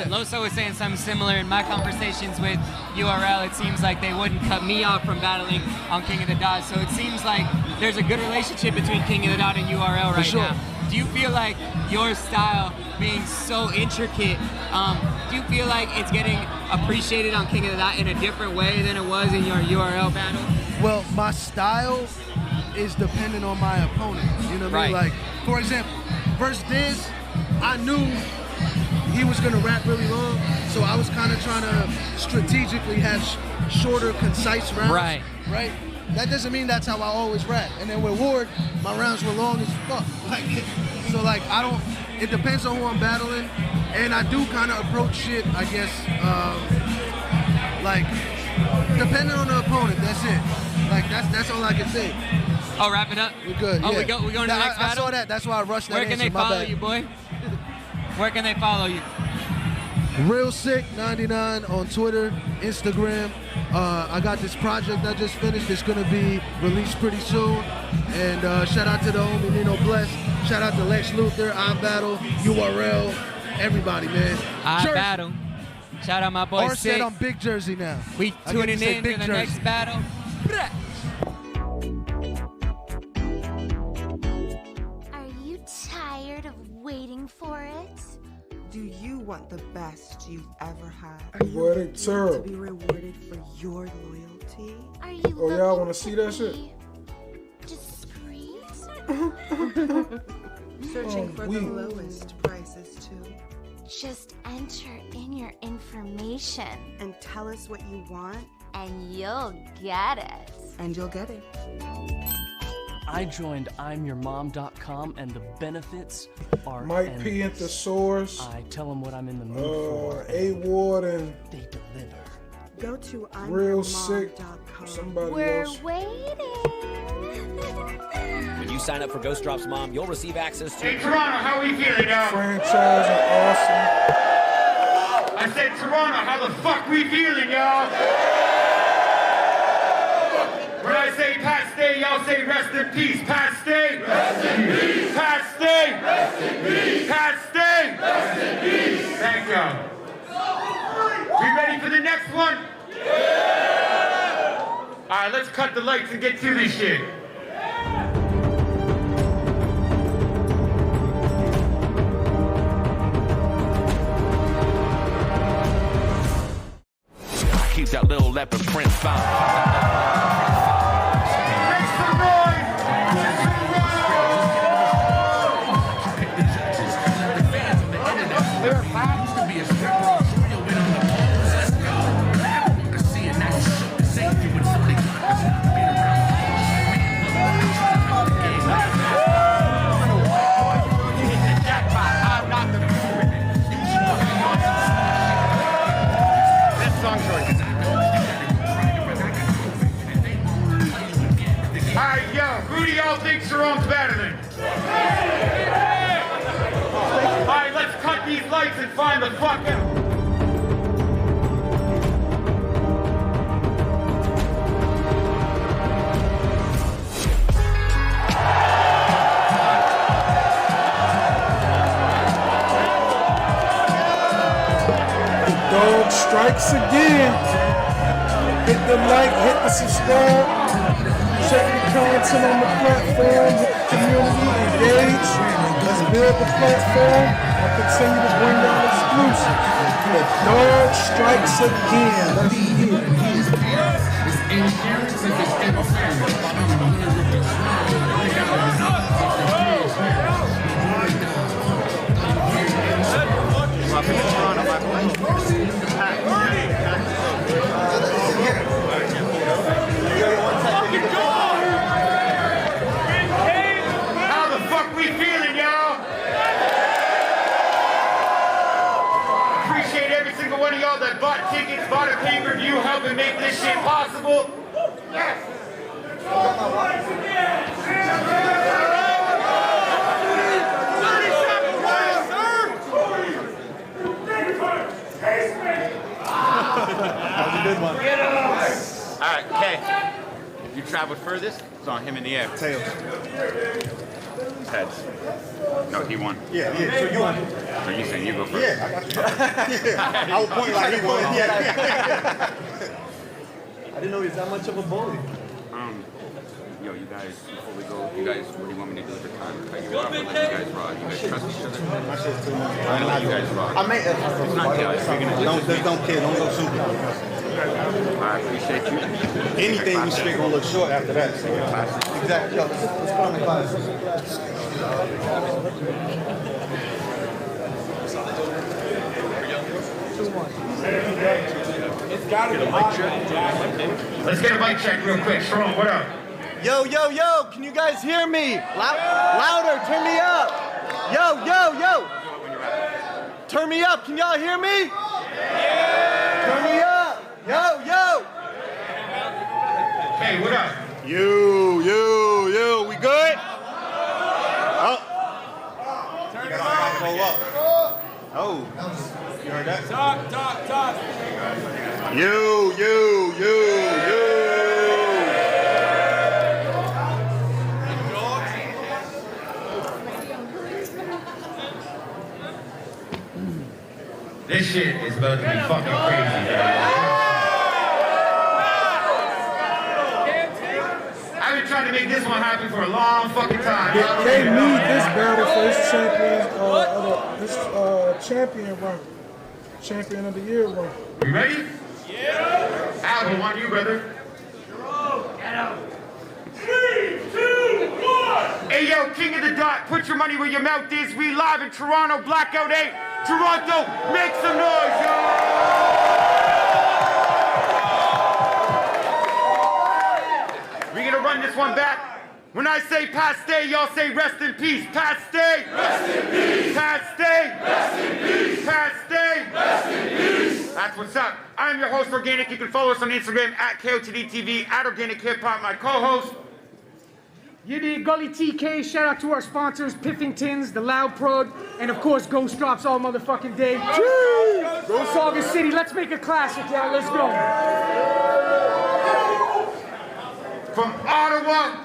Loso was saying something similar in my conversations with URL. It seems like they wouldn't cut me off from battling on King of the Dot. So it seems like there's a good relationship between King of the Dot and URL right now. Do you feel like your style being so intricate, do you feel like it's getting appreciated on King of the Dot in a different way than it was in your URL battle? Well, my style is dependent on my opponent. You know what I mean? Like, for example, versus Diz, I knew he was gonna rap really long, so I was kind of trying to strategically have shorter, concise rounds. Right. That doesn't mean that's how I always rap. And then with Ward, my rounds were long as fuck. Like, so like it depends on who I'm battling, and I do kind of approach shit, I guess, like depending on the opponent. That's it. Like that's all I can say. Oh, wrap it up. We're good. Oh, yeah. we going to the next battle. I saw that. That's why I rushed that. Where can they follow you, boy? Where can they follow you? Real Sick 99 on Twitter, Instagram. I got this project I just finished. It's gonna be released pretty soon. And shout out to the homie Nino Bless. Shout out to Lex Luthor, I Battle, URL, everybody, man. I Battle. Shout out my boy Or Sick. said I'm Big Jersey now. We I get to tuning say in Big to the Jersey. next battle. Are you tired of waiting for it? Do you want the best you've ever had? Are you ready to be rewarded for your loyalty? Are you Oh, y'all want to see that shit? discreet? Searching for the lowest prices too. Just enter in your information. And tell us what you want. And you'll get it. And you'll get it. I joined I'mYourMom.com and the benefits are Mike P. Thesaurus. I tell them what I'm in the mood for. A-Ward and they deliver. Go to Real sick. I'mYourMom.com. Somebody We're else. waiting. When you sign up for Ghost Drops Mom, you'll receive access to... Hey, Toronto, how are we feeling, y'all? Franchise and awesome. I said, Toronto, how the fuck we feeling, y'all? When I say past day, y'all say rest in peace. Past day. Rest in peace. Past day. Rest in peace. Past day. Rest in peace. Thank y'all. We ready for the next one? Yeah! All right, let's cut the lights and get to this shit. Keep that little leopard print found. Sharon's better than. Alright, let's cut these lights and find the fuck out. The dog strikes again. Hit the like, hit the subscribe. Check the content on the platform, hit the community, engage. Let's build the platform and continue to bring down exclusives. The dog strikes again. Let's get it. How the fuck we feeling, y'all? Appreciate every single one of y'all that bought tickets, bought a pay-per-view, helping make this shit possible. Yes. That was a good one. All right, okay. You traveled furthest? It's on him in the air. Tails. Heads. No, he won. Yeah, so you won. So you saying you go first? Yeah, I got you. Yeah. I was pointing like he won. Yeah. I didn't know he was that much of a bully. Yo, you guys, before we go, you guys, what do you want me to do with the time? Cut you off or let you guys ride? You guys trust each other? My shit's too much. I'm gonna let you guys ride. I may don't kid, don't go super. I appreciate you. Anything we spit gonna look short after that. So. Exactly. Yo, let's put on the class. It's gotta be a mic check. Let's get a mic check real quick. Sharon, what up? Yo, can you guys hear me? Louder, turn me up. Yo. Turn me up, can y'all hear me? Yeah. Turn me up. Yo. Hey, what up? You, we good? Oh. You gotta go up. Oh. You heard that? Talk. You. This shit is about to be fucking crazy. I've been trying to make this one happen for a long fucking time. They need this battle for this champion run. Champion of the year run. You ready? Yeah. Album on you, brother. Get out. 3, 2, 1. Hey, yo, King of the Dot, put your money where your mouth is. We live in Toronto, Blackout 8. Toronto, make some noise, yo! We're gonna run this one back. When I say past day, y'all say rest in peace. Past day. Rest in peace. Past day. Rest in peace. Past day. Rest in peace. That's what's up. I'm your host, Organic. You can follow us on Instagram at KOTDTV, at Organic Hip Hop, my co-host. You did Gully TK. Shout out to our sponsors, Piffingtons, The Loud Prod, and of course, Ghost Drops all motherfucking day. Go Saugus City. Let's make a classic, y'all. Let's go. From Ottawa,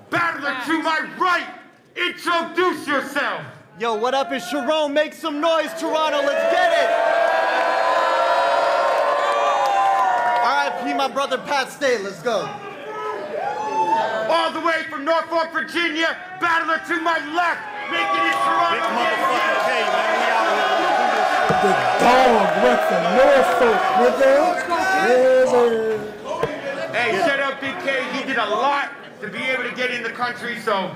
battler to my right, introduce yourself. Yo, what up? It's Sharon. Make some noise, Toronto. Let's get it. R.I.P. my brother Pat Stay. Let's go. All the way from Norfolk, Virginia, battler to my left, making it Toronto. Big motherfucking K, man. We out here. The dog went from Norfolk, nigga. Hey, shut up, Big K. He did a lot to be able to get in the country, so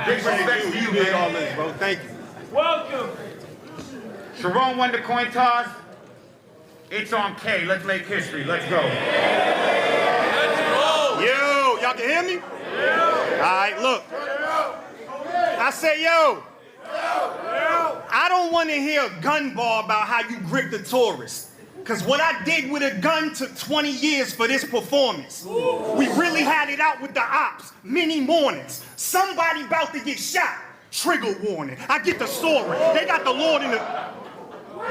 big respect to you, man. All this, bro. Thank you. Welcome. Sharon won the coin toss. It's on K. Let's make history. Let's go. Yo, y'all can hear me? All right, look. I say, yo. I don't want to hear a gun ball about how you grip the tourist. Because what I did with a gun took 20 years for this performance. We really had it out with the ops, many mornings. Somebody about to get shot. Trigger warning. I get the story. They got the Lord in the...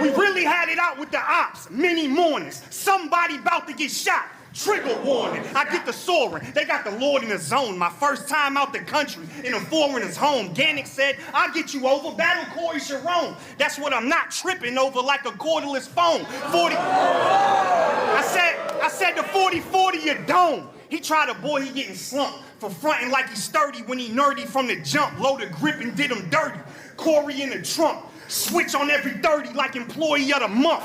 We really had it out with the ops, many mornings. Somebody about to get shot. Trigger warning. I get the soaring. They got the Lord in the zone. My first time out the country in a foreigner's home. Gannick said, I'll get you over. Battle Corey Sharon. That's what I'm not tripping over like a cordless phone. 40. I said the 40-40 your dome. He tried a boy, he getting slumped for fronting like he's sturdy when he nerdy from the jump. Loaded grip and did him dirty. Corey in the trunk. Switch on every 30 like employee of the month.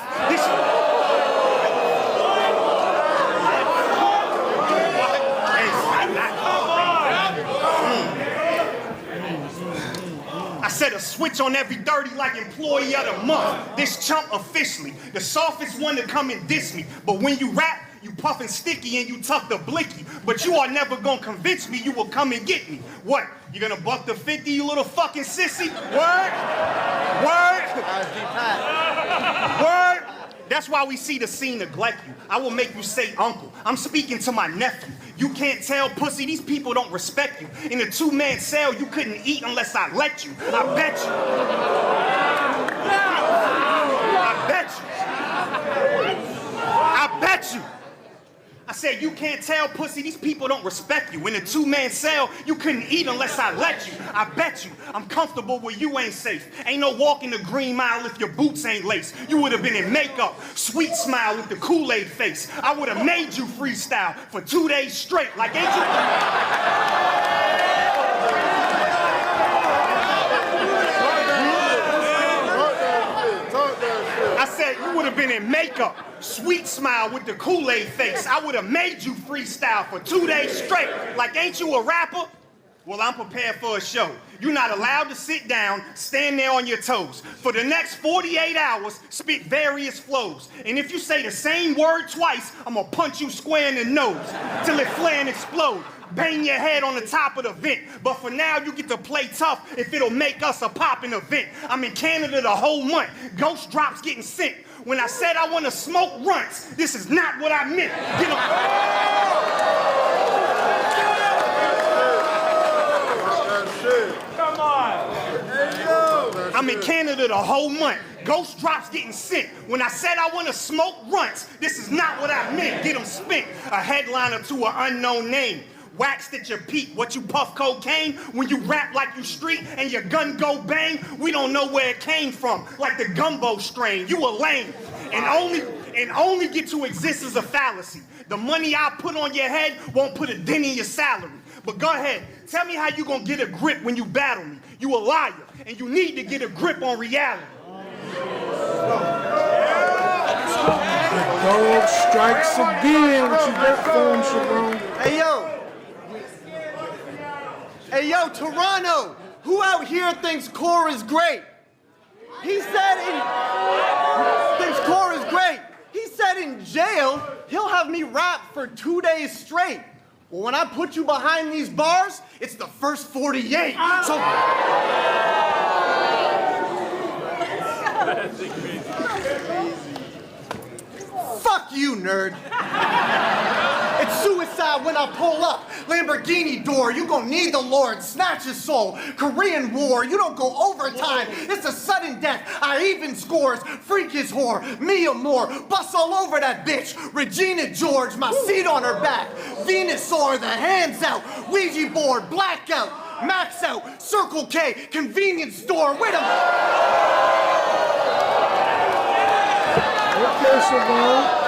I said a switch on every 30 like employee of the month. This chump officially, the softest one to come and diss me. But when you rap, you puffin' sticky and you tuck the blicky. But you are never gonna convince me you will come and get me. What? You gonna buck the 50, you little fucking sissy? Word? Word? Word? That's why we see the scene neglect you. I will make you say uncle. I'm speaking to my nephew. You can't tell, pussy, these people don't respect you. In a two-man cell, you couldn't eat unless I let you. I bet you. I bet you. I bet you. I said, you can't tell, pussy, these people don't respect you. In a two-man cell, you couldn't eat unless I let you. I bet you. I'm comfortable where you ain't safe. Ain't no walking the green mile if your boots ain't laced. You would have been in makeup, sweet smile with the Kool-Aid face. I would have made you freestyle for 2 days straight. Like, ain't you? I said, you would have been in makeup, sweet smile with the Kool-Aid face. I would have made you freestyle for 2 days straight. Like, ain't you a rapper? Well, I'm prepared for a show. You're not allowed to sit down, stand there on your toes. For the next 48 hours, spit various flows. And if you say the same word twice, I'm gonna punch you square in the nose till it flare and explode. Bang your head on the top of the vent. But for now, you get to play tough if it'll make us a poppin' event. I'm in Canada the whole month. Ghost drops getting sent. When I said I want to smoke runts, this is not what I meant. Get em. Come on. I'm in Canada the whole month. Ghost drops getting sent. When I said I want to smoke runts, this is not what I meant. Get them spent. A headliner to an unknown name. Waxed at your peak. What, you puff cocaine? When you rap like you street and your gun go bang, we don't know where it came from. Like the gumbo strain. You a lame. And only get to exist as a fallacy. The money I put on your head won't put a dent in your salary. But go ahead. Tell me how you gonna get a grip when you battle me. You a liar. And you need to get a grip on reality. The dog strikes again. What you got for him, Sharon? Hey, yo. Hey, yo, Toronto. Who out here thinks Core is great? He said thinks Core is great. He said in jail, he'll have me rap for 2 days straight. Well, when I put you behind these bars, it's the first 48. So... Fuck you, nerd. It's suicide when I pull up. Lamborghini door, you gon' need the Lord. Snatch his soul. Korean War, you don't go overtime. It's a sudden death. I even scores. Freak his whore. Mia Moore. Bust all over that bitch. Regina George, my seat on her back. Venusaur, the hands out. Ouija board, blackout. Max out. Circle K. Convenience store. Wait a Okay, Siobhan.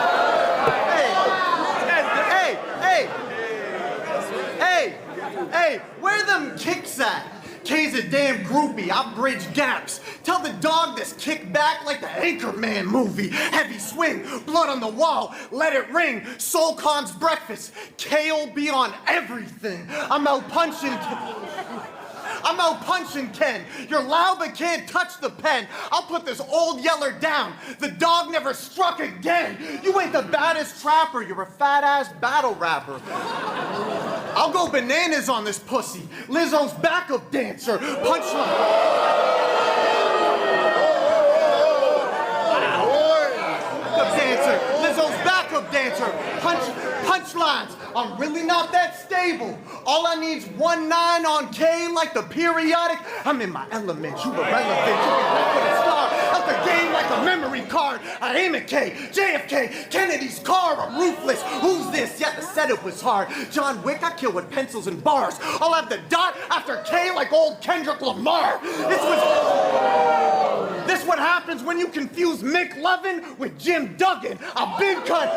Hey, where them kicks at? K's a damn groupie, I bridge gaps. Tell the dog this kick back like the Anchorman movie. Heavy swing, blood on the wall, let it ring. Soul Con's breakfast, K'll be on everything. I'm out punching Ken. You're loud but can't touch the pen. I'll put this old yeller down. The dog never struck again. You ain't the baddest trapper, you're a fat-ass battle rapper. I'll go bananas on this pussy. Lizzo's backup dancer. Punchline. Backup dancer. Lizzo's backup dancer. Punchlines. I'm really not that stable. All I need's 1-9 on K like the periodic. I'm in my element. You irrelevant. You can walk with a star. Out the game like a memory card. I aim at K. JFK. Kennedy's car. I'm ruthless. Who's this? Yeah, the setup was hard. John Wick, I kill with pencils and bars. I'll have the dot after K like old Kendrick Lamar. This what happens when you confuse Mick Lovin with Jim Duggan. I've been cut.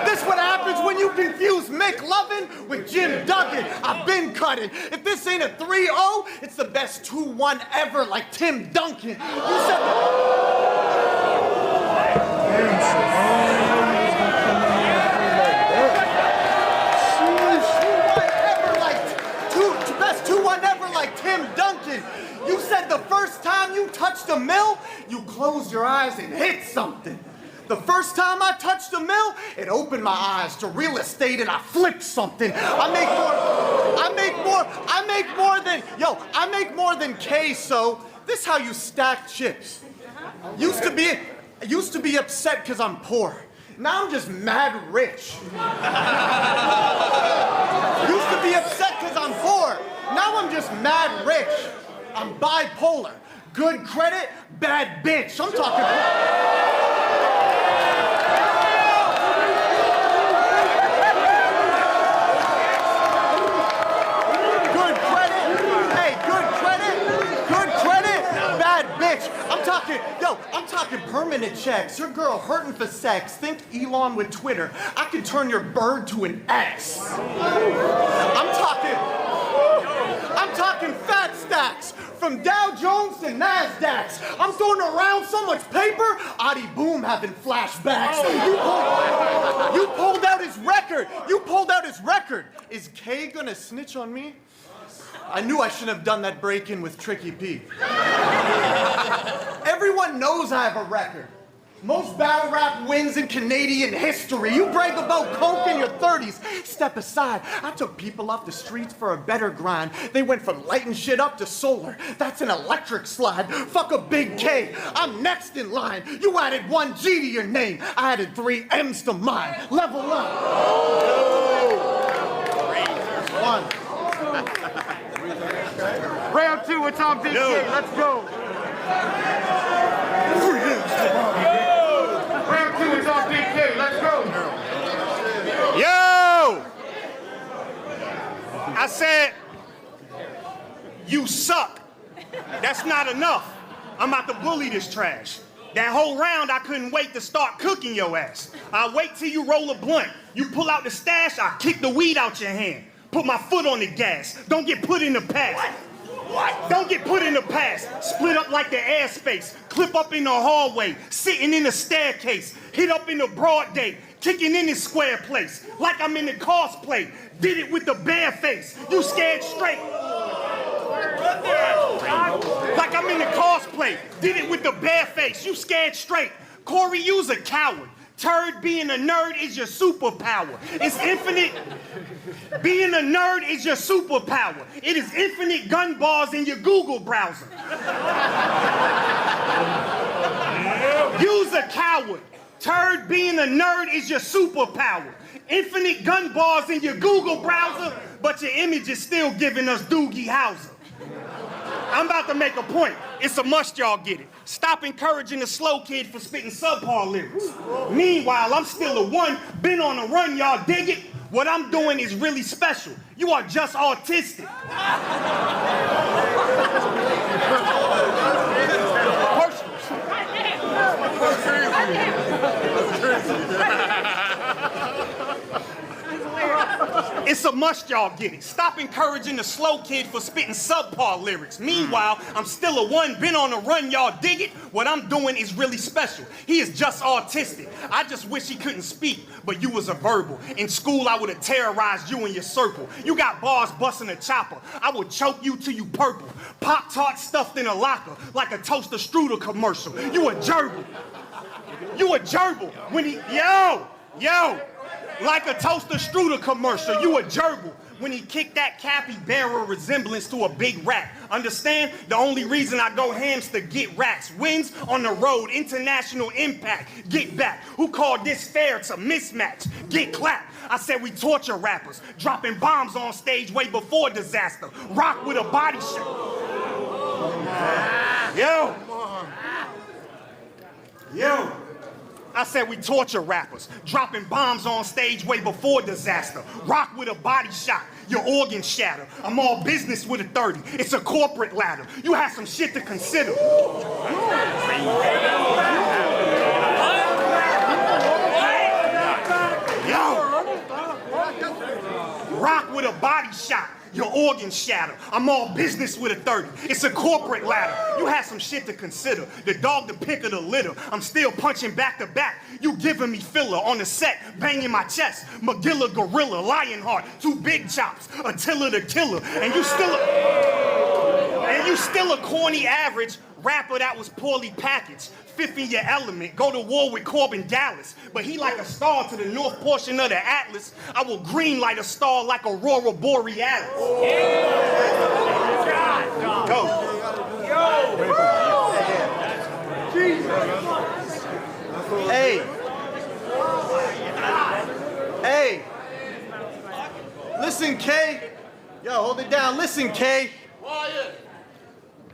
This what happens when you confuse Mick Lovin with Jim Duggan. I've been cutting. If this ain't a 3-0, it's the best 2-1 ever like Tim Duncan. You said... Best 2-1 ever like Tim Duncan. You said the first time you touched a mill, you closed your eyes and hit something. The first time I touched a mill, it opened my eyes to real estate and I flipped something. I make more than K, so this how you stack chips. Used to be upset because I'm poor. Now I'm just mad rich. Used to be upset because I'm poor. Now I'm just mad rich. I'm bipolar. Good credit, bad bitch. I'm talking... I'm talking permanent checks. Your girl hurting for sex. Think Elon with Twitter. I can turn your bird to an X. I'm talking fat stacks. From Dow Jones to NASDAQs. I'm throwing around so much paper, Adi Boom having flashbacks. You pulled out his record. Is K gonna snitch on me? I knew I shouldn't have done that break-in with Tricky P. Everyone knows I have a record. Most battle rap wins in Canadian history. You brag about coke in your 30s. Step aside. I took people off the streets for a better grind. They went from lighting shit up to solar. That's an electric slide. Fuck a big K. I'm next in line. You added 1 G to your name. I added 3 M's to mine. Level up. One. Round 2, it's on Big K. Let's go. Round 2, it's on Big K. Let's go. Yo! I said, you suck. That's not enough. I'm about to bully this trash. That whole round, I couldn't wait to start cooking your ass. I wait till you roll a blunt. You pull out the stash, I kick the weed out your hand. Put my foot on the gas. Don't get put in the past. What? Don't get put in the past. Split up like the airspace. Clip up in the hallway. Sitting in the staircase. Hit up in the broad day. Kicking in this square place. Like I'm in the cosplay. Did it with the bare face. You scared straight. Like I'm in the cosplay. Did it with the bare face. You scared straight. Corey, you's a coward. Turd being a nerd is your superpower. It's infinite. Being a nerd is your superpower. It is infinite gun bars in your Google browser. You's a coward. Turd, being a nerd is your superpower. Infinite gun bars in your Google browser, but your image is still giving us Doogie Howser. I'm about to make a point. It's a must y'all get it. Stop encouraging the slow kid for spitting subpar lyrics. Meanwhile, I'm still a one, been on a run, y'all dig it? What I'm doing is really special. You are just autistic. It's a must y'all get it. Stop encouraging the slow kid for spitting subpar lyrics. Meanwhile, I'm still a one, been on a run, y'all dig it? What I'm doing is really special. He is just autistic. I just wish he couldn't speak, but you was a verbal. In school, I would have terrorized you in your circle. You got bars busting a chopper. I would choke you till you purple. Pop-Tart stuffed in a locker like a toaster strudel commercial. You a gerbil. You a gerbil. When he, yo, like a toaster strudel commercial, you a gerbil. When he kicked that cap, he bear a resemblance to a big rat. Understand? The only reason I go hams to get racks. Wins on the road, international impact. Get back. Who called this fair? It's a mismatch. Get clapped. I said we torture rappers, dropping bombs on stage way before disaster. Rock with a body shot. Yo. I said we torture rappers, dropping bombs on stage way before disaster. Rock with a body shot, your organs shatter. I'm all business with a 30, it's a corporate ladder. You have some shit to consider. Rock with a body shot, your organs shatter. I'm all business with a 30. It's a corporate ladder. You had some shit to consider. The dog, the pick of the litter. I'm still punching back to back. You giving me filler on the set, banging my chest. Magilla, gorilla, Lionheart, two big chops, Attila the killer, and you still a corny average rapper that was poorly packaged. Fifth in your element, go to war with Corbin Dallas. But he like a star to the north portion of the Atlas. I will green light a star like Aurora Borealis. Hey. Listen, Kay. Yo, hold it down. Listen, Kay.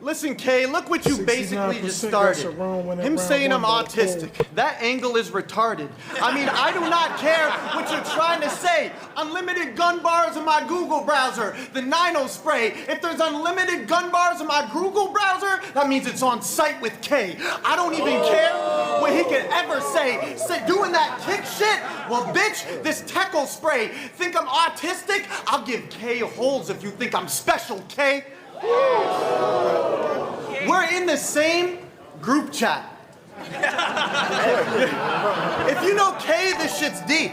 Listen, Kay, look what you basically just started. Him saying I'm autistic. That angle is retarded. I mean, I do not care what you're trying to say. Unlimited gun bars in my Google browser. The Nino spray. If there's unlimited gun bars in my Google browser, that means it's on site with Kay. I don't even care what he could ever say. Doing that kick shit? Well, bitch, this Teckle spray. Think I'm autistic? I'll give Kay holes if you think I'm special, Kay. We're in the same group chat. If you know Kay, this shit's deep.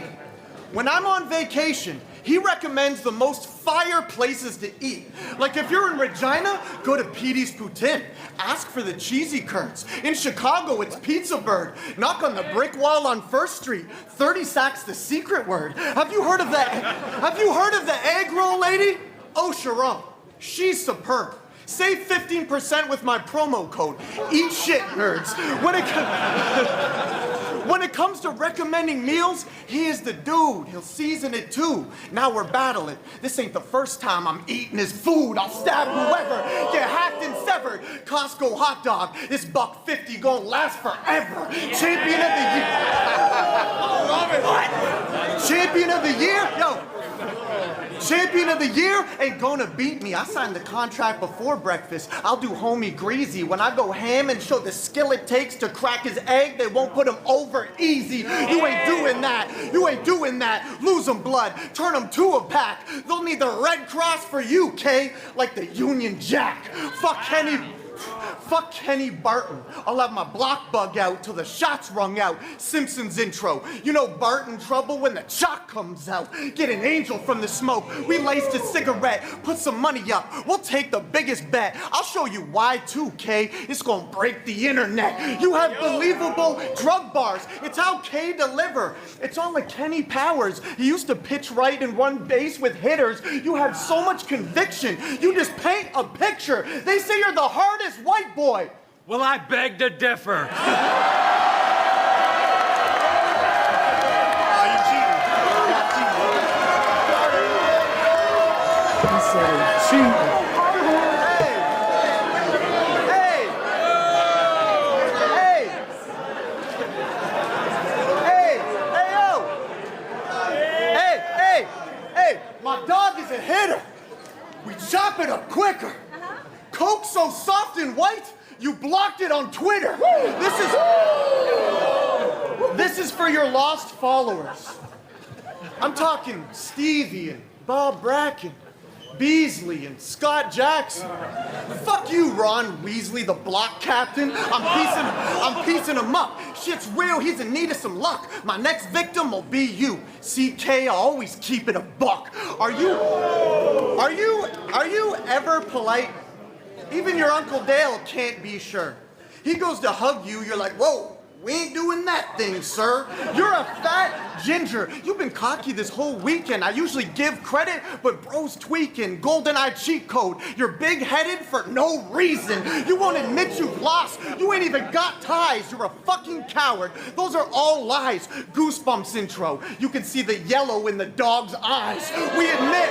When I'm on vacation, he recommends the most fire places to eat. Like if you're in Regina, go to Petey's Poutine. Ask for the cheesy curds. In Chicago, it's Pizza Bird. Knock on the brick wall on First Street. 30 sacks the secret word. Have you heard of the egg roll lady? Oh, Sharon. She's superb. Save 15% with my promo code. Eat shit, nerds. When it comes to recommending meals, he is the dude. He'll season it too. Now we're battling. This ain't the first time I'm eating his food. I'll stab whoever. Get hacked and severed. Costco hot dog. This $1.50 gonna last forever. Champion of the year. What? Champion of the year? Yo. Champion of the year ain't gonna beat me. I signed the contract before breakfast. I'll do homie greasy. When I go ham and show the skill it takes to crack his egg, they won't put him over easy. You ain't doing that. You ain't doing that. Lose them blood. Turn them to a pack. They'll need the Red Cross for you, Kay. Like the Union Jack. Fuck Kenny Barton. I'll have my block bug out till the shots rung out. Simpsons intro. You know Barton trouble when the chalk comes out. Get an angel from the smoke. We laced a cigarette. Put some money up. We'll take the biggest bet. I'll show you why too, Kay. It's gonna break the internet. You have believable drug bars. It's how Kay deliver. It's all like Kenny Powers. He used to pitch right and run base with hitters. You have so much conviction. You just paint a picture. They say you're the hardest white boy. Well, I beg to differ. So cheating. My dog is a hitter. We chop it up quicker. Coke so soft and white, you blocked it on Twitter. This is for your lost followers. I'm talking Stevie and Bob Bracken, Beasley and Scott Jackson. Fuck you, Ron Weasley, the block captain. I'm piecing him up. Shit's real, he's in need of some luck. My next victim will be you. CK, I always keep it a buck. Are you ever polite? Even your Uncle Dale can't be sure. He goes to hug you, you're like, whoa. We ain't doing that thing, sir. You're a fat ginger. You've been cocky this whole weekend. I usually give credit, but bro's tweaking. GoldenEye cheat code. You're big-headed for no reason. You won't admit you've lost. You ain't even got ties. You're a fucking coward. Those are all lies. Goosebumps intro. You can see the yellow in the dog's eyes. We admit...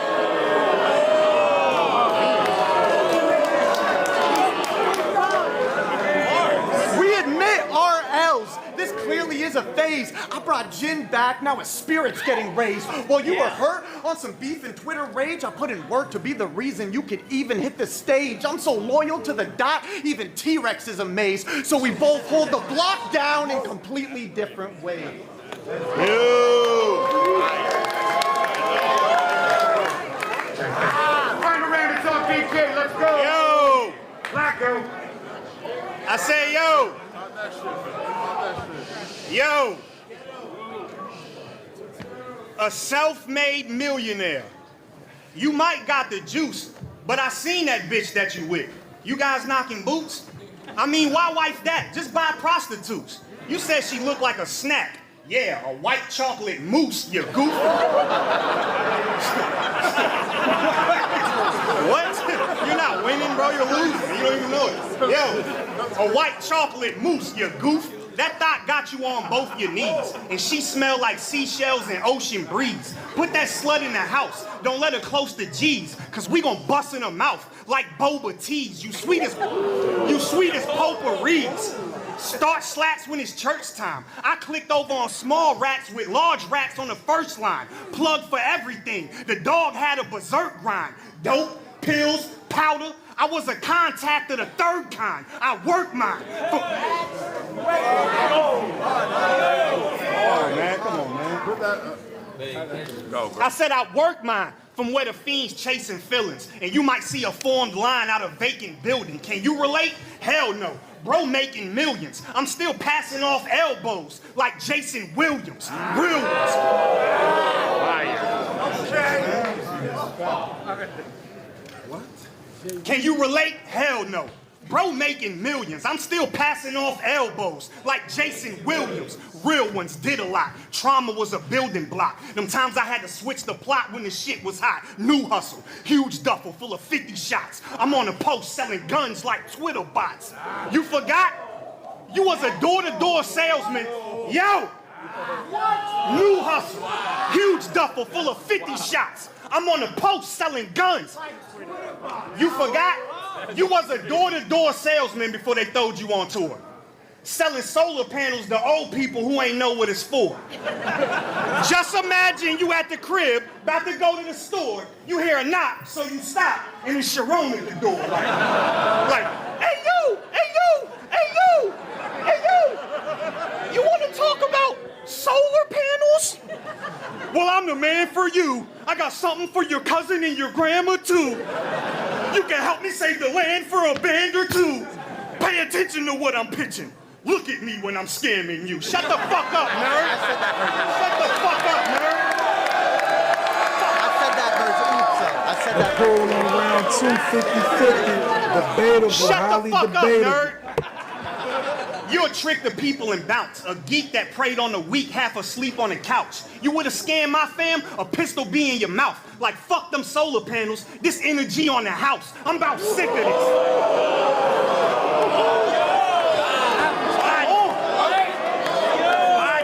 This clearly is a phase. I brought Jin back, now his spirit's getting raised. While you were hurt on some beef and Twitter rage, I put in work to be the reason you could even hit the stage. I'm so loyal to the dot, even T-Rex is amazed. So we both hold the block down in completely different ways. Final round, it's on BK, let's go. Yo! Blackout. I say yo! Yo! A self-made millionaire. You might got the juice, but I seen that bitch that you with. You guys knocking boots? I mean, why wife that? Just buy prostitutes. You said she looked like a snack. Yeah, a white chocolate mousse, you goof. What? You're not winning, bro. You're losing. You don't even know it. Yo, a white chocolate mousse, you goof. That thought got you on both your knees, and she smelled like seashells and ocean breeze. Put that slut in the house. Don't let her close to G's, cause we gon' bust in her mouth like boba teas. You sweet as potpourris. Start slats when it's church time. I clicked over on small rats with large rats on the first line. Plug for everything. The dog had a berserk grind. Dope, pills, powder. I was a contact of the third kind. I work mine. Come on, man. Put that up. Go, bro. I said I work mine from where the fiends chasing feelings. And you might see a formed line out of vacant building. Can you relate? Hell no. Bro making millions. I'm still passing off elbows like Jason Williams. Real ones. What? Can you relate? Hell no. Bro making millions. I'm still passing off elbows like Jason Williams. Real ones did a lot. Trauma was a building block. Them times I had to switch the plot when the shit was hot. New hustle. Huge duffel full of 50 shots. I'm on a post selling guns like Twitter bots. You forgot? You was a door-to-door salesman. Yo! New hustle. Huge duffel full of 50 shots. I'm on a post selling guns. You forgot? You was a door-to-door salesman before they throwed you on tour. Selling solar panels to old people who ain't know what it's for. Just imagine you at the crib, about to go to the store, you hear a knock, so you stop, and it's Sharon at the door. Like, hey you, hey you, hey you, hey you, you want to talk about solar panels? Well, I'm the man for you. I got something for your cousin and your grandma too. You can help me save the land for a band or two. Pay attention to what I'm pitching. Look at me when I'm scamming you. Shut the fuck up, nerd. Shut the fuck up, nerd. I said that poll on round 2, 50-50. Debatable, highly debatable. Nerd. You'll trick the people and bounce. A geek that preyed on the weak, half asleep on the couch. You would've scammed my fam, a pistol be in your mouth. Like, fuck them solar panels, this energy on the house. I'm about sick of this.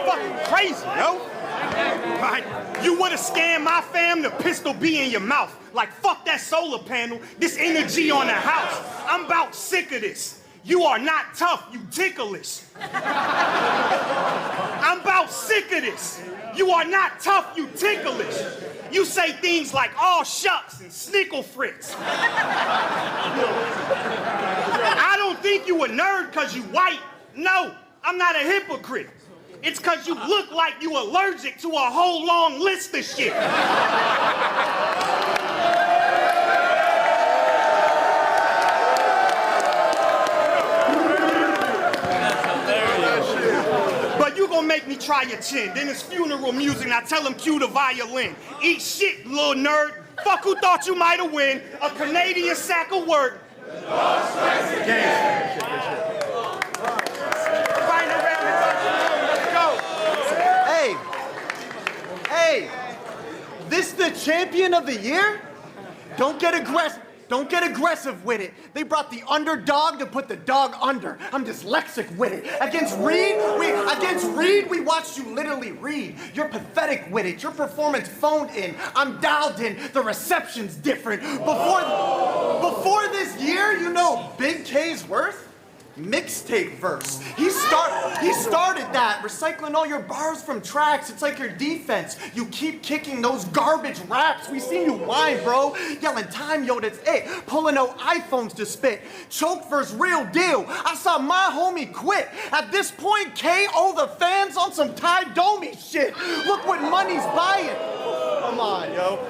Fucking crazy, yo. right? You would've scammed my fam, the pistol be in your mouth. Like, fuck that solar panel, this energy on the house. I'm about sick of this. You are not tough, you ticklish. I'm about sick of this. You are not tough, you ticklish. You say things like, "Oh shucks," and "snickle fritz." I don't think you a nerd cause you white. No, I'm not a hypocrite. It's cause you look like you allergic to a whole long list of shit. But you gonna make me try your chin. Then it's funeral music and I tell him cue the violin. Eat shit, little nerd. Fuck who thought you might have win. A Canadian sack of work. Hey, this the champion of the year? Don't get aggressive. Don't get aggressive with it. They brought the underdog to put the dog under. I'm dyslexic with it. Against Reed, we watched you literally read. You're pathetic with it. Your performance phoned in. I'm dialed in. The reception's different. Before this year, you know Big K's worth? Mixtape verse. He started that, recycling all your bars from tracks. It's like your defense. You keep kicking those garbage raps. We seen you whine, bro. Yelling time, yo, that's it. Pulling out iPhones to spit. Choke verse, real deal. I saw my homie quit. At this point, KO the fans on some Ty Domi shit. Look what money's buying. Come on, yo.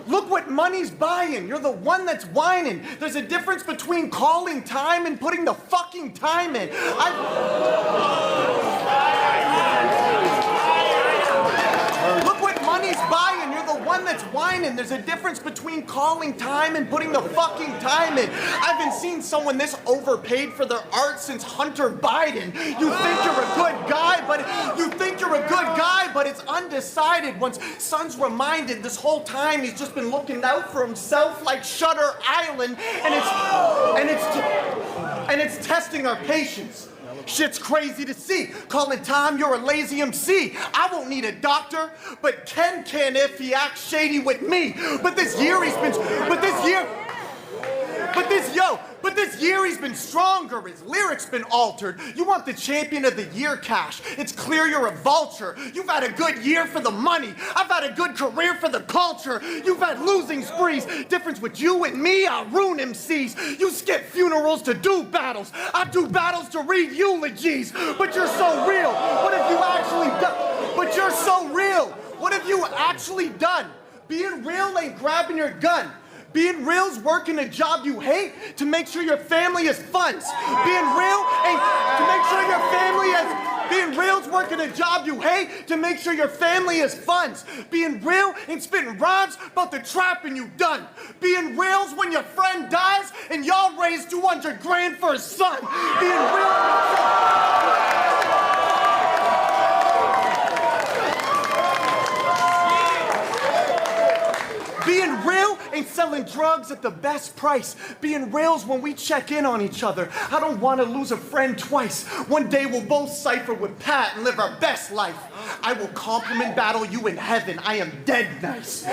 Look what money's buying. You're the one that's whining. There's a difference between calling time and putting the fucking time in. Look what money's buying. You're the one that's whining. There's a difference between calling time and putting the fucking time in. I haven't seen someone this overpaid for their art since Hunter Biden. You think you're a good guy, but it's undecided. Once Son's reminded this whole time he's just been looking out for himself like Shutter Island, and it's testing our patience. Shit's crazy to see. Calling time, you're a lazy MC. I won't need a doctor, but Ken can if he acts shady with me. But this year he's been stronger. His lyrics been altered. You want the champion of the year cash. It's clear you're a vulture. You've had a good year for the money. I've had a good career for the culture. You've had losing sprees. Difference with you and me, I ruin MCs. You skip funerals to do battles. I do battles to read eulogies. But you're so real. What have you actually done? But you're so real. What have you actually done? Being real ain't grabbing your gun. Being real's working a job you hate to make sure your family has funds. Being real's working a job you hate to make sure your family has funds. Being real ain't spitting rhymes about the trapping you done. Being real's when your friend dies and y'all raise 200 grand for his son. Being real. Being real ain't selling drugs at the best price. Being real's when we check in on each other. I don't want to lose a friend twice. One day we'll both cipher with Pat and live our best life. I will compliment battle you in heaven. I am dead nice.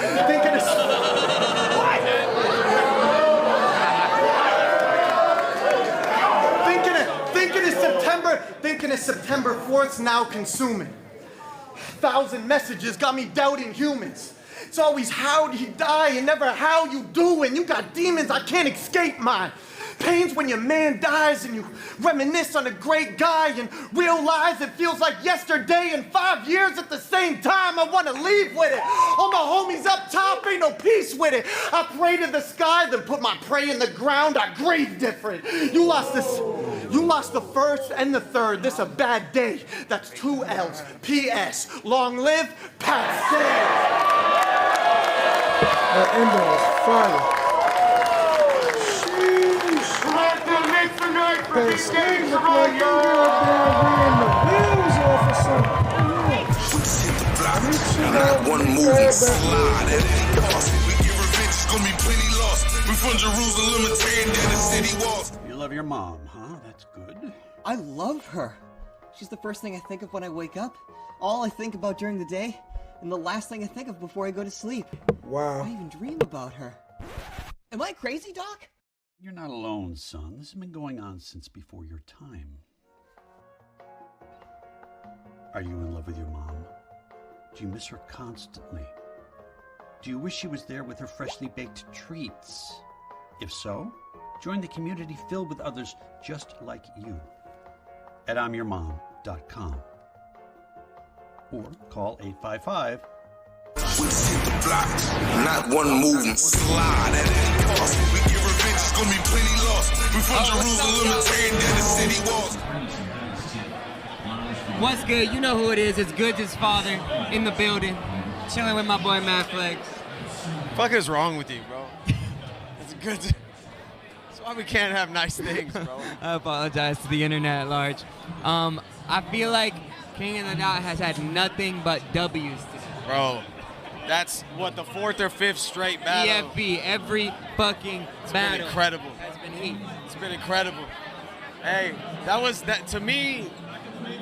Thinking of September 4th's now consuming. 1,000 messages got me doubting humans. It's always how'd you die and never how you doing. You got demons, I can't escape mine. Pains when your man dies and you reminisce on a great guy and realize it feels like yesterday and 5 years at the same time. I want to leave with it. All my homies up top ain't no peace with it. I pray to the sky, then put my prey in the ground. I grieve different. You lost the first and the third. This a bad day. That's 2 L's. P.S. Long live Pat Stay. That endo is fire. Pat Stay look like you in the wheels off or something. Not one moving slide at any cost. We get revenge, it's gonna be plenty lost. We from Jerusalem and tearing down the city walls. You love your mom, huh? That's good. I love her. She's the first thing I think of when I wake up. All I think about during the day and the last thing I think of before I go to sleep. Wow. I even dream about her. Am I crazy, Doc? You're not alone, son. This has been going on since before your time. Are you in love with your mom? Do you miss her constantly? Do you wish she was there with her freshly baked treats? If so, join the community filled with others just like you at I'mYourMom.com or call 855. We hit the block, not one move and slide at any cost. We get revenge, it's gonna be plenty lost. We from Jerusalem and tearing down the city walls. What's good? You know who it is. It's Goods' father in the building, chilling with my boy Matt Flex. Fuck is wrong with you, bro? It's good. That's why we can't have nice things, bro. I apologize to the internet at large. I feel like King of the Dot has had nothing but W's today. Bro, that's what, the 4th or 5th straight battle. EFB, every fucking battle. Been incredible. Has been heat. It's been incredible. Hey, that to me.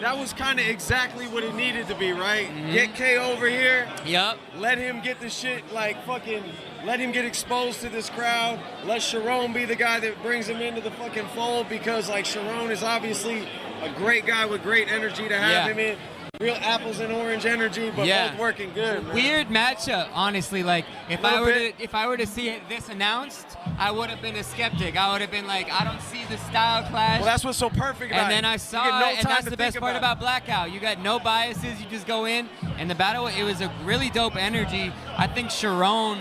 That was kind of exactly what it needed to be, right? Mm-hmm. Get K over here. Yep. Let him get the shit, let him get exposed to this crowd. Let Sharon be the guy that brings him into the fucking fold, because, Sharon is obviously a great guy with great energy to have him in. Real apples and orange energy, but both working good, man. Weird matchup, honestly. If I were to see this announced, I would have been a skeptic. I would have been like, I don't see the style clash. Well, that's what's so perfect about it. And then I saw it, and that's the best part about Blackout. You got no biases. You just go in, and the battle, it was a really dope energy. I think Sharon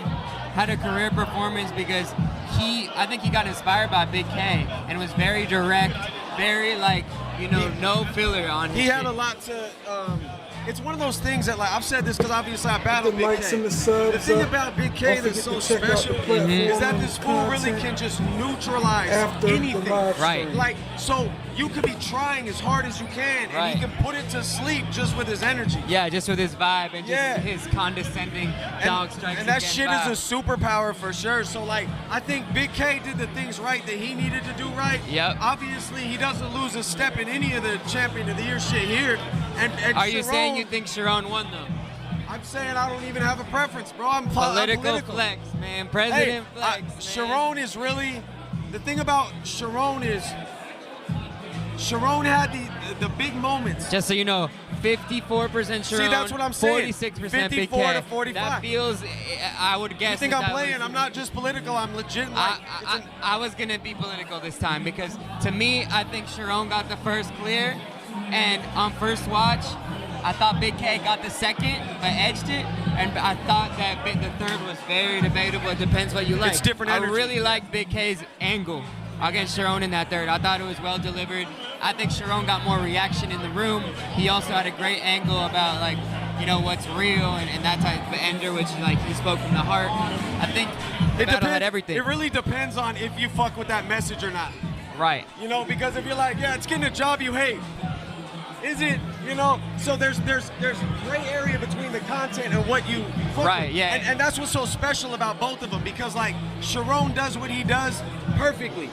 had a career performance because I think he got inspired by Big K and was very direct, very no filler on his He had shit. a lot to. It's one of those things that, I've said this because obviously I battled Big likes K. and the subs The thing up. about Big K Don't that's forget so to check out the special platform is that this fool really content can just neutralize after the anything. live stream. Right. So you could be trying as hard as you can, and he can put it to sleep just with his energy. Yeah, just with his vibe and just his condescending dog strikes. And that again shit vibe. is a superpower for sure. So, I think Big K did the things right that he needed to do right. Yep. Obviously, he doesn't lose a step in any of the Champion of the Year shit here. And Are you Sharon, saying you think Sharon won, though? I'm saying I don't even have a preference, bro. I'm Political flex, man. President flex, man. Sharon is really... The thing about Sharon is... Sharon had the big moments. Just so you know, 54% Sharon. See, that's what I'm saying. 46% 54 Big K. to 45. That feels, I would guess. You think that I'm playing? was- I'm not just political. I'm legit. I was going to be political this time because, to me, I think Sharon got the first clear. And on first watch, I thought Big K got the second, but edged it. And I thought that the third was very debatable. It depends what you like. It's different energy. I really like Big K's angle against Sharon in that third. I thought it was well delivered. I think Sharon got more reaction in the room. He also had a great angle about what's real and that type of ender, which he spoke from the heart. I think the battle had everything. It really depends on if you fuck with that message or not. Right. Because if you're like, yeah, it's getting a job you hate. Is it? So there's gray area between the content and what you fuck Right, with. yeah. And that's what's so special about both of them, because Sharon does what he does perfectly.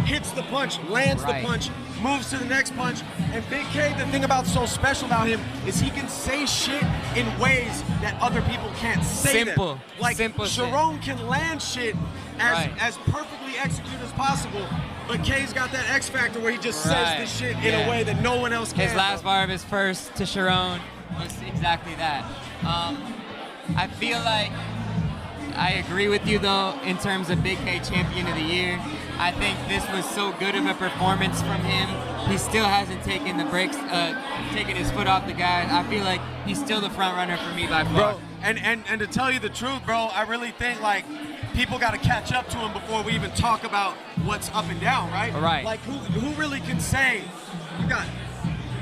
Hits the punch, lands Right. the punch, moves to the next punch. And Big K, the thing about so special about him is he can say shit in ways that other people can't say Simple. them. Simple shit. Sharon can land shit as perfectly executed as possible. But K's got that X factor where he just says this shit in a way that no one else can. His last bar of his first to Sharon was exactly that. I feel like I agree with you, though, in terms of Big K Champion of the Year. I think this was so good of a performance from him. He still hasn't taken the brakes, taken his foot off the gas. I feel like he's still the front runner for me by far. Bro, and to tell you the truth, bro, I really think people got to catch up to him before we even talk about what's up and down, right? Right. Who really can say? You got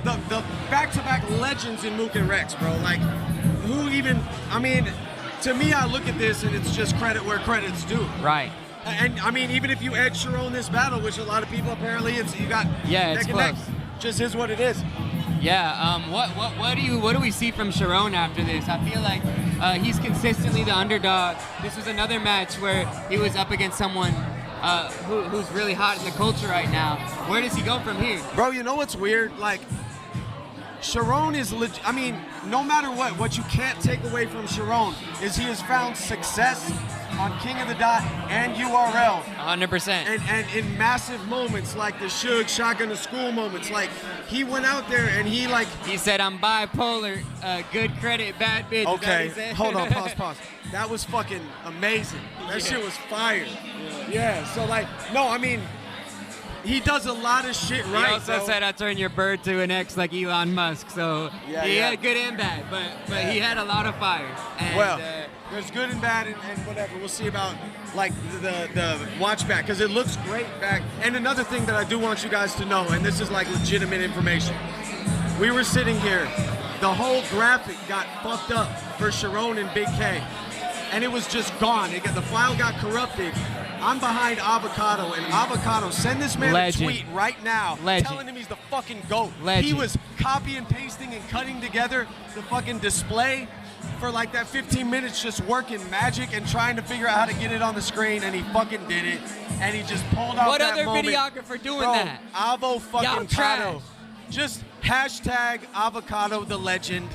the back-to-back legends in Mook and Rex, bro. Who even? I mean, to me, I look at this and it's just credit where credit's due. Right. And I mean, even if you edge Sharon this battle, which a lot of people apparently, you got it's neck and close. neck. Just is what it is. Yeah. What do we see from Sharon after this? I feel like he's consistently the underdog. This was another match where he was up against someone who's really hot in the culture right now. Where does he go from here? Bro, you know what's weird? Sharon is I mean, no matter what you can't take away from Sharon is he has found success on King of the Dot and URL. 100%. And in massive moments like the Suge Shotgun to School moments, like he went out there and he said, I'm bipolar, good credit, bad bitch. Okay, hold on, pause. That was fucking amazing. That shit was fire. Yeah, so no, I mean, he does a lot of shit right. He also said I turn your bird to an X like Elon Musk, so he had good and bad, but he had a lot of fire. And, there's good and bad and whatever. We'll see about the watch back because it looks great back. And another thing that I do want you guys to know, and this is legitimate information. We were sitting here, the whole graphic got fucked up for Sharon and Big K, and it was just gone. The file got corrupted. I'm behind Avocado, and Avocado, send this man a tweet right now telling him he's the fucking GOAT. He was copy and pasting and cutting together the fucking display for that 15 minutes just working magic and trying to figure out how to get it on the screen, and he fucking did it, and he just pulled out that moment. What other videographer doing Bro, that? Avo fucking trash. Just hashtag Avocado the legend.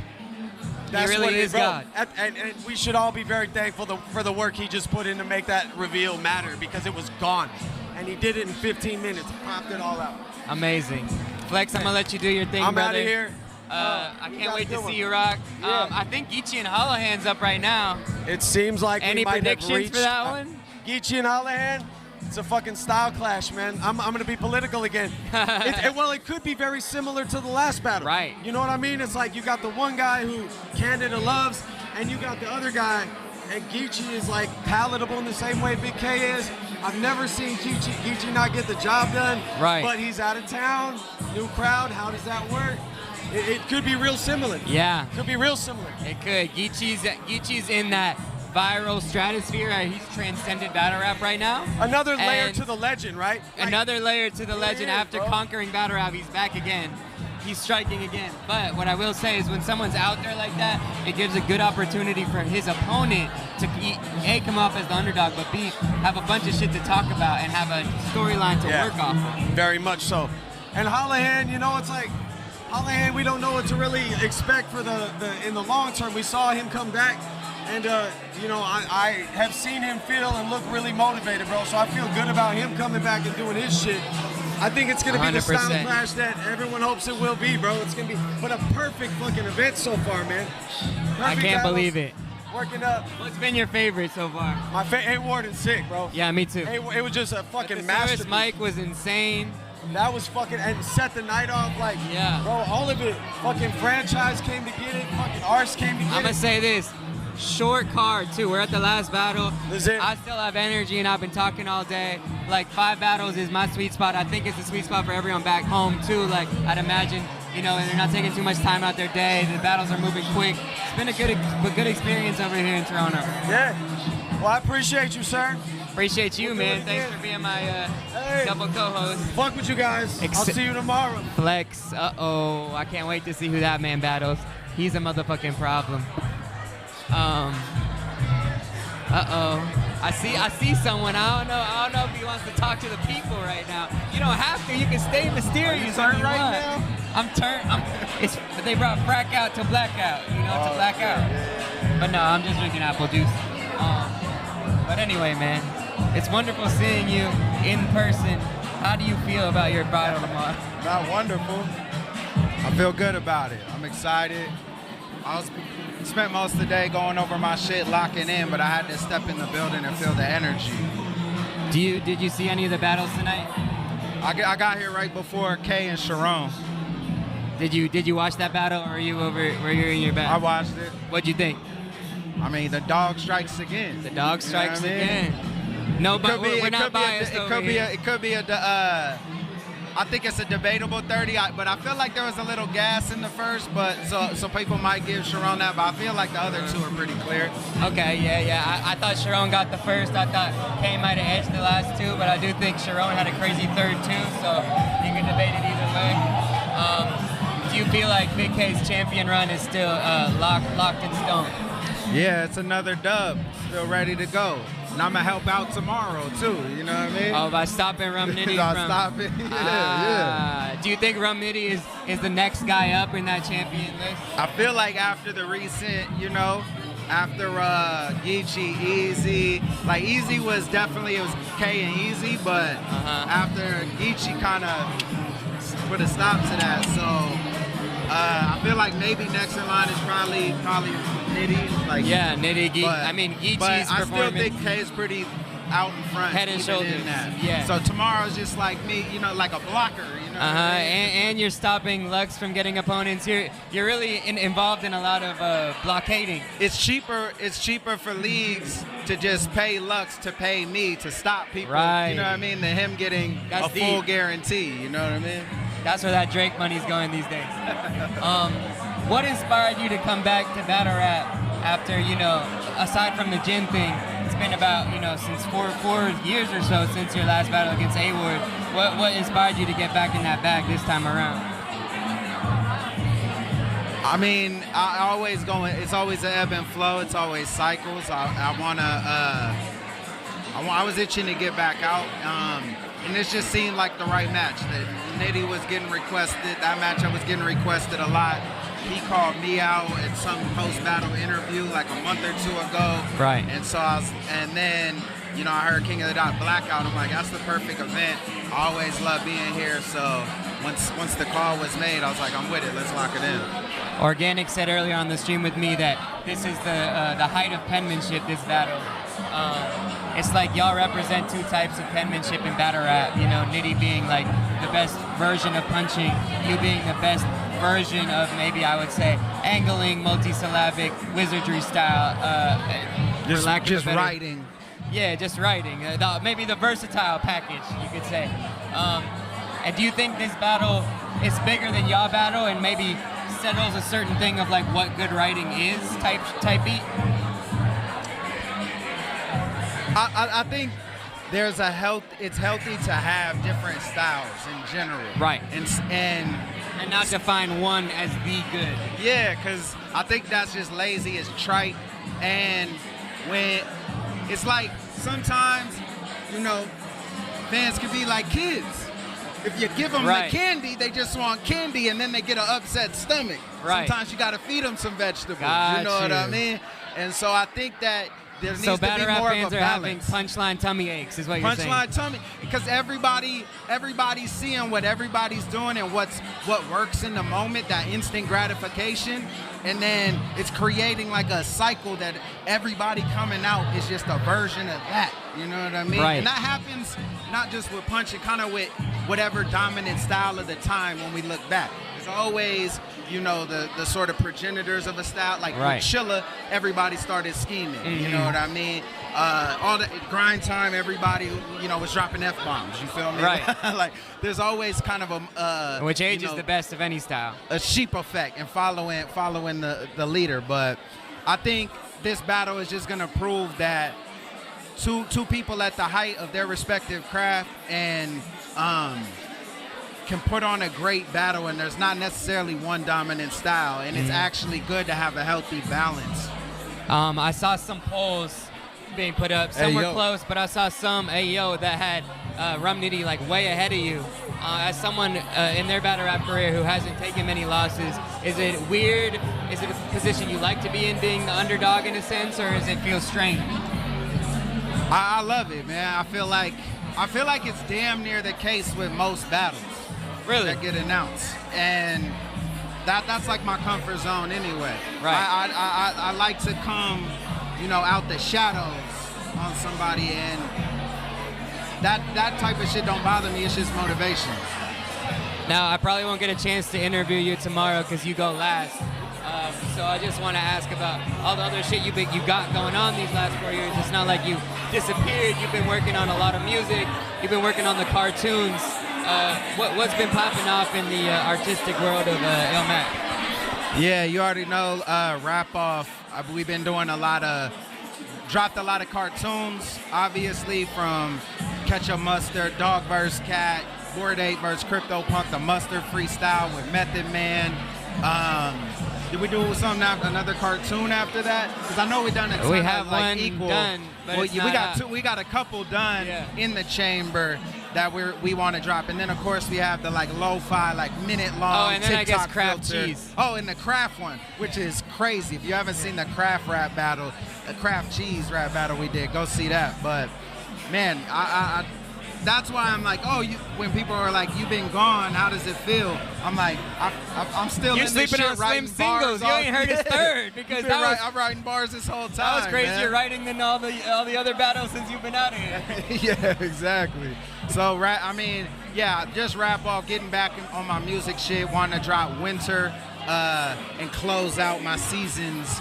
That's he really what it is God. And we should all be very thankful for the work he just put in to make that reveal matter because it was gone. And he did it in 15 minutes, popped it all out. Amazing. Flex, I'm going to let you do your thing, I'm brother. out of here. I can't wait to see you rock. I think Geechee and Hollahan's up right now. It seems like Any we might predictions have reached, for that one? Geechee and Hollahan, it's a fucking style clash, man. I'm going to be political again. It could be very similar to the last battle. Right. You know what I mean? It's like you got the one guy who Canada loves, and you got the other guy, and Geechee is palatable in the same way Big K is. I've never seen Geechee not get the job done. Right. But he's out of town, new crowd. How does that work? It could be real similar. Yeah. Could be real similar. It could. Geechee's in that viral stratosphere. He's transcended battle rap right now. Another layer to the legend, right? Another layer to the legend. After conquering battle rap, he's back again. He's striking again. But what I will say is when someone's out there like that, it gives a good opportunity for his opponent to A, come off as the underdog, but B, have a bunch of shit to talk about and have a storyline to work off of. Very much so. And Hollahan, it's Hollahan, we don't know what to really expect for in the long term. We saw him come back, and I have seen him feel and look really motivated, bro. So I feel good about him coming back and doing his shit. I think it's gonna be the style clash that everyone hopes it will be, bro. It's gonna be a perfect fucking event so far, man. I can't believe it. Working up. What's been your favorite so far? My favorite, A-Ward and Sick, bro. Yeah, me too. It was just a fucking the masterpiece. Mike was insane. That was fucking, and set the night off bro, all of it. Fucking franchise came to get it. Fucking Ars came to get it. I'm gonna say this. Short card too. We're at the last battle. I still have energy and I've been talking all day. 5 battles is my sweet spot. I think it's a sweet spot for everyone back home too. I'd imagine, they're not taking too much time out their day. The battles are moving quick. It's been a good experience over here in Toronto. Yeah. Well, I appreciate you, sir. Appreciate you, man. Thanks for being my double co-host. Fuck with you guys. I'll see you tomorrow. Flex. Uh-oh. I can't wait to see who that man battles. He's a motherfucking problem. I see someone. I don't know if he wants to talk to the people right now. You don't have to. You can stay mysterious. Are you turned right now? I'm turned. They brought Blackout to Blackout. To Blackout. But no, I'm just drinking apple juice. But anyway, man, it's wonderful seeing you in person. How do you feel about your battle tomorrow? Not wonderful. I feel good about it. I'm excited. I spent most of the day going over my shit, locking in, but I had to step in the building and feel the energy. Did you see any of the battles tonight? I got here right before Kay and Sharon. Did you watch that battle, or were you in your battle? I watched it. What'd you think? I mean, the dog strikes again. The dog strikes again. No, but we're not biased over here. It could be I think it's a debatable 30, but I feel like there was a little gas in the first, but so people might give Sharon that, but I feel like the other two are pretty clear. Okay, yeah. I thought Sharon got the first. I thought Kay might have edged the last two, but I do think Sharon had a crazy third too, so you can debate it either way. Do you feel like Big K's champion run is still locked in stone? Yeah, it's another dub, still ready to go. And I'm gonna help out tomorrow too. You know what I mean? Oh, by stopping Rum Nitty I'll from... stop it. Yeah. Do you think Rum Nitty is the next guy up in that champion list? I feel like after the recent, after Geechee, Easy, like Easy was definitely, it was K and Easy, but after Geechee kind of put a stop to that, so I feel like maybe next in line is probably Nitty. Like, yeah, Nitty, Geechee's but I still performance. think K is pretty out in front. Head and even shoulders, in that. yeah. So tomorrow's just like me, like a blocker. What I mean? And you're stopping Lux from getting opponents. You're really involved in a lot of blockading. It's cheaper for leagues to just pay Lux to pay me to stop people. Right. You know what I mean? Than him getting a full guarantee. You know what I mean? That's where that Drake money's going these days. What inspired you to come back to battle rap after, aside from the gym thing? It's been about, since four years or so since your last battle against A-Ward. What inspired you to get back in that bag this time around? I mean, I always go. It's always an ebb and flow. It's always cycles. I was itching to get back out, and it just seemed like the right match. That Nitty was getting requested. That matchup was getting requested a lot. He called me out at some post-battle interview like a month or two ago. Right. And so and then I heard King of the Dot Blackout. I'm like, that's the perfect event. I always love being here. So once the call was made, I was like, I'm with it. Let's lock it in. Organic said earlier on the stream with me that this is the height of penmanship, this battle. It's like y'all represent two types of penmanship in battle rap. Nitty being like the best version of punching, you being the best version of, maybe I would say, angling, multisyllabic, wizardry style. Just writing. Yeah, just writing. Maybe the versatile package, you could say. And do you think this battle is bigger than y'all battle and maybe settles a certain thing of like what good writing is type beat? I think there's it's healthy to have different styles in general. Right. And not define one as the good. Yeah, because I think that's just lazy, it's trite. And when it's like sometimes, fans can be like kids. If you give them the candy, they just want candy and then they get an upset stomach. Right. Sometimes you got to feed them some vegetables. Got you know what I you. mean? And so I think that there needs to be battle rap more fans of a are having balance. punchline tummy aches, is what you're saying. Punchline tummy, because everybody's seeing what everybody's doing and what works in the moment, that instant gratification, and then it's creating like a cycle that everybody coming out is just a version of that. You know what I mean? Right. And that happens not just with punching, kind of with whatever dominant style of the time when we look back. It's always, the sort of progenitors of a style. Like with Chilla, everybody started scheming. Mm-hmm. You know what I mean? All the grind time, everybody, was dropping F-bombs. You feel me? Right. Like, there's always kind of a... Which age is the best of any style? A sheep effect and following the leader. But I think this battle is just going to prove that two people at the height of their respective craft and can put on a great battle, and there's not necessarily one dominant style, and it's actually good to have a healthy balance. I saw some polls being put up. Some were close, but I saw some that had Rum Nitty like way ahead of you. As someone in their battle rap career who hasn't taken many losses, is it weird? Is it a position you like to be in, being the underdog in a sense, or does it feel strange? I love it, man. I feel like it's damn near the case with most battles. Really? That get announced. And that's like my comfort zone anyway. Right. I like to come, out the shadows on somebody, and that type of shit don't bother me. It's just motivation. Now, I probably won't get a chance to interview you tomorrow because you go last. So I just want to ask about all the other shit you got going on these last 4 years. It's not like you disappeared. You've been working on a lot of music. You've been working on the cartoons. What's been popping off in the artistic world of El Mac? Yeah, you already know, Rap Off. We've been doing dropped a lot of cartoons, obviously, from Ketchup Mustard, Dog vs. Cat, Bored Ape vs. Crypto Punk, the Mustard freestyle with Method Man. we do something after another cartoon after that? Because I know we done it. We have one equal. done, but Well, it's we not got out. two. We got a couple done in the chamber that we want to drop, and then of course we have the like lo-fi, like minute-long. Oh, and then I guess TikTok Craft filter. Cheese. Oh, and the Craft one, which is crazy. If you haven't seen the Craft rap battle, the Craft Cheese rap battle we did, go see that. But man, I that's why I'm like, oh, when people are like, you've been gone, how does it feel? I'm like, I'm still You're in this sleeping shit on writing Slim Singles. bars You ain't heard his third because that was, I'm writing bars this whole time. that was crazier man. writing than all the other battles since you've been out of here. Yeah, exactly. So, I mean, yeah, just wrap off, getting back on my music shit, wanting to drop Winter and close out my seasons.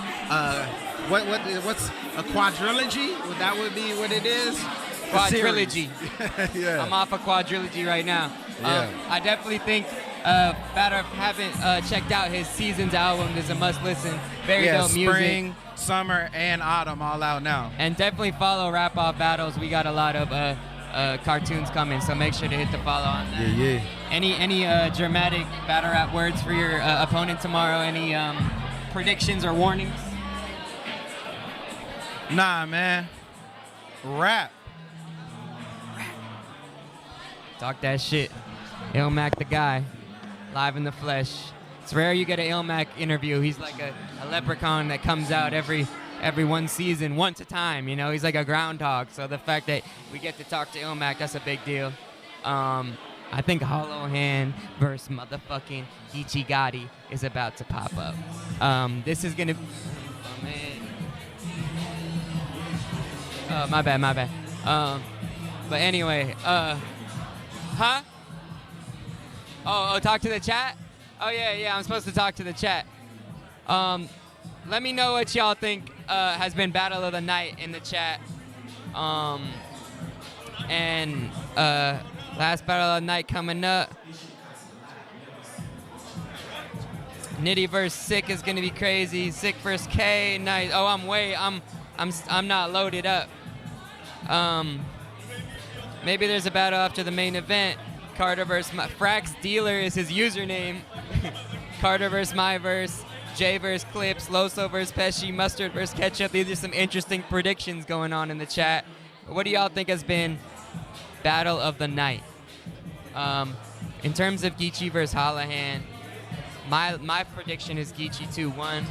What's a quadrilogy? That would be what it is? Quadrilogy. Yeah. I'm off a quadrilogy right now. Yeah. I definitely think Batter haven't checked out his Seasons album. There's a must listen. Very dope music. Spring, summer, and autumn all out now. And definitely follow Rap Off Battles. We got a lot of cartoons coming, so make sure to hit the follow on that. Yeah. Any dramatic battle rap words for your opponent tomorrow? Any predictions or warnings? Nah, man. Rap. Talk that shit. Ilmac the guy, live in the flesh. It's rare you get an Ilmac interview. He's like a leprechaun that comes out every one season, once a time. You know, he's like a groundhog. So the fact that we get to talk to Ilmac, that's a big deal. I think Hollow Hand versus motherfucking Geechee Gotti is about to pop up. This is gonna. Oh man. My bad. But anyway, huh? Oh, talk to the chat? Oh, yeah, I'm supposed to talk to the chat. Let me know what y'all think has been Battle of the Night in the chat. And last Battle of the Night coming up. Nitty versus Sick is gonna be crazy. Sick versus K, nice. Oh, I'm not loaded up. Maybe there's a battle after the main event. Carter versus Frax Dealer is his username. Carter versus Myverse, Jay versus Clips, Loso versus Pesci, Mustard versus Ketchup. These are some interesting predictions going on in the chat. What do y'all think has been Battle of the Night? In terms of Geechee versus Hollahan, my prediction is Geechee 2-1.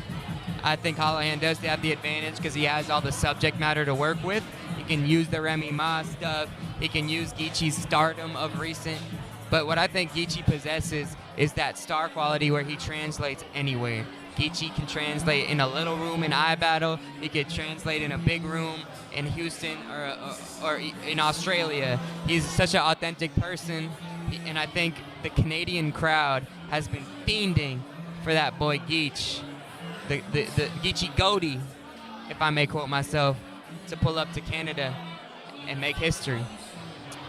I think Hollahan does have the advantage because he has all the subject matter to work with. He can use the Remy Ma stuff. He can use Geechee's stardom of recent. But what I think Geechee possesses is that star quality where he translates anywhere. Geechee can translate in a little room in iBattle. He could translate in a big room in Houston or in Australia. He's such an authentic person. And I think the Canadian crowd has been fiending for that boy Geech. The Geechee Goaty, if I may quote myself, to pull up to Canada and make history.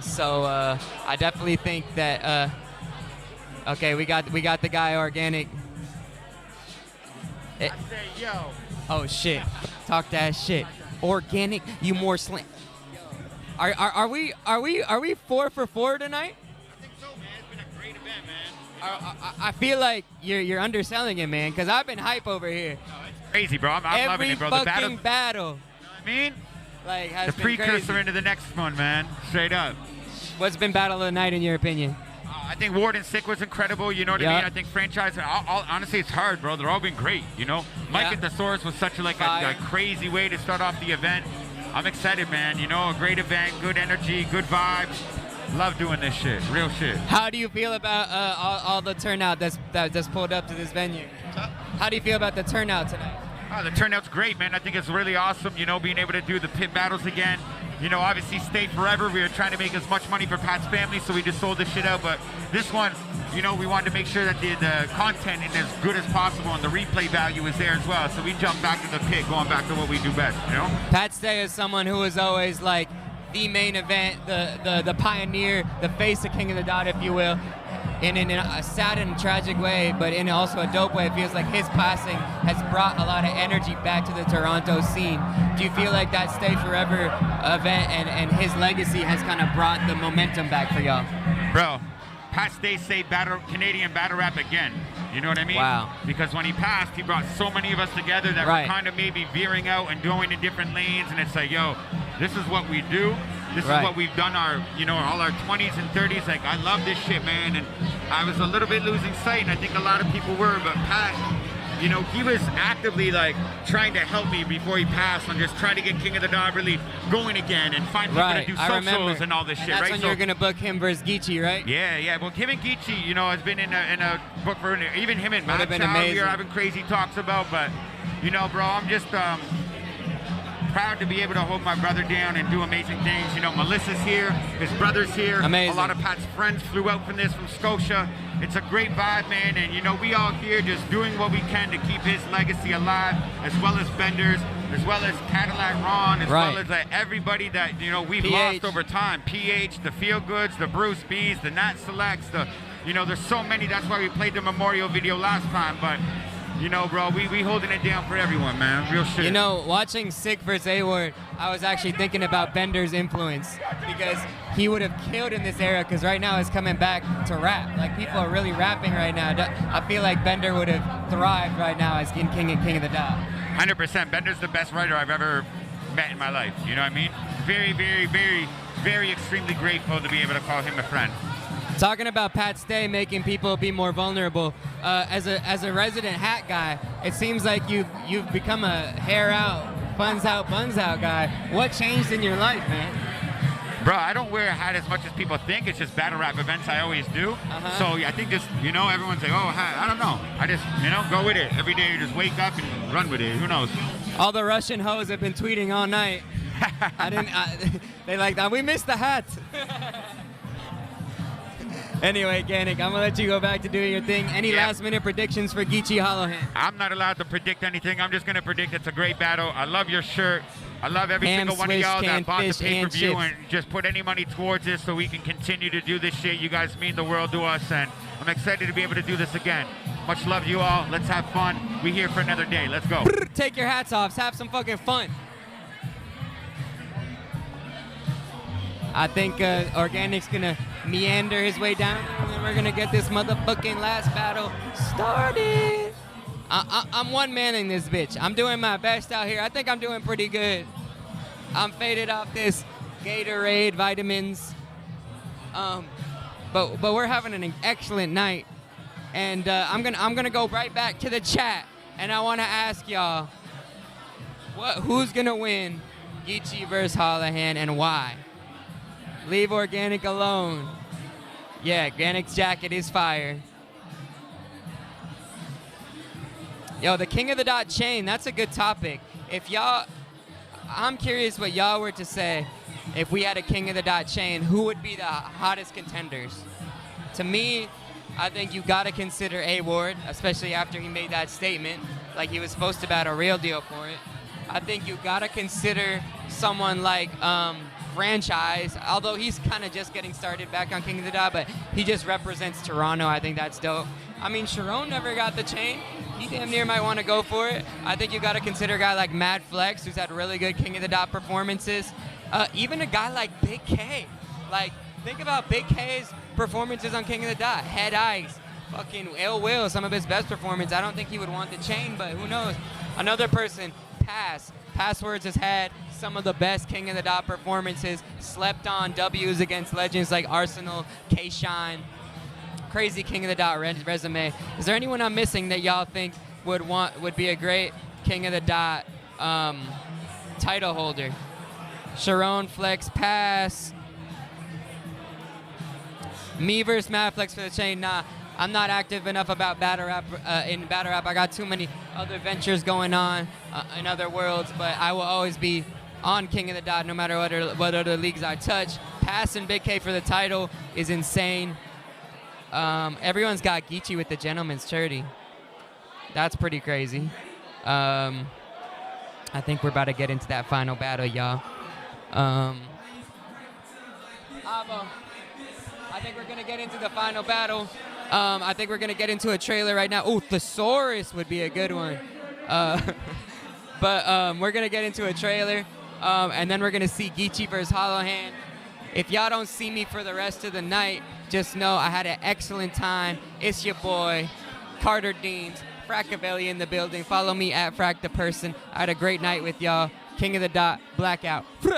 So I definitely think that okay, we got the guy Organic. I say, yo. Oh shit! Talk that shit. Organic, you more slim. Are we 4 for 4 tonight? I think so, man. It's been a great event, man. I feel like you're underselling it, man, because I've been hype over here. No, it's crazy, bro. I'm loving it, bro. Every The fucking battle. You know what I mean? Like, has the been precursor crazy. into the next one, man. Straight up. What's been Battle of the Night in your opinion? I think Ward and Sick was incredible. You know what I Yeah. mean? I think franchise. Honestly, it's hard, bro. They're all been great. You know, Mike Yeah. and Thesaurus was such a crazy way to start off the event. I'm excited, man. You know, a great event, good energy, good vibes. Love doing this shit. Real shit. How do you feel about all the turnout that's pulled up to this venue? How do you feel about the turnout tonight? Oh, the turnout's great, man. I think it's really awesome, you know, being able to do the pit battles again. You know, obviously Stay Forever, we were trying to make as much money for Pat's family, so we just sold this shit out. But this one, you know, we wanted to make sure that the content is as good as possible and the replay value is there as well. So we jumped back to the pit, going back to what we do best, you know? Pat Stay is someone who is always like the main event, the pioneer, the face of King of the Dot, if you will. In a sad and tragic way, but in also a dope way. It feels like his passing has brought a lot of energy back to the Toronto scene. Do you feel like that Stay Forever event and his legacy has kind of brought the momentum back for y'all? Bro, Pat Stay say Canadian battle rap again. You know what I mean? Wow. Because when he passed, he brought so many of us together that Right. were kind of maybe veering out and going in different lanes, and it's like, yo, this is what we do. This Right. is what we've done all our 20s and 30s. Like, I love this shit, man. And I was a little bit losing sight, and I think a lot of people were, but Pat, he was actively like trying to help me before he passed on just trying to get King of the Dot really going again and find people to do I remember. socials and all this shit, That's right? when you're gonna book him versus Geechee, right? Yeah. Well, him and Geechee, has been in a book for even him and Matt been Chow we amazing. are having crazy talks about. But bro, I'm just proud to be able to hold my brother down and do amazing things. Melissa's here, his brother's here. Amazing. A lot of Pat's friends flew out from Scotia. It's a great vibe, man, and we all here just doing what we can to keep his legacy alive, as well as Benders, as well as Cadillac Ron, as well as everybody that we've lost over time. PH, the Feel Goods, the Bruce B's, the Nat Selects, there's so many. That's why we played the memorial video last time, but. Bro, we holding it down for everyone, man. Real shit. Watching Sick vs. A-Ward, I was actually thinking about Bender's influence because he would have killed in this era because right now he's coming back to rap. Like, people are really rapping right now. I feel like Bender would have thrived right now as King of the Dot. 100%. Bender's the best writer I've ever met in my life. You know what I mean? Very, very, very, very extremely grateful to be able to call him a friend. Talking about Pat Stay making people be more vulnerable, as a resident hat guy, it seems like you've become a hair out, buns out guy. What changed in your life, man? Bro, I don't wear a hat as much as people think. It's just battle rap events I always do. So I think just, everyone's like, oh, hat. I don't know. I just, go with it. Every day you just wake up and run with it. Who knows? All the Russian hoes have been tweeting all night. They like that. We missed the hat. Anyway, Ganik, I'm going to let you go back to doing your thing. Any last-minute predictions for Geechee Hollowhand? I'm not allowed to predict anything. I'm just going to predict it's a great battle. I love your shirt. I love every single one of y'all that bought the pay-per-view and just put any money towards this so we can continue to do this shit. You guys mean the world to us, and I'm excited to be able to do this again. Much love to you all. Let's have fun. We're here for another day. Let's go. Take your hats off. Have some fucking fun. I think Organic's going to meander his way down, and then we're going to get this motherfucking last battle started. I'm one-manning this bitch. I'm doing my best out here. I think I'm doing pretty good. I'm faded off this Gatorade, vitamins. But we're having an excellent night. And I'm gonna go right back to the chat, and I want to ask y'all, who's gonna win Geechee versus Hollowhan and why? Leave Organic alone. Yeah, Organic's jacket is fire. Yo, the King of the Dot chain, that's a good topic. I'm curious what y'all were to say if we had a King of the Dot chain, who would be the hottest contenders? To me, I think you gotta consider A-Ward, especially after he made that statement, like he was supposed to battle Real Deal for it. I think you gotta consider someone like Franchise, although he's kind of just getting started back on King of the Dot, but he just represents Toronto. I think that's dope. I mean, Sharon never got the chain. He damn near might want to go for it. I think you got to consider a guy like Mad Flex, who's had really good King of the Dot performances. Even a guy like Big K. Like, think about Big K's performances on King of the Dot. Head Ice, fucking Ill Will, some of his best performance. I don't think he would want the chain, but who knows? Another person, Passwords has had some of the best King of the Dot performances, slept on W's against legends like Arsenal, K-Shine. Crazy King of the Dot resume. Is there anyone I'm missing that y'all think would be a great King of the Dot title holder? Sharon, Flex, Pass. Me versus Mad Flex for the chain. Nah, I'm not active enough about battle rap. In battle rap, I got too many other ventures going on in other worlds. But I will always be on King of the Dot, no matter what other leagues I touch. Pass and Big K for the title is insane. Everyone's got Geechee with the gentleman's 30. That's pretty crazy. I think we're about to get into that final battle, y'all. I think we're going to get into the final battle. I think we're going to get into a trailer right now. Oh, Thesaurus would be a good one. But we're going to get into a trailer, and then we're going to see Geechee versus Hollowhan. If y'all don't see me for the rest of the night, just know I had an excellent time. It's your boy, Carter Deans, Frackavelli in the building. Follow me at Frack the Person. I had a great night with y'all. King of the Dot, Blackout. We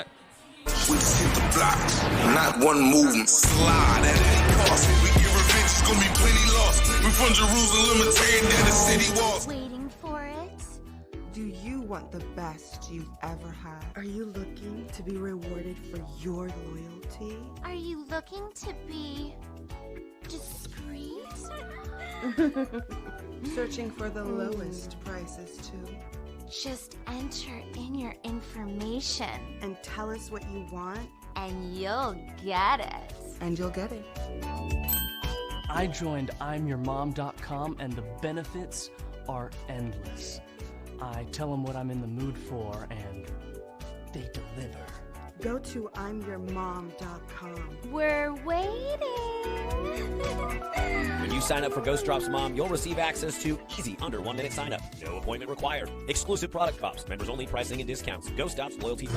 just hit the block, not one movement. Slide at any cost. If we get revenge, it's gonna be plenty lost. We from Jerusalem and tearing down the city walls. Waiting for it? Do you want the best you've ever had? Are you looking to be rewarded for your loyalty? Are you looking to be discreet? Searching for the lowest prices too. Just enter in your information. And tell us what you want. And you'll get it. And you'll get it. I joined I'mYourMom.com and the benefits are endless. I tell them what I'm in the mood for and they deliver. Go to I'mYourMom.com. We're waiting. When you sign up for Ghost Drops Mom, you'll receive access to easy under 1 minute sign up. No appointment required. Exclusive product drops. Members only pricing and discounts. Ghost Drops loyalty.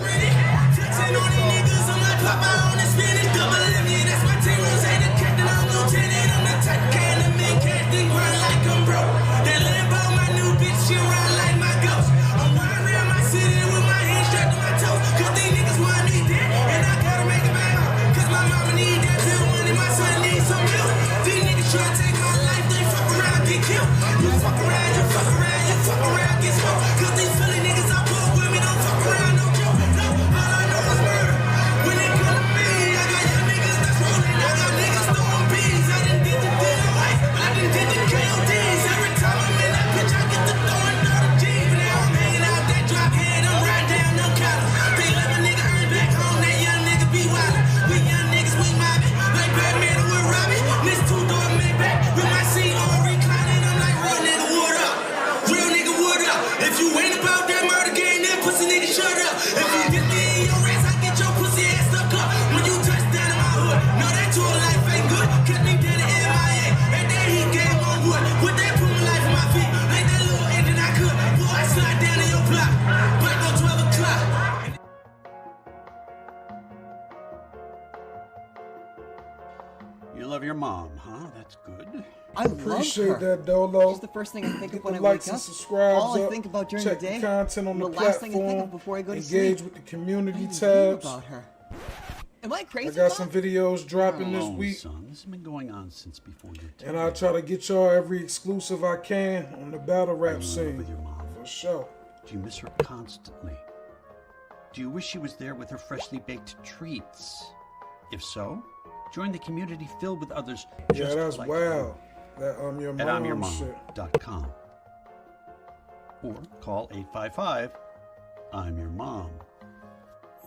You love your mom, huh? That's good. I appreciate that, Dolo. She's the first thing I think of when I likes wake and up. subscribes All I up. think about during Check the day. the content on the last thing I think platform. of before I go to Engage sleep. with the community I dream tabs. about her. Am I crazy? I got some videos dropping this Oh, week, son, this has been going on since before your time. and I try to get y'all every exclusive I can on the battle rap scene. With your mom. For sure. Do you miss her constantly? Do you wish she was there with her freshly baked treats? If so, join the community filled with others Yeah, just that's like wild. That Your at Mom shit. I'mYourMom.com or call 855-I'm-Your-Mom.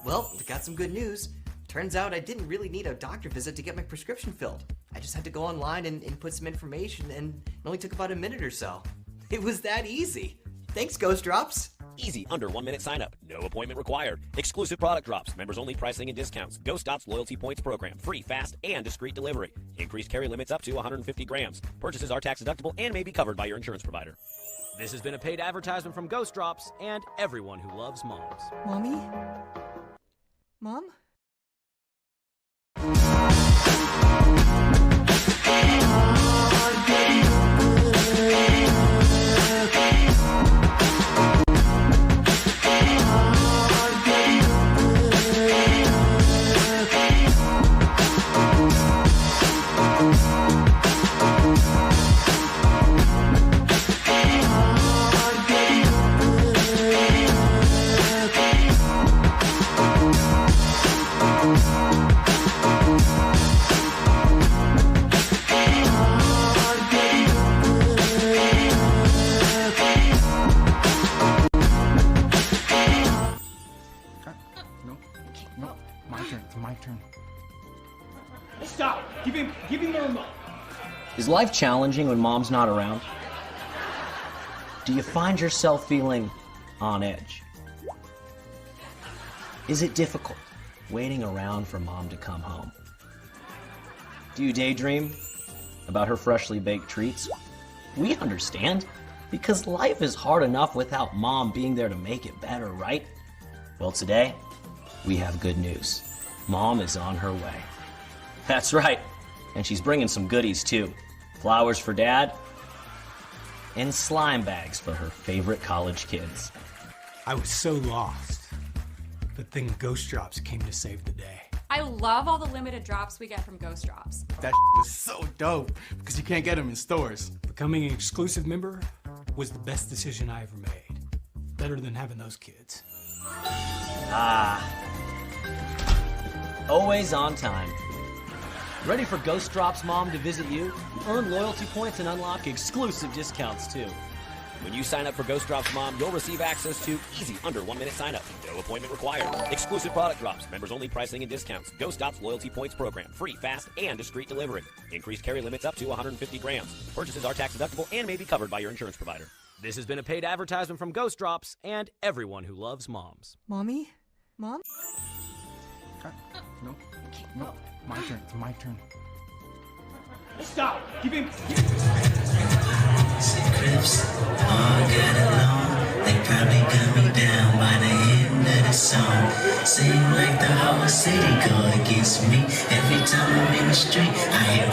Well, got some good news. Turns out I didn't really need a doctor visit to get my prescription filled. I just had to go online and input some information, and it only took about a minute or so. It was that easy. Thanks, Ghost Drops. Easy under 1 minute sign up. No appointment required. Exclusive product drops. Members only pricing and discounts. Ghost Drops loyalty points program. Free, fast, and discreet delivery. Increased carry limits up to 150 grams. Purchases are tax deductible and may be covered by your insurance provider. This has been a paid advertisement from Ghost Drops and everyone who loves moms. Mommy? Mom? My turn. Stop! Give him the remote. Is life challenging when mom's not around? Do you find yourself feeling on edge? Is it difficult waiting around for mom to come home? Do you daydream about her freshly baked treats? We understand, because life is hard enough without mom being there to make it better, right? Well, today, we have good news. Mom is on her way. That's right, and she's bringing some goodies too. Flowers for Dad, and slime bags for her favorite college kids. I was so lost, but then Ghost Drops came to save the day. I love all the limited drops we get from Ghost Drops. That was so dope because you can't get them in stores. Becoming an exclusive member was the best decision I ever made. Better than having those kids. Always on time. Ready for Ghost Drops Mom to visit you? Earn loyalty points and unlock exclusive discounts too. When you sign up for Ghost Drops Mom, you'll receive access to easy under 1 minute sign up. No appointment required. Exclusive product drops. Members only pricing and discounts. Ghost Drops loyalty points program. Free, fast, and discreet delivery. Increased carry limits up to 150 grams. Purchases are tax deductible and may be covered by your insurance provider. This has been a paid advertisement from Ghost Drops and everyone who loves moms. Mommy? Mom? No. My turn. It's my turn. Stop! Give him. Crips all got along. They probably got me down by the end of the song. Seem like the whole city go against me. Every time I'm in the street, I hear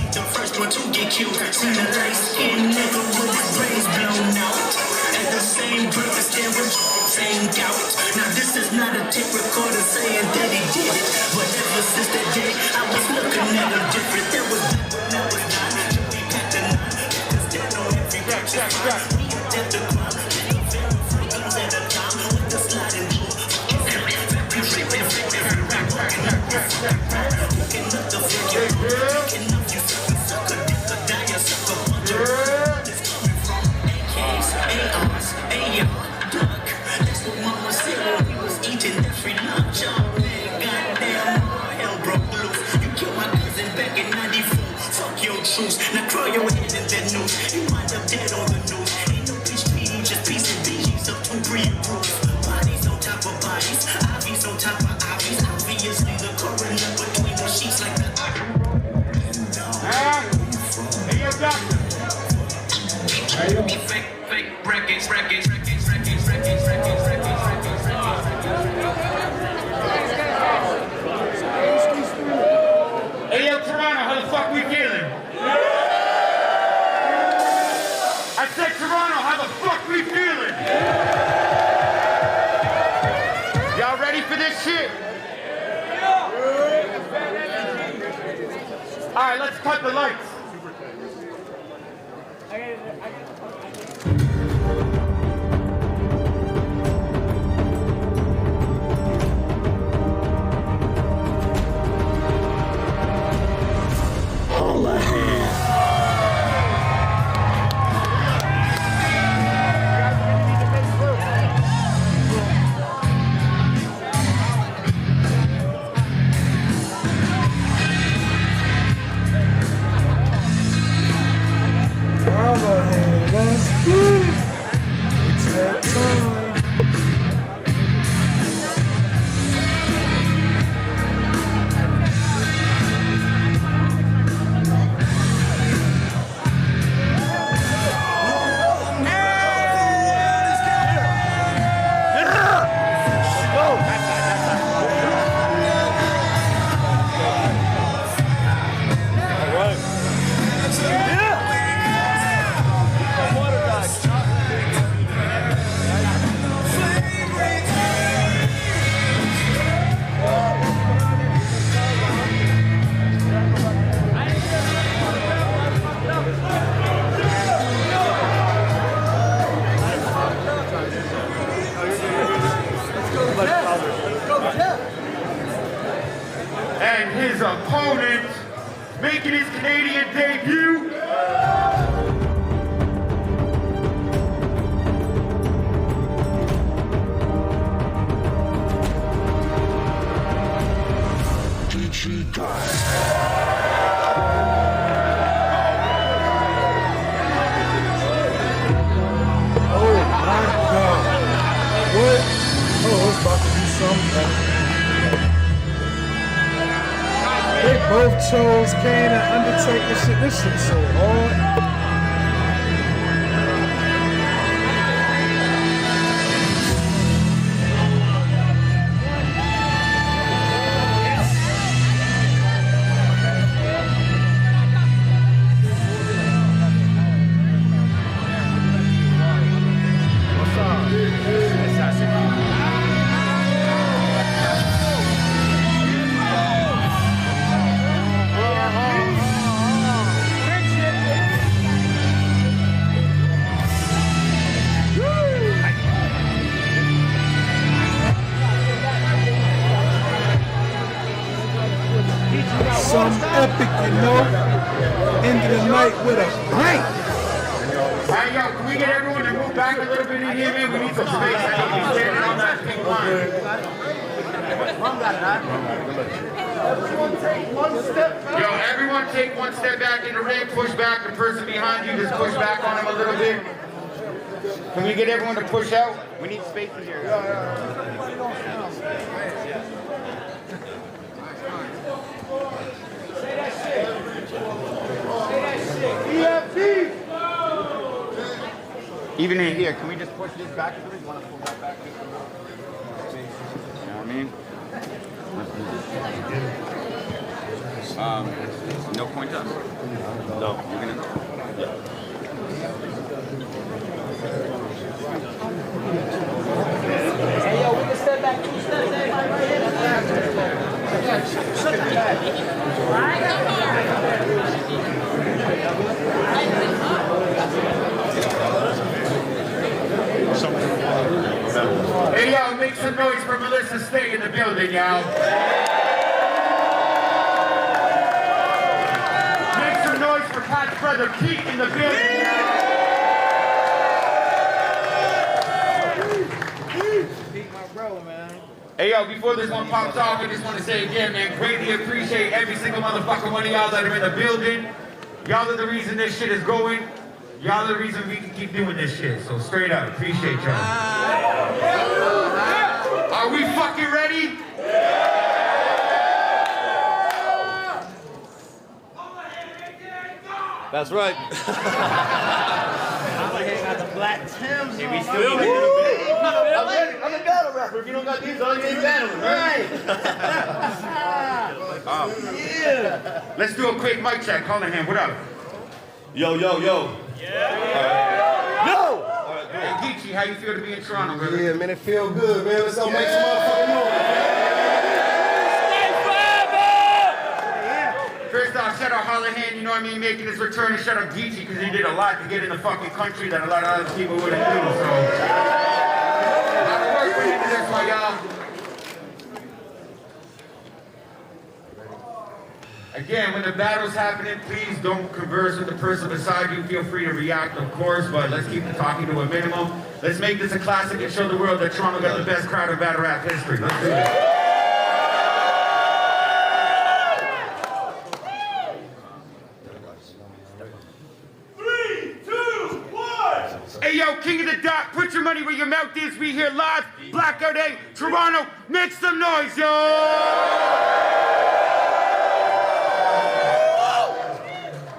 the first one to get killed. Seen a light-skinned nigga with his brains blown out. At the same breath, stand with same doubt. Now this is not a tape recorder saying that he did it. But ever since that day, I was looking at him different. There was now was not. Joey packed the nine. Cause stand on every back. Me and Death the crime. He fell for things at a time with the sliding door. Picking up the figure, picking up you sucker, dick, or die, you sucker, bunch of this coming from AKs, ARs, AR, duck. That's what mama said when we was eating every lunch. Oh man, goddamn, all hell broke loose. You killed my cousin back in '94. Fuck your truce. Now crawl your head in that news. You wind up dead on the news. Ain't no bitch beating, just piece and beaties up to pre-proof. Bodies on top of bodies, IVs on top of IVs. Obviously the coroner between the sheets like the Hey, yo, doctor. fake records. Hey, yo, Toronto, how the fuck we feeling? I said, Toronto, how the fuck we feeling? Y'all ready for this shit? All right, let's cut the lights. All I have. Let's get it. It's that time. And his opponent, making his Canadian debut, Oh my God. What? Oh, it's about to be something. They both chose Kane and Undertaker shit. This shit's so hard. Some epic, you know. End of the night with a bang. Alright, yo, can we get everyone to move back a little bit in here, man? We need some space. I need you standing on that pink line. Yo, everyone take one step back in the ring, push back. The person behind you, just push back on him a little bit. Can we get everyone to push out? We need space in here. Even in here, can we just push this back a little bit? Want to pull that back? You know what I mean? No point up. No. You're gonna. Yeah. Hey, yo, we can step back 2 steps. Everybody right here. Hey, yo, make some noise for Melissa Stay in the building, y'all. Make some noise for Pat's brother Pete in the building, y'all. Pete, my bro, man. Hey, yo, before this one pops off, I just want to say again, man, greatly appreciate every single motherfucking one of y'all that are in the building. Y'all are the reason this shit is going. Y'all are the reason we can keep doing this shit. So straight up, appreciate y'all. Are we fucking ready? That's right. I'm hanging out the black Timbs. Hey, we on, still my need boy. I'm a battle rapper. If you don't got these on, you ain't battling, right? Yeah. Let's do a quick mic check. Callahan, what up? Yo, yo, yo. Yeah. Yo! Hey, Geechee, how you feel to be in Toronto, brother? Yeah, man, it feel good, man. Let's all make some motherfucking noise. First off, shout out Callahan, you know what I mean, making his return, and shout out Geechee, because he did a lot to get in the fucking country that a lot of other people wouldn't do, so. A lot of work went into this one, y'all. Again, when the battle's happening, please don't converse with the person beside you. Feel free to react, of course, but let's keep the talking to a minimum. Let's make this a classic and show the world that Toronto got the best crowd in battle rap history. Let's do this. Hey, yo, King of the Dot, put your money where your mouth is. We here live, Blackout 8, Toronto. Make some noise, yo!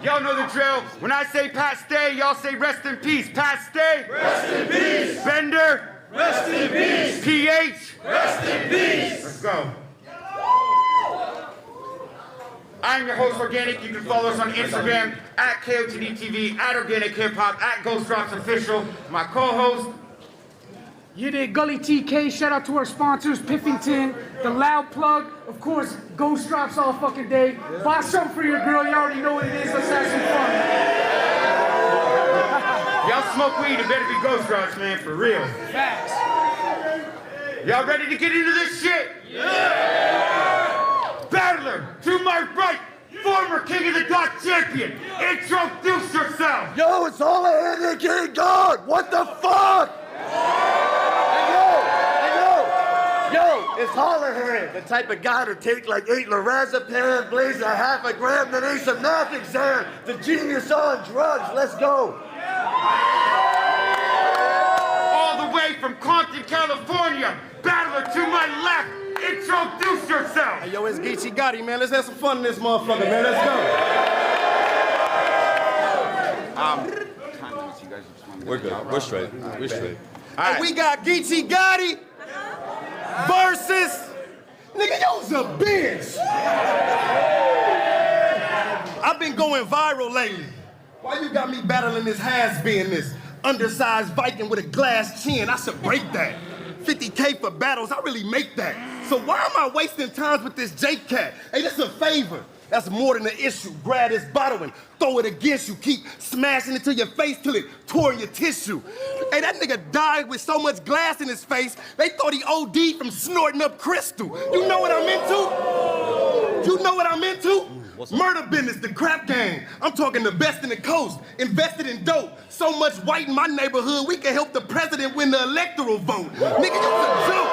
Y'all know the drill. When I say Pat stay, y'all say rest in peace. Pat stay. Rest in peace. Bender. Rest in peace. PH. Rest in peace. Let's go. I'm your host, Organic. You can follow us on Instagram at KOTD-TV, at Organic Hip Hop, at Ghost Drops Official. My co-host. You did Gully TK, shout out to our sponsors, Piffington, The Loud Plug, of course, Ghost Drops all fucking day. Buy something for your girl, you already know what it is, let's have some fun. Y'all smoke weed, it better be Ghost Drops, man, for real. Facts. Y'all ready to get into this shit? Yeah! Battler, to my right, former King of the Dot champion, introduce yourself. Yo, it's all ahead of King God. What the fuck? Yo, It's Hollerhead, the type of guy to take like 8 lorazepam, blaze a half a gram, then ace a math exam. The genius on drugs. Let's go. All the way from Compton, California, battler to my left. Introduce yourself. Hey, yo, it's Geechee Gotti, man. Let's have some fun in this motherfucker, man. Let's go. We're good. We're straight. We're straight. Hey, we got Geechee Gotti versus nigga, yo's a bitch. I've been going viral lately. Why you got me battling this has-been, this undersized Viking with a glass chin? I should break that. 50K for battles, I really make that. So why am I wasting time with this J-Cat? Hey, this is a favor. That's more than an issue. Grab this bottle and throw it against you. Keep smashing it to your face till it tore your tissue. Hey, that nigga died with so much glass in his face, they thought he OD'd from snorting up crystal. You know what I'm into? You know what I'm into? Murder business, the crap game. I'm talking the best in the coast. Invested in dope. So much white in my neighborhood, we can help the president win the electoral vote. Nigga, you's a joke.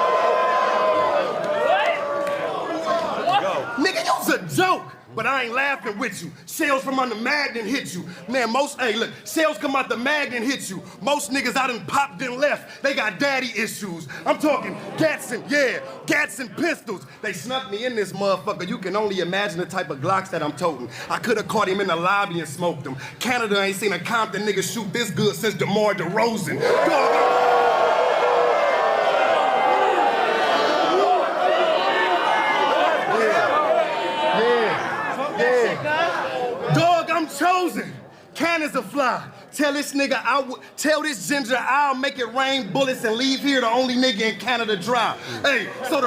Nigga, you's a joke. But I ain't laughing with you. Shells from under mag done hit you. Man, hey, look, shells come out the mag done hit you. Most niggas out and popped and left. They got daddy issues. I'm talking gats and pistols. They snuck me in this motherfucker. You can only imagine the type of Glocks that I'm toting. I could have caught him in the lobby and smoked him. Canada ain't seen a Compton nigga shoot this good since DeMar DeRozan. Dog, I'm chosen. Cannons a fly. Tell this nigga tell this ginger I'll make it rain bullets and leave here the only nigga in Canada dry. Hey, so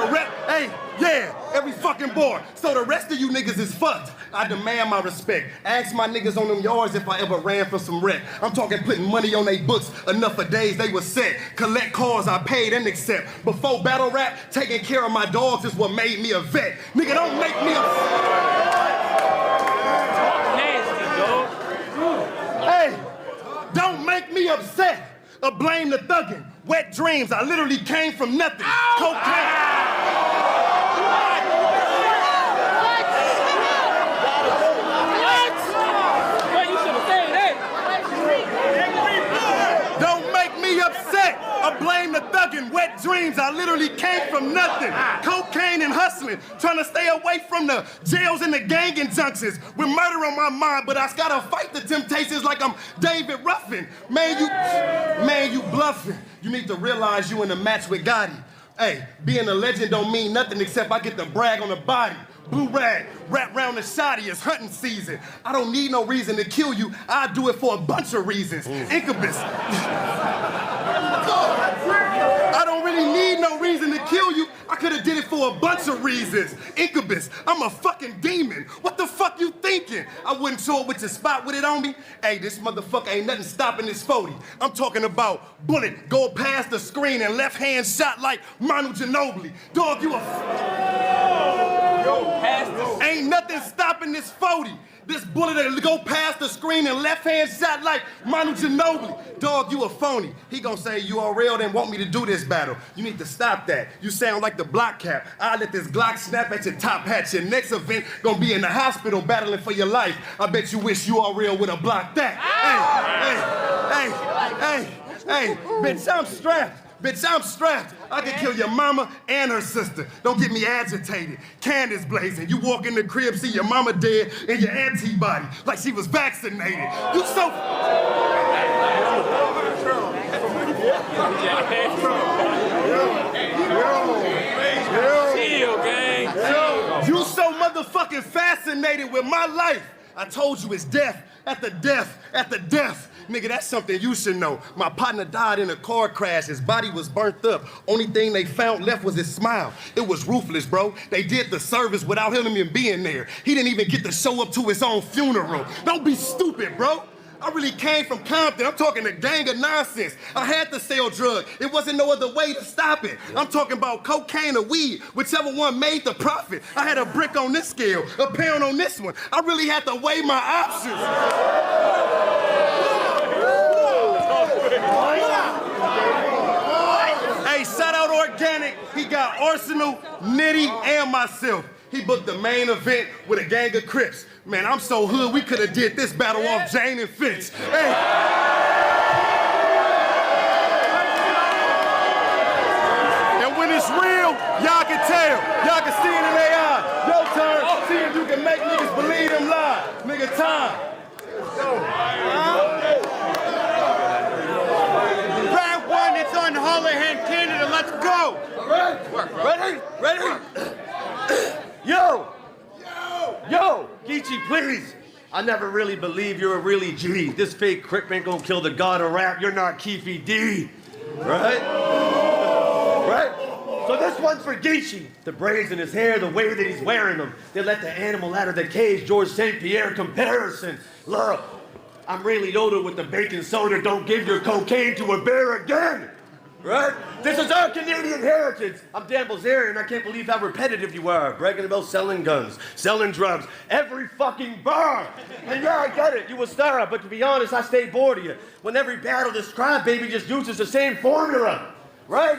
every fucking boy. So the rest of you niggas is fucked. I demand my respect. Ask my niggas on them yards if I ever ran for some wreck. I'm talking putting money on they books. Enough for days they was set. Collect cars I paid and accept. Before battle rap, taking care of my dogs is what made me a vet. Nigga, don't make me a... Hey, don't make me upset or blame the thuggin'. Wet dreams, I literally came from nothing. Cocaine. Don't make me upset or blame the thuggin'. Wet dreams, I literally came from nothing. Cocaine and hustling, trying to stay away from the jails and the gang injunctions. With murder on my mind, but I gotta fight the temptations like I'm David Ruffin. Man, you bluffing. You need to realize you in a match with Gotti. Hey, being a legend don't mean nothing except I get to brag on the body. Blue rag, wrap round the shotty, it's hunting season. I don't need no reason to kill you, I do it for a bunch of reasons. Incubus. I don't really need no reason to kill you, I could've did it for a bunch of reasons. Incubus, I'm a fucking demon. What the fuck you thinking? I wouldn't show up with your spot with it on me. Hey, this motherfucker ain't nothing stopping this 40. I'm talking about bullet, go past the screen and left hand shot like Manu Ginobili. Dog, you ain't nothing stopping this 40. This bullet that'll go past the screen and left hand shot like Manu Ginobili. Dog, you a phony. He gonna say URL didn't want me to do this battle. You need to stop that. You sound like the block cap. I'll let this Glock snap at your top hat. Your next event gonna be in the hospital battling for your life. I bet you wish URL would have blocked that. Hey, bitch, I'm strapped. Bitch, I'm strapped. I can kill your mama and her sister. Don't get me agitated. Candace blazing. You walk in the crib, see your mama dead and your antibody like she was vaccinated. You so... You so motherfucking fascinated with my life. I told you it's death after death after death. Nigga, that's something you should know. My partner died in a car crash. His body was burnt up. Only thing they found left was his smile. It was ruthless, bro. They did the service without him even being there. He didn't even get to show up to his own funeral. Don't be stupid, bro. I really came from Compton. I'm talking a gang of nonsense. I had to sell drugs. It wasn't no other way to stop it. I'm talking about cocaine or weed, whichever one made the profit. I had a brick on this scale, a pound on this one. I really had to weigh my options. Hey, shout out Organic. He got Arsenal, Nitty, and myself. He booked the main event with a gang of Crips. Man, I'm so hood, we could have did this battle off Jane and Fitz. Hey. And when it's real, y'all can tell. Y'all can see it in their eyes. Your turn, see if you can make niggas believe them lie. Nigga, time. Round one, it's on Holohan, Canada. Let's go. All right. Ready? Yo, Geechee, please. I never really believed you're a really G. This fake Crip ain't gonna kill the god of rap. You're not Keefy D, right? Right? So this one's for Geechee. The braids in his hair, the way that he's wearing them. They let the animal out of the cage, George St. Pierre comparison. Look, I'm really loaded with the baking soda. Don't give your cocaine to a bear again. Right? This is our Canadian heritage. I'm Dan Bilzerian. I can't believe how repetitive you are. Bragging about selling guns, selling drugs, every fucking bar. And yeah, I get it. You a star, but to be honest, I stay bored of you. When every battle this crybaby just uses the same formula. Right?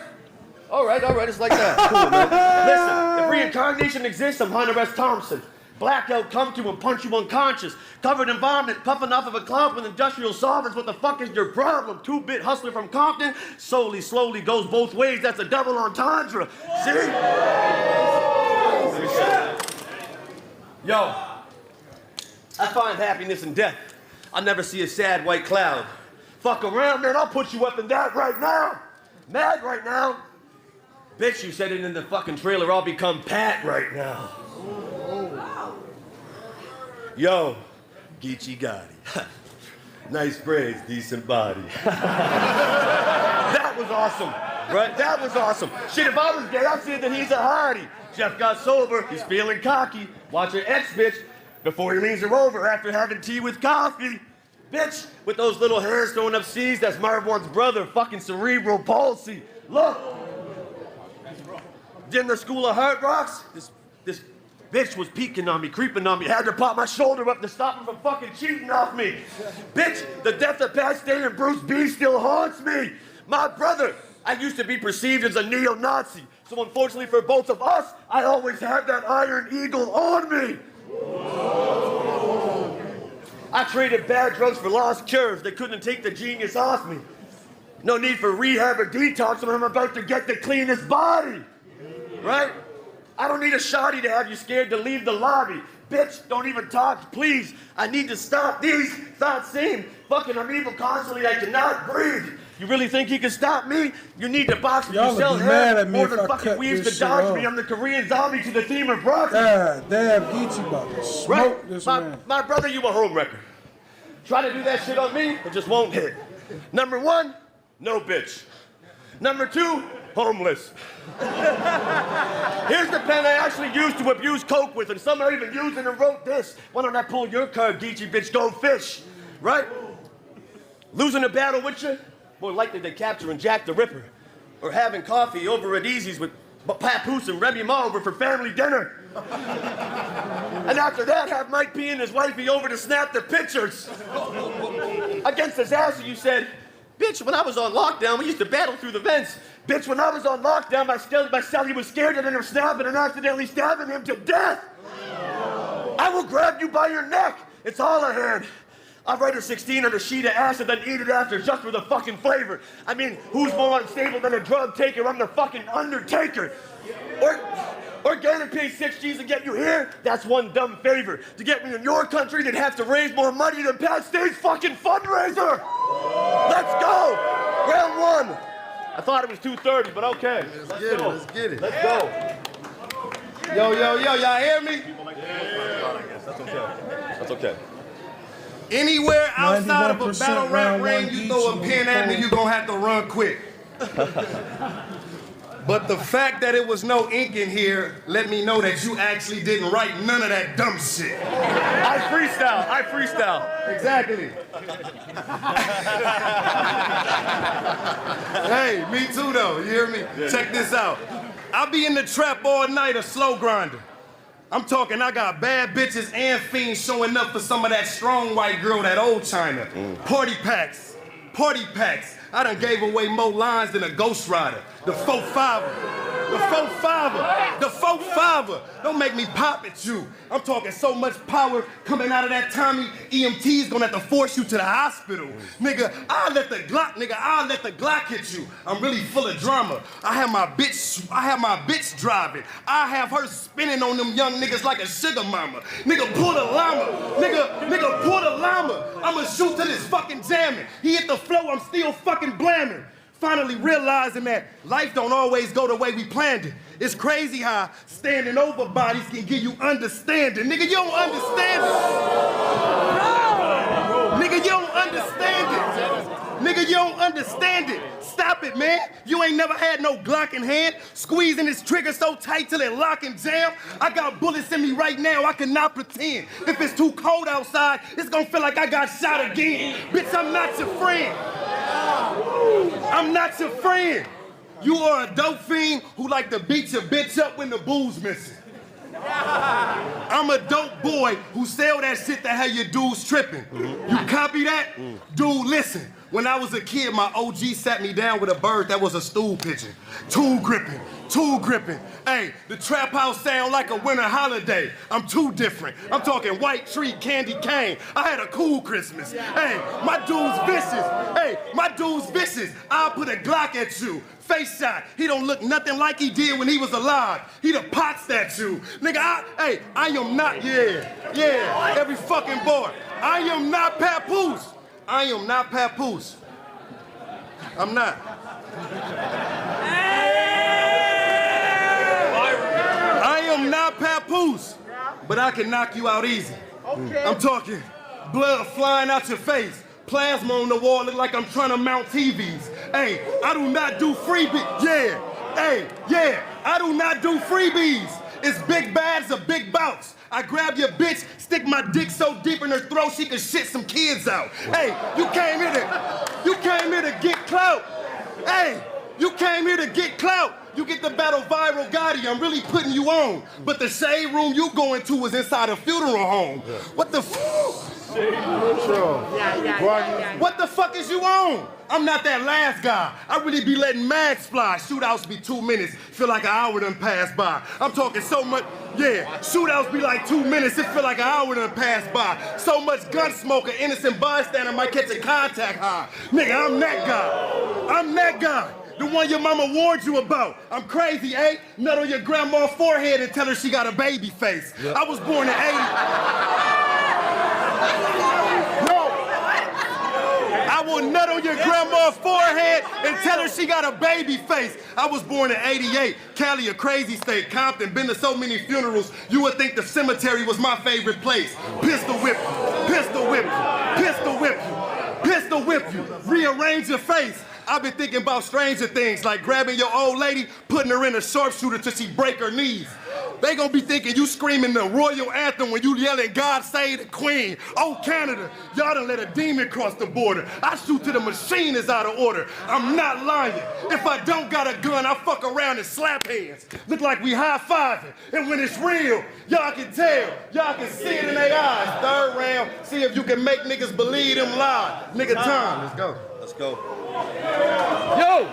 All right, it's like that. Cool, man. Listen, if reincarnation exists, I'm Hunter S. Thompson. Blackout come to and punch you unconscious. Covered in vomit, puffing off of a cloud with industrial solvents. What the fuck is your problem? 2-bit hustler from Compton. Slowly goes both ways. That's a double entendre. See? Yo, I find happiness in death. I never see a sad white cloud. Fuck around, man. I'll put you up in that right now. Mad right now. Bitch, you said it in the fucking trailer. I'll become Pat right now. Yo, Geechee Gotti. Nice braids, decent body. That was awesome, right? That was awesome. Shit, if I was gay, I'd say that he's a hottie. Jeff got sober, he's feeling cocky. Watch her ex-bitch before he leans her over after having tea with coffee. Bitch, with those little hairs throwing up C's, that's Marwan's brother, fucking cerebral palsy. Look. In the School of Hard Rocks, this bitch was peeking on me, creeping on me. Had to pop my shoulder up to stop him from fucking cheating off me. Bitch, the death of Pat Stay and Bruce B still haunts me. My brother, I used to be perceived as a neo-Nazi. So unfortunately for both of us, I always had that Iron Eagle on me. I traded bad drugs for lost cures. They couldn't take the genius off me. No need for rehab or detox when I'm about to get the cleanest body. Right? I don't need a shawty to have you scared to leave the lobby. Bitch, don't even talk, please. I need to stop these thoughts seem. Fucking, I'm evil constantly, I cannot breathe. You really think you can stop me? You need to box me, you sell hair, more than fucking weaves to dodge me. I'm the Korean zombie to the theme of broccoli. God damn, Geechee about to smoke this man. My brother, you a homewrecker. Try to do that shit on me, it just won't hit. Number 1, no bitch. Number 2, homeless. Here's the pen I actually used to abuse coke with, and some are even using and wrote this. Why don't I pull your card, Geechee bitch, go fish, right? Losing a battle with you? More likely they capture and Jack the Ripper. Or having coffee over at Easy's with Papoose and Remy Ma over for family dinner. And after that, have Mike P and his wifey over to snap the pictures. Against disaster, you said, bitch, when I was on lockdown, we used to battle through the vents. Bitch, when I was on lockdown, my cellie was scared of him snapping and accidentally stabbing him to death. I will grab you by your neck. It's all I had. I'll write a 16 on a sheet of acid, then eat it after just for the fucking flavor. I mean, who's more unstable than a drug taker? I'm the fucking Undertaker. Organic pay 6 G's to get you here? That's one dumb favor. To get me in your country, they'd have to raise more money than Pat Stay's fucking fundraiser. Let's go. Round 1. I thought it was 2:30, but okay. Let's get it. Let's go. Yo, y'all hear me? That's okay. Anywhere outside of a battle rap ring, you throw a pin at me, you gonna have to run quick. But the fact that it was no ink in here let me know that you actually didn't write none of that dumb shit. I freestyle. Exactly. Hey, me too though, you hear me? Yeah. Check this out. I be in the trap all night, a slow grinder. I'm talking, I got bad bitches and fiends showing up for some of that strong white girl, that old China. Party packs. I done gave away more lines than a Ghost Rider. The 4-5. The 4-5er. The 4-5er. Don't make me pop at you. I'm talking so much power coming out of that Tommy. EMT's gonna have to force you to the hospital. Nigga, I'll let the Glock hit you. I'm really full of drama. I have my bitch driving. I have her spinning on them young niggas like a sugar mama. Nigga, pull the llama. Nigga, pull the llama. I'ma shoot to this fucking jamming. He hit the flow, I'm still fucking blamming. Finally realizing that life don't always go the way we planned it. It's crazy how standing over bodies can give you understanding. Nigga, you don't understand it. Nigga, you don't understand it. Nigga, you don't understand it. Stop it, man. You ain't never had no Glock in hand, squeezing this trigger so tight till it lock and jam. I got bullets in me right now, I cannot pretend. If it's too cold outside, it's gonna feel like I got shot again. Bitch, I'm not your friend. I'm not your friend. You are a dope fiend who like to beat your bitch up when the booze missing. I'm a dope boy who sell that shit that had your dudes tripping. You copy that? Dude, listen. When I was a kid, my OG sat me down with a bird that was a stool pigeon. Tool gripping. Hey, the trap house sound like a winter holiday. I'm too different. I'm talking white tree, candy cane. I had a cool Christmas. Hey, my dude's vicious. I'll put a Glock at you. Face shot. He don't look nothing like he did when he was alive. He the pot statue. Nigga, I am not, every fucking boy. I am not Papoose. I am not Papoose. I'm not. I am not Papoose, but I can knock you out easy. Okay. I'm talking blood flying out your face. Plasma on the wall look like I'm trying to mount TVs. Hey, I do not do freebies. I do not do freebies. It's big bads or big bouts. I grab your bitch, stick my dick so deep in her throat she can shit some kids out. Hey, you came here to get clout. Hey, you came here to get clout. You get the battle viral Gotti, I'm really putting you on. But the shade room you going to is inside a funeral home. What the fuck? What the fuck is you on? I'm not that last guy. I really be letting mags fly. Shootouts be 2 minutes. Feel like an hour done passed by. I'm talking so much, shootouts be like 2 minutes. It feel like an hour done passed by. So much gun smoke, an innocent bystander might catch a contact high. Nigga, I'm that guy. The one your mama warned you about. I'm crazy, eh? Nut on your grandma's forehead and tell her she got a baby face. Yep. I was born in 80. I will nut on your grandma's forehead and tell her she got a baby face. I was born in 88. Cali, a crazy state. Compton, been to so many funerals, you would think the cemetery was my favorite place. Pistol whip you, rearrange your face. I've been thinking about stranger things, like grabbing your old lady, putting her in a sharpshooter till she break her knees. They gonna be thinking you screaming the royal anthem when you yelling God save the queen. Oh, Canada, y'all done let a demon cross the border. I shoot till the machine is out of order. I'm not lying. If I don't got a gun, I fuck around and slap hands. Look like we high-fiving. And when it's real, y'all can tell. Y'all can see it in their eyes. Third round, see if you can make niggas believe them lie. Nigga, time. Let's go. Let's go. Yo!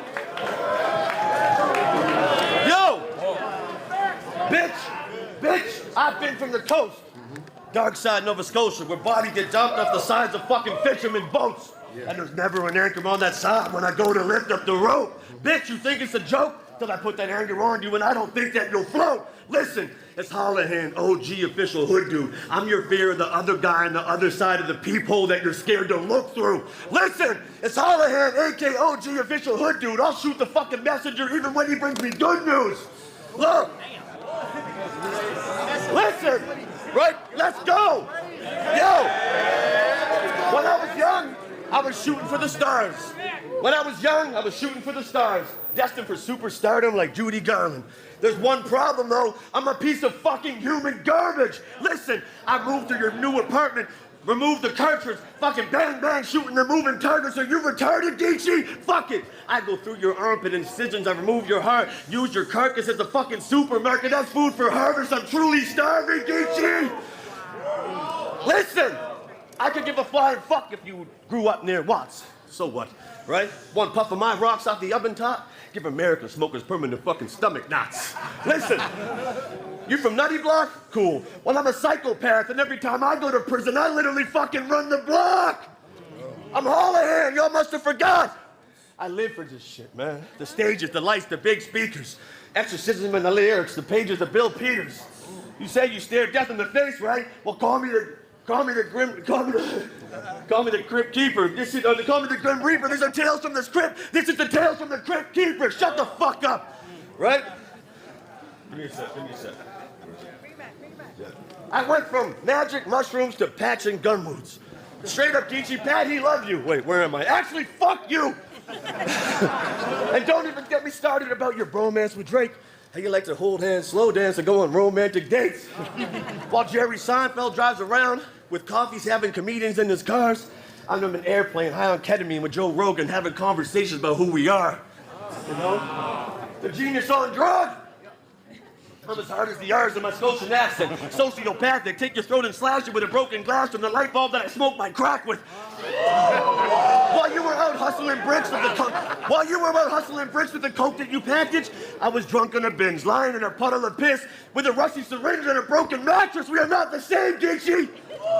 Bitch, I've been from the coast. Dark side Nova Scotia, where bodies get dumped off the sides of fucking fishermen boats. And there's never an anchor on that side when I go to lift up the rope. Bitch, you think it's a joke? Till I put that anchor on you and I don't think that you'll float. Listen, it's Hollahan, OG official hood dude. I'm your fear of the other guy on the other side of the peephole that you're scared to look through. Listen, it's Hollahan, aka OG official hood dude. I'll shoot the fucking messenger even when he brings me good news. Look. Listen, right? Let's go. Yo. When I was young, I was shooting for the stars. When I was young, I was shooting for the stars. Destined for superstardom like Judy Garland. There's one problem though, I'm a piece of fucking human garbage. Listen, I moved to your new apartment, removed the cartridge, fucking bang bang shooting the moving targets. Are you retarded, Geechee? Fuck it. I go through your armpit incisions, I remove your heart, use your carcass as a fucking supermarket. That's food for harvest. I'm truly starving, Geechee. Listen, I could give a flying fuck if you grew up near Watts. So what, right? One puff of my rocks off the oven top, give American smokers permanent fucking stomach knots. Listen, you from Nutty Block? Cool. Well, I'm a psychopath, and every time I go to prison, I literally fucking run the block. I'm Holohan, y'all must have forgot. I live for this shit, man. The stages, the lights, the big speakers, exorcism and the lyrics, the pages of Bill Peters. You say you stare death in the face, right? Well, call me the Crypt Keeper. Call me the Grim Reaper. These are tales from the script. This is the tales from the Crypt Keeper. Shut the fuck up, right? Give me a sec. Yeah. I went from magic mushrooms to patching gun wounds. Straight up, Geechee, Pat, he loved you. Wait, where am I? Actually, fuck you. And don't even get me started about your bromance with Drake. How you like to hold hands, slow dance, and go on romantic dates. While Jerry Seinfeld drives around with coffees having comedians in his cars, I'm in an airplane high on ketamine with Joe Rogan having conversations about who we are. You know? The genius on drugs. I'm as hard as the R's in my Scotian accent. Sociopathic, take your throat and slash it with a broken glass from the light bulb that I smoked my crack with. While you were out hustling bricks with the coke that you packaged, I was drunk on a binge, lying in a puddle of piss with a rusty syringe and a broken mattress. We are not the same, Geechee.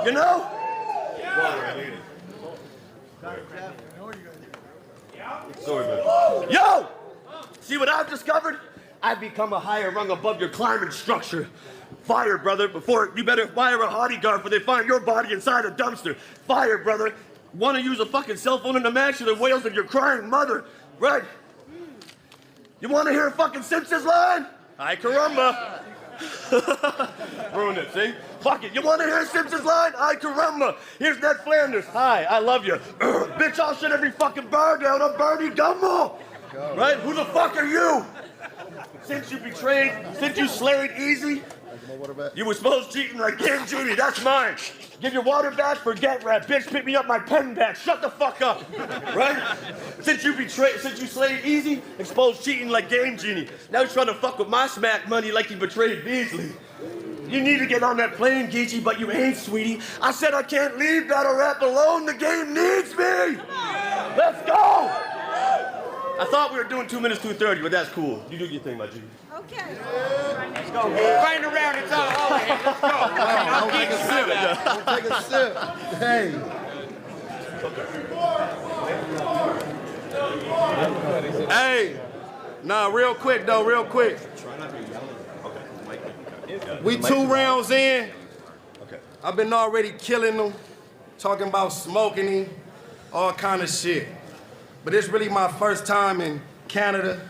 You know? Water, I need it. Sorry, man. Yo! See what I've discovered? I've become a higher rung above your climbing structure. Fire, brother, you better fire a hottie guard before they find your body inside a dumpster. Fire, brother. Want to use a fucking cell phone in the mansion of wails of your crying mother, right? You want to hear a fucking Simpsons line? Ay caramba. Ruined it, see? Fuck it. You want to hear a Simpsons line? Ay caramba. Here's Ned Flanders. Hi, I love you. Bitch, I'll shut every fucking bar down. I'm Barney Gumble. Right? Who the fuck are you? Since you betrayed, since you slayed Easy, you were supposed cheating like King Judy. That's mine. Give your water back, forget rap. Bitch, pick me up my pen back. Shut the fuck up. Right? Since you slayed Easy, exposed cheating like Game Genie. Now you're trying to fuck with my smack money like you betrayed Beasley. You need to get on that plane, Geechee, but you ain't, sweetie. I said I can't leave battle rap alone. The game needs me. Let's go. I thought we were doing 2 minutes, 2:30, but that's cool. You do your thing, my G. Okay. Let's go. Fighting around, it's all over here. Let's go. Don't take a sip. Don't take a sip. Hey. Hey. Nah, real quick. We 2 rounds in. Okay. I've been already killing them, talking about smoking him, all kind of shit. But it's really my first time in Canada.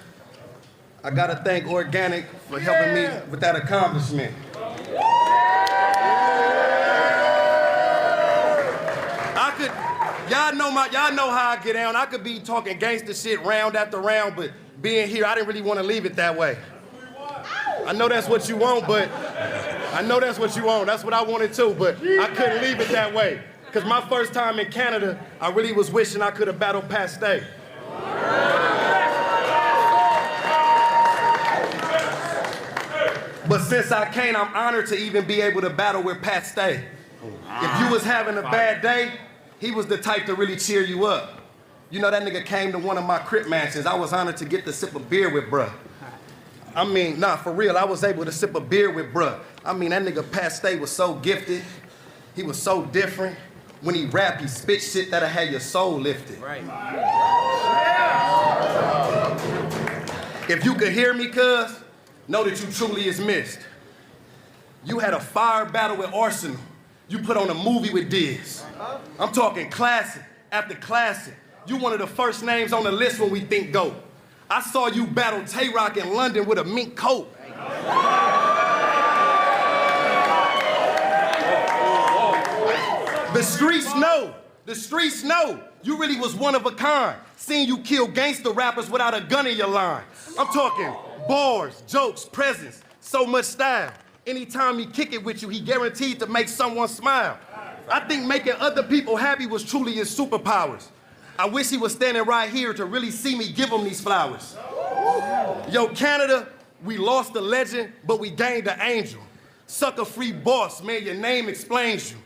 I gotta thank Organic for helping me with that accomplishment. Y'all know how I get down. I could be talking gangster shit round after round, but being here, I didn't really want to leave it that way. I know that's what you want, That's what I wanted too, but I couldn't leave it that way. Because my first time in Canada, I really was wishing I could have battled Pat Stay. But since I can't, I'm honored to even be able to battle with Pat Stay. If you was having a bad day, he was the type to really cheer you up. You know, that nigga came to one of my crip mansions. I was honored to get to sip a beer with bruh. I mean, nah, for real, I was able to sip a beer with bruh. I mean, that nigga Pat Stay was so gifted. He was so different. When he rapped, he spit shit that'll have your soul lifted. Right. If you could hear me, cuz, know that you truly is missed. You had a fire battle with Arsenal. You put on a movie with Diz. I'm talking classic after classic. You one of the first names on the list when we think GOAT. I saw you battle Tay-Rock in London with a mink coat. The streets know, you really was one of a kind. Seeing you kill gangster rappers without a gun in your line. I'm talking bars, jokes, presence, so much style. Anytime he kick it with you, he guaranteed to make someone smile. I think making other people happy was truly his superpowers. I wish he was standing right here to really see me give him these flowers. Yo, Canada, we lost the legend, but we gained the angel. Sucker-free boss, man, your name explains you.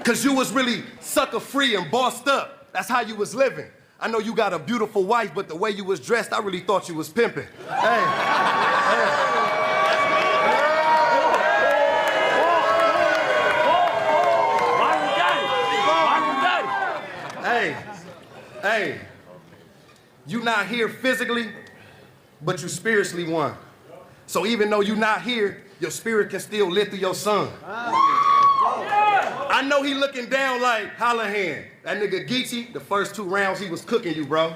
Cause you was really sucker free and bossed up. That's how you was living. I know you got a beautiful wife, but the way you was dressed, I really thought you was pimping. Hey, you not here physically, but you spiritually won. So even though you not here, your spirit can still live through your son. I know he looking down like Hallahan. That nigga Geechee, the first 2 rounds he was cooking you, bro.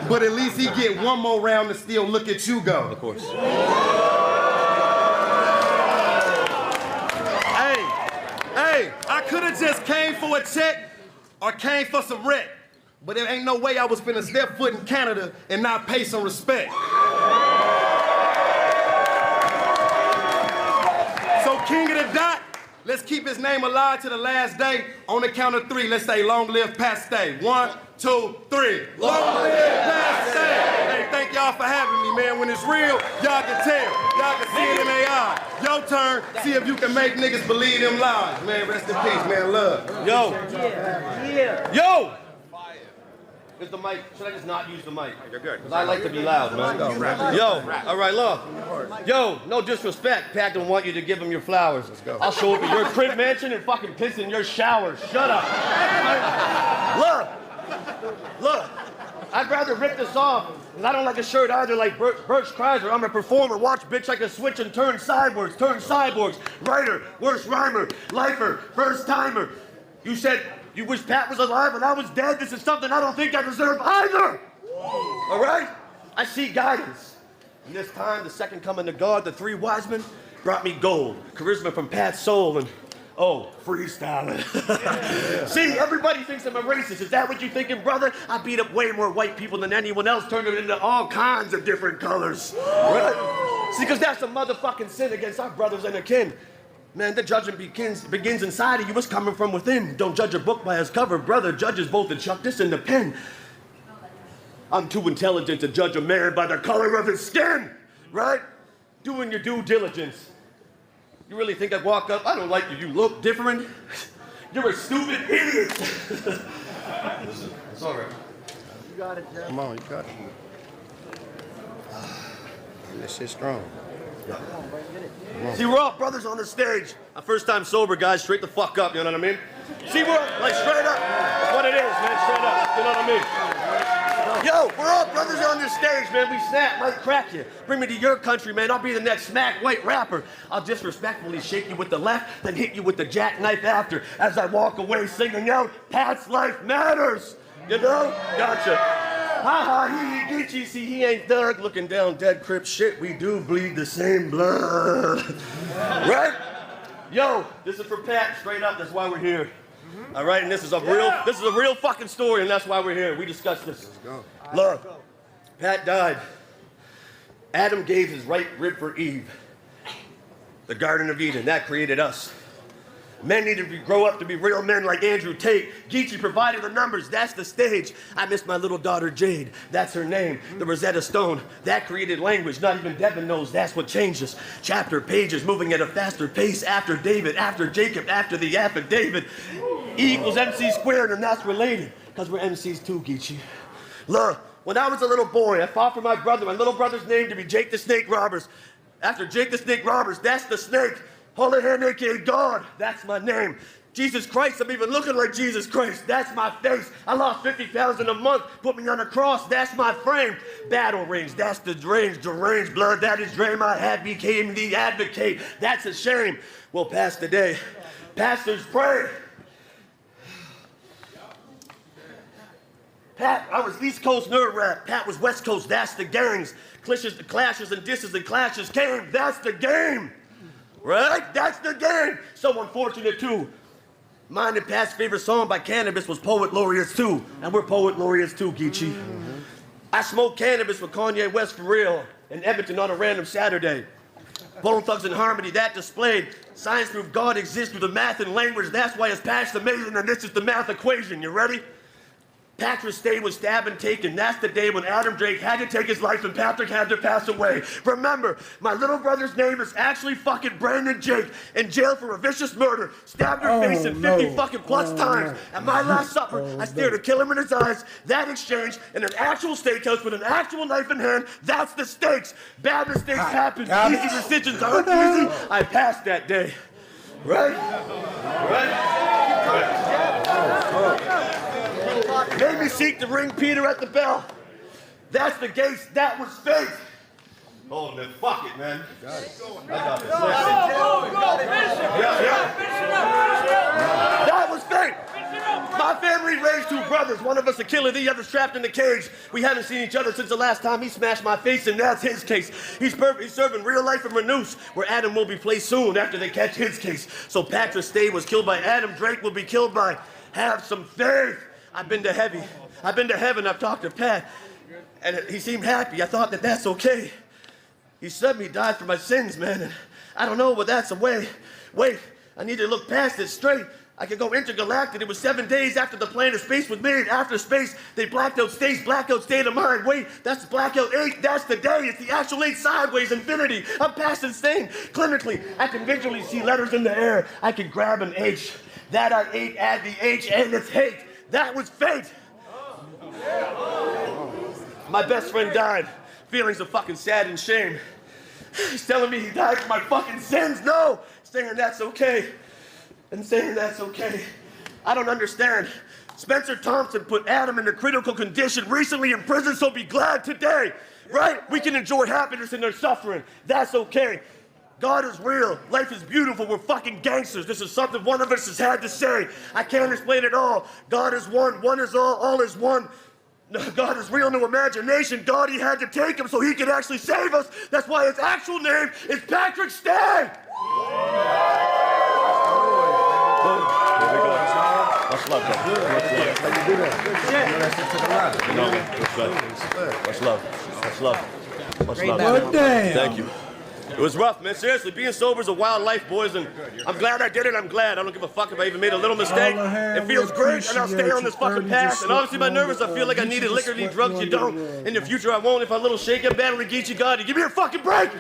But at least he get one more round to still look at you go. Of course. Hey, I could have just came for a check or came for some rent. But there ain't no way I was finna step foot in Canada and not pay some respect. So King of the Dot, let's keep his name alive to the last day. On the count of 3, let's say long live Pat Stay. 1, 2, 3. Long live Pat Stay. Hey, thank y'all for having me, man. When it's real, y'all can tell. Y'all can see it in their eyes. Your turn, see if you can make niggas believe them lies. Man, rest in peace, man. Love. Yo. Yo! Is the mic, should I just not use the mic? You're good. Because I like to be loud, man. Yo, all right, look. Yo, no disrespect. Pat don't want you to give him your flowers. Let's go. I'll show up at your crib mansion and fucking piss in your shower. Shut up. Look. I'd rather rip this off, because I don't like a shirt either like Birch Kreiser. I'm a performer. Watch, bitch, I can switch and turn sideways, turn cyborgs. Writer, worst rhymer, lifer, first timer. You said you wish Pat was alive and I was dead. This is something I don't think I deserve either. All right? I see guidance. And this time, the second coming of God, the 3 wise men, brought me gold. Charisma from Pat's soul and, freestyling. See, everybody thinks I'm a racist. Is that what you're thinking, brother? I beat up way more white people than anyone else, turned them into all kinds of different colors. Right? See, because that's a motherfucking sin against our brothers and akin. Man, the judging begins inside of you. It's coming from within. Don't judge a book by its cover, brother. Judges both the chuck this in the pen. I'm too intelligent to judge a man by the color of his skin, right? Doing your due diligence. You really think I'd walk up? I don't like you. You look different. You're a stupid idiot. It's all right. You got it, Jeff. Come on, you got it. This shit's strong. See, we're all brothers on the stage. My first time sober, guys, straight the fuck up, you know what I mean? See, we're like straight up. That's what it is, man, straight up. You know what I mean? Yo, we're all brothers on this stage, man. We snap, might crack you. Bring me to your country, man. I'll be the next smack white rapper. I'll disrespectfully shake you with the left, then hit you with the jackknife after. As I walk away singing out, Pat's life matters. You know? Gotcha. Ha ha, he Geechee, see he ain't thug, looking down dead crip shit, we do bleed the same blood. Right? Yo, this is for Pat, straight up, that's why we're here. All right, and this is a real fucking story, and that's why we're here. We discussed this. Let's go. Look, Pat died. Adam gave his right rib for Eve. The Garden of Eden, that created us. Men need to grow up to be real men like Andrew Tate. Geechee provided the numbers, that's the stage. I miss my little daughter Jade, that's her name. The Rosetta Stone, that created language. Not even Devin knows that's what changes. Chapter, pages, moving at a faster pace. After David, after Jacob, after the affidavit. E equals MC squared, and that's related. Because we're MCs too, Geechee. Look, when I was a little boy, I fought for my brother, my little brother's name to be Jake the Snake Roberts. After Jake the Snake Roberts, that's the snake. Holy Hand, aka God, that's my name. Jesus Christ, I'm even looking like Jesus Christ, that's my face. I lost 50,000 a month, put me on a cross, that's my frame. Battle rings, that's the deranged blood, that is drain my hat, became the advocate, that's a shame. We'll pass the day. Pastors pray. Pat, I was East Coast nerd rap. Pat was West Coast, that's the gangs. Clashes and disses and clashes came, that's the game. Right? That's the game. So unfortunate too. Mine and Pat's favorite song by Cannabis was Poet Laureates too. And we're Poet Laureates too, Geechee. I smoked cannabis with Kanye West for real in Edmonton on a random Saturday. Bone Thugs and Harmony, that displayed. Science proved God exists through the math and language. That's why his passion's amazing, and this is the math equation. You ready? Patrick Stay was stabbed and taken. That's the day when Adam Drake had to take his life and Patrick had to pass away. Remember, my little brother's name is actually fucking Brandon Jake, in jail for a vicious murder. Stabbed her face in 50 fucking plus times. At my last supper, I stared a killer in his eyes. That exchange in an actual steakhouse with an actual knife in hand, that's the stakes. Bad mistakes happen. Easy decisions aren't easy. I passed that day. Right? Made me seek to ring Peter at the bell. That's the gates. That was fate. Hold on, man. Fuck it, man. I got this. That was fate. My family raised two brothers. One of us a killer, the other's trapped in the cage. We haven't seen each other since the last time he smashed my face, and that's his case. He's serving real life in Manus, where Adam will be placed soon after they catch his case. So Patrick Stay was killed by Adam. Drake will be killed by. Have some faith. I've been to heaven. I've talked to Pat, and he seemed happy. I thought that that's okay. He said me died for my sins, man. And I don't know, but that's a way. Wait, I need to look past it straight. I could go intergalactic. It was 7 days after the planet space was made. After space, they blacked out states, blackout state of mind. Wait, that's Blackout 8. That's the day. It's the actual 8 sideways, infinity. I'm past insane. Clinically, I can visually see letters in the air. I can grab an H. That I ate, add the H, and it's hate. That was fate. My best friend died. Feelings of fucking sad and shame. He's telling me he died for my fucking sins. No, saying that's okay. And saying that's okay. I don't understand. Spencer Thompson put Adam in a critical condition recently in prison, so be glad today. Right? We can enjoy happiness in their suffering. That's okay. God is real. Life is beautiful. We're fucking gangsters. This is something one of us has had to say. I can't explain it all. God is one. One is all is one. No, God is real, no imagination. God, he had to take him so he could actually save us. That's why his actual name is Patrick Stay. Much love, brother. Much love. Well, damn. Thank you. It was rough, man. Seriously, being sober is a wild life, boys, and I'm glad I did it. I'm glad. I don't give a fuck if I even made a little mistake. It feels great, and I'll stay on this fucking path. And obviously, by nervous, I feel like I needed liquor, need drugs, you don't. In the future, I won't. If I little shake up, battling Geechee Gotti. Give me a fucking break!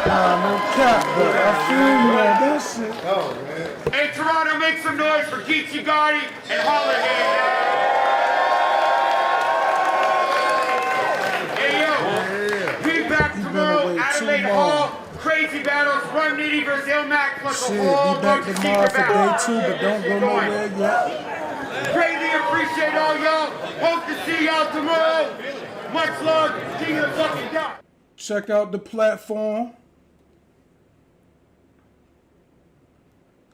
Nah, no cap, but I feel you, man. That's it. Oh, man. Hey, Toronto, make some noise for Geechee Gotti and Holiday. Tomorrow, Adelaide Hall, crazy battles, Run Nitty versus Ilmac, plus Shit, a whole be back bunch of tomorrow secret for battles. day 2, but don't go nowhere yet. Greatly appreciate all y'all. Hope to see y'all tomorrow. Much love, King of the fucking dot. Check out the platform.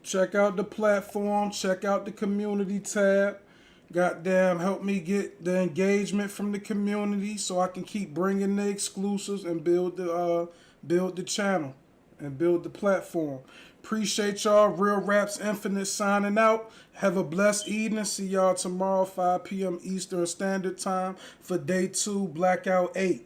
Check out the platform. Check out the community tab. Goddamn, help me get the engagement from the community so I can keep bringing the exclusives and build the channel and build the platform. Appreciate y'all. Real Raps Infinite signing out. Have a blessed evening. See y'all tomorrow, 5 p.m. Eastern Standard Time for day 2, Blackout 8.